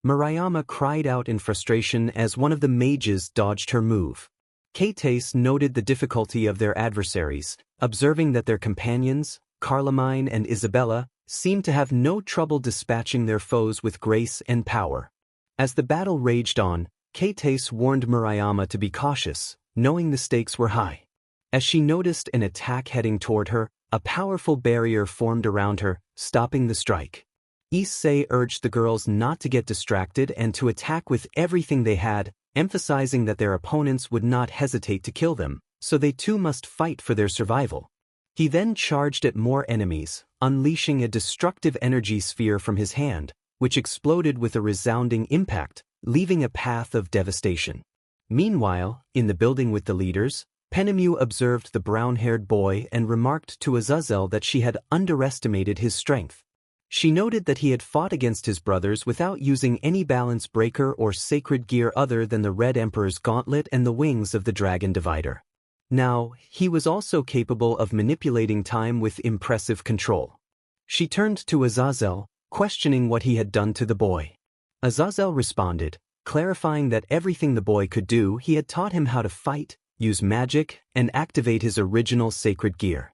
Murayama cried out in frustration as one of the mages dodged her move. Keitase noted the difficulty of their adversaries, observing that their companions, Carlamine and Isabella, seemed to have no trouble dispatching their foes with grace and power. As the battle raged on, Keitase warned Murayama to be cautious, knowing the stakes were high. As she noticed an attack heading toward her, a powerful barrier formed around her, stopping the strike. Issei urged the girls not to get distracted and to attack with everything they had, emphasizing that their opponents would not hesitate to kill them, so they too must fight for their survival. He then charged at more enemies, unleashing a destructive energy sphere from his hand, which exploded with a resounding impact, leaving a path of devastation. Meanwhile, in the building with the leaders, Penemu observed the brown-haired boy and remarked to Azazel that she had underestimated his strength. She noted that he had fought against his brothers without using any balance breaker or sacred gear other than the Red Emperor's gauntlet and the wings of the Dragon Divider. Now, he was also capable of manipulating time with impressive control. She turned to Azazel, questioning what he had done to the boy. Azazel responded, clarifying that everything the boy could do, he had taught him how to fight, use magic, and activate his original sacred gear.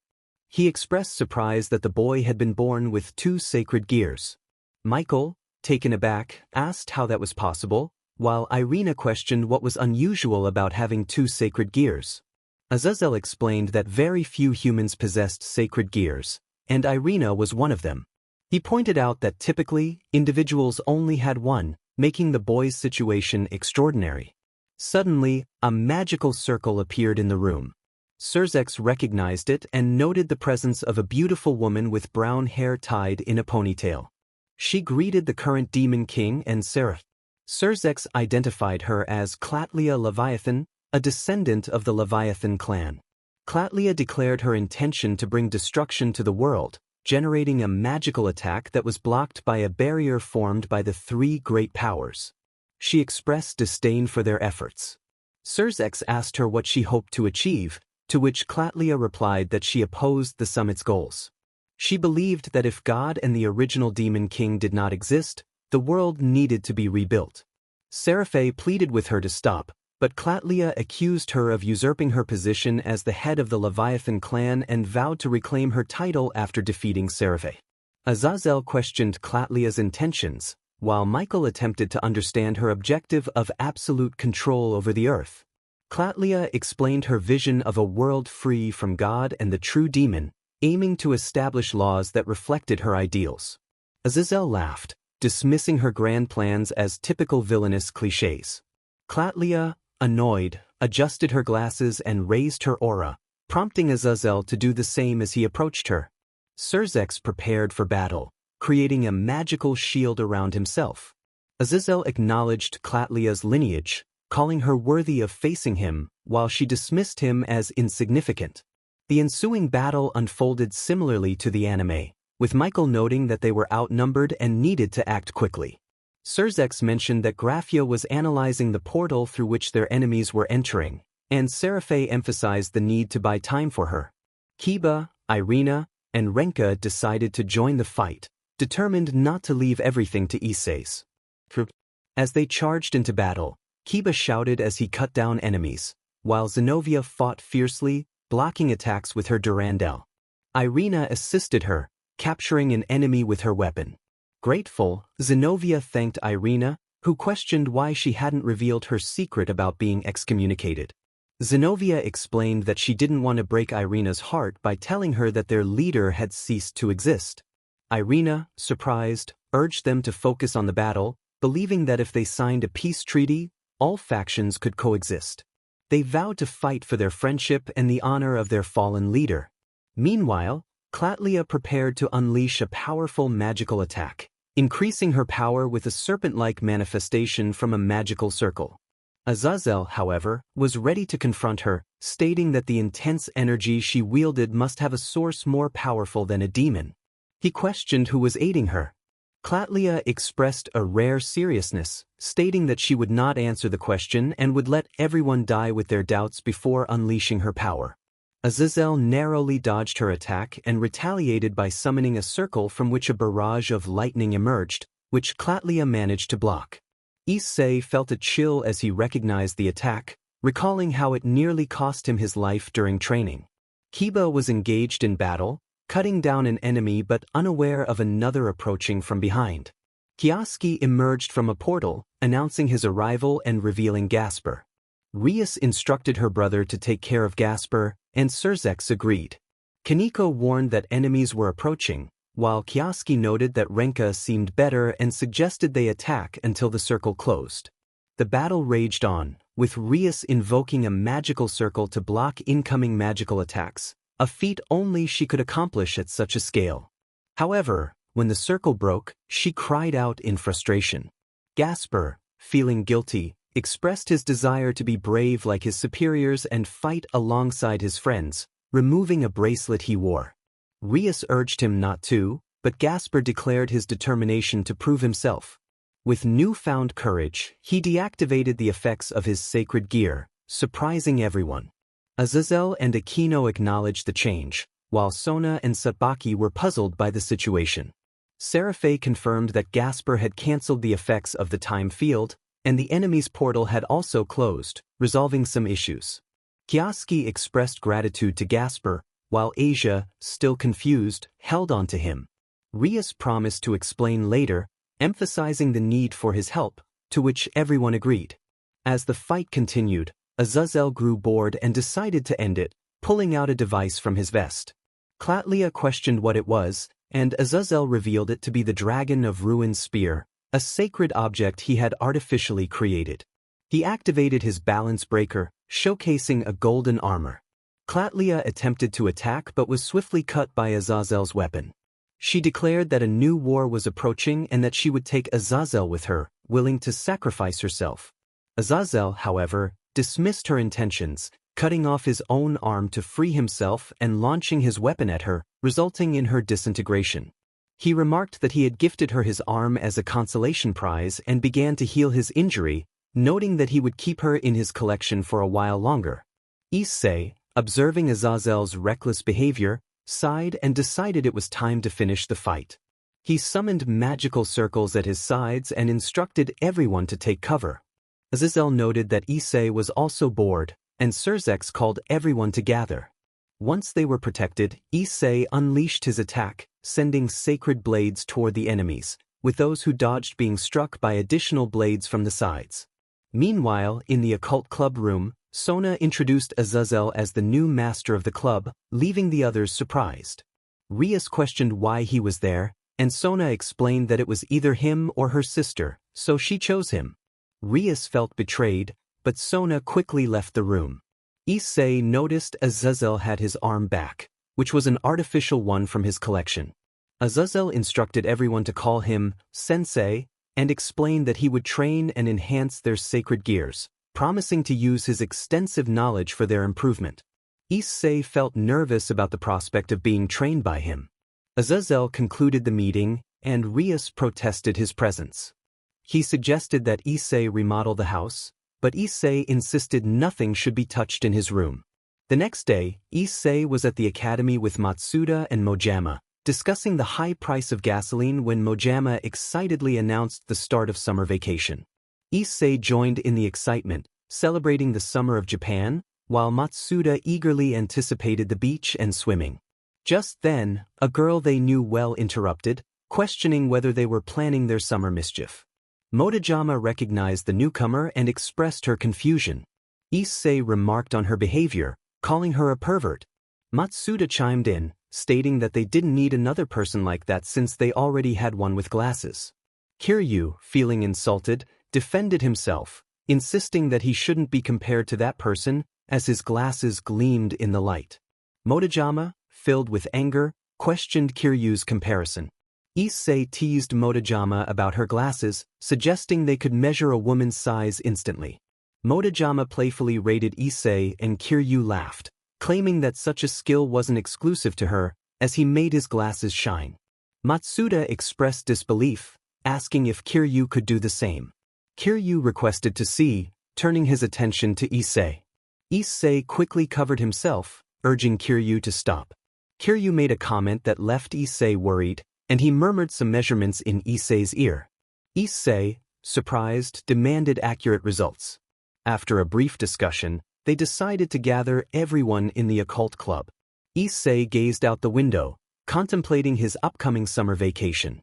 He expressed surprise that the boy had been born with 2 sacred gears. Michael, taken aback, asked how that was possible, while Irina questioned what was unusual about having 2 sacred gears. Azazel explained that very few humans possessed sacred gears, and Irina was one of them. He pointed out that typically, individuals only had one, making the boy's situation extraordinary. Suddenly, a magical circle appeared in the room. Serzex recognized it and noted the presence of a beautiful woman with brown hair tied in a ponytail. She greeted the current Demon King and Seraph. Serzex identified her as Clatlia Leviathan, a descendant of the Leviathan clan. Clatlia declared her intention to bring destruction to the world, generating a magical attack that was blocked by a barrier formed by the 3 great powers. She expressed disdain for their efforts. Serzex asked her what she hoped to achieve, to which Clatlia replied that she opposed the summit's goals. She believed that if God and the original Demon King did not exist, the world needed to be rebuilt. Seraphe pleaded with her to stop, but Clatlia accused her of usurping her position as the head of the Leviathan clan and vowed to reclaim her title after defeating Seraphe. Azazel questioned Clatlia's intentions, while Michael attempted to understand her objective of absolute control over the earth. Clatlia explained her vision of a world free from God and the true demon, aiming to establish laws that reflected her ideals. Azazel laughed, dismissing her grand plans as typical villainous clichés. Clatlia, annoyed, adjusted her glasses and raised her aura, prompting Azazel to do the same as he approached her. Serzex prepared for battle, creating a magical shield around himself. Azazel acknowledged Clatlia's lineage, calling her worthy of facing him, while she dismissed him as insignificant. The ensuing battle unfolded similarly to the anime, with Michael noting that they were outnumbered and needed to act quickly. Serzex mentioned that Graphia was analyzing the portal through which their enemies were entering, and Seraphe emphasized the need to buy time for her. Kiba, Irina, and Renka decided to join the fight, determined not to leave everything to Issei's. As they charged into battle, Kiba shouted as he cut down enemies, while Zenobia fought fiercely, blocking attacks with her Durandal. Irina assisted her, capturing an enemy with her weapon. Grateful, Zenobia thanked Irina, who questioned why she hadn't revealed her secret about being excommunicated. Zenobia explained that she didn't want to break Irina's heart by telling her that their leader had ceased to exist. Irina, surprised, urged them to focus on the battle, believing that if they signed a peace treaty, all factions could coexist. They vowed to fight for their friendship and the honor of their fallen leader. Meanwhile, Clatlia prepared to unleash a powerful magical attack, increasing her power with a serpent-like manifestation from a magical circle. Azazel, however, was ready to confront her, stating that the intense energy she wielded must have a source more powerful than a demon. He questioned who was aiding her. Clatlia expressed a rare seriousness, stating that she would not answer the question and would let everyone die with their doubts before unleashing her power. Azazel narrowly dodged her attack and retaliated by summoning a circle from which a barrage of lightning emerged, which Clatlia managed to block. Issei felt a chill as he recognized the attack, recalling how it nearly cost him his life during training. Kiba was engaged in battle, cutting down an enemy but unaware of another approaching from behind. Kioske emerged from a portal, announcing his arrival and revealing Gasper. Rias instructed her brother to take care of Gasper, and Serzex agreed. Kaneko warned that enemies were approaching, while Kioske noted that Renka seemed better and suggested they attack until the circle closed. The battle raged on, with Rias invoking a magical circle to block incoming magical attacks, a feat only she could accomplish at such a scale. However, when the circle broke, she cried out in frustration. Gasper, feeling guilty, expressed his desire to be brave like his superiors and fight alongside his friends, removing a bracelet he wore. Rias urged him not to, but Gasper declared his determination to prove himself. With newfound courage, he deactivated the effects of his sacred gear, surprising everyone. Azazel and Aquino acknowledged the change, while Sona and Satbaki were puzzled by the situation. Seraphe confirmed that Gasper had cancelled the effects of the time field, and the enemy's portal had also closed, resolving some issues. Kioske expressed gratitude to Gasper, while Asia, still confused, held on to him. Rias promised to explain later, emphasizing the need for his help, to which everyone agreed. As the fight continued, Azazel grew bored and decided to end it, pulling out a device from his vest. Klatlia questioned what it was, and Azazel revealed it to be the Dragon of Ruin's spear, a sacred object he had artificially created. He activated his balance breaker, showcasing a golden armor. Klatlia attempted to attack but was swiftly cut by Azazel's weapon. She declared that a new war was approaching and that she would take Azazel with her, willing to sacrifice herself. Azazel, however, dismissed her intentions, cutting off his own arm to free himself and launching his weapon at her, resulting in her disintegration. He remarked that he had gifted her his arm as a consolation prize and began to heal his injury, noting that he would keep her in his collection for a while longer. Issei, observing Azazel's reckless behavior, sighed and decided it was time to finish the fight. He summoned magical circles at his sides and instructed everyone to take cover. Azazel noted that Issei was also bored, and Surzex called everyone to gather. Once they were protected, Issei unleashed his attack, sending sacred blades toward the enemies, with those who dodged being struck by additional blades from the sides. Meanwhile, in the occult club room, Sona introduced Azazel as the new master of the club, leaving the others surprised. Rias questioned why he was there, and Sona explained that it was either him or her sister, so she chose him. Rias felt betrayed, but Sona quickly left the room. Issei noticed Azazel had his arm back, which was an artificial one from his collection. Azazel instructed everyone to call him Sensei and explained that he would train and enhance their sacred gears, promising to use his extensive knowledge for their improvement. Issei felt nervous about the prospect of being trained by him. Azazel concluded the meeting, and Rias protested his presence. He suggested that Issei remodel the house, but Issei insisted nothing should be touched in his room. The next day, Issei was at the academy with Matsuda and Mojama, discussing the high price of gasoline when Mojama excitedly announced the start of summer vacation. Issei joined in the excitement, celebrating the summer of Japan, while Matsuda eagerly anticipated the beach and swimming. Just then, a girl they knew well interrupted, questioning whether they were planning their summer mischief. Mojama recognized the newcomer and expressed her confusion. Issei remarked on her behavior, calling her a pervert. Matsuda chimed in, stating that they didn't need another person like that since they already had one with glasses. Kiryu, feeling insulted, defended himself, insisting that he shouldn't be compared to that person, as his glasses gleamed in the light. Mojama, filled with anger, questioned Kiryu's comparison. Issei teased Mojama about her glasses, suggesting they could measure a woman's size instantly. Mojama playfully rated Issei and Kiryu laughed, claiming that such a skill wasn't exclusive to her, as he made his glasses shine. Matsuda expressed disbelief, asking if Kiryu could do the same. Kiryu requested to see, turning his attention to Issei. Issei quickly covered himself, urging Kiryu to stop. Kiryu made a comment that left Issei worried, and he murmured some measurements in Issei's ear. Issei, surprised, demanded accurate results. After a brief discussion, they decided to gather everyone in the occult club. Issei gazed out the window, contemplating his upcoming summer vacation.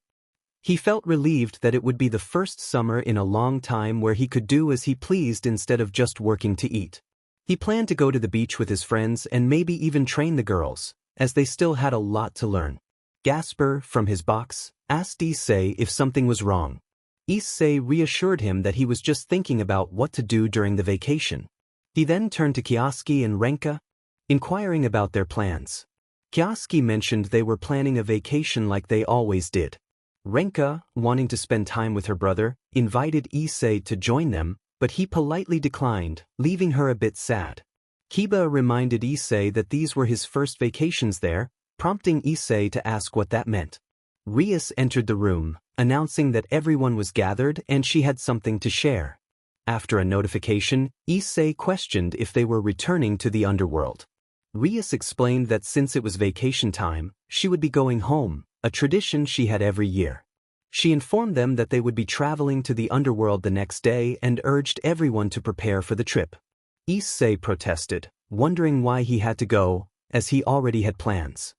He felt relieved that it would be the first summer in a long time where he could do as he pleased instead of just working to eat. He planned to go to the beach with his friends and maybe even train the girls, as they still had a lot to learn. Gasper, from his box, asked Issei if something was wrong. Issei reassured him that he was just thinking about what to do during the vacation. He then turned to Kioske and Renka, inquiring about their plans. Kioske mentioned they were planning a vacation like they always did. Renka, wanting to spend time with her brother, invited Issei to join them, but he politely declined, leaving her a bit sad. Kiba reminded Issei that these were his first vacations there, prompting Issei to ask what that meant. Rias entered the room, announcing that everyone was gathered and she had something to share. After a notification, Issei questioned if they were returning to the underworld. Rias explained that since it was vacation time, she would be going home, a tradition she had every year. She informed them that they would be traveling to the underworld the next day and urged everyone to prepare for the trip. Issei protested, wondering why he had to go, as he already had plans.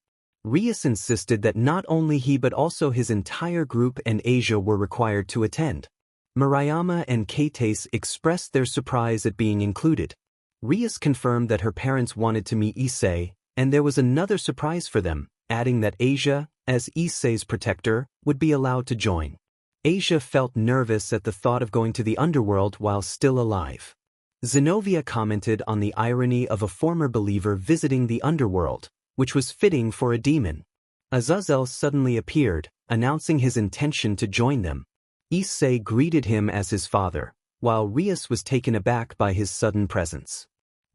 Rias insisted that not only he but also his entire group and Asia were required to attend. Marayama and Keites expressed their surprise at being included. Rias confirmed that her parents wanted to meet Issei, and there was another surprise for them, adding that Asia, as Issei's protector, would be allowed to join. Asia felt nervous at the thought of going to the underworld while still alive. Zenobia commented on the irony of a former believer visiting the underworld, which was fitting for a demon. Azazel suddenly appeared, announcing his intention to join them. Issei greeted him as his father, while Rias was taken aback by his sudden presence.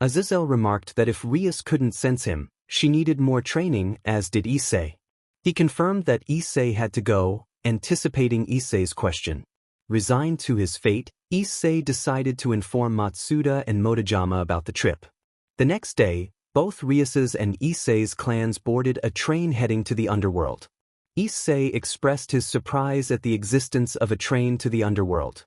Azazel remarked that if Rias couldn't sense him, she needed more training, as did Issei. He confirmed that Issei had to go, anticipating Issei's question. Resigned to his fate, Issei decided to inform Matsuda and Motojama about the trip. The next day, both Rias's and Issei's clans boarded a train heading to the underworld. Issei expressed his surprise at the existence of a train to the underworld.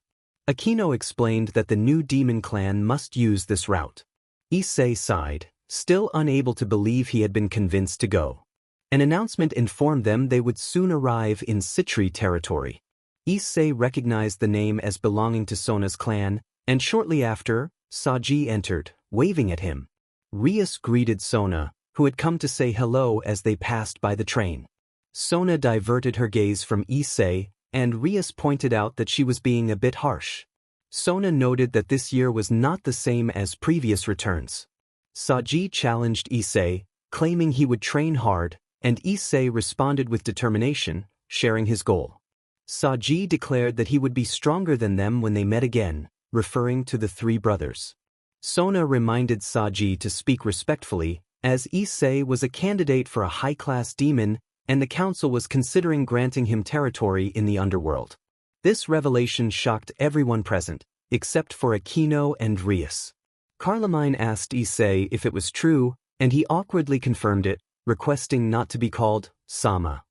Akino explained that the new demon clan must use this route. Issei sighed, still unable to believe he had been convinced to go. An announcement informed them they would soon arrive in Citri territory. Issei recognized the name as belonging to Sona's clan, and shortly after, Saji entered, waving at him. Rias greeted Sona, who had come to say hello as they passed by the train. Sona diverted her gaze from Issei, and Rias pointed out that she was being a bit harsh. Sona noted that this year was not the same as previous returns. Saji challenged Issei, claiming he would train hard, and Issei responded with determination, sharing his goal. Saji declared that he would be stronger than them when they met again, referring to the three brothers. Sona reminded Saji to speak respectfully, as Issei was a candidate for a high-class demon, and the council was considering granting him territory in the underworld. This revelation shocked everyone present, except for Akino and Rias. Carlemine asked Issei if it was true, and he awkwardly confirmed it, requesting not to be called Sama.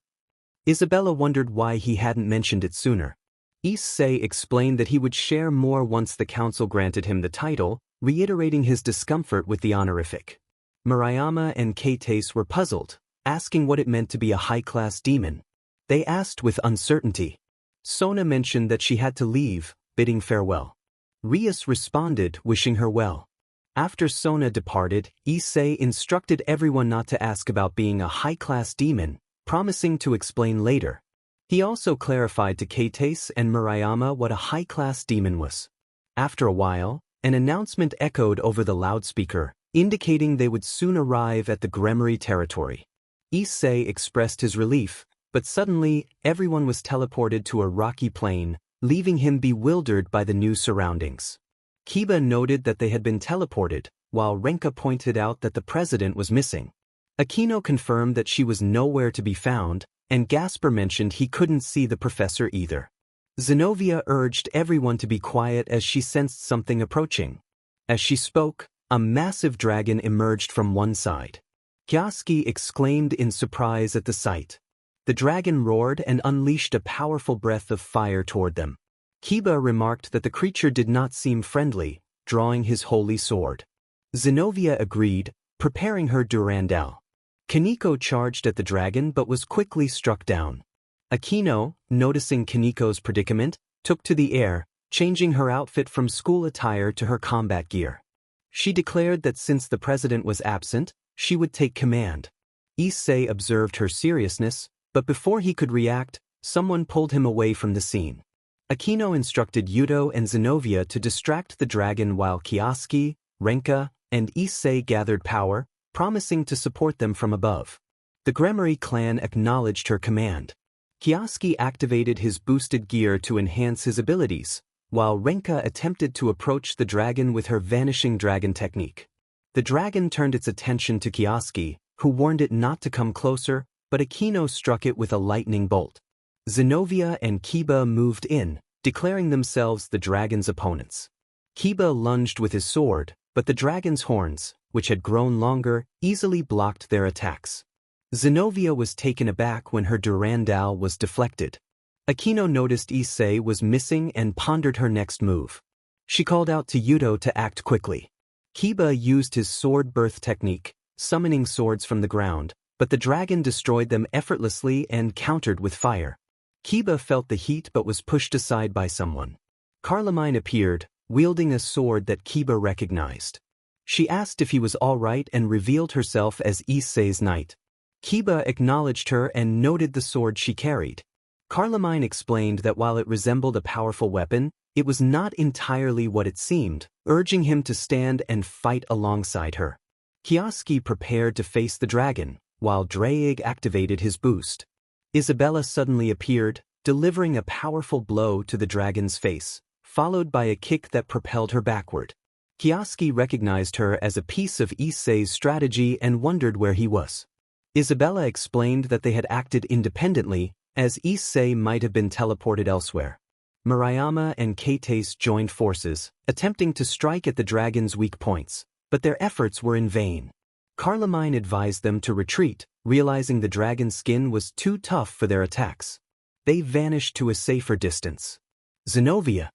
Isabella wondered why he hadn't mentioned it sooner. Issei explained that he would share more once the council granted him the title, reiterating his discomfort with the honorific. Marayama and Keites were puzzled, asking what it meant to be a high-class demon. They asked with uncertainty. Sona mentioned that she had to leave, bidding farewell. Rias responded, wishing her well. After Sona departed, Issei instructed everyone not to ask about being a high-class demon, promising to explain later. He also clarified to Keites and Marayama what a high-class demon was. After a while, an announcement echoed over the loudspeaker, indicating they would soon arrive at the BGMI territory. Issei expressed his relief, but suddenly, everyone was teleported to a rocky plain, leaving him bewildered by the new surroundings. Kiba noted that they had been teleported, while Renka pointed out that the president was missing. Akino confirmed that she was nowhere to be found, and Gasper mentioned he couldn't see the professor either. Zenobia urged everyone to be quiet as she sensed something approaching. As she spoke, a massive dragon emerged from one side. Kioske exclaimed in surprise at the sight. The dragon roared and unleashed a powerful breath of fire toward them. Kiba remarked that the creature did not seem friendly, drawing his holy sword. Zenobia agreed, preparing her Durandal. Kaneko charged at the dragon but was quickly struck down. Akino, noticing Kaniko's predicament, took to the air, changing her outfit from school attire to her combat gear. She declared that since the president was absent, she would take command. Issei observed her seriousness, but before he could react, someone pulled him away from the scene. Akino instructed Hyoudou and Zenobia to distract the dragon while Kioske, Renka, and Issei gathered power, promising to support them from above. The BGMI clan acknowledged her command. Kioske activated his boosted gear to enhance his abilities, while Renka attempted to approach the dragon with her vanishing dragon technique. The dragon turned its attention to Kioske, who warned it not to come closer, but Akino struck it with a lightning bolt. Zenobia and Kiba moved in, declaring themselves the dragon's opponents. Kiba lunged with his sword, but the dragon's horns, which had grown longer, easily blocked their attacks. Zenobia was taken aback when her Durandal was deflected. Akino noticed Issei was missing and pondered her next move. She called out to Hyoudou to act quickly. Kiba used his sword birth technique, summoning swords from the ground, but the dragon destroyed them effortlessly and countered with fire. Kiba felt the heat but was pushed aside by someone. Carmine appeared, wielding a sword that Kiba recognized. She asked if he was all right and revealed herself as Issei's knight. Kiba acknowledged her and noted the sword she carried. Carmine explained that while it resembled a powerful weapon, it was not entirely what it seemed, urging him to stand and fight alongside her. Kioske prepared to face the dragon, while Drake activated his boost. Isabella suddenly appeared, delivering a powerful blow to the dragon's face, followed by a kick that propelled her backward. Kioske recognized her as a piece of Issei's strategy and wondered where he was. Isabella explained that they had acted independently, as Issei might have been teleported elsewhere. Murayama and Kates joined forces, attempting to strike at the dragon's weak points, but their efforts were in vain. Carmine advised them to retreat, realizing the dragon's skin was too tough for their attacks. They vanished to a safer distance. Zenobia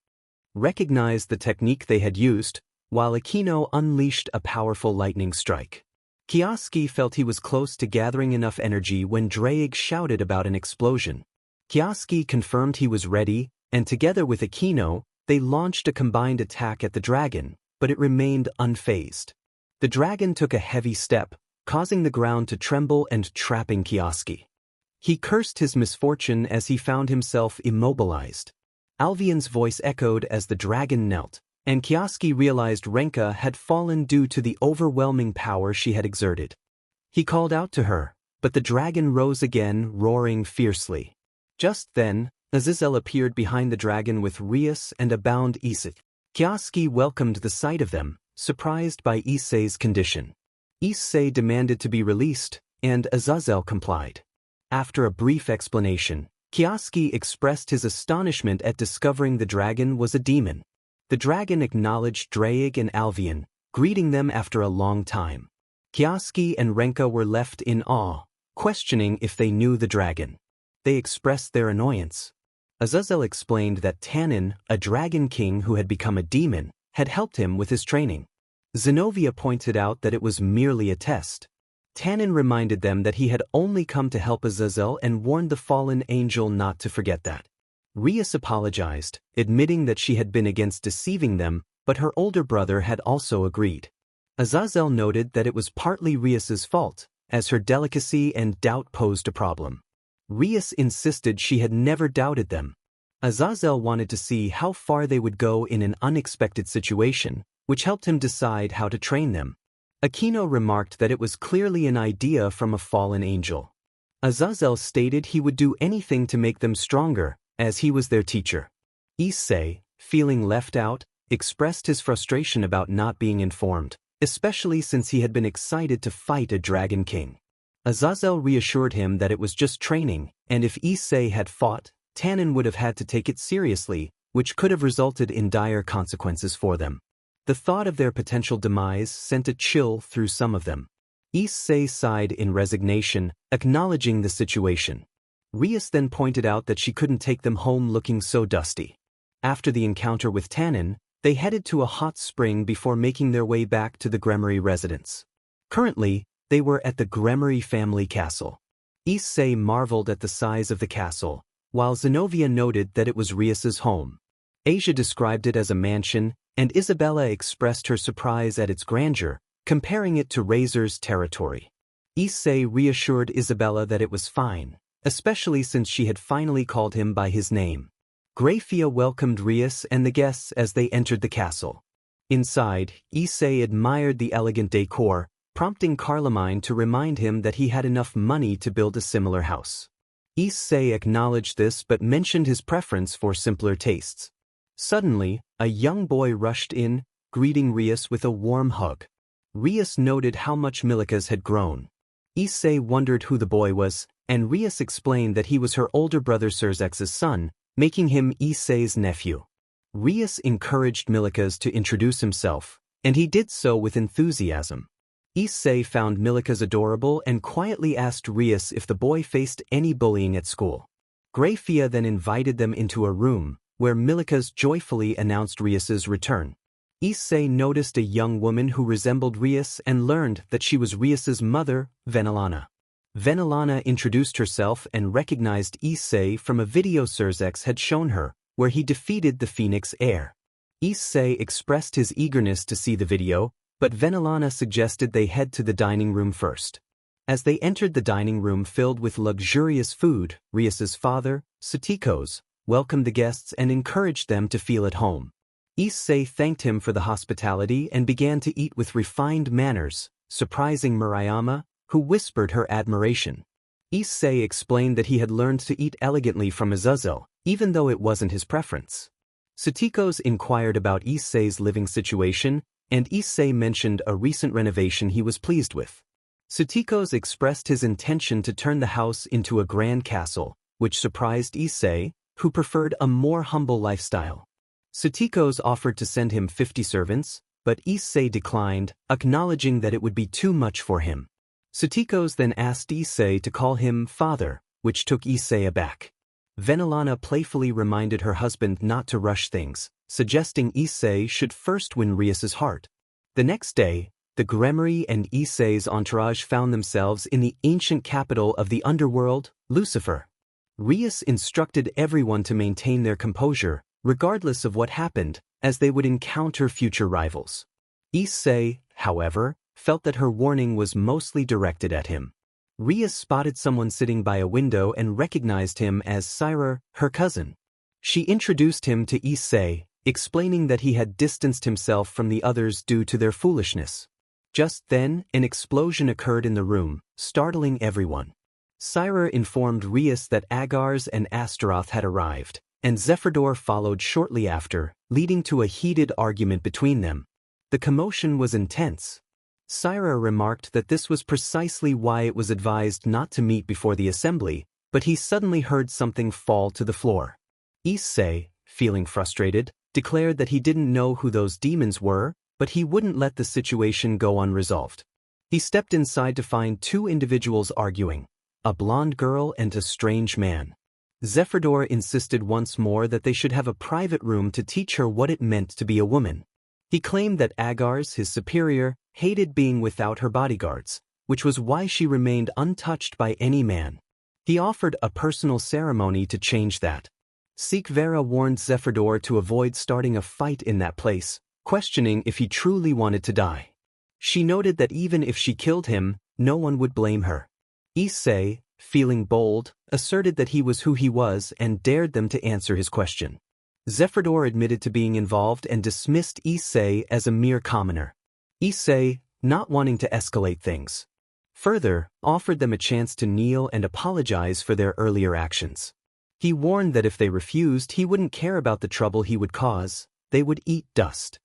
recognized the technique they had used, while Aquino unleashed a powerful lightning strike. Kioske felt he was close to gathering enough energy when Drake shouted about an explosion. Kioske confirmed he was ready, and together with Aquino, they launched a combined attack at the dragon, but it remained unfazed. The dragon took a heavy step, causing the ground to tremble and trapping Kioske. He cursed his misfortune as he found himself immobilized. Alvian's voice echoed as the dragon knelt, and Kioske realized Renka had fallen due to the overwhelming power she had exerted. He called out to her, but the dragon rose again, roaring fiercely. Just then, Azazel appeared behind the dragon with Rias and a bound Issei. Kioske welcomed the sight of them, surprised by Issei's condition. Issei demanded to be released, and Azazel complied. After a brief explanation, Kioske expressed his astonishment at discovering the dragon was a demon. The dragon acknowledged Drake and Alvian, greeting them after a long time. Kioske and Renka were left in awe, questioning if they knew the dragon. They expressed their annoyance. Azazel explained that Tannen, a dragon king who had become a demon, had helped him with his training. Zenobia pointed out that it was merely a test. Tannen reminded them that he had only come to help Azazel and warned the fallen angel not to forget that. Rias apologized, admitting that she had been against deceiving them, but her older brother had also agreed. Azazel noted that it was partly Rias's fault, as her delicacy and doubt posed a problem. Rias insisted she had never doubted them. Azazel wanted to see how far they would go in an unexpected situation, which helped him decide how to train them. Aquino remarked that it was clearly an idea from a fallen angel. Azazel stated he would do anything to make them stronger, as he was their teacher. Issei, feeling left out, expressed his frustration about not being informed, especially since he had been excited to fight a dragon king. Azazel reassured him that it was just training, and if Issei had fought, Tannen would have had to take it seriously, which could have resulted in dire consequences for them. The thought of their potential demise sent a chill through some of them. Issei sighed in resignation, acknowledging the situation. Rias then pointed out that she couldn't take them home looking so dusty. After the encounter with Tannen, they headed to a hot spring before making their way back to the Gremory residence. Currently, they were at the Gremory family castle. Issei marveled at the size of the castle, while Zenobia noted that it was Rias's home. Asia described it as a mansion, and Isabella expressed her surprise at its grandeur, comparing it to Razor's territory. Issei reassured Isabella that it was fine, especially since she had finally called him by his name. Grafia welcomed Rias and the guests as they entered the castle. Inside, Issei admired the elegant decor, prompting Carmine to remind him that he had enough money to build a similar house. Issei acknowledged this but mentioned his preference for simpler tastes. Suddenly, a young boy rushed in, greeting Rias with a warm hug. Rias noted how much Milica's had grown. Issei wondered who the boy was, and Rias explained that he was her older brother Surzex's son, making him Issei's nephew. Rias encouraged Milica's to introduce himself, and he did so with enthusiasm. Issei found Milica's adorable and quietly asked Rias if the boy faced any bullying at school. Grafia then invited them into a room, where Milica's joyfully announced Rias's return. Issei noticed a young woman who resembled Rias and learned that she was Rias's mother, Venelana. Venelana introduced herself and recognized Issei from a video Surzex had shown her, where he defeated the Phoenix Heir. Issei expressed his eagerness to see the video, but Venelana suggested they head to the dining room first. As they entered the dining room filled with luxurious food, Rias's father, Satikos, welcomed the guests and encouraged them to feel at home. Issei thanked him for the hospitality and began to eat with refined manners, surprising Murayama, who whispered her admiration. Issei explained that he had learned to eat elegantly from Azuzel, even though it wasn't his preference. Satikos inquired about Issei's living situation, and Issei mentioned a recent renovation he was pleased with. Satikos expressed his intention to turn the house into a grand castle, which surprised Issei, who preferred a more humble lifestyle. Satikos offered to send him 50 servants, but Issei declined, acknowledging that it would be too much for him. Satikos then asked Issei to call him father, which took Issei aback. Venelana playfully reminded her husband not to rush things, suggesting Issei should first win Rias's heart. The next day, the Gremory and Issei's entourage found themselves in the ancient capital of the underworld, Lucifer. Rias instructed everyone to maintain their composure, regardless of what happened, as they would encounter future rivals. Issei, however, felt that her warning was mostly directed at him. Rias spotted someone sitting by a window and recognized him as Syra, her cousin. She introduced him to Issei, explaining that he had distanced himself from the others due to their foolishness. Just then, an explosion occurred in the room, startling everyone. Syra informed Rias that Agars and Astaroth had arrived, and Zephyrdor followed shortly after, leading to a heated argument between them. The commotion was intense. Syra remarked that this was precisely why it was advised not to meet before the assembly, but he suddenly heard something fall to the floor. Issei, feeling frustrated, declared that he didn't know who those demons were, but he wouldn't let the situation go unresolved. He stepped inside to find two individuals arguing, a blonde girl and a strange man. Zephyrdor insisted once more that they should have a private room to teach her what it meant to be a woman. He claimed that Agars, his superior, hated being without her bodyguards, which was why she remained untouched by any man. He offered a personal ceremony to change that. Sikvera warned Zephyrdor to avoid starting a fight in that place, questioning if he truly wanted to die. She noted that even if she killed him, no one would blame her. Issei, feeling bold, asserted that he was who he was and dared them to answer his question. Zephyrdor admitted to being involved and dismissed Issei as a mere commoner. Issei, not wanting to escalate things, further, offered them a chance to kneel and apologize for their earlier actions. He warned that if they refused, he wouldn't care about the trouble he would cause, they would eat dust.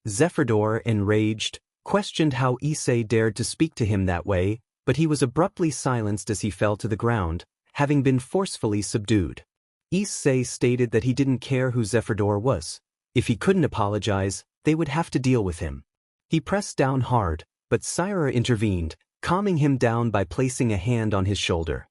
Zephyrdor, enraged, questioned how Issei dared to speak to him that way, but he was abruptly silenced as he fell to the ground, having been forcefully subdued. Issei stated that he didn't care who Zephyrdor was. If he couldn't apologize, they would have to deal with him. He pressed down hard, but Syra intervened, calming him down by placing a hand on his shoulder.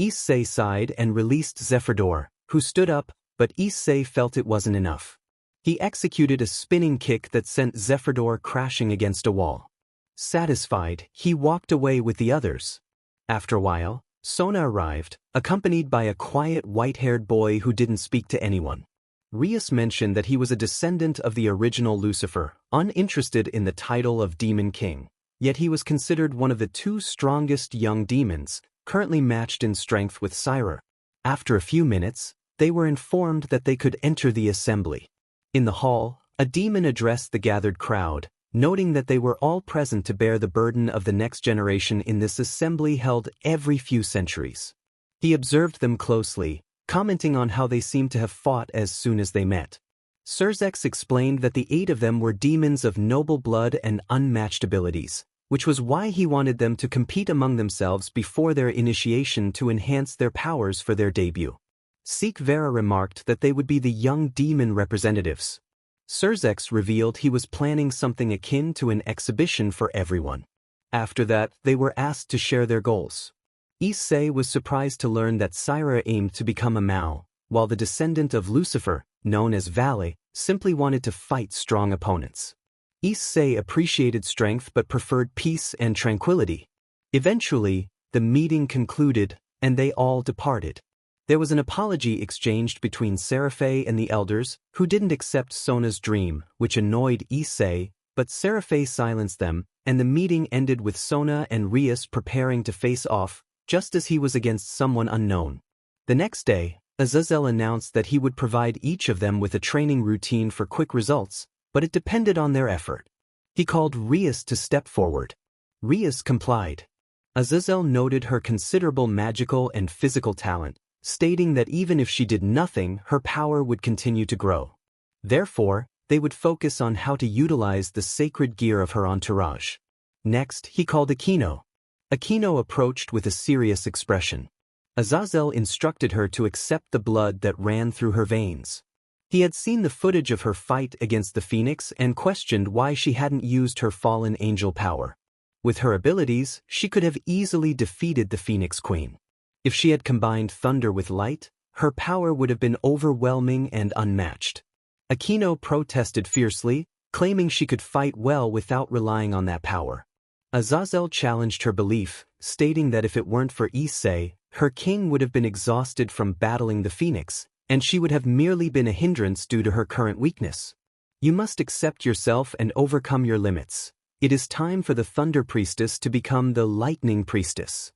Issei sighed and released Zephyrdor, who stood up, but Issei felt it wasn't enough. He executed a spinning kick that sent Zephyrdor crashing against a wall. Satisfied, he walked away with the others. After a while, Sona arrived, accompanied by a quiet white-haired boy who didn't speak to anyone. Rias mentioned that he was a descendant of the original Lucifer, uninterested in the title of Demon King, yet he was considered one of the two strongest young demons, currently matched in strength with Syra. After a few minutes, they were informed that they could enter the assembly. In the hall, a demon addressed the gathered crowd, noting that they were all present to bear the burden of the next generation in this assembly held every few centuries. He observed them closely, commenting on how they seemed to have fought as soon as they met. Surzex explained that the 8 of them were demons of noble blood and unmatched abilities, which was why he wanted them to compete among themselves before their initiation to enhance their powers for their debut. Sikvera remarked that they would be the young demon representatives. Surzex revealed he was planning something akin to an exhibition for everyone. After that, they were asked to share their goals. Issei was surprised to learn that Syra aimed to become a Mao, while the descendant of Lucifer, known as Vale, simply wanted to fight strong opponents. Issei appreciated strength but preferred peace and tranquility. Eventually, the meeting concluded, and they all departed. There was an apology exchanged between Seraphe and the elders, who didn't accept Sona's dream, which annoyed Issei, but Seraphe silenced them, and the meeting ended with Sona and Rias preparing to face off, just as he was against someone unknown. The next day, Azazel announced that he would provide each of them with a training routine for quick results, but it depended on their effort. He called Rias to step forward. Rias complied. Azazel noted her considerable magical and physical talent, stating that even if she did nothing, her power would continue to grow. Therefore, they would focus on how to utilize the sacred gear of her entourage. Next, he called Aquino. Aquino approached with a serious expression. Azazel instructed her to accept the blood that ran through her veins. He had seen the footage of her fight against the Phoenix and questioned why she hadn't used her fallen angel power. With her abilities, she could have easily defeated the Phoenix Queen. If she had combined thunder with light, her power would have been overwhelming and unmatched. Aquino protested fiercely, claiming she could fight well without relying on that power. Azazel challenged her belief, stating that if it weren't for Issei, her king would have been exhausted from battling the Phoenix, and she would have merely been a hindrance due to her current weakness. You must accept yourself and overcome your limits. It is time for the Thunder Priestess to become the Lightning Priestess.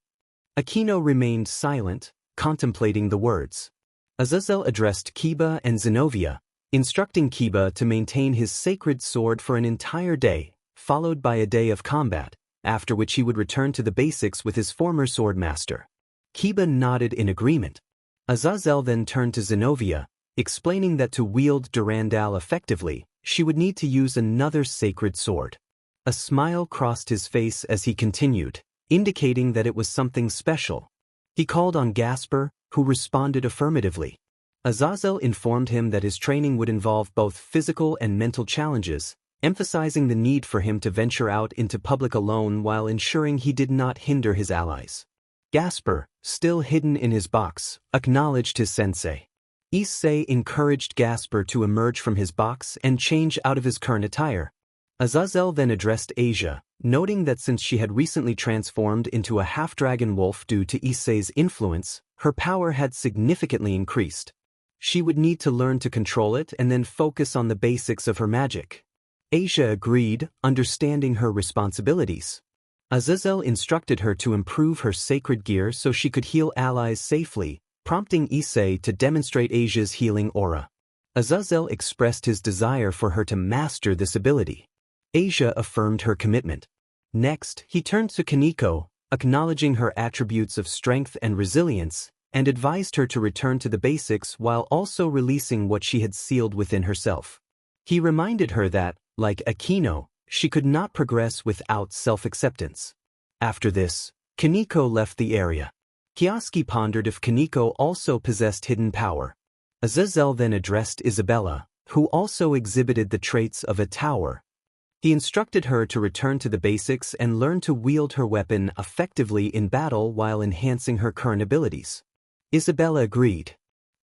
Aquino remained silent, contemplating the words. Azazel addressed Kiba and Zenobia, instructing Kiba to maintain his sacred sword for an entire day, followed by a day of combat, after which he would return to the basics with his former sword master. Kiba nodded in agreement. Azazel then turned to Zenobia, explaining that to wield Durandal effectively, she would need to use another sacred sword. A smile crossed his face as he continued, indicating that it was something special. He called on Gasper, who responded affirmatively. Azazel informed him that his training would involve both physical and mental challenges, emphasizing the need for him to venture out into public alone while ensuring he did not hinder his allies. Gasper, still hidden in his box, acknowledged his sensei. Issei encouraged Gasper to emerge from his box and change out of his current attire. Azazel then addressed Asia, noting that since she had recently transformed into a half-dragon wolf due to Issei's influence, her power had significantly increased. She would need to learn to control it and then focus on the basics of her magic. Asia agreed, understanding her responsibilities. Azazel instructed her to improve her sacred gear so she could heal allies safely, prompting Issei to demonstrate Asia's healing aura. Azazel expressed his desire for her to master this ability. Asia affirmed her commitment. Next, he turned to Kaneko, acknowledging her attributes of strength and resilience, and advised her to return to the basics while also releasing what she had sealed within herself. He reminded her that, like Aquino, she could not progress without self-acceptance. After this, Kaneko left the area. Kioske pondered if Kaneko also possessed hidden power. Azazel then addressed Isabella, who also exhibited the traits of a tower. He instructed her to return to the basics and learn to wield her weapon effectively in battle while enhancing her current abilities. Isabella agreed.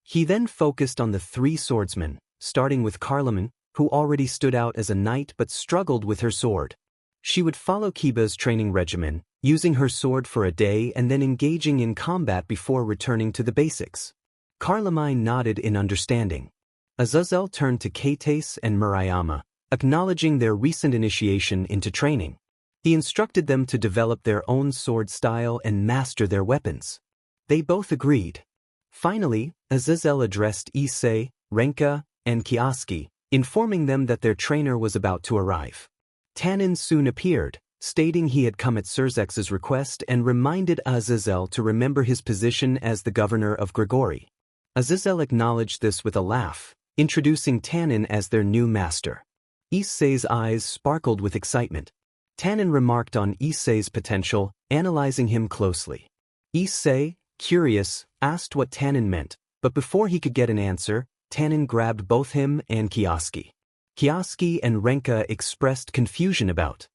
He then focused on the three swordsmen, starting with Carloman, who already stood out as a knight but struggled with her sword. She would follow Kiba's training regimen, using her sword for a day and then engaging in combat before returning to the basics. Carloman nodded in understanding. Azazel turned to Kates and Murayama, acknowledging their recent initiation into training. He instructed them to develop their own sword style and master their weapons. They both agreed. Finally, Azazel addressed Issei, Renka, and Kioske, informing them that their trainer was about to arrive. Tanin soon appeared, stating he had come at Surzex's request and reminded Azazel to remember his position as the governor of Grigori. Azazel acknowledged this with a laugh, introducing Tanin as their new master. Issei's eyes sparkled with excitement. Tanin remarked on Issei's potential, analyzing him closely. Issei, curious, asked what Tanin meant, but before he could get an answer, Tanin grabbed both him and Kioske. Kioske and Renka expressed confusion about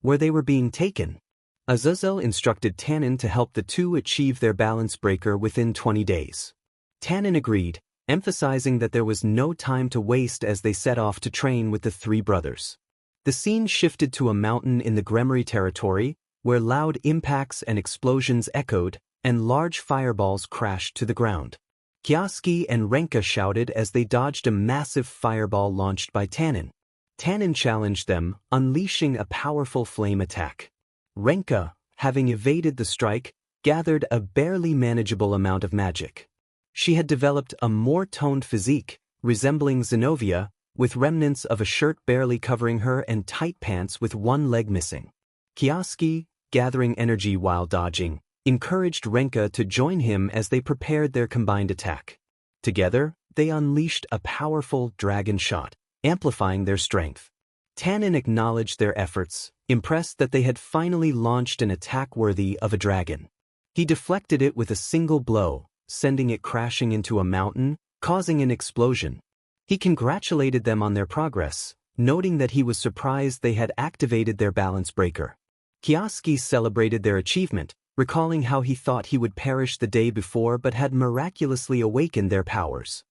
where they were being taken. Azazel instructed Tanin to help the two achieve their balance breaker within 20 days. Tanin agreed, emphasizing that there was no time to waste as they set off to train with the three brothers. The scene shifted to a mountain in the BGMI territory, where loud impacts and explosions echoed, and large fireballs crashed to the ground. Kioske and Renka shouted as they dodged a massive fireball launched by Tannen. Tannen challenged them, unleashing a powerful flame attack. Renka, having evaded the strike, gathered a barely manageable amount of magic. She had developed a more toned physique, resembling Zenobia, with remnants of a shirt barely covering her and tight pants with one leg missing. Kioske, gathering energy while dodging, encouraged Renka to join him as they prepared their combined attack. Together, they unleashed a powerful dragon shot, amplifying their strength. Tannen acknowledged their efforts, impressed that they had finally launched an attack worthy of a dragon. He deflected it with a single blow, sending it crashing into a mountain, causing an explosion. He congratulated them on their progress, noting that he was surprised they had activated their balance breaker. Kioske celebrated their achievement, recalling how he thought he would perish the day before but had miraculously awakened their powers.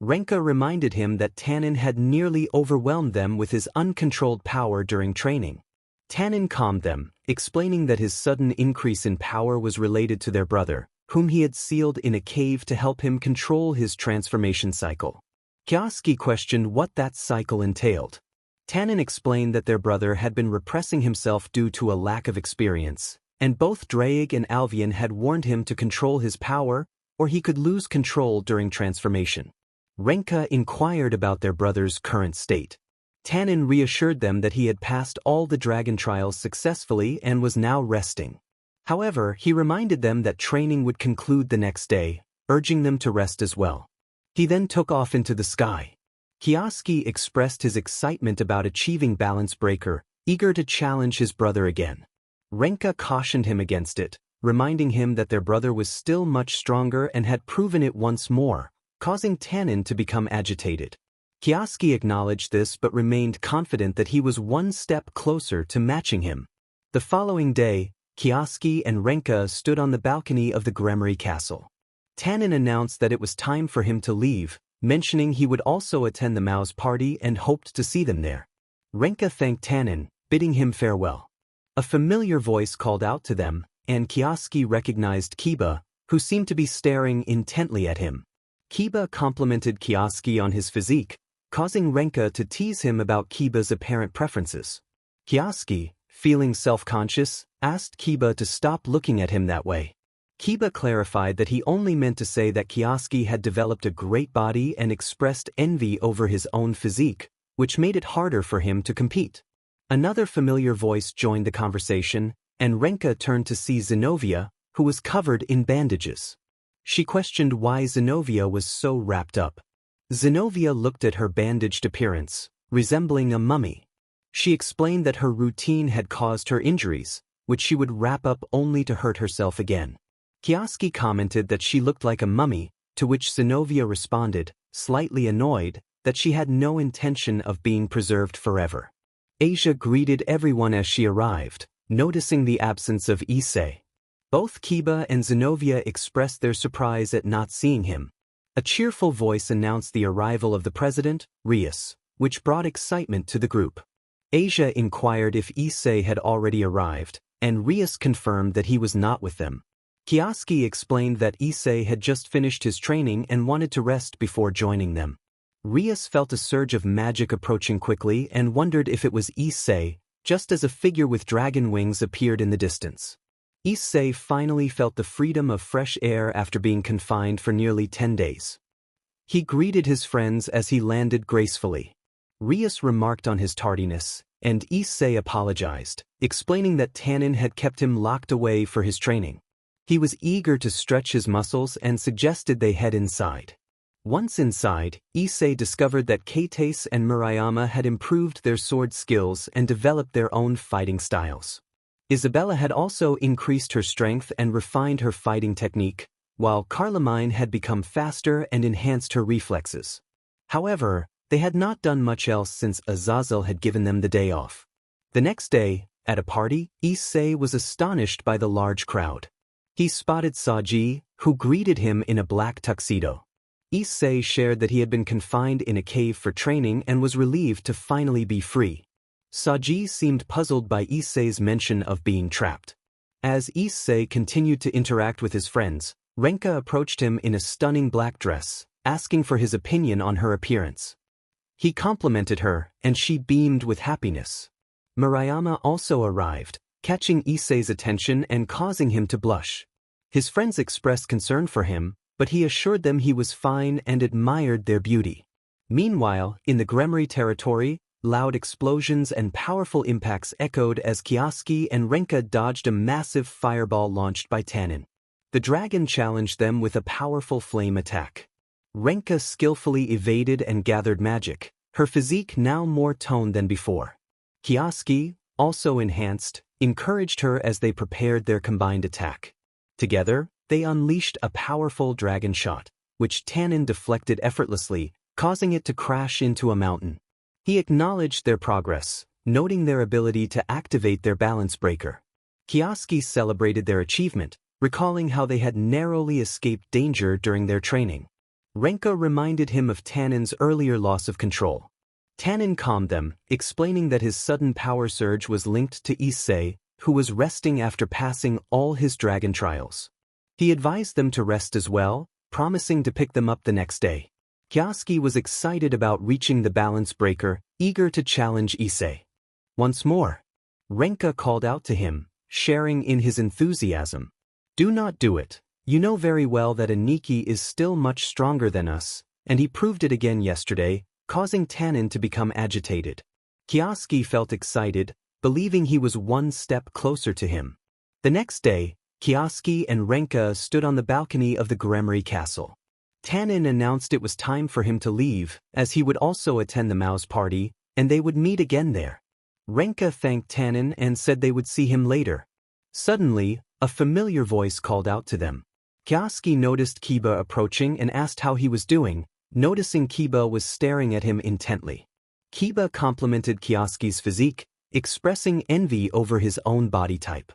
Renka reminded him that Tannen had nearly overwhelmed them with his uncontrolled power during training. Tannen calmed them, explaining that his sudden increase in power was related to their brother, whom he had sealed in a cave to help him control his transformation cycle. Kioske questioned what that cycle entailed. Tannen explained that their brother had been repressing himself due to a lack of experience, and both Draig and Alvian had warned him to control his power, or he could lose control during transformation. Renka inquired about their brother's current state. Tannen reassured them that he had passed all the dragon trials successfully and was now resting. However, he reminded them that training would conclude the next day, urging them to rest as well. He then took off into the sky. Kioske expressed his excitement about achieving Balance Breaker, eager to challenge his brother again. Renka cautioned him against it, reminding him that their brother was still much stronger and had proven it once more, causing Tannen to become agitated. Kioske acknowledged this but remained confident that he was one step closer to matching him. The following day, Kioske and Renka stood on the balcony of the BGMI castle. Tannen announced that it was time for him to leave, mentioning he would also attend the Mao's party and hoped to see them there. Renka thanked Tannen, bidding him farewell. A familiar voice called out to them, and Kioske recognized Kiba, who seemed to be staring intently at him. Kiba complimented Kioske on his physique, causing Renka to tease him about Kiba's apparent preferences. Kioske, feeling self-conscious, asked Kiba to stop looking at him that way. Kiba clarified that he only meant to say that Kioske had developed a great body and expressed envy over his own physique, which made it harder for him to compete. Another familiar voice joined the conversation, and Renka turned to see Zenobia, who was covered in bandages. She questioned why Zenobia was so wrapped up. Zenobia looked at her bandaged appearance, resembling a mummy. She explained that her routine had caused her injuries, which she would wrap up only to hurt herself again. Kioske commented that she looked like a mummy, to which Zenobia responded, slightly annoyed, that she had no intention of being preserved forever. Asia greeted everyone as she arrived, noticing the absence of Issei. Both Kiba and Zenobia expressed their surprise at not seeing him. A cheerful voice announced the arrival of the president, Rias, which brought excitement to the group. Asia inquired if Issei had already arrived, and Rias confirmed that he was not with them. Kioske explained that Issei had just finished his training and wanted to rest before joining them. Rias felt a surge of magic approaching quickly and wondered if it was Issei, just as a figure with dragon wings appeared in the distance. Issei finally felt the freedom of fresh air after being confined for nearly 10 days. He greeted his friends as he landed gracefully. Rias remarked on his tardiness, and Issei apologized, explaining that Tannen had kept him locked away for his training. He was eager to stretch his muscles and suggested they head inside. Once inside, Issei discovered that Kates and Murayama had improved their sword skills and developed their own fighting styles. Isabella had also increased her strength and refined her fighting technique, while Carlemine had become faster and enhanced her reflexes. However, they had not done much else since Azazel had given them the day off. The next day, at a party, Issei was astonished by the large crowd. He spotted Saji, who greeted him in a black tuxedo. Issei shared that he had been confined in a cave for training and was relieved to finally be free. Saji seemed puzzled by Issei's mention of being trapped. As Issei continued to interact with his friends, Renka approached him in a stunning black dress, asking for his opinion on her appearance. He complimented her, and she beamed with happiness. Murayama also arrived, catching Issei's attention and causing him to blush. His friends expressed concern for him, but he assured them he was fine and admired their beauty. Meanwhile, in the Gremry territory, loud explosions and powerful impacts echoed as Kioske and Renka dodged a massive fireball launched by Tanin. The dragon challenged them with a powerful flame attack. Renka skillfully evaded and gathered magic, her physique now more toned than before. Kioske, also enhanced, encouraged her as they prepared their combined attack. Together, they unleashed a powerful dragon shot, which Tanin deflected effortlessly, causing it to crash into a mountain. He acknowledged their progress, noting their ability to activate their balance breaker. Kioske celebrated their achievement, recalling how they had narrowly escaped danger during their training. Renka reminded him of Tanin's earlier loss of control. Tanin calmed them, explaining that his sudden power surge was linked to Issei, who was resting after passing all his dragon trials. He advised them to rest as well, promising to pick them up the next day. Kioske was excited about reaching the balance breaker, eager to challenge Issei. Once more, Renka called out to him, sharing in his enthusiasm. "Do not do it. You know very well that Aniki is still much stronger than us, and he proved it again yesterday, causing Tanin to become agitated." Kioske felt excited, believing he was one step closer to him. The next day, Kioske and Renka stood on the balcony of the Gremry castle. Tanin announced it was time for him to leave, as he would also attend the Mao's party, and they would meet again there. Renka thanked Tanin and said they would see him later. Suddenly, a familiar voice called out to them. Kioske noticed Kiba approaching and asked how he was doing, noticing Kiba was staring at him intently. Kiba complimented Kioske's physique, expressing envy over his own body type.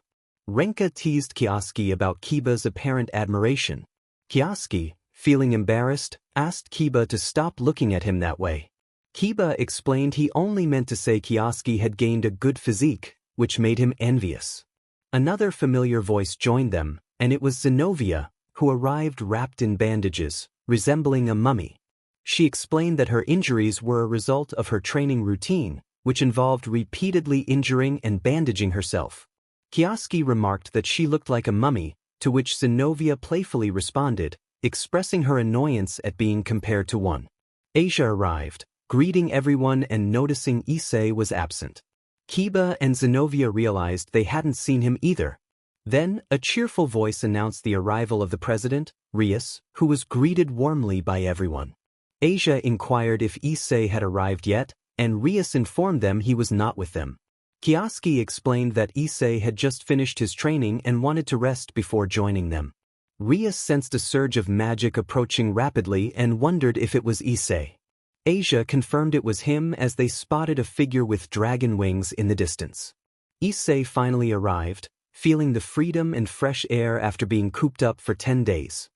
Renka teased Kioske about Kiba's apparent admiration. Kioske, feeling embarrassed, asked Kiba to stop looking at him that way. Kiba explained he only meant to say Kioske had gained a good physique, which made him envious. Another familiar voice joined them, and it was Zenobia, who arrived wrapped in bandages, resembling a mummy. She explained that her injuries were a result of her training routine, which involved repeatedly injuring and bandaging herself. Kioske remarked that she looked like a mummy, to which Zenobia playfully responded, expressing her annoyance at being compared to one. Asia arrived, greeting everyone and noticing Issei was absent. Kiba and Zenobia realized they hadn't seen him either. Then, a cheerful voice announced the arrival of the president, Rias, who was greeted warmly by everyone. Asia inquired if Issei had arrived yet, and Rias informed them he was not with them. Kioske explained that Issei had just finished his training and wanted to rest before joining them. Rias sensed a surge of magic approaching rapidly and wondered if it was Issei. Asia confirmed it was him as they spotted a figure with dragon wings in the distance. Issei finally arrived, feeling the freedom and fresh air after being cooped up for 10 days.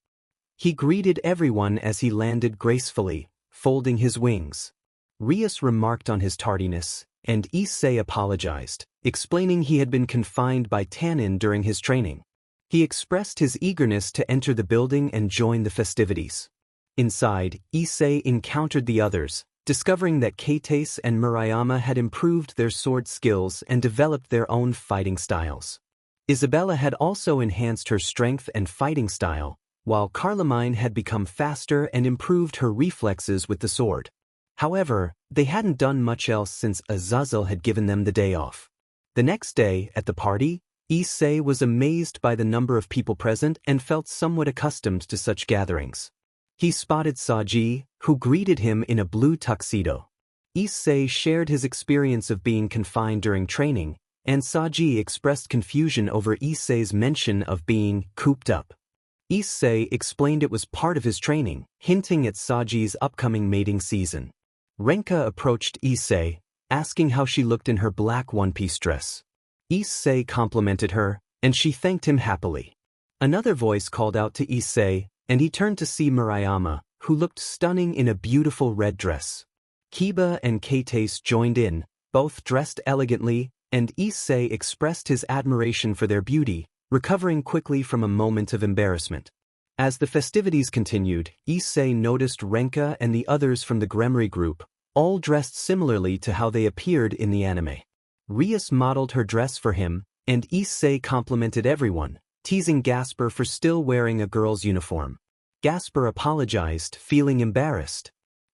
He greeted everyone as he landed gracefully, folding his wings. Rias remarked on his tardiness, and Issei apologized, explaining he had been confined by Tanin during his training. He expressed his eagerness to enter the building and join the festivities. Inside, Issei encountered the others, discovering that Kates and Murayama had improved their sword skills and developed their own fighting styles. Isabella had also enhanced her strength and fighting style, while Carlemine had become faster and improved her reflexes with the sword. However, they hadn't done much else since Azazel had given them the day off. The next day, at the party, Issei was amazed by the number of people present and felt somewhat accustomed to such gatherings. He spotted Saji, who greeted him in a blue tuxedo. Issei shared his experience of being confined during training, and Saji expressed confusion over Issei's mention of being cooped up. Issei explained it was part of his training, hinting at Saji's upcoming mating season. Renka approached Issei, asking how she looked in her black one-piece dress. Issei complimented her, and she thanked him happily. Another voice called out to Issei, and he turned to see Murayama, who looked stunning in a beautiful red dress. Kiba and Kates joined in, both dressed elegantly, and Issei expressed his admiration for their beauty, recovering quickly from a moment of embarrassment. As the festivities continued, Issei noticed Renka and the others from the Gremry group, all dressed similarly to how they appeared in the anime. Rias modeled her dress for him, and Issei complimented everyone, teasing Gasper for still wearing a girl's uniform. Gasper apologized, feeling embarrassed.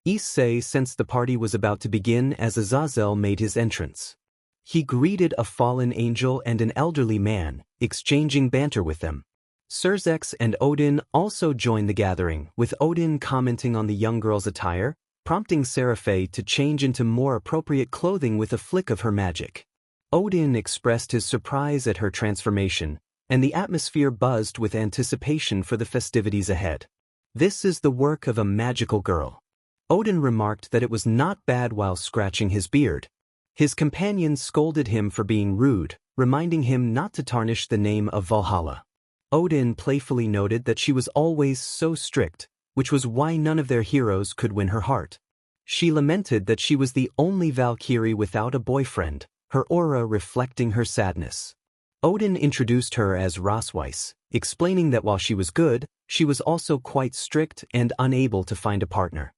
Issei sensed the party was about to begin as Azazel made his entrance. He greeted a fallen angel and an elderly man, exchanging banter with them. Surzex and Odin also joined the gathering, with Odin commenting on the young girl's attire, prompting Seraphe to change into more appropriate clothing with a flick of her magic. Odin expressed his surprise at her transformation, and the atmosphere buzzed with anticipation for the festivities ahead. "This is the work of a magical girl." Odin remarked that it was not bad while scratching his beard. His companions scolded him for being rude, reminding him not to tarnish the name of Valhalla. Odin playfully noted that she was always so strict, which was why none of their heroes could win her heart. She lamented that she was the only Valkyrie without a boyfriend, her aura reflecting her sadness. Odin introduced her as Rosweiss, explaining that while she was good, she was also quite strict and unable to find a partner.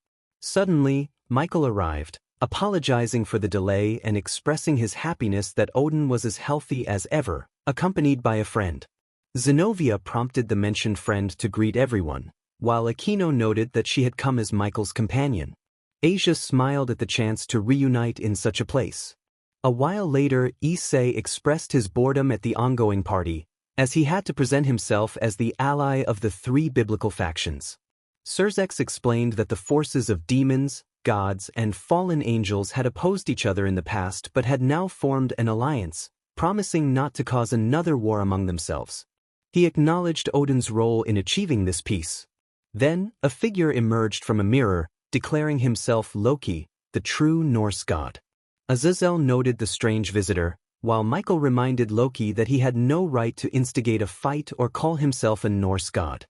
Suddenly, Michael arrived, apologizing for the delay and expressing his happiness that Odin was as healthy as ever, accompanied by a friend. Zenobia prompted the mentioned friend to greet everyone, while Aquino noted that she had come as Michael's companion. Asia smiled at the chance to reunite in such a place. A while later, Issei expressed his boredom at the ongoing party, as he had to present himself as the ally of the three biblical factions. Surzex explained that the forces of demons, gods, and fallen angels had opposed each other in the past but had now formed an alliance, promising not to cause another war among themselves. He acknowledged Odin's role in achieving this peace. Then, a figure emerged from a mirror, declaring himself Loki, the true Norse god. Azazel noted the strange visitor, while Michael reminded Loki that he had no right to instigate a fight or call himself a Norse god.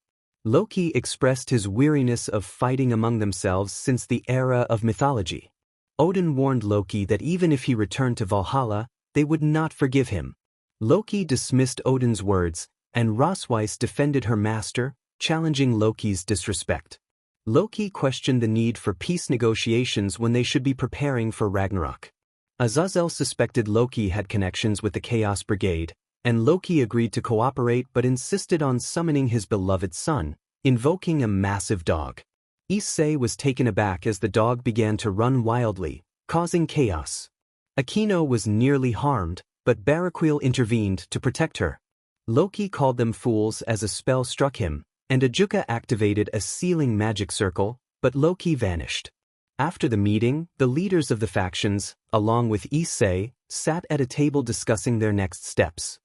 Loki expressed his weariness of fighting among themselves since the era of mythology. Odin warned Loki that even if he returned to Valhalla, they would not forgive him. Loki dismissed Odin's words, and Rosweiss defended her master, challenging Loki's disrespect. Loki questioned the need for peace negotiations when they should be preparing for Ragnarok. Azazel suspected Loki had connections with the Chaos Brigade, and Loki agreed to cooperate but insisted on summoning his beloved son, invoking a massive dog. Issei was taken aback as the dog began to run wildly, causing chaos. Aquino was nearly harmed, but Baraquil intervened to protect her. Loki called them fools as a spell struck him, and Ajuka activated a sealing magic circle, but Loki vanished. After the meeting, the leaders of the factions, along with Issei, sat at a table discussing their next steps.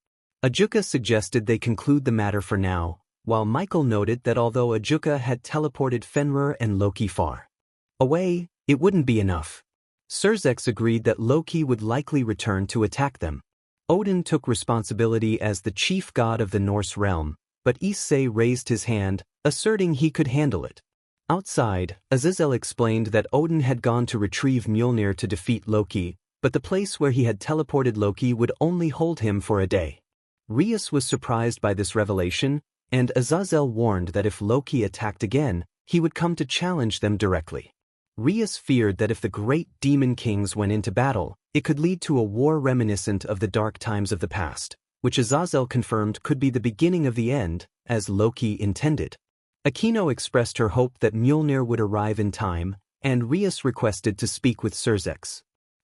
Ajuka suggested they conclude the matter for now, while Michael noted that although Ajuka had teleported Fenrir and Loki far away, it wouldn't be enough. Surzex agreed that Loki would likely return to attack them. Odin took responsibility as the chief god of the Norse realm, but Issei raised his hand, asserting he could handle it. Outside, Azazel explained that Odin had gone to retrieve Mjolnir to defeat Loki, but the place where he had teleported Loki would only hold him for a day. Rias was surprised by this revelation, and Azazel warned that if Loki attacked again, he would come to challenge them directly. Rias feared that if the great demon kings went into battle, it could lead to a war reminiscent of the dark times of the past, which Azazel confirmed could be the beginning of the end, as Loki intended. Aquino expressed her hope that Mjolnir would arrive in time, and Rias requested to speak with Surzex.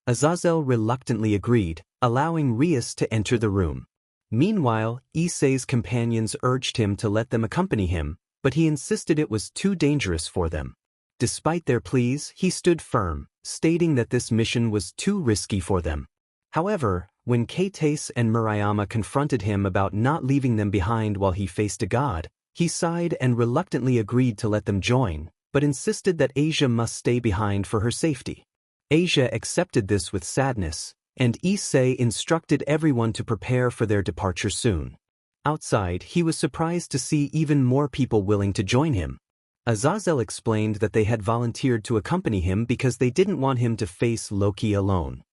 Azazel reluctantly agreed, allowing Rias to enter the room. Meanwhile, Issei's companions urged him to let them accompany him, but he insisted it was too dangerous for them. Despite their pleas, he stood firm, stating that this mission was too risky for them. However, when Kates and Murayama confronted him about not leaving them behind while he faced a god, he sighed and reluctantly agreed to let them join, but insisted that Asia must stay behind for her safety. Asia accepted this with sadness, and Issei instructed everyone to prepare for their departure soon. Outside, he was surprised to see even more people willing to join him. Azazel explained that they had volunteered to accompany him because they didn't want him to face Loki alone.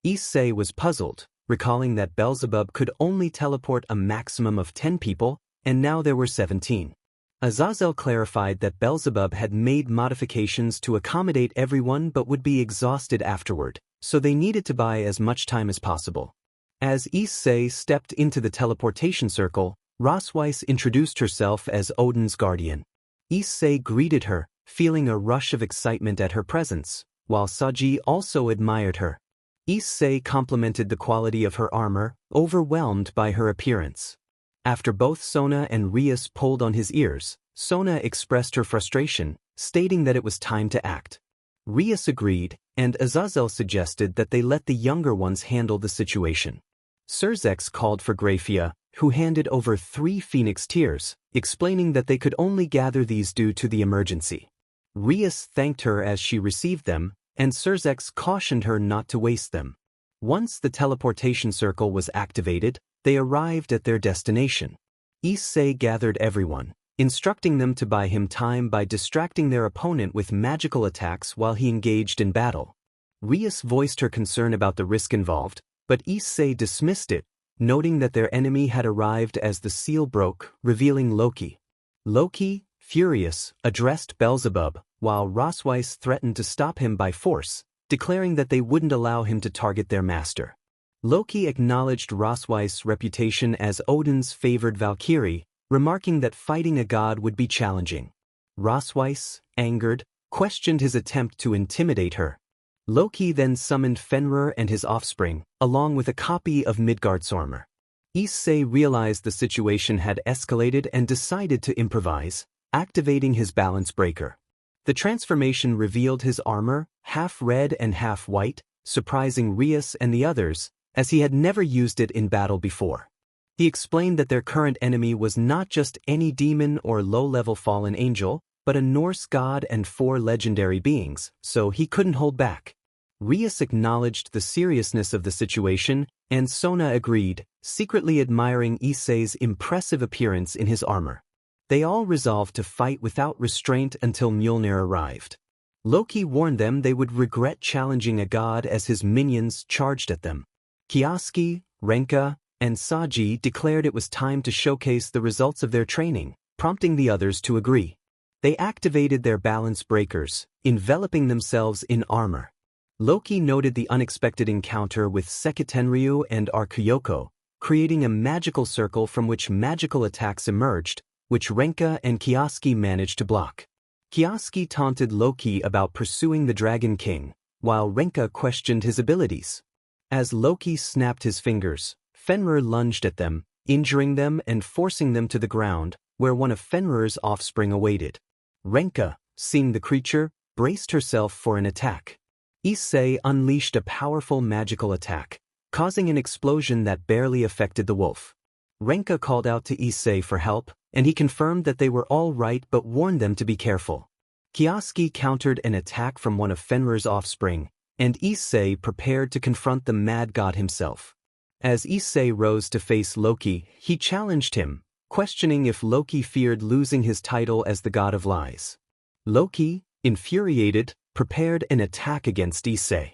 Issei was puzzled, recalling that Beelzebub could only teleport a maximum of 10 people, and now there were 17. Azazel clarified that Beelzebub had made modifications to accommodate everyone but would be exhausted afterward, so they needed to buy as much time as possible. As Issei stepped into the teleportation circle, Rosweiss introduced herself as Odin's guardian. Issei greeted her, feeling a rush of excitement at her presence, while Saji also admired her. Issei complimented the quality of her armor, overwhelmed by her appearance. After both Sona and Rias pulled on his ears, Sona expressed her frustration, stating that it was time to act. Rias agreed, and Azazel suggested that they let the younger ones handle the situation. Surzex called for Graphia, who handed over 3 phoenix tears, explaining that they could only gather these due to the emergency. Rias thanked her as she received them, and Surzex cautioned her not to waste them. Once the teleportation circle was activated, they arrived at their destination. Issei gathered everyone, instructing them to buy him time by distracting their opponent with magical attacks while he engaged in battle. Rias voiced her concern about the risk involved, but Issei dismissed it, noting that their enemy had arrived as the seal broke, revealing Loki. Loki, furious, addressed Beelzebub, while Rosweiss threatened to stop him by force, declaring that they wouldn't allow him to target their master. Loki acknowledged Rosweiss' reputation as Odin's favored Valkyrie, remarking that fighting a god would be challenging. Rosweiss, angered, questioned his attempt to intimidate her. Loki then summoned Fenrir and his offspring, along with a copy of Midgard's armor. Issei realized the situation had escalated and decided to improvise, activating his balance breaker. The transformation revealed his armor, half red and half white, surprising Rias and the others, as he had never used it in battle before. He explained that their current enemy was not just any demon or low-level fallen angel, but a Norse god and 4 legendary beings, so he couldn't hold back. Rias acknowledged the seriousness of the situation, and Sona agreed, secretly admiring Issei's impressive appearance in his armor. They all resolved to fight without restraint until Mjolnir arrived. Loki warned them they would regret challenging a god as his minions charged at them. Kioske, Renka, and Saji declared it was time to showcase the results of their training, prompting the others to agree. They activated their balance breakers, enveloping themselves in armor. Loki noted the unexpected encounter with Sekitenryu and Arkyoko, creating a magical circle from which magical attacks emerged, which Renka and Kioske managed to block. Kioske taunted Loki about pursuing the Dragon King, while Renka questioned his abilities. As Loki snapped his fingers, Fenrir lunged at them, injuring them and forcing them to the ground, where one of Fenrir's offspring awaited. Renka, seeing the creature, braced herself for an attack. Issei unleashed a powerful magical attack, causing an explosion that barely affected the wolf. Renka called out to Issei for help, and he confirmed that they were all right but warned them to be careful. Kioske countered an attack from one of Fenrir's offspring, and Issei prepared to confront the mad god himself. As Issei rose to face Loki, he challenged him, questioning if Loki feared losing his title as the god of lies. Loki, infuriated, prepared an attack against Issei.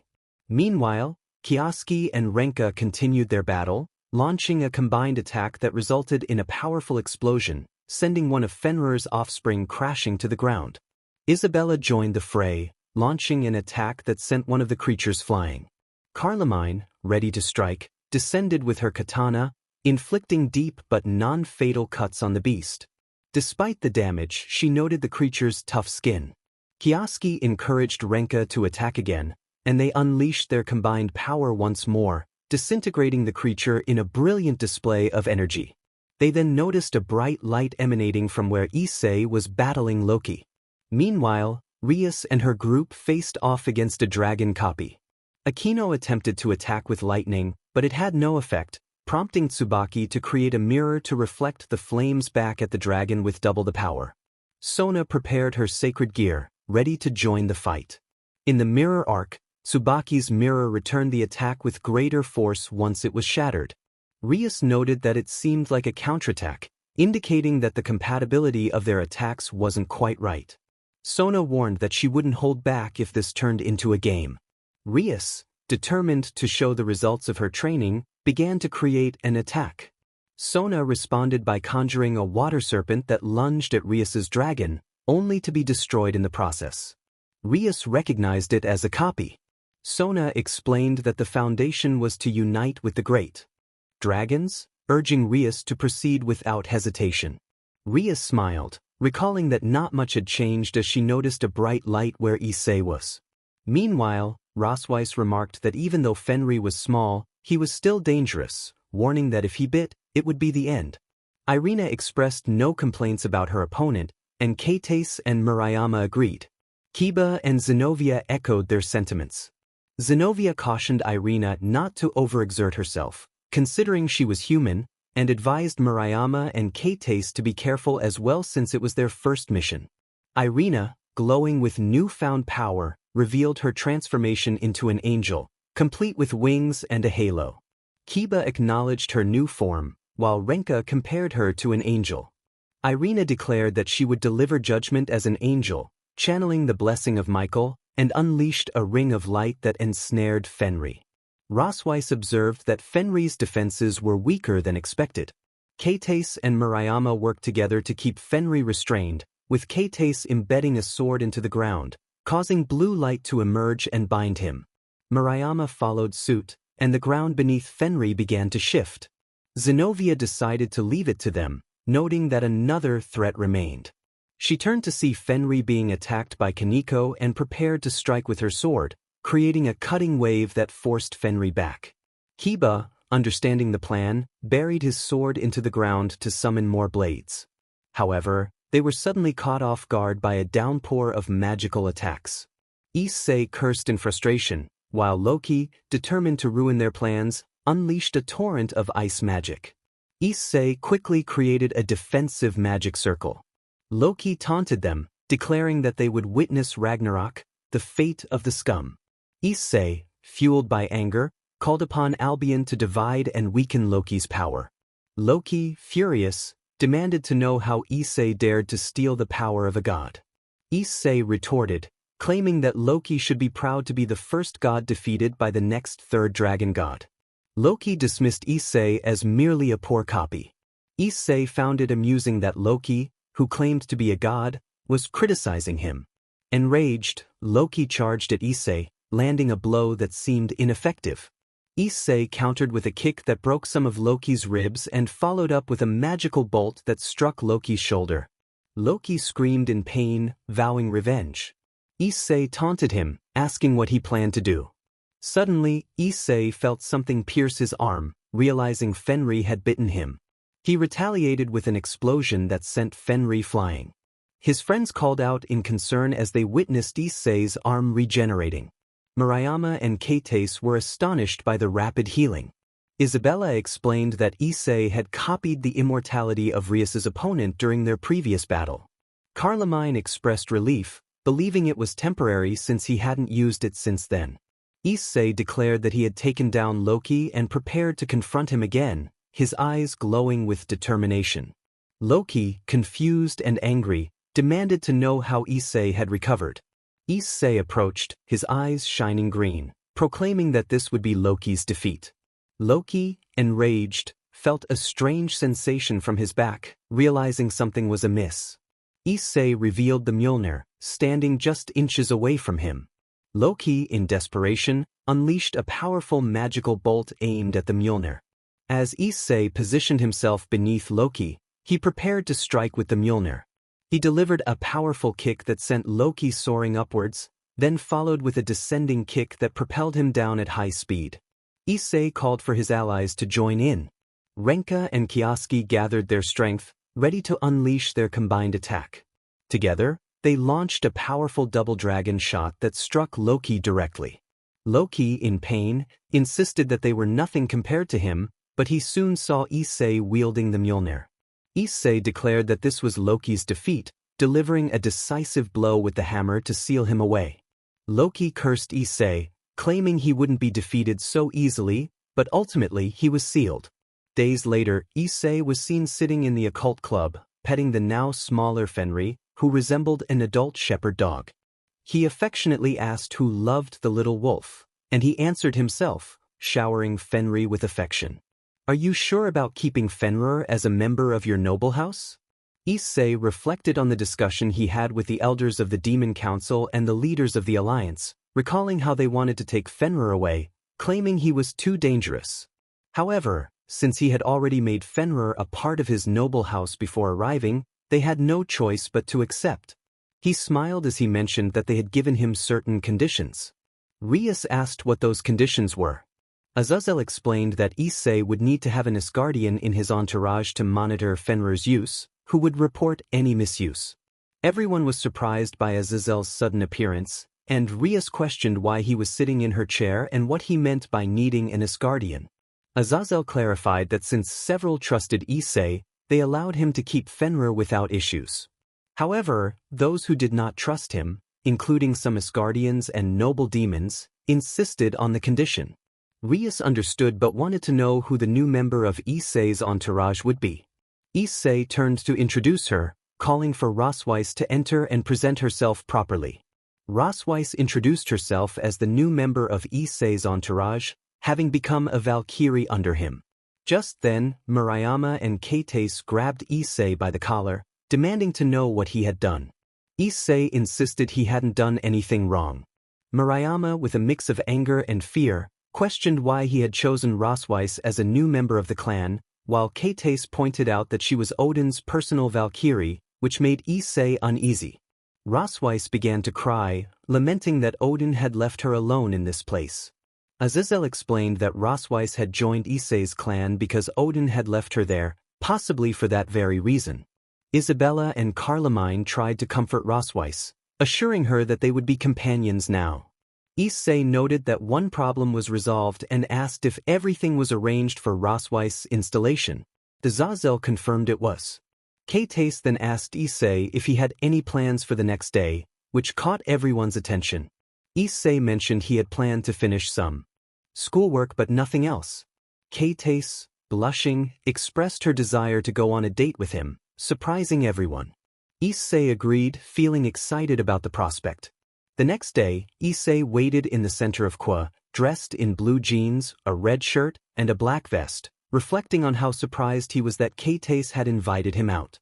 Meanwhile, Kioske and Renka continued their battle, launching a combined attack that resulted in a powerful explosion, sending one of Fenrir's offspring crashing to the ground. Isabella joined the fray, launching an attack that sent one of the creatures flying. Carlemine, ready to strike, descended with her katana, inflicting deep but non-fatal cuts on the beast. Despite the damage, she noted the creature's tough skin. Kioske encouraged Renka to attack again, and they unleashed their combined power once more, disintegrating the creature in a brilliant display of energy. They then noticed a bright light emanating from where Issei was battling Loki. Meanwhile, Rias and her group faced off against a dragon copy. Akino attempted to attack with lightning, but it had no effect, prompting Tsubaki to create a mirror to reflect the flames back at the dragon with double the power. Sona prepared her sacred gear, ready to join the fight. In the mirror arc, Tsubaki's mirror returned the attack with greater force once it was shattered. Rias noted that it seemed like a counterattack, indicating that the compatibility of their attacks wasn't quite right. Sona warned that she wouldn't hold back if this turned into a game. Rias, determined to show the results of her training, began to create an attack. Sona responded by conjuring a water serpent that lunged at Rias's dragon, only to be destroyed in the process. Rias recognized it as a copy. Sona explained that the foundation was to unite with the great dragons, urging Rias to proceed without hesitation. Rias smiled, recalling that not much had changed as she noticed a bright light where Issei was. Meanwhile, Rosweiss remarked that even though Fenri was small, he was still dangerous, warning that if he bit, it would be the end. Irina expressed no complaints about her opponent, and Kates and Murayama agreed. Kiba and Zenobia echoed their sentiments. Zenobia cautioned Irina not to overexert herself, considering she was human, and advised Murayama and Kates to be careful as well since it was their first mission. Irina, glowing with newfound power, revealed her transformation into an angel, complete with wings and a halo. Kiba acknowledged her new form, while Renka compared her to an angel. Irina declared that she would deliver judgment as an angel, channeling the blessing of Michael, and unleashed a ring of light that ensnared Fenri. Rosweiss observed that Fenri's defenses were weaker than expected. Kates and Murayama worked together to keep Fenri restrained, with Kates embedding a sword into the ground, causing blue light to emerge and bind him. Murayama followed suit, and the ground beneath Fenri began to shift. Zenobia decided to leave it to them, noting that another threat remained. She turned to see Fenri being attacked by Kaneko and prepared to strike with her sword, creating a cutting wave that forced Fenri back. Kiba, understanding the plan, buried his sword into the ground to summon more blades. However, they were suddenly caught off guard by a downpour of magical attacks. Issei cursed in frustration, while Loki, determined to ruin their plans, unleashed a torrent of ice magic. Issei quickly created a defensive magic circle. Loki taunted them, declaring that they would witness Ragnarok, the fate of the scum. Issei, fueled by anger, called upon Albion to divide and weaken Loki's power. Loki, furious, demanded to know how Issei dared to steal the power of a god. Issei retorted, claiming that Loki should be proud to be the first god defeated by the next third dragon god. Loki dismissed Issei as merely a poor copy. Issei found it amusing that Loki, who claimed to be a god, was criticizing him. Enraged, Loki charged at Issei, landing a blow that seemed ineffective. Issei countered with a kick that broke some of Loki's ribs and followed up with a magical bolt that struck Loki's shoulder. Loki screamed in pain, vowing revenge. Issei taunted him, asking what he planned to do. Suddenly, Issei felt something pierce his arm, realizing Fenri had bitten him. He retaliated with an explosion that sent Fenri flying. His friends called out in concern as they witnessed Issei's arm regenerating. Murayama and Kates were astonished by the rapid healing. Isabella explained that Issei had copied the immortality of Rias's opponent during their previous battle. Carlemine expressed relief, believing it was temporary since he hadn't used it since then. Issei declared that he had taken down Loki and prepared to confront him again, his eyes glowing with determination. Loki, confused and angry, demanded to know how Issei had recovered. Issei approached, his eyes shining green, proclaiming that this would be Loki's defeat. Loki, enraged, felt a strange sensation from his back, realizing something was amiss. Issei revealed the Mjolnir, standing just inches away from him. Loki, in desperation, unleashed a powerful magical bolt aimed at the Mjolnir. As Issei positioned himself beneath Loki, he prepared to strike with the Mjolnir. He delivered a powerful kick that sent Loki soaring upwards, then followed with a descending kick that propelled him down at high speed. Issei called for his allies to join in. Renka and Kioske gathered their strength, ready to unleash their combined attack. Together, they launched a powerful double dragon shot that struck Loki directly. Loki, in pain, insisted that they were nothing compared to him, but he soon saw Issei wielding the Mjolnir. Issei declared that this was Loki's defeat, delivering a decisive blow with the hammer to seal him away. Loki cursed Issei, claiming he wouldn't be defeated so easily, but ultimately he was sealed. Days later, Issei was seen sitting in the occult club, petting the now smaller Fenri, who resembled an adult shepherd dog. He affectionately asked who loved the little wolf, And he answered himself, showering Fenrir with affection. Are you sure about keeping Fenrir as a member of your noble house? Issei reflected on the discussion he had with the elders of the Demon Council and the leaders of the Alliance, recalling how they wanted to take Fenrir away, claiming he was too dangerous. However, since he had already made Fenrir a part of his noble house before arriving, they had no choice but to accept. He smiled as he mentioned that they had given him certain conditions. Rias asked what those conditions were. Azazel explained that Issei would need to have an Asgardian in his entourage to monitor Fenrir's use, who would report any misuse. Everyone was surprised by Azazel's sudden appearance, and Rias questioned why he was sitting in her chair and what he meant by needing an Asgardian. Azazel clarified that since several trusted Issei, they allowed him to keep Fenrir without issues. However, those who did not trust him, including some Asgardians and noble demons, insisted on the condition. Rias understood but wanted to know who the new member of Issei's entourage would be. Issei turned to introduce her, calling for Rosweiss to enter and present herself properly. Rosweiss introduced herself as the new member of Issei's entourage, having become a Valkyrie under him. Just then, Murayama and Kates grabbed Issei by the collar, demanding to know what he had done. Issei insisted he hadn't done anything wrong. Murayama, with a mix of anger and fear, questioned why he had chosen Rosweiss as a new member of the clan, while Kates pointed out that she was Odin's personal Valkyrie, which made Issei uneasy. Rosweiss began to cry, lamenting that Odin had left her alone in this place. Azazel explained that Rosweiss had joined Issei's clan because Odin had left her there, possibly for that very reason. Isabella and Carlemine tried to comfort Rosweiss, assuring her that they would be companions now. Issei noted that one problem was resolved and asked if everything was arranged for Rosweiss' installation. The Zazel confirmed it was. Kates then asked Issei if he had any plans for the next day, which caught everyone's attention. Issei mentioned he had planned to finish some schoolwork but nothing else. Kates, blushing, expressed her desire to go on a date with him, surprising everyone. Issei agreed, feeling excited about the prospect. The next day, Issei waited in the center of Kwa, dressed in blue jeans, a red shirt, and a black vest, reflecting on how surprised he was that Kates had invited him out.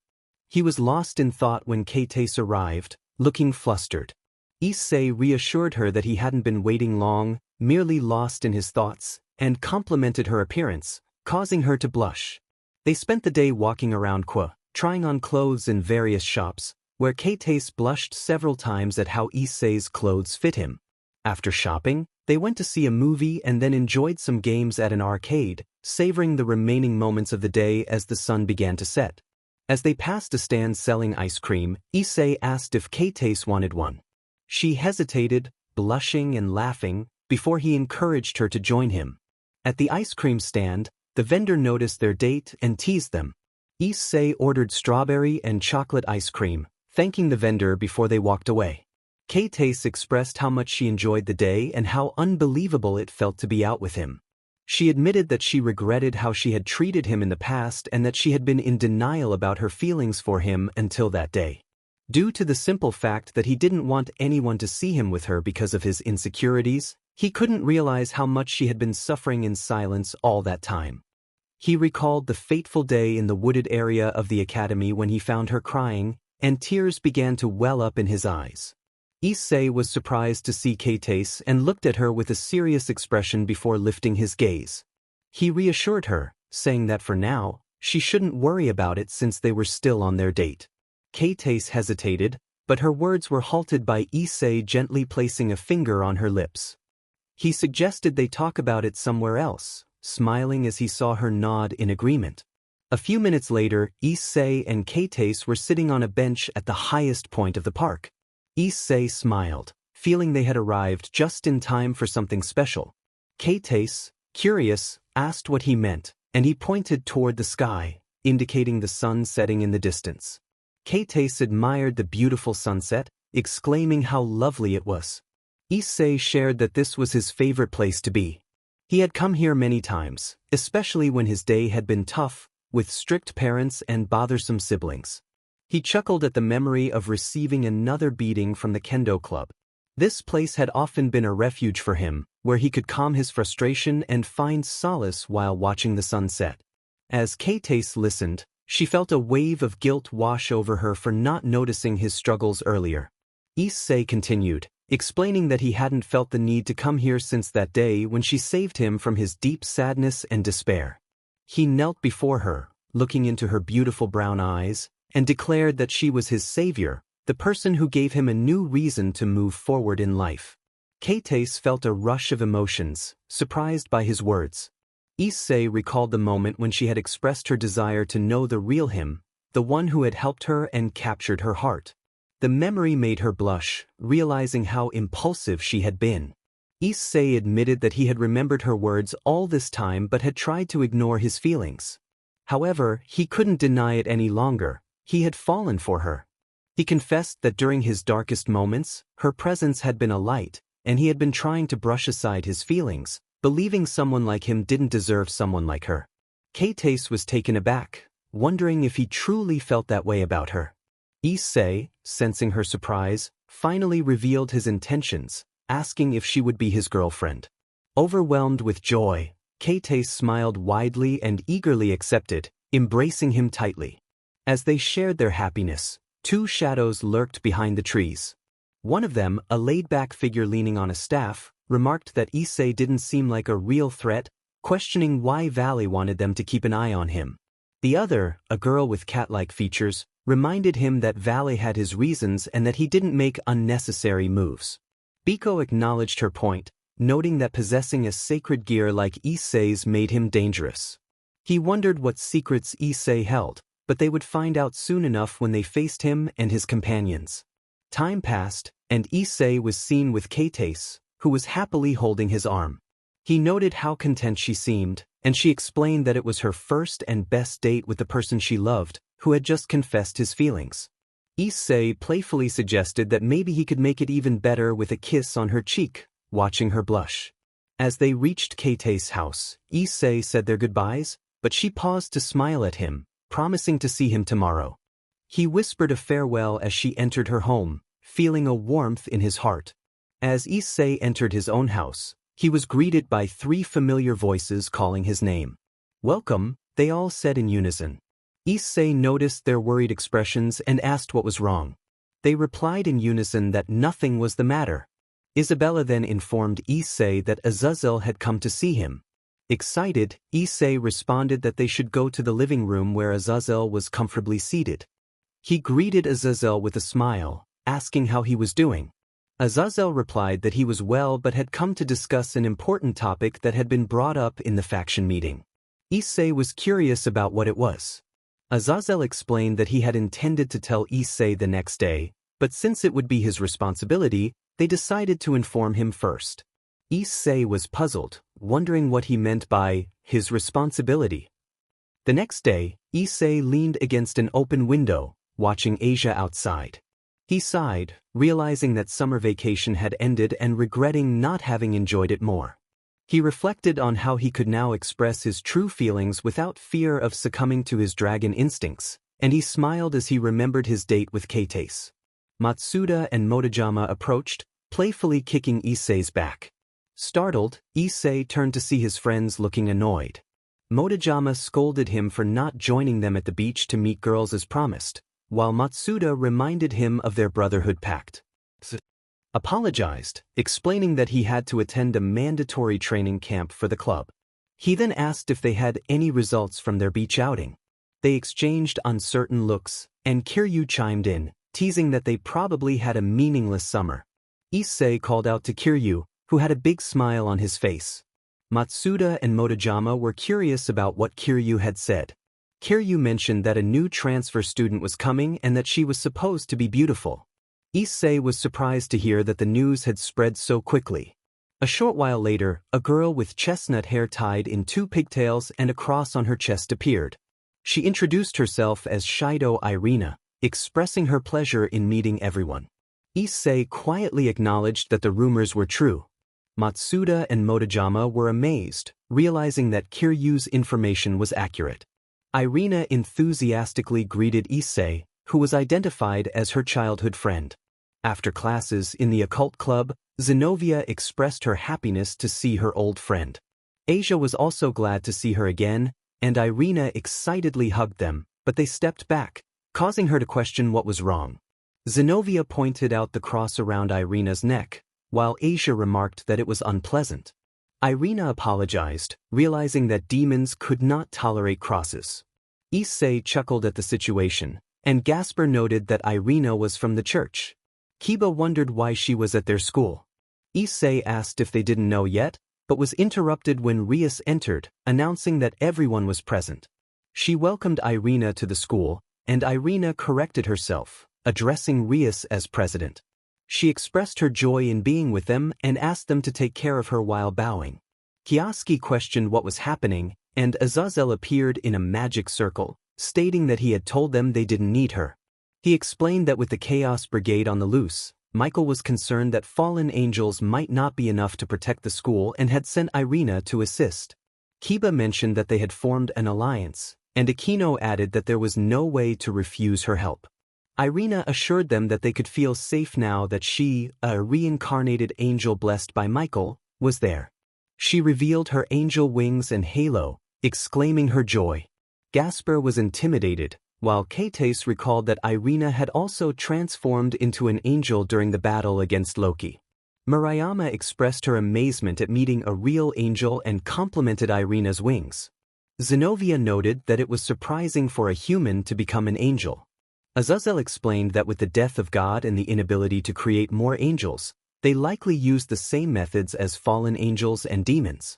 He was lost in thought when Kates arrived, looking flustered. Issei reassured her that he hadn't been waiting long, merely lost in his thoughts, and complimented her appearance, causing her to blush. They spent the day walking around Kwa, trying on clothes in various shops, where Kates blushed several times at how Issei's clothes fit him. After shopping, they went to see a movie and then enjoyed some games at an arcade, savoring the remaining moments of the day as the sun began to set. As they passed a stand selling ice cream, Issei asked if Kates wanted one. She hesitated, blushing and laughing, before he encouraged her to join him. At the ice cream stand, the vendor noticed their date and teased them. Issei ordered strawberry and chocolate ice cream, thanking the vendor before they walked away. Kates expressed how much she enjoyed the day and how unbelievable it felt to be out with him. She admitted that she regretted how she had treated him in the past and that she had been in denial about her feelings for him until that day. Due to the simple fact that he didn't want anyone to see him with her because of his insecurities, he couldn't realize how much she had been suffering in silence all that time. He recalled the fateful day in the wooded area of the academy when he found her crying, and tears began to well up in his eyes. Issei was surprised to see Kates and looked at her with a serious expression before lifting his gaze. He reassured her, saying that for now, she shouldn't worry about it since they were still on their date. Kates hesitated, but her words were halted by Issei gently placing a finger on her lips. He suggested they talk about it somewhere else, smiling as he saw her nod in agreement. A few minutes later, Issei and Kates were sitting on a bench at the highest point of the park. Issei smiled, feeling they had arrived just in time for something special. Kates, curious, asked what he meant, and he pointed toward the sky, indicating the sun setting in the distance. Kates admired the beautiful sunset, exclaiming how lovely it was. Issei shared that this was his favorite place to be. He had come here many times, especially when his day had been tough, with strict parents and bothersome siblings. He chuckled at the memory of receiving another beating from the kendo club. This place had often been a refuge for him, where he could calm his frustration and find solace while watching the sunset. As Kate listened, she felt a wave of guilt wash over her for not noticing his struggles earlier. Issei continued, explaining that he hadn't felt the need to come here since that day when she saved him from his deep sadness and despair. He knelt before her, looking into her beautiful brown eyes, and declared that she was his savior, the person who gave him a new reason to move forward in life. Kate felt a rush of emotions, surprised by his words. Issei recalled the moment when she had expressed her desire to know the real him, the one who had helped her and captured her heart. The memory made her blush, realizing how impulsive she had been. Issei admitted that he had remembered her words all this time but had tried to ignore his feelings. However, he couldn't deny it any longer. He had fallen for her. He confessed that during his darkest moments, her presence had been a light, and he had been trying to brush aside his feelings, believing someone like him didn't deserve someone like her. Kate was taken aback, wondering if he truly felt that way about her. Issei, sensing her surprise, finally revealed his intentions, asking if she would be his girlfriend. Overwhelmed with joy, Kate smiled widely and eagerly accepted, embracing him tightly. As they shared their happiness, two shadows lurked behind the trees. One of them, a laid-back figure leaning on a staff, remarked that Issei didn't seem like a real threat, questioning why Valley wanted them to keep an eye on him. The other, a girl with cat-like features, reminded him that Valley had his reasons and that he didn't make unnecessary moves. Biko acknowledged her point, noting that possessing a sacred gear like Issei's made him dangerous. He wondered what secrets Issei held, but they would find out soon enough when they faced him and his companions. Time passed, and Issei was seen with Kate, who was happily holding his arm. He noted how content she seemed, and she explained that it was her first and best date with the person she loved, who had just confessed his feelings. Issei playfully suggested that maybe he could make it even better with a kiss on her cheek, watching her blush. As they reached Kate's house, Issei said their goodbyes, but she paused to smile at him, promising to see him tomorrow. He whispered a farewell as she entered her home, feeling a warmth in his heart. As Issei entered his own house, he was greeted by three familiar voices calling his name. "Welcome," they all said in unison. Issei noticed their worried expressions and asked what was wrong. They replied in unison that nothing was the matter. Isabella then informed Issei that Azazel had come to see him. Excited, Issei responded that they should go to the living room where Azazel was comfortably seated. He greeted Azazel with a smile, asking how he was doing. Azazel replied that he was well but had come to discuss an important topic that had been brought up in the faction meeting. Issei was curious about what it was. Azazel explained that he had intended to tell Issei the next day, but since it would be his responsibility, they decided to inform him first. Issei was puzzled, wondering what he meant by his responsibility. The next day, Issei leaned against an open window, watching Asia outside. He sighed, realizing that summer vacation had ended and regretting not having enjoyed it more. He reflected on how he could now express his true feelings without fear of succumbing to his dragon instincts, and he smiled as he remembered his date with Kate. Matsuda and Motojama approached, playfully kicking Issei's back. Startled, Issei turned to see his friends looking annoyed. Motojama scolded him for not joining them at the beach to meet girls as promised, while Matsuda reminded him of their brotherhood pact. Apologized, explaining that he had to attend a mandatory training camp for the club. He then asked if they had any results from their beach outing. They exchanged uncertain looks, and Kiryu chimed in, teasing that they probably had a meaningless summer. Issei called out to Kiryu, who had a big smile on his face. Matsuda and Motojama were curious about what Kiryu had said. Kiryu mentioned that a new transfer student was coming and that she was supposed to be beautiful. Issei was surprised to hear that the news had spread so quickly. A short while later, a girl with chestnut hair tied in two pigtails and a cross on her chest appeared. She introduced herself as Shido Irina, expressing her pleasure in meeting everyone. Issei quietly acknowledged that the rumors were true. Matsuda and Motojama were amazed, realizing that Kiryu's information was accurate. Irina enthusiastically greeted Issei, who was identified as her childhood friend. After classes in the occult club, Zenobia expressed her happiness to see her old friend. Asia was also glad to see her again, and Irina excitedly hugged them, but they stepped back, causing her to question what was wrong. Zenobia pointed out the cross around Irina's neck, while Asia remarked that it was unpleasant. Irina apologized, realizing that demons could not tolerate crosses. Issei chuckled at the situation, and Gasper noted that Irina was from the church. Kiba wondered why she was at their school. Issei asked if they didn't know yet, but was interrupted when Rias entered, announcing that everyone was present. She welcomed Irina to the school, and Irina corrected herself, addressing Rias as president. She expressed her joy in being with them and asked them to take care of her while bowing. Kioske questioned what was happening, and Azazel appeared in a magic circle, stating that he had told them they didn't need her. He explained that with the Chaos Brigade on the loose, Michael was concerned that fallen angels might not be enough to protect the school and had sent Irina to assist. Kiba mentioned that they had formed an alliance, and Aquino added that there was no way to refuse her help. Irina assured them that they could feel safe now that she, a reincarnated angel blessed by Michael, was there. She revealed her angel wings and halo, exclaiming her joy. Gasper was intimidated, while Kates recalled that Irina had also transformed into an angel during the battle against Loki. Murayama expressed her amazement at meeting a real angel and complimented Irina's wings. Zenobia noted that it was surprising for a human to become an angel. Azazel explained that with the death of God and the inability to create more angels, they likely used the same methods as fallen angels and demons.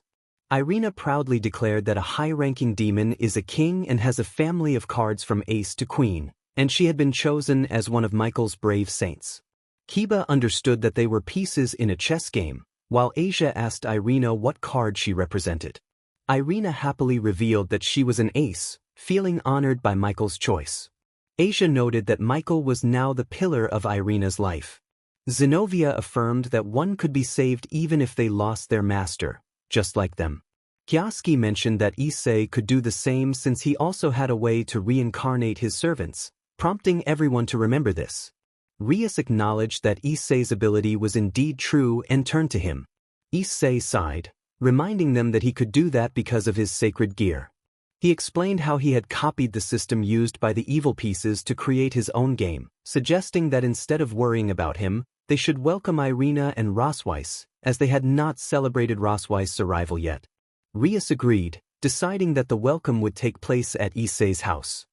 Irina proudly declared that a high-ranking demon is a king and has a family of cards from ace to queen, and she had been chosen as one of Michael's brave saints. Kiba understood that they were pieces in a chess game, while Asia asked Irina what card she represented. Irina happily revealed that she was an ace, feeling honored by Michael's choice. Asia noted that Michael was now the pillar of Irina's life. Zenobia affirmed that one could be saved even if they lost their master, just like them. Kioske mentioned that Issei could do the same since he also had a way to reincarnate his servants, prompting everyone to remember this. Rias acknowledged that Issei's ability was indeed true and turned to him. Issei sighed, reminding them that he could do that because of his sacred gear. He explained how he had copied the system used by the evil pieces to create his own game, suggesting that instead of worrying about him, they should welcome Irina and Rosweiss, as they had not celebrated Rosweiss's arrival yet. Rias agreed, deciding that the welcome would take place at Issei's house.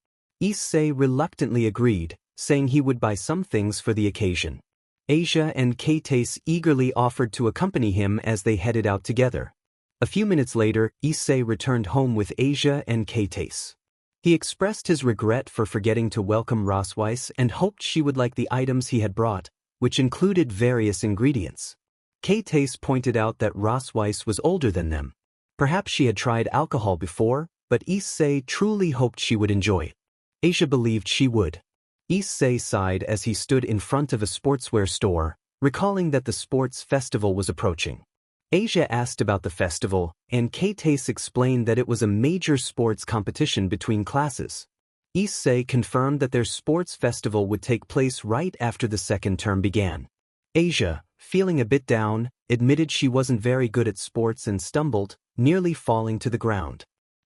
Issei reluctantly agreed, saying he would buy some things for the occasion. Asia and Kates eagerly offered to accompany him as they headed out together. A few minutes later, Issei returned home with Asia and Kates. He expressed his regret for forgetting to welcome Rosweiss and hoped she would like the items he had brought, which included various ingredients. Kates pointed out that Rosweiss was older than them. Perhaps she had tried alcohol before, but Issei truly hoped she would enjoy it. Asia believed she would. Issei sighed as he stood in front of a sportswear store, recalling that the sports festival was approaching. Asia asked about the festival, and Kates explained that it was a major sports competition between classes. Issei confirmed that their sports festival would take place right after the second term began. Asia, feeling a bit down, admitted she wasn't very good at sports and stumbled, nearly falling to the ground.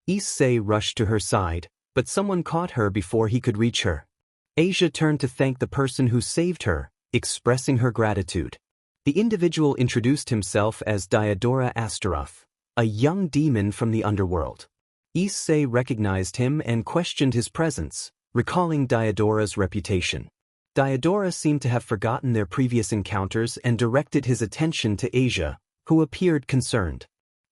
Issei rushed to her side, but someone caught her before he could reach her. Asia turned to thank the person who saved her, expressing her gratitude. The individual introduced himself as Diodora Astaroth, a young demon from the underworld. Issei recognized him and questioned his presence, recalling Diodora's reputation. Diodora seemed to have forgotten their previous encounters and directed his attention to Asia, who appeared concerned.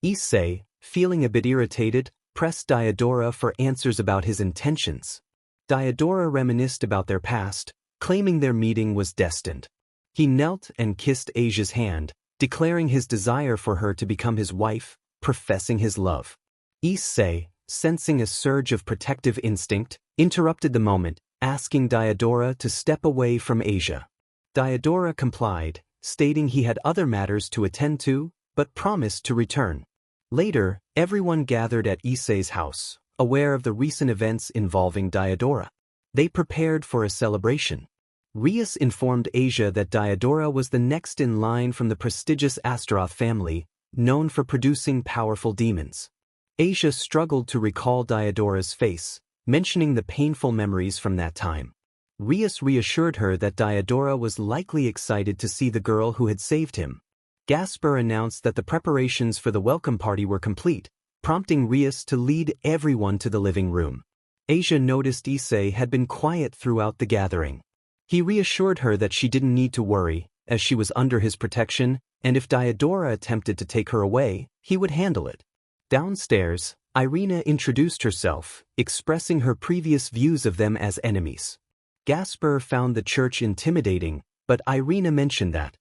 Issei, feeling a bit irritated, pressed Diodora for answers about his intentions. Diodora reminisced about their past, claiming their meeting was destined. He knelt and kissed Asia's hand, declaring his desire for her to become his wife, professing his love. Issei, sensing a surge of protective instinct, interrupted the moment, asking Diodora to step away from Asia. Diodora complied, stating he had other matters to attend to, but promised to return. Later, everyone gathered at Issei's house, aware of the recent events involving Diodora. They prepared for a celebration. Rias informed Asia that Diodora was the next in line from the prestigious Astaroth family, known for producing powerful demons. Asia struggled to recall Diodora's face, mentioning the painful memories from that time. Rias reassured her that Diodora was likely excited to see the girl who had saved him. Gasper announced that the preparations for the welcome party were complete, prompting Rias to lead everyone to the living room. Asia noticed Issei had been quiet throughout the gathering. He reassured her that she didn't need to worry, as she was under his protection, and if Diodora attempted to take her away, he would handle it. Downstairs, Irina introduced herself, expressing her previous views of them as enemies. Gasper found the church intimidating, but Irina mentioned that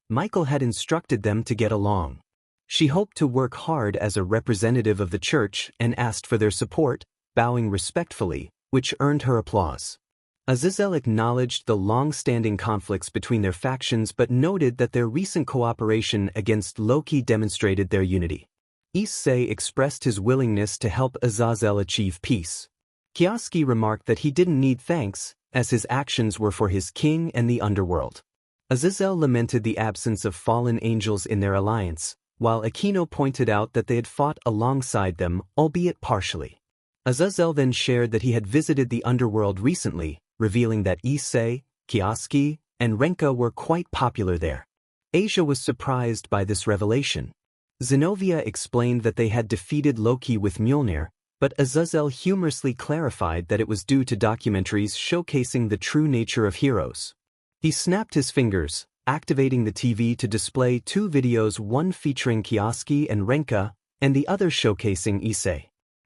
Michael had instructed them to get along. She hoped to work hard as a representative of the church and asked for their support, bowing respectfully, which earned her applause. Azazel acknowledged the long-standing conflicts between their factions but noted that their recent cooperation against Loki demonstrated their unity. Issei expressed his willingness to help Azazel achieve peace. Kioske remarked that he didn't need thanks, as his actions were for his king and the underworld. Azazel lamented the absence of fallen angels in their alliance, while Aquino pointed out that they had fought alongside them, albeit partially. Azazel then shared that he had visited the underworld recently, revealing that Issei, Kioske, and Renka were quite popular there. Asia was surprised by this revelation. Zenobia explained that they had defeated Loki with Mjolnir, but Azazel humorously clarified that it was due to documentaries showcasing the true nature of heroes. He snapped his fingers, activating the TV to display two videos, one featuring Kioske and Renka, and the other showcasing Issei.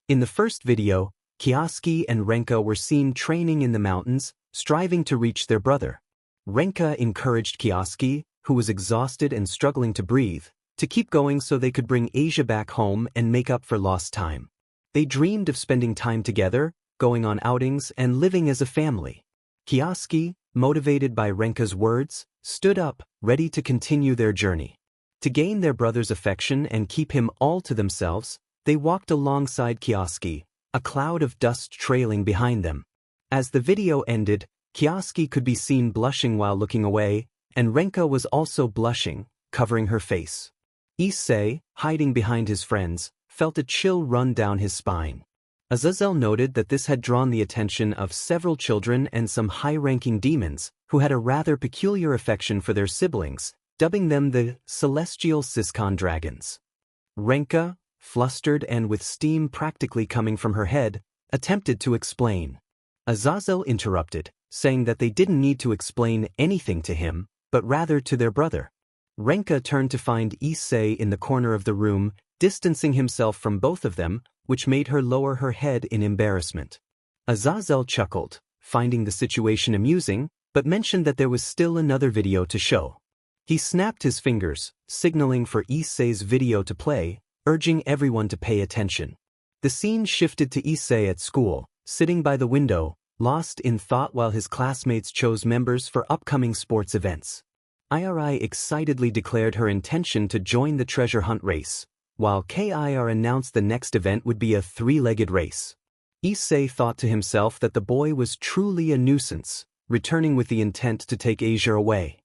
In the first video, Kioske and Renka were seen training in the mountains, striving to reach their brother. Renka encouraged Kioske, who was exhausted and struggling to breathe, to keep going so they could bring Asia back home and make up for lost time. They dreamed of spending time together, going on outings, and living as a family. Kioske, motivated by Renka's words, stood up, ready to continue their journey. To gain their brother's affection and keep him all to themselves, they walked alongside Kioske, a cloud of dust trailing behind them. As the video ended, Kioske could be seen blushing while looking away, and Renka was also blushing, covering her face. Issei, hiding behind his friends, felt a chill run down his spine. Azazel noted that this had drawn the attention of several children and some high-ranking demons, who had a rather peculiar affection for their siblings, dubbing them the Celestial Siskon Dragons. Renka, flustered and with steam practically coming from her head, attempted to explain. Azazel interrupted, saying that they didn't need to explain anything to him, but rather to their brother. Renka turned to find Issei in the corner of the room, distancing himself from both of them, which made her lower her head in embarrassment. Azazel chuckled, finding the situation amusing, but mentioned that there was still another video to show. He snapped his fingers, signaling for Issei's video to play, urging everyone to pay attention. The scene shifted to Issei at school, sitting by the window, lost in thought while his classmates chose members for upcoming sports events. IRI excitedly declared her intention to join the treasure hunt race, while KIR announced the next event would be a three-legged race. Issei thought to himself that the boy was truly a nuisance, returning with the intent to take Asia away.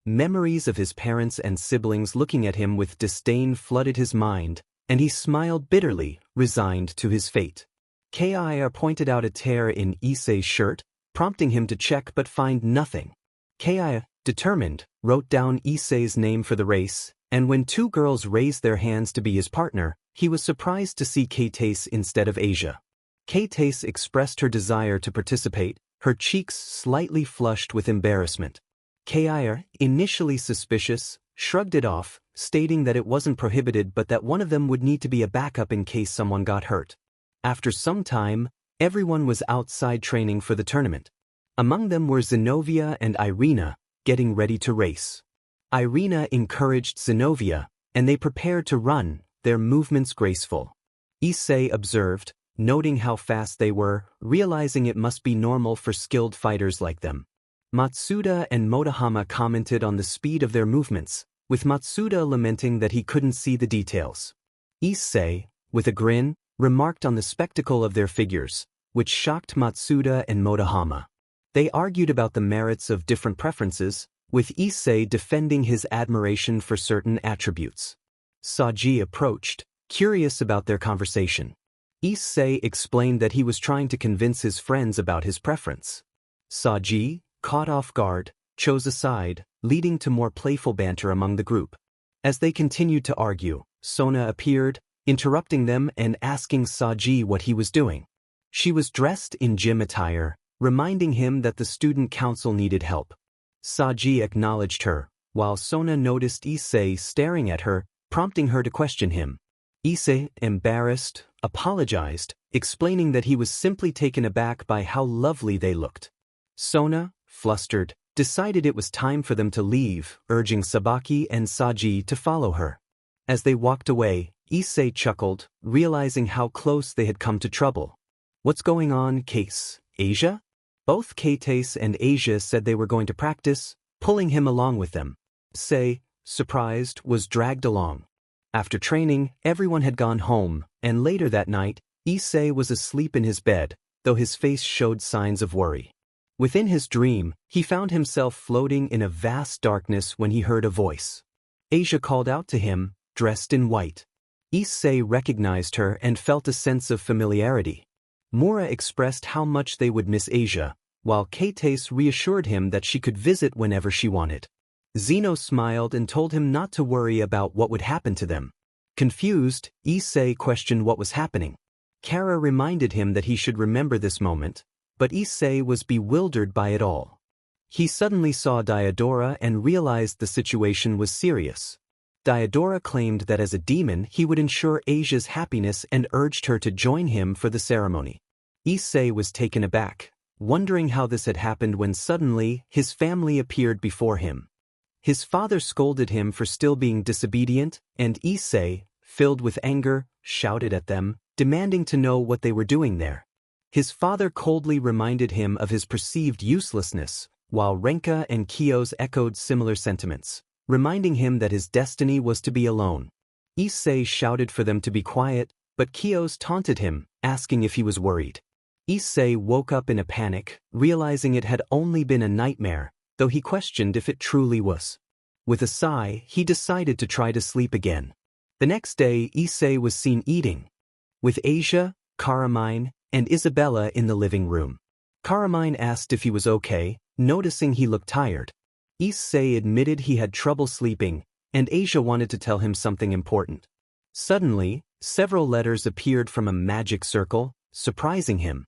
Memories of his parents and siblings looking at him with disdain flooded his mind, and he smiled bitterly, resigned to his fate. KIR pointed out a tear in Issei's shirt, prompting him to check but find nothing. KIR, determined, wrote down Issei's name for the race, and when two girls raised their hands to be his partner, he was surprised to see Katace instead of Asia. Katace expressed her desire to participate, her cheeks slightly flushed with embarrassment. KIR, initially suspicious, shrugged it off, stating that it wasn't prohibited but that one of them would need to be a backup in case someone got hurt. After some time, everyone was outside training for the tournament. Among them were Zenobia and Irina, getting ready to race. Irina encouraged Zenobia, and they prepared to run, their movements graceful. Issei observed, noting how fast they were, realizing it must be normal for skilled fighters like them. Matsuda and Motohama commented on the speed of their movements, with Matsuda lamenting that he couldn't see the details. Issei, with a grin, remarked on the spectacle of their figures, which shocked Matsuda and Motohama. They argued about the merits of different preferences, with Issei defending his admiration for certain attributes. Saji approached, curious about their conversation. Issei explained that he was trying to convince his friends about his preference. Saji, caught off guard, chose a side, leading to more playful banter among the group. As they continued to argue, Sona appeared, interrupting them and asking Saji what he was doing. She was dressed in gym attire, reminding him that the student council needed help. Saji acknowledged her, while Sona noticed Issei staring at her, prompting her to question him. Issei, embarrassed, apologized, explaining that he was simply taken aback by how lovely they looked. Sona, flustered, decided it was time for them to leave, urging Sabaki and Saji to follow her. As they walked away, Issei chuckled, realizing how close they had come to trouble. "What's going on, Case? Asia?" Both Case and Asia said they were going to practice, pulling him along with them. Issei, surprised, was dragged along. After training, everyone had gone home, and later that night, Issei was asleep in his bed, though his face showed signs of worry. Within his dream, he found himself floating in a vast darkness when he heard a voice. Asia called out to him, dressed in white. Issei recognized her and felt a sense of familiarity. Mura expressed how much they would miss Asia, while Kate reassured him that she could visit whenever she wanted. Zeno smiled and told him not to worry about what would happen to them. Confused, Issei questioned what was happening. Kara reminded him that he should remember this moment, but Issei was bewildered by it all. He suddenly saw Diodora and realized the situation was serious. Diodora claimed that as a demon he would ensure Asia's happiness and urged her to join him for the ceremony. Issei was taken aback, wondering how this had happened when suddenly his family appeared before him. His father scolded him for still being disobedient, and Issei, filled with anger, shouted at them, demanding to know what they were doing there. His father coldly reminded him of his perceived uselessness, while Renka and Kioske echoed similar sentiments, reminding him that his destiny was to be alone. Issei shouted for them to be quiet, but Kioske taunted him, asking if he was worried. Issei woke up in a panic, realizing it had only been a nightmare, though he questioned if it truly was. With a sigh, he decided to try to sleep again. The next day, Issei was seen eating, with Asia, Carmine, and Isabella in the living room. Carmine asked if he was okay, noticing he looked tired. Issei admitted he had trouble sleeping, and Asia wanted to tell him something important. Suddenly, several letters appeared from a magic circle, surprising him.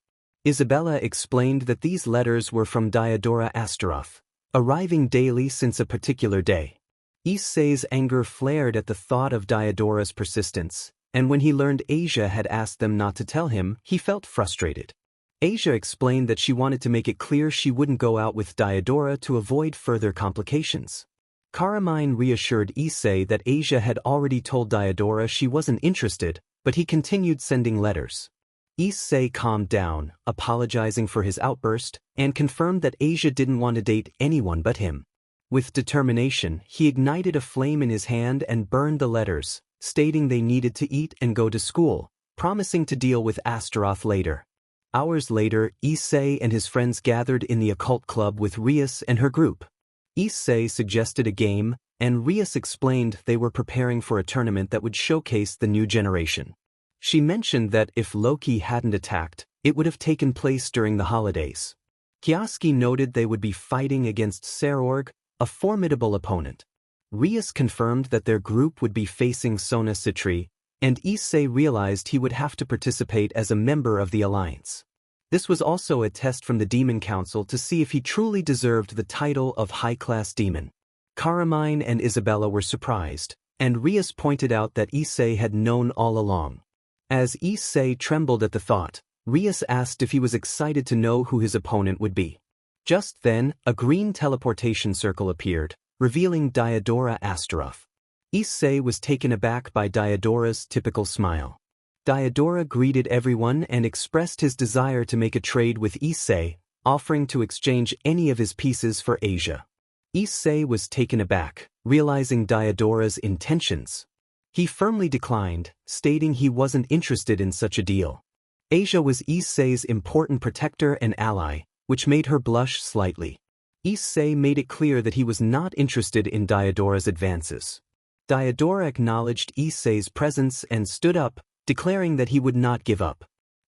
Isabella explained that these letters were from Diodora Astaroth, arriving daily since a particular day. Issei's anger flared at the thought of Diodora's persistence, and when he learned Asia had asked them not to tell him, he felt frustrated. Asia explained that she wanted to make it clear she wouldn't go out with Diodora to avoid further complications. Carmine reassured Issei that Asia had already told Diodora she wasn't interested, but he continued sending letters. Issei calmed down, apologizing for his outburst, and confirmed that Asia didn't want to date anyone but him. With determination, he ignited a flame in his hand and burned the letters, stating they needed to eat and go to school, promising to deal with Astaroth later. Hours later, Issei and his friends gathered in the occult club with Rias and her group. Issei suggested a game, and Rias explained they were preparing for a tournament that would showcase the new generation. She mentioned that if Loki hadn't attacked, it would have taken place during the holidays. Kioske noted they would be fighting against Serorg, a formidable opponent. Rias confirmed that their group would be facing Sona Citri, and Issei realized he would have to participate as a member of the alliance. This was also a test from the Demon Council to see if he truly deserved the title of high-class demon. Carmine and Isabella were surprised, and Rias pointed out that Issei had known all along. As Issei trembled at the thought, Rias asked if he was excited to know who his opponent would be. Just then, a green teleportation circle appeared, revealing Diodora Astaroth. Issei was taken aback by Diodora's typical smile. Diodora greeted everyone and expressed his desire to make a trade with Issei, offering to exchange any of his pieces for Asia. Issei was taken aback, realizing Diodora's intentions. He firmly declined, stating he wasn't interested in such a deal. Asia was Issei's important protector and ally, which made her blush slightly. Issei made it clear that he was not interested in Diodora's advances. Diodora acknowledged Issei's presence and stood up, declaring that he would not give up.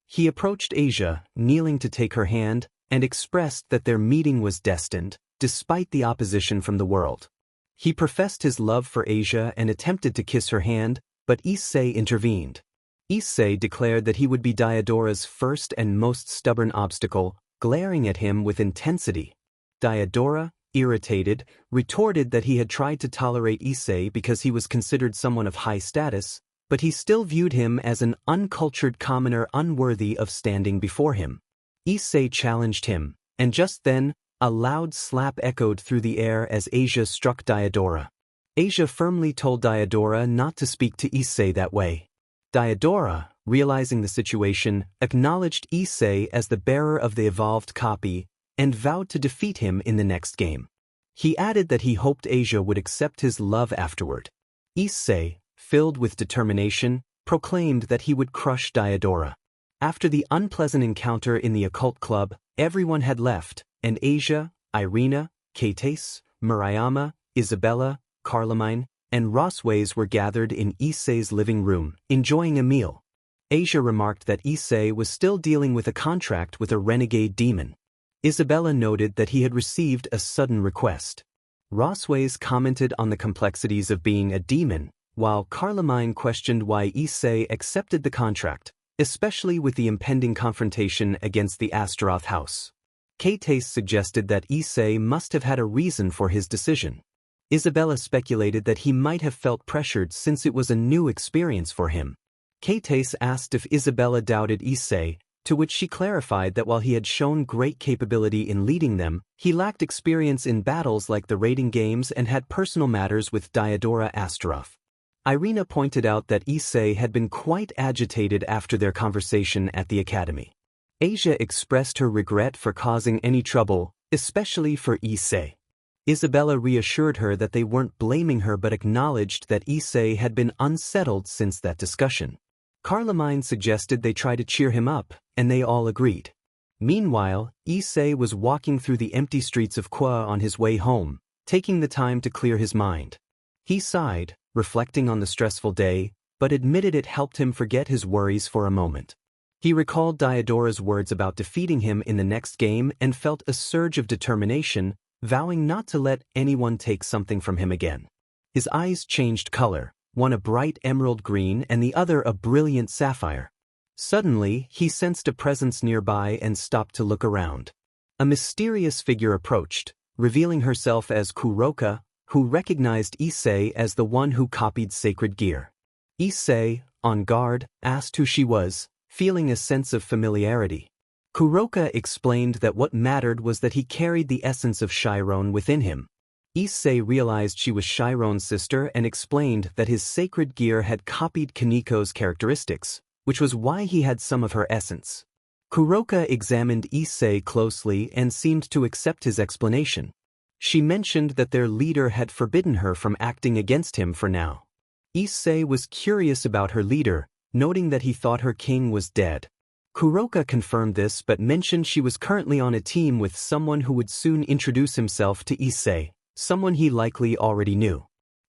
He approached Asia, kneeling to take her hand, and expressed that their meeting was destined, despite the opposition from the world. He professed his love for Asia and attempted to kiss her hand, but Issei intervened. Issei declared that he would be Diodora's first and most stubborn obstacle, glaring at him with intensity. Diodora, irritated, retorted that he had tried to tolerate Issei because he was considered someone of high status, but he still viewed him as an uncultured commoner unworthy of standing before him. Issei challenged him, and just then, a loud slap echoed through the air as Asia struck Diodora. Asia firmly told Diodora not to speak to Issei that way. Diodora, realizing the situation, acknowledged Issei as the bearer of the evolved copy and vowed to defeat him in the next game. He added that he hoped Asia would accept his love afterward. Issei, filled with determination, proclaimed that he would crush Diodora. After the unpleasant encounter in the occult club, everyone had left, and Asia, Irina, Kates, Murayama, Isabella, Carlomine, and Rossways were gathered in Issei's living room, enjoying a meal. Asia remarked that Issei was still dealing with a contract with a renegade demon. Isabella noted that he had received a sudden request. Rossways commented on the complexities of being a demon, while Carlomine questioned why Issei accepted the contract, especially with the impending confrontation against the Astaroth house. Kates suggested that Issei must have had a reason for his decision. Isabella speculated that he might have felt pressured since it was a new experience for him. Kates asked if Isabella doubted Issei, to which she clarified that while he had shown great capability in leading them, he lacked experience in battles like the raiding games and had personal matters with Diodora Astaroth. Irina pointed out that Issei had been quite agitated after their conversation at the academy. Asia expressed her regret for causing any trouble, especially for Issei. Isabella reassured her that they weren't blaming her but acknowledged that Issei had been unsettled since that discussion. Carlomine suggested they try to cheer him up, and they all agreed. Meanwhile, Issei was walking through the empty streets of Kwa on his way home, taking the time to clear his mind. He sighed, reflecting on the stressful day, but admitted it helped him forget his worries for a moment. He recalled Diodora's words about defeating him in the next game and felt a surge of determination, vowing not to let anyone take something from him again. His eyes changed color, one a bright emerald green and the other a brilliant sapphire. Suddenly, he sensed a presence nearby and stopped to look around. A mysterious figure approached, revealing herself as Kuroka, who recognized Issei as the one who copied sacred gear. Issei, on guard, asked who she was, feeling a sense of familiarity. Kuroka explained that what mattered was that he carried the essence of Chiron within him. Issei realized she was Chiron's sister and explained that his sacred gear had copied Kaniko's characteristics, which was why he had some of her essence. Kuroka examined Issei closely and seemed to accept his explanation. She mentioned that their leader had forbidden her from acting against him for now. Issei was curious about her leader, noting that he thought her king was dead. Kuroka confirmed this but mentioned she was currently on a team with someone who would soon introduce himself to Issei, someone he likely already knew.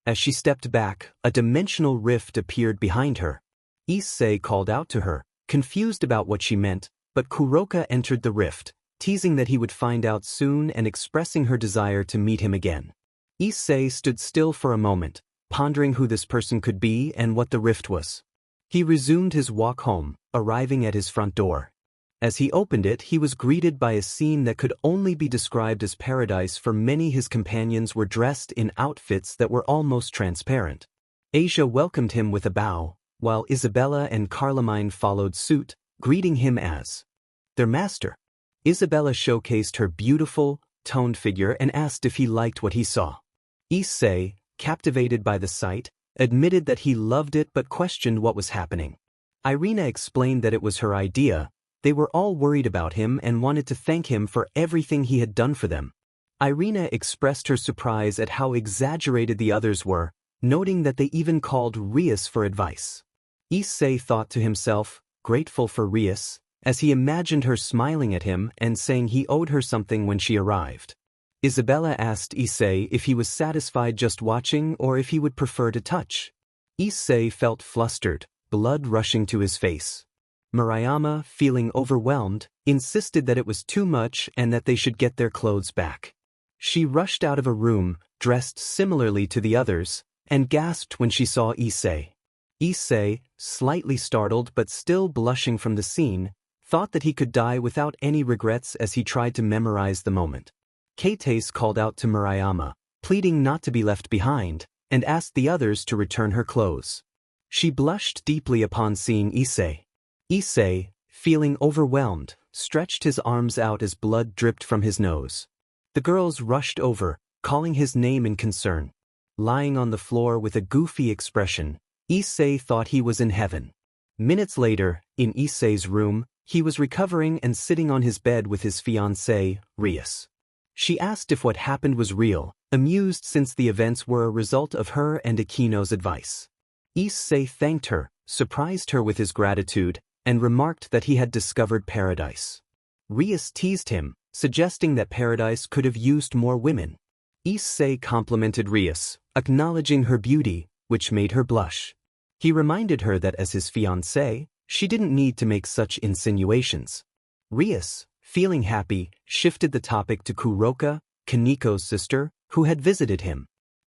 As she stepped back, a dimensional rift appeared behind her. Issei called out to her, confused about what she meant, but Kuroka entered the rift, teasing that he would find out soon and expressing her desire to meet him again. Issei stood still for a moment, pondering who this person could be and what the rift was. He resumed his walk home, arriving at his front door. As he opened it, he was greeted by a scene that could only be described as paradise, for many his companions were dressed in outfits that were almost transparent. Asia welcomed him with a bow, while Isabella and Carlomine followed suit, greeting him as their master. Isabella showcased her beautiful, toned figure and asked if he liked what he saw. Issei, captivated by the sight, admitted that he loved it but questioned what was happening. Irina explained that it was her idea. They were all worried about him and wanted to thank him for everything he had done for them. Irina expressed her surprise at how exaggerated the others were, noting that they even called Rias for advice. Issei thought to himself, grateful for Rias, as he imagined her smiling at him and saying he owed her something when she arrived. Isabella asked Issei if he was satisfied just watching or if he would prefer to touch. Issei felt flustered, blood rushing to his face. Murayama, feeling overwhelmed, insisted that it was too much and that they should get their clothes back. She rushed out of a room, dressed similarly to the others, and gasped when she saw Issei. Issei, slightly startled but still blushing from the scene, thought that he could die without any regrets as he tried to memorize the moment. Kates called out to Murayama, pleading not to be left behind, and asked the others to return her clothes. She blushed deeply upon seeing Issei. Issei, feeling overwhelmed, stretched his arms out as blood dripped from his nose. The girls rushed over, calling his name in concern. Lying on the floor with a goofy expression, Issei thought he was in heaven. Minutes later, in Issei's room, he was recovering and sitting on his bed with his fiancée, Rias. She asked if what happened was real, amused since the events were a result of her and Akino's advice. Issei thanked her, surprised her with his gratitude, and remarked that he had discovered paradise. Rias teased him, suggesting that paradise could have used more women. Issei complimented Rias, acknowledging her beauty, which made her blush. He reminded her that as his fiancée, she didn't need to make such insinuations. Rias, feeling happy, shifted the topic to Kuroka, Kaniko's sister, who had visited him.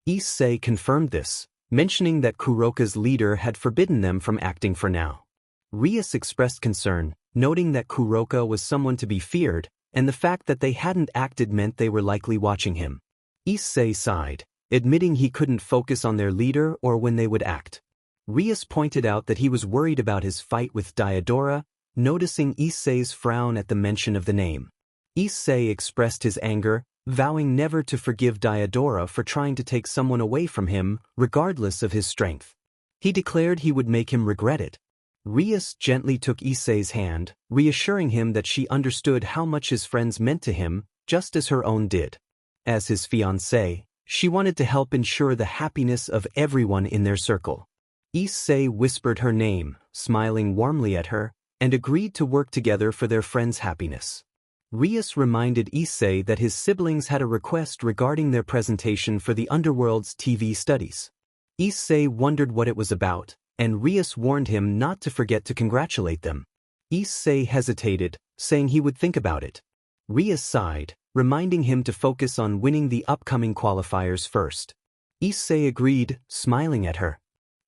Issei confirmed this, mentioning that Kuroka's leader had forbidden them from acting for now. Rias expressed concern, noting that Kuroka was someone to be feared, and the fact that they hadn't acted meant they were likely watching him. Issei sighed, admitting he couldn't focus on their leader or when they would act. Rias pointed out that he was worried about his fight with Diodora, noticing Issei's frown at the mention of the name. Issei expressed his anger, vowing never to forgive Diodora for trying to take someone away from him, regardless of his strength. He declared he would make him regret it. Rias gently took Issei's hand, reassuring him that she understood how much his friends meant to him, just as her own did. As his fiancée, she wanted to help ensure the happiness of everyone in their circle. Issei whispered her name, smiling warmly at her, and agreed to work together for their friend's happiness. Rias reminded Issei that his siblings had a request regarding their presentation for the Underworld's TV studies. Issei wondered what it was about, and Rias warned him not to forget to congratulate them. Issei hesitated, saying he would think about it. Rias sighed, reminding him to focus on winning the upcoming qualifiers first. Issei agreed, smiling at her.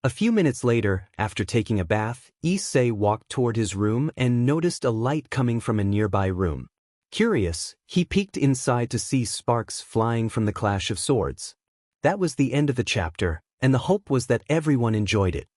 A few minutes later, after taking a bath, Issei walked toward his room and noticed a light coming from a nearby room. Curious, he peeked inside to see sparks flying from the clash of swords. That was the end of the chapter, and the hope was that everyone enjoyed it.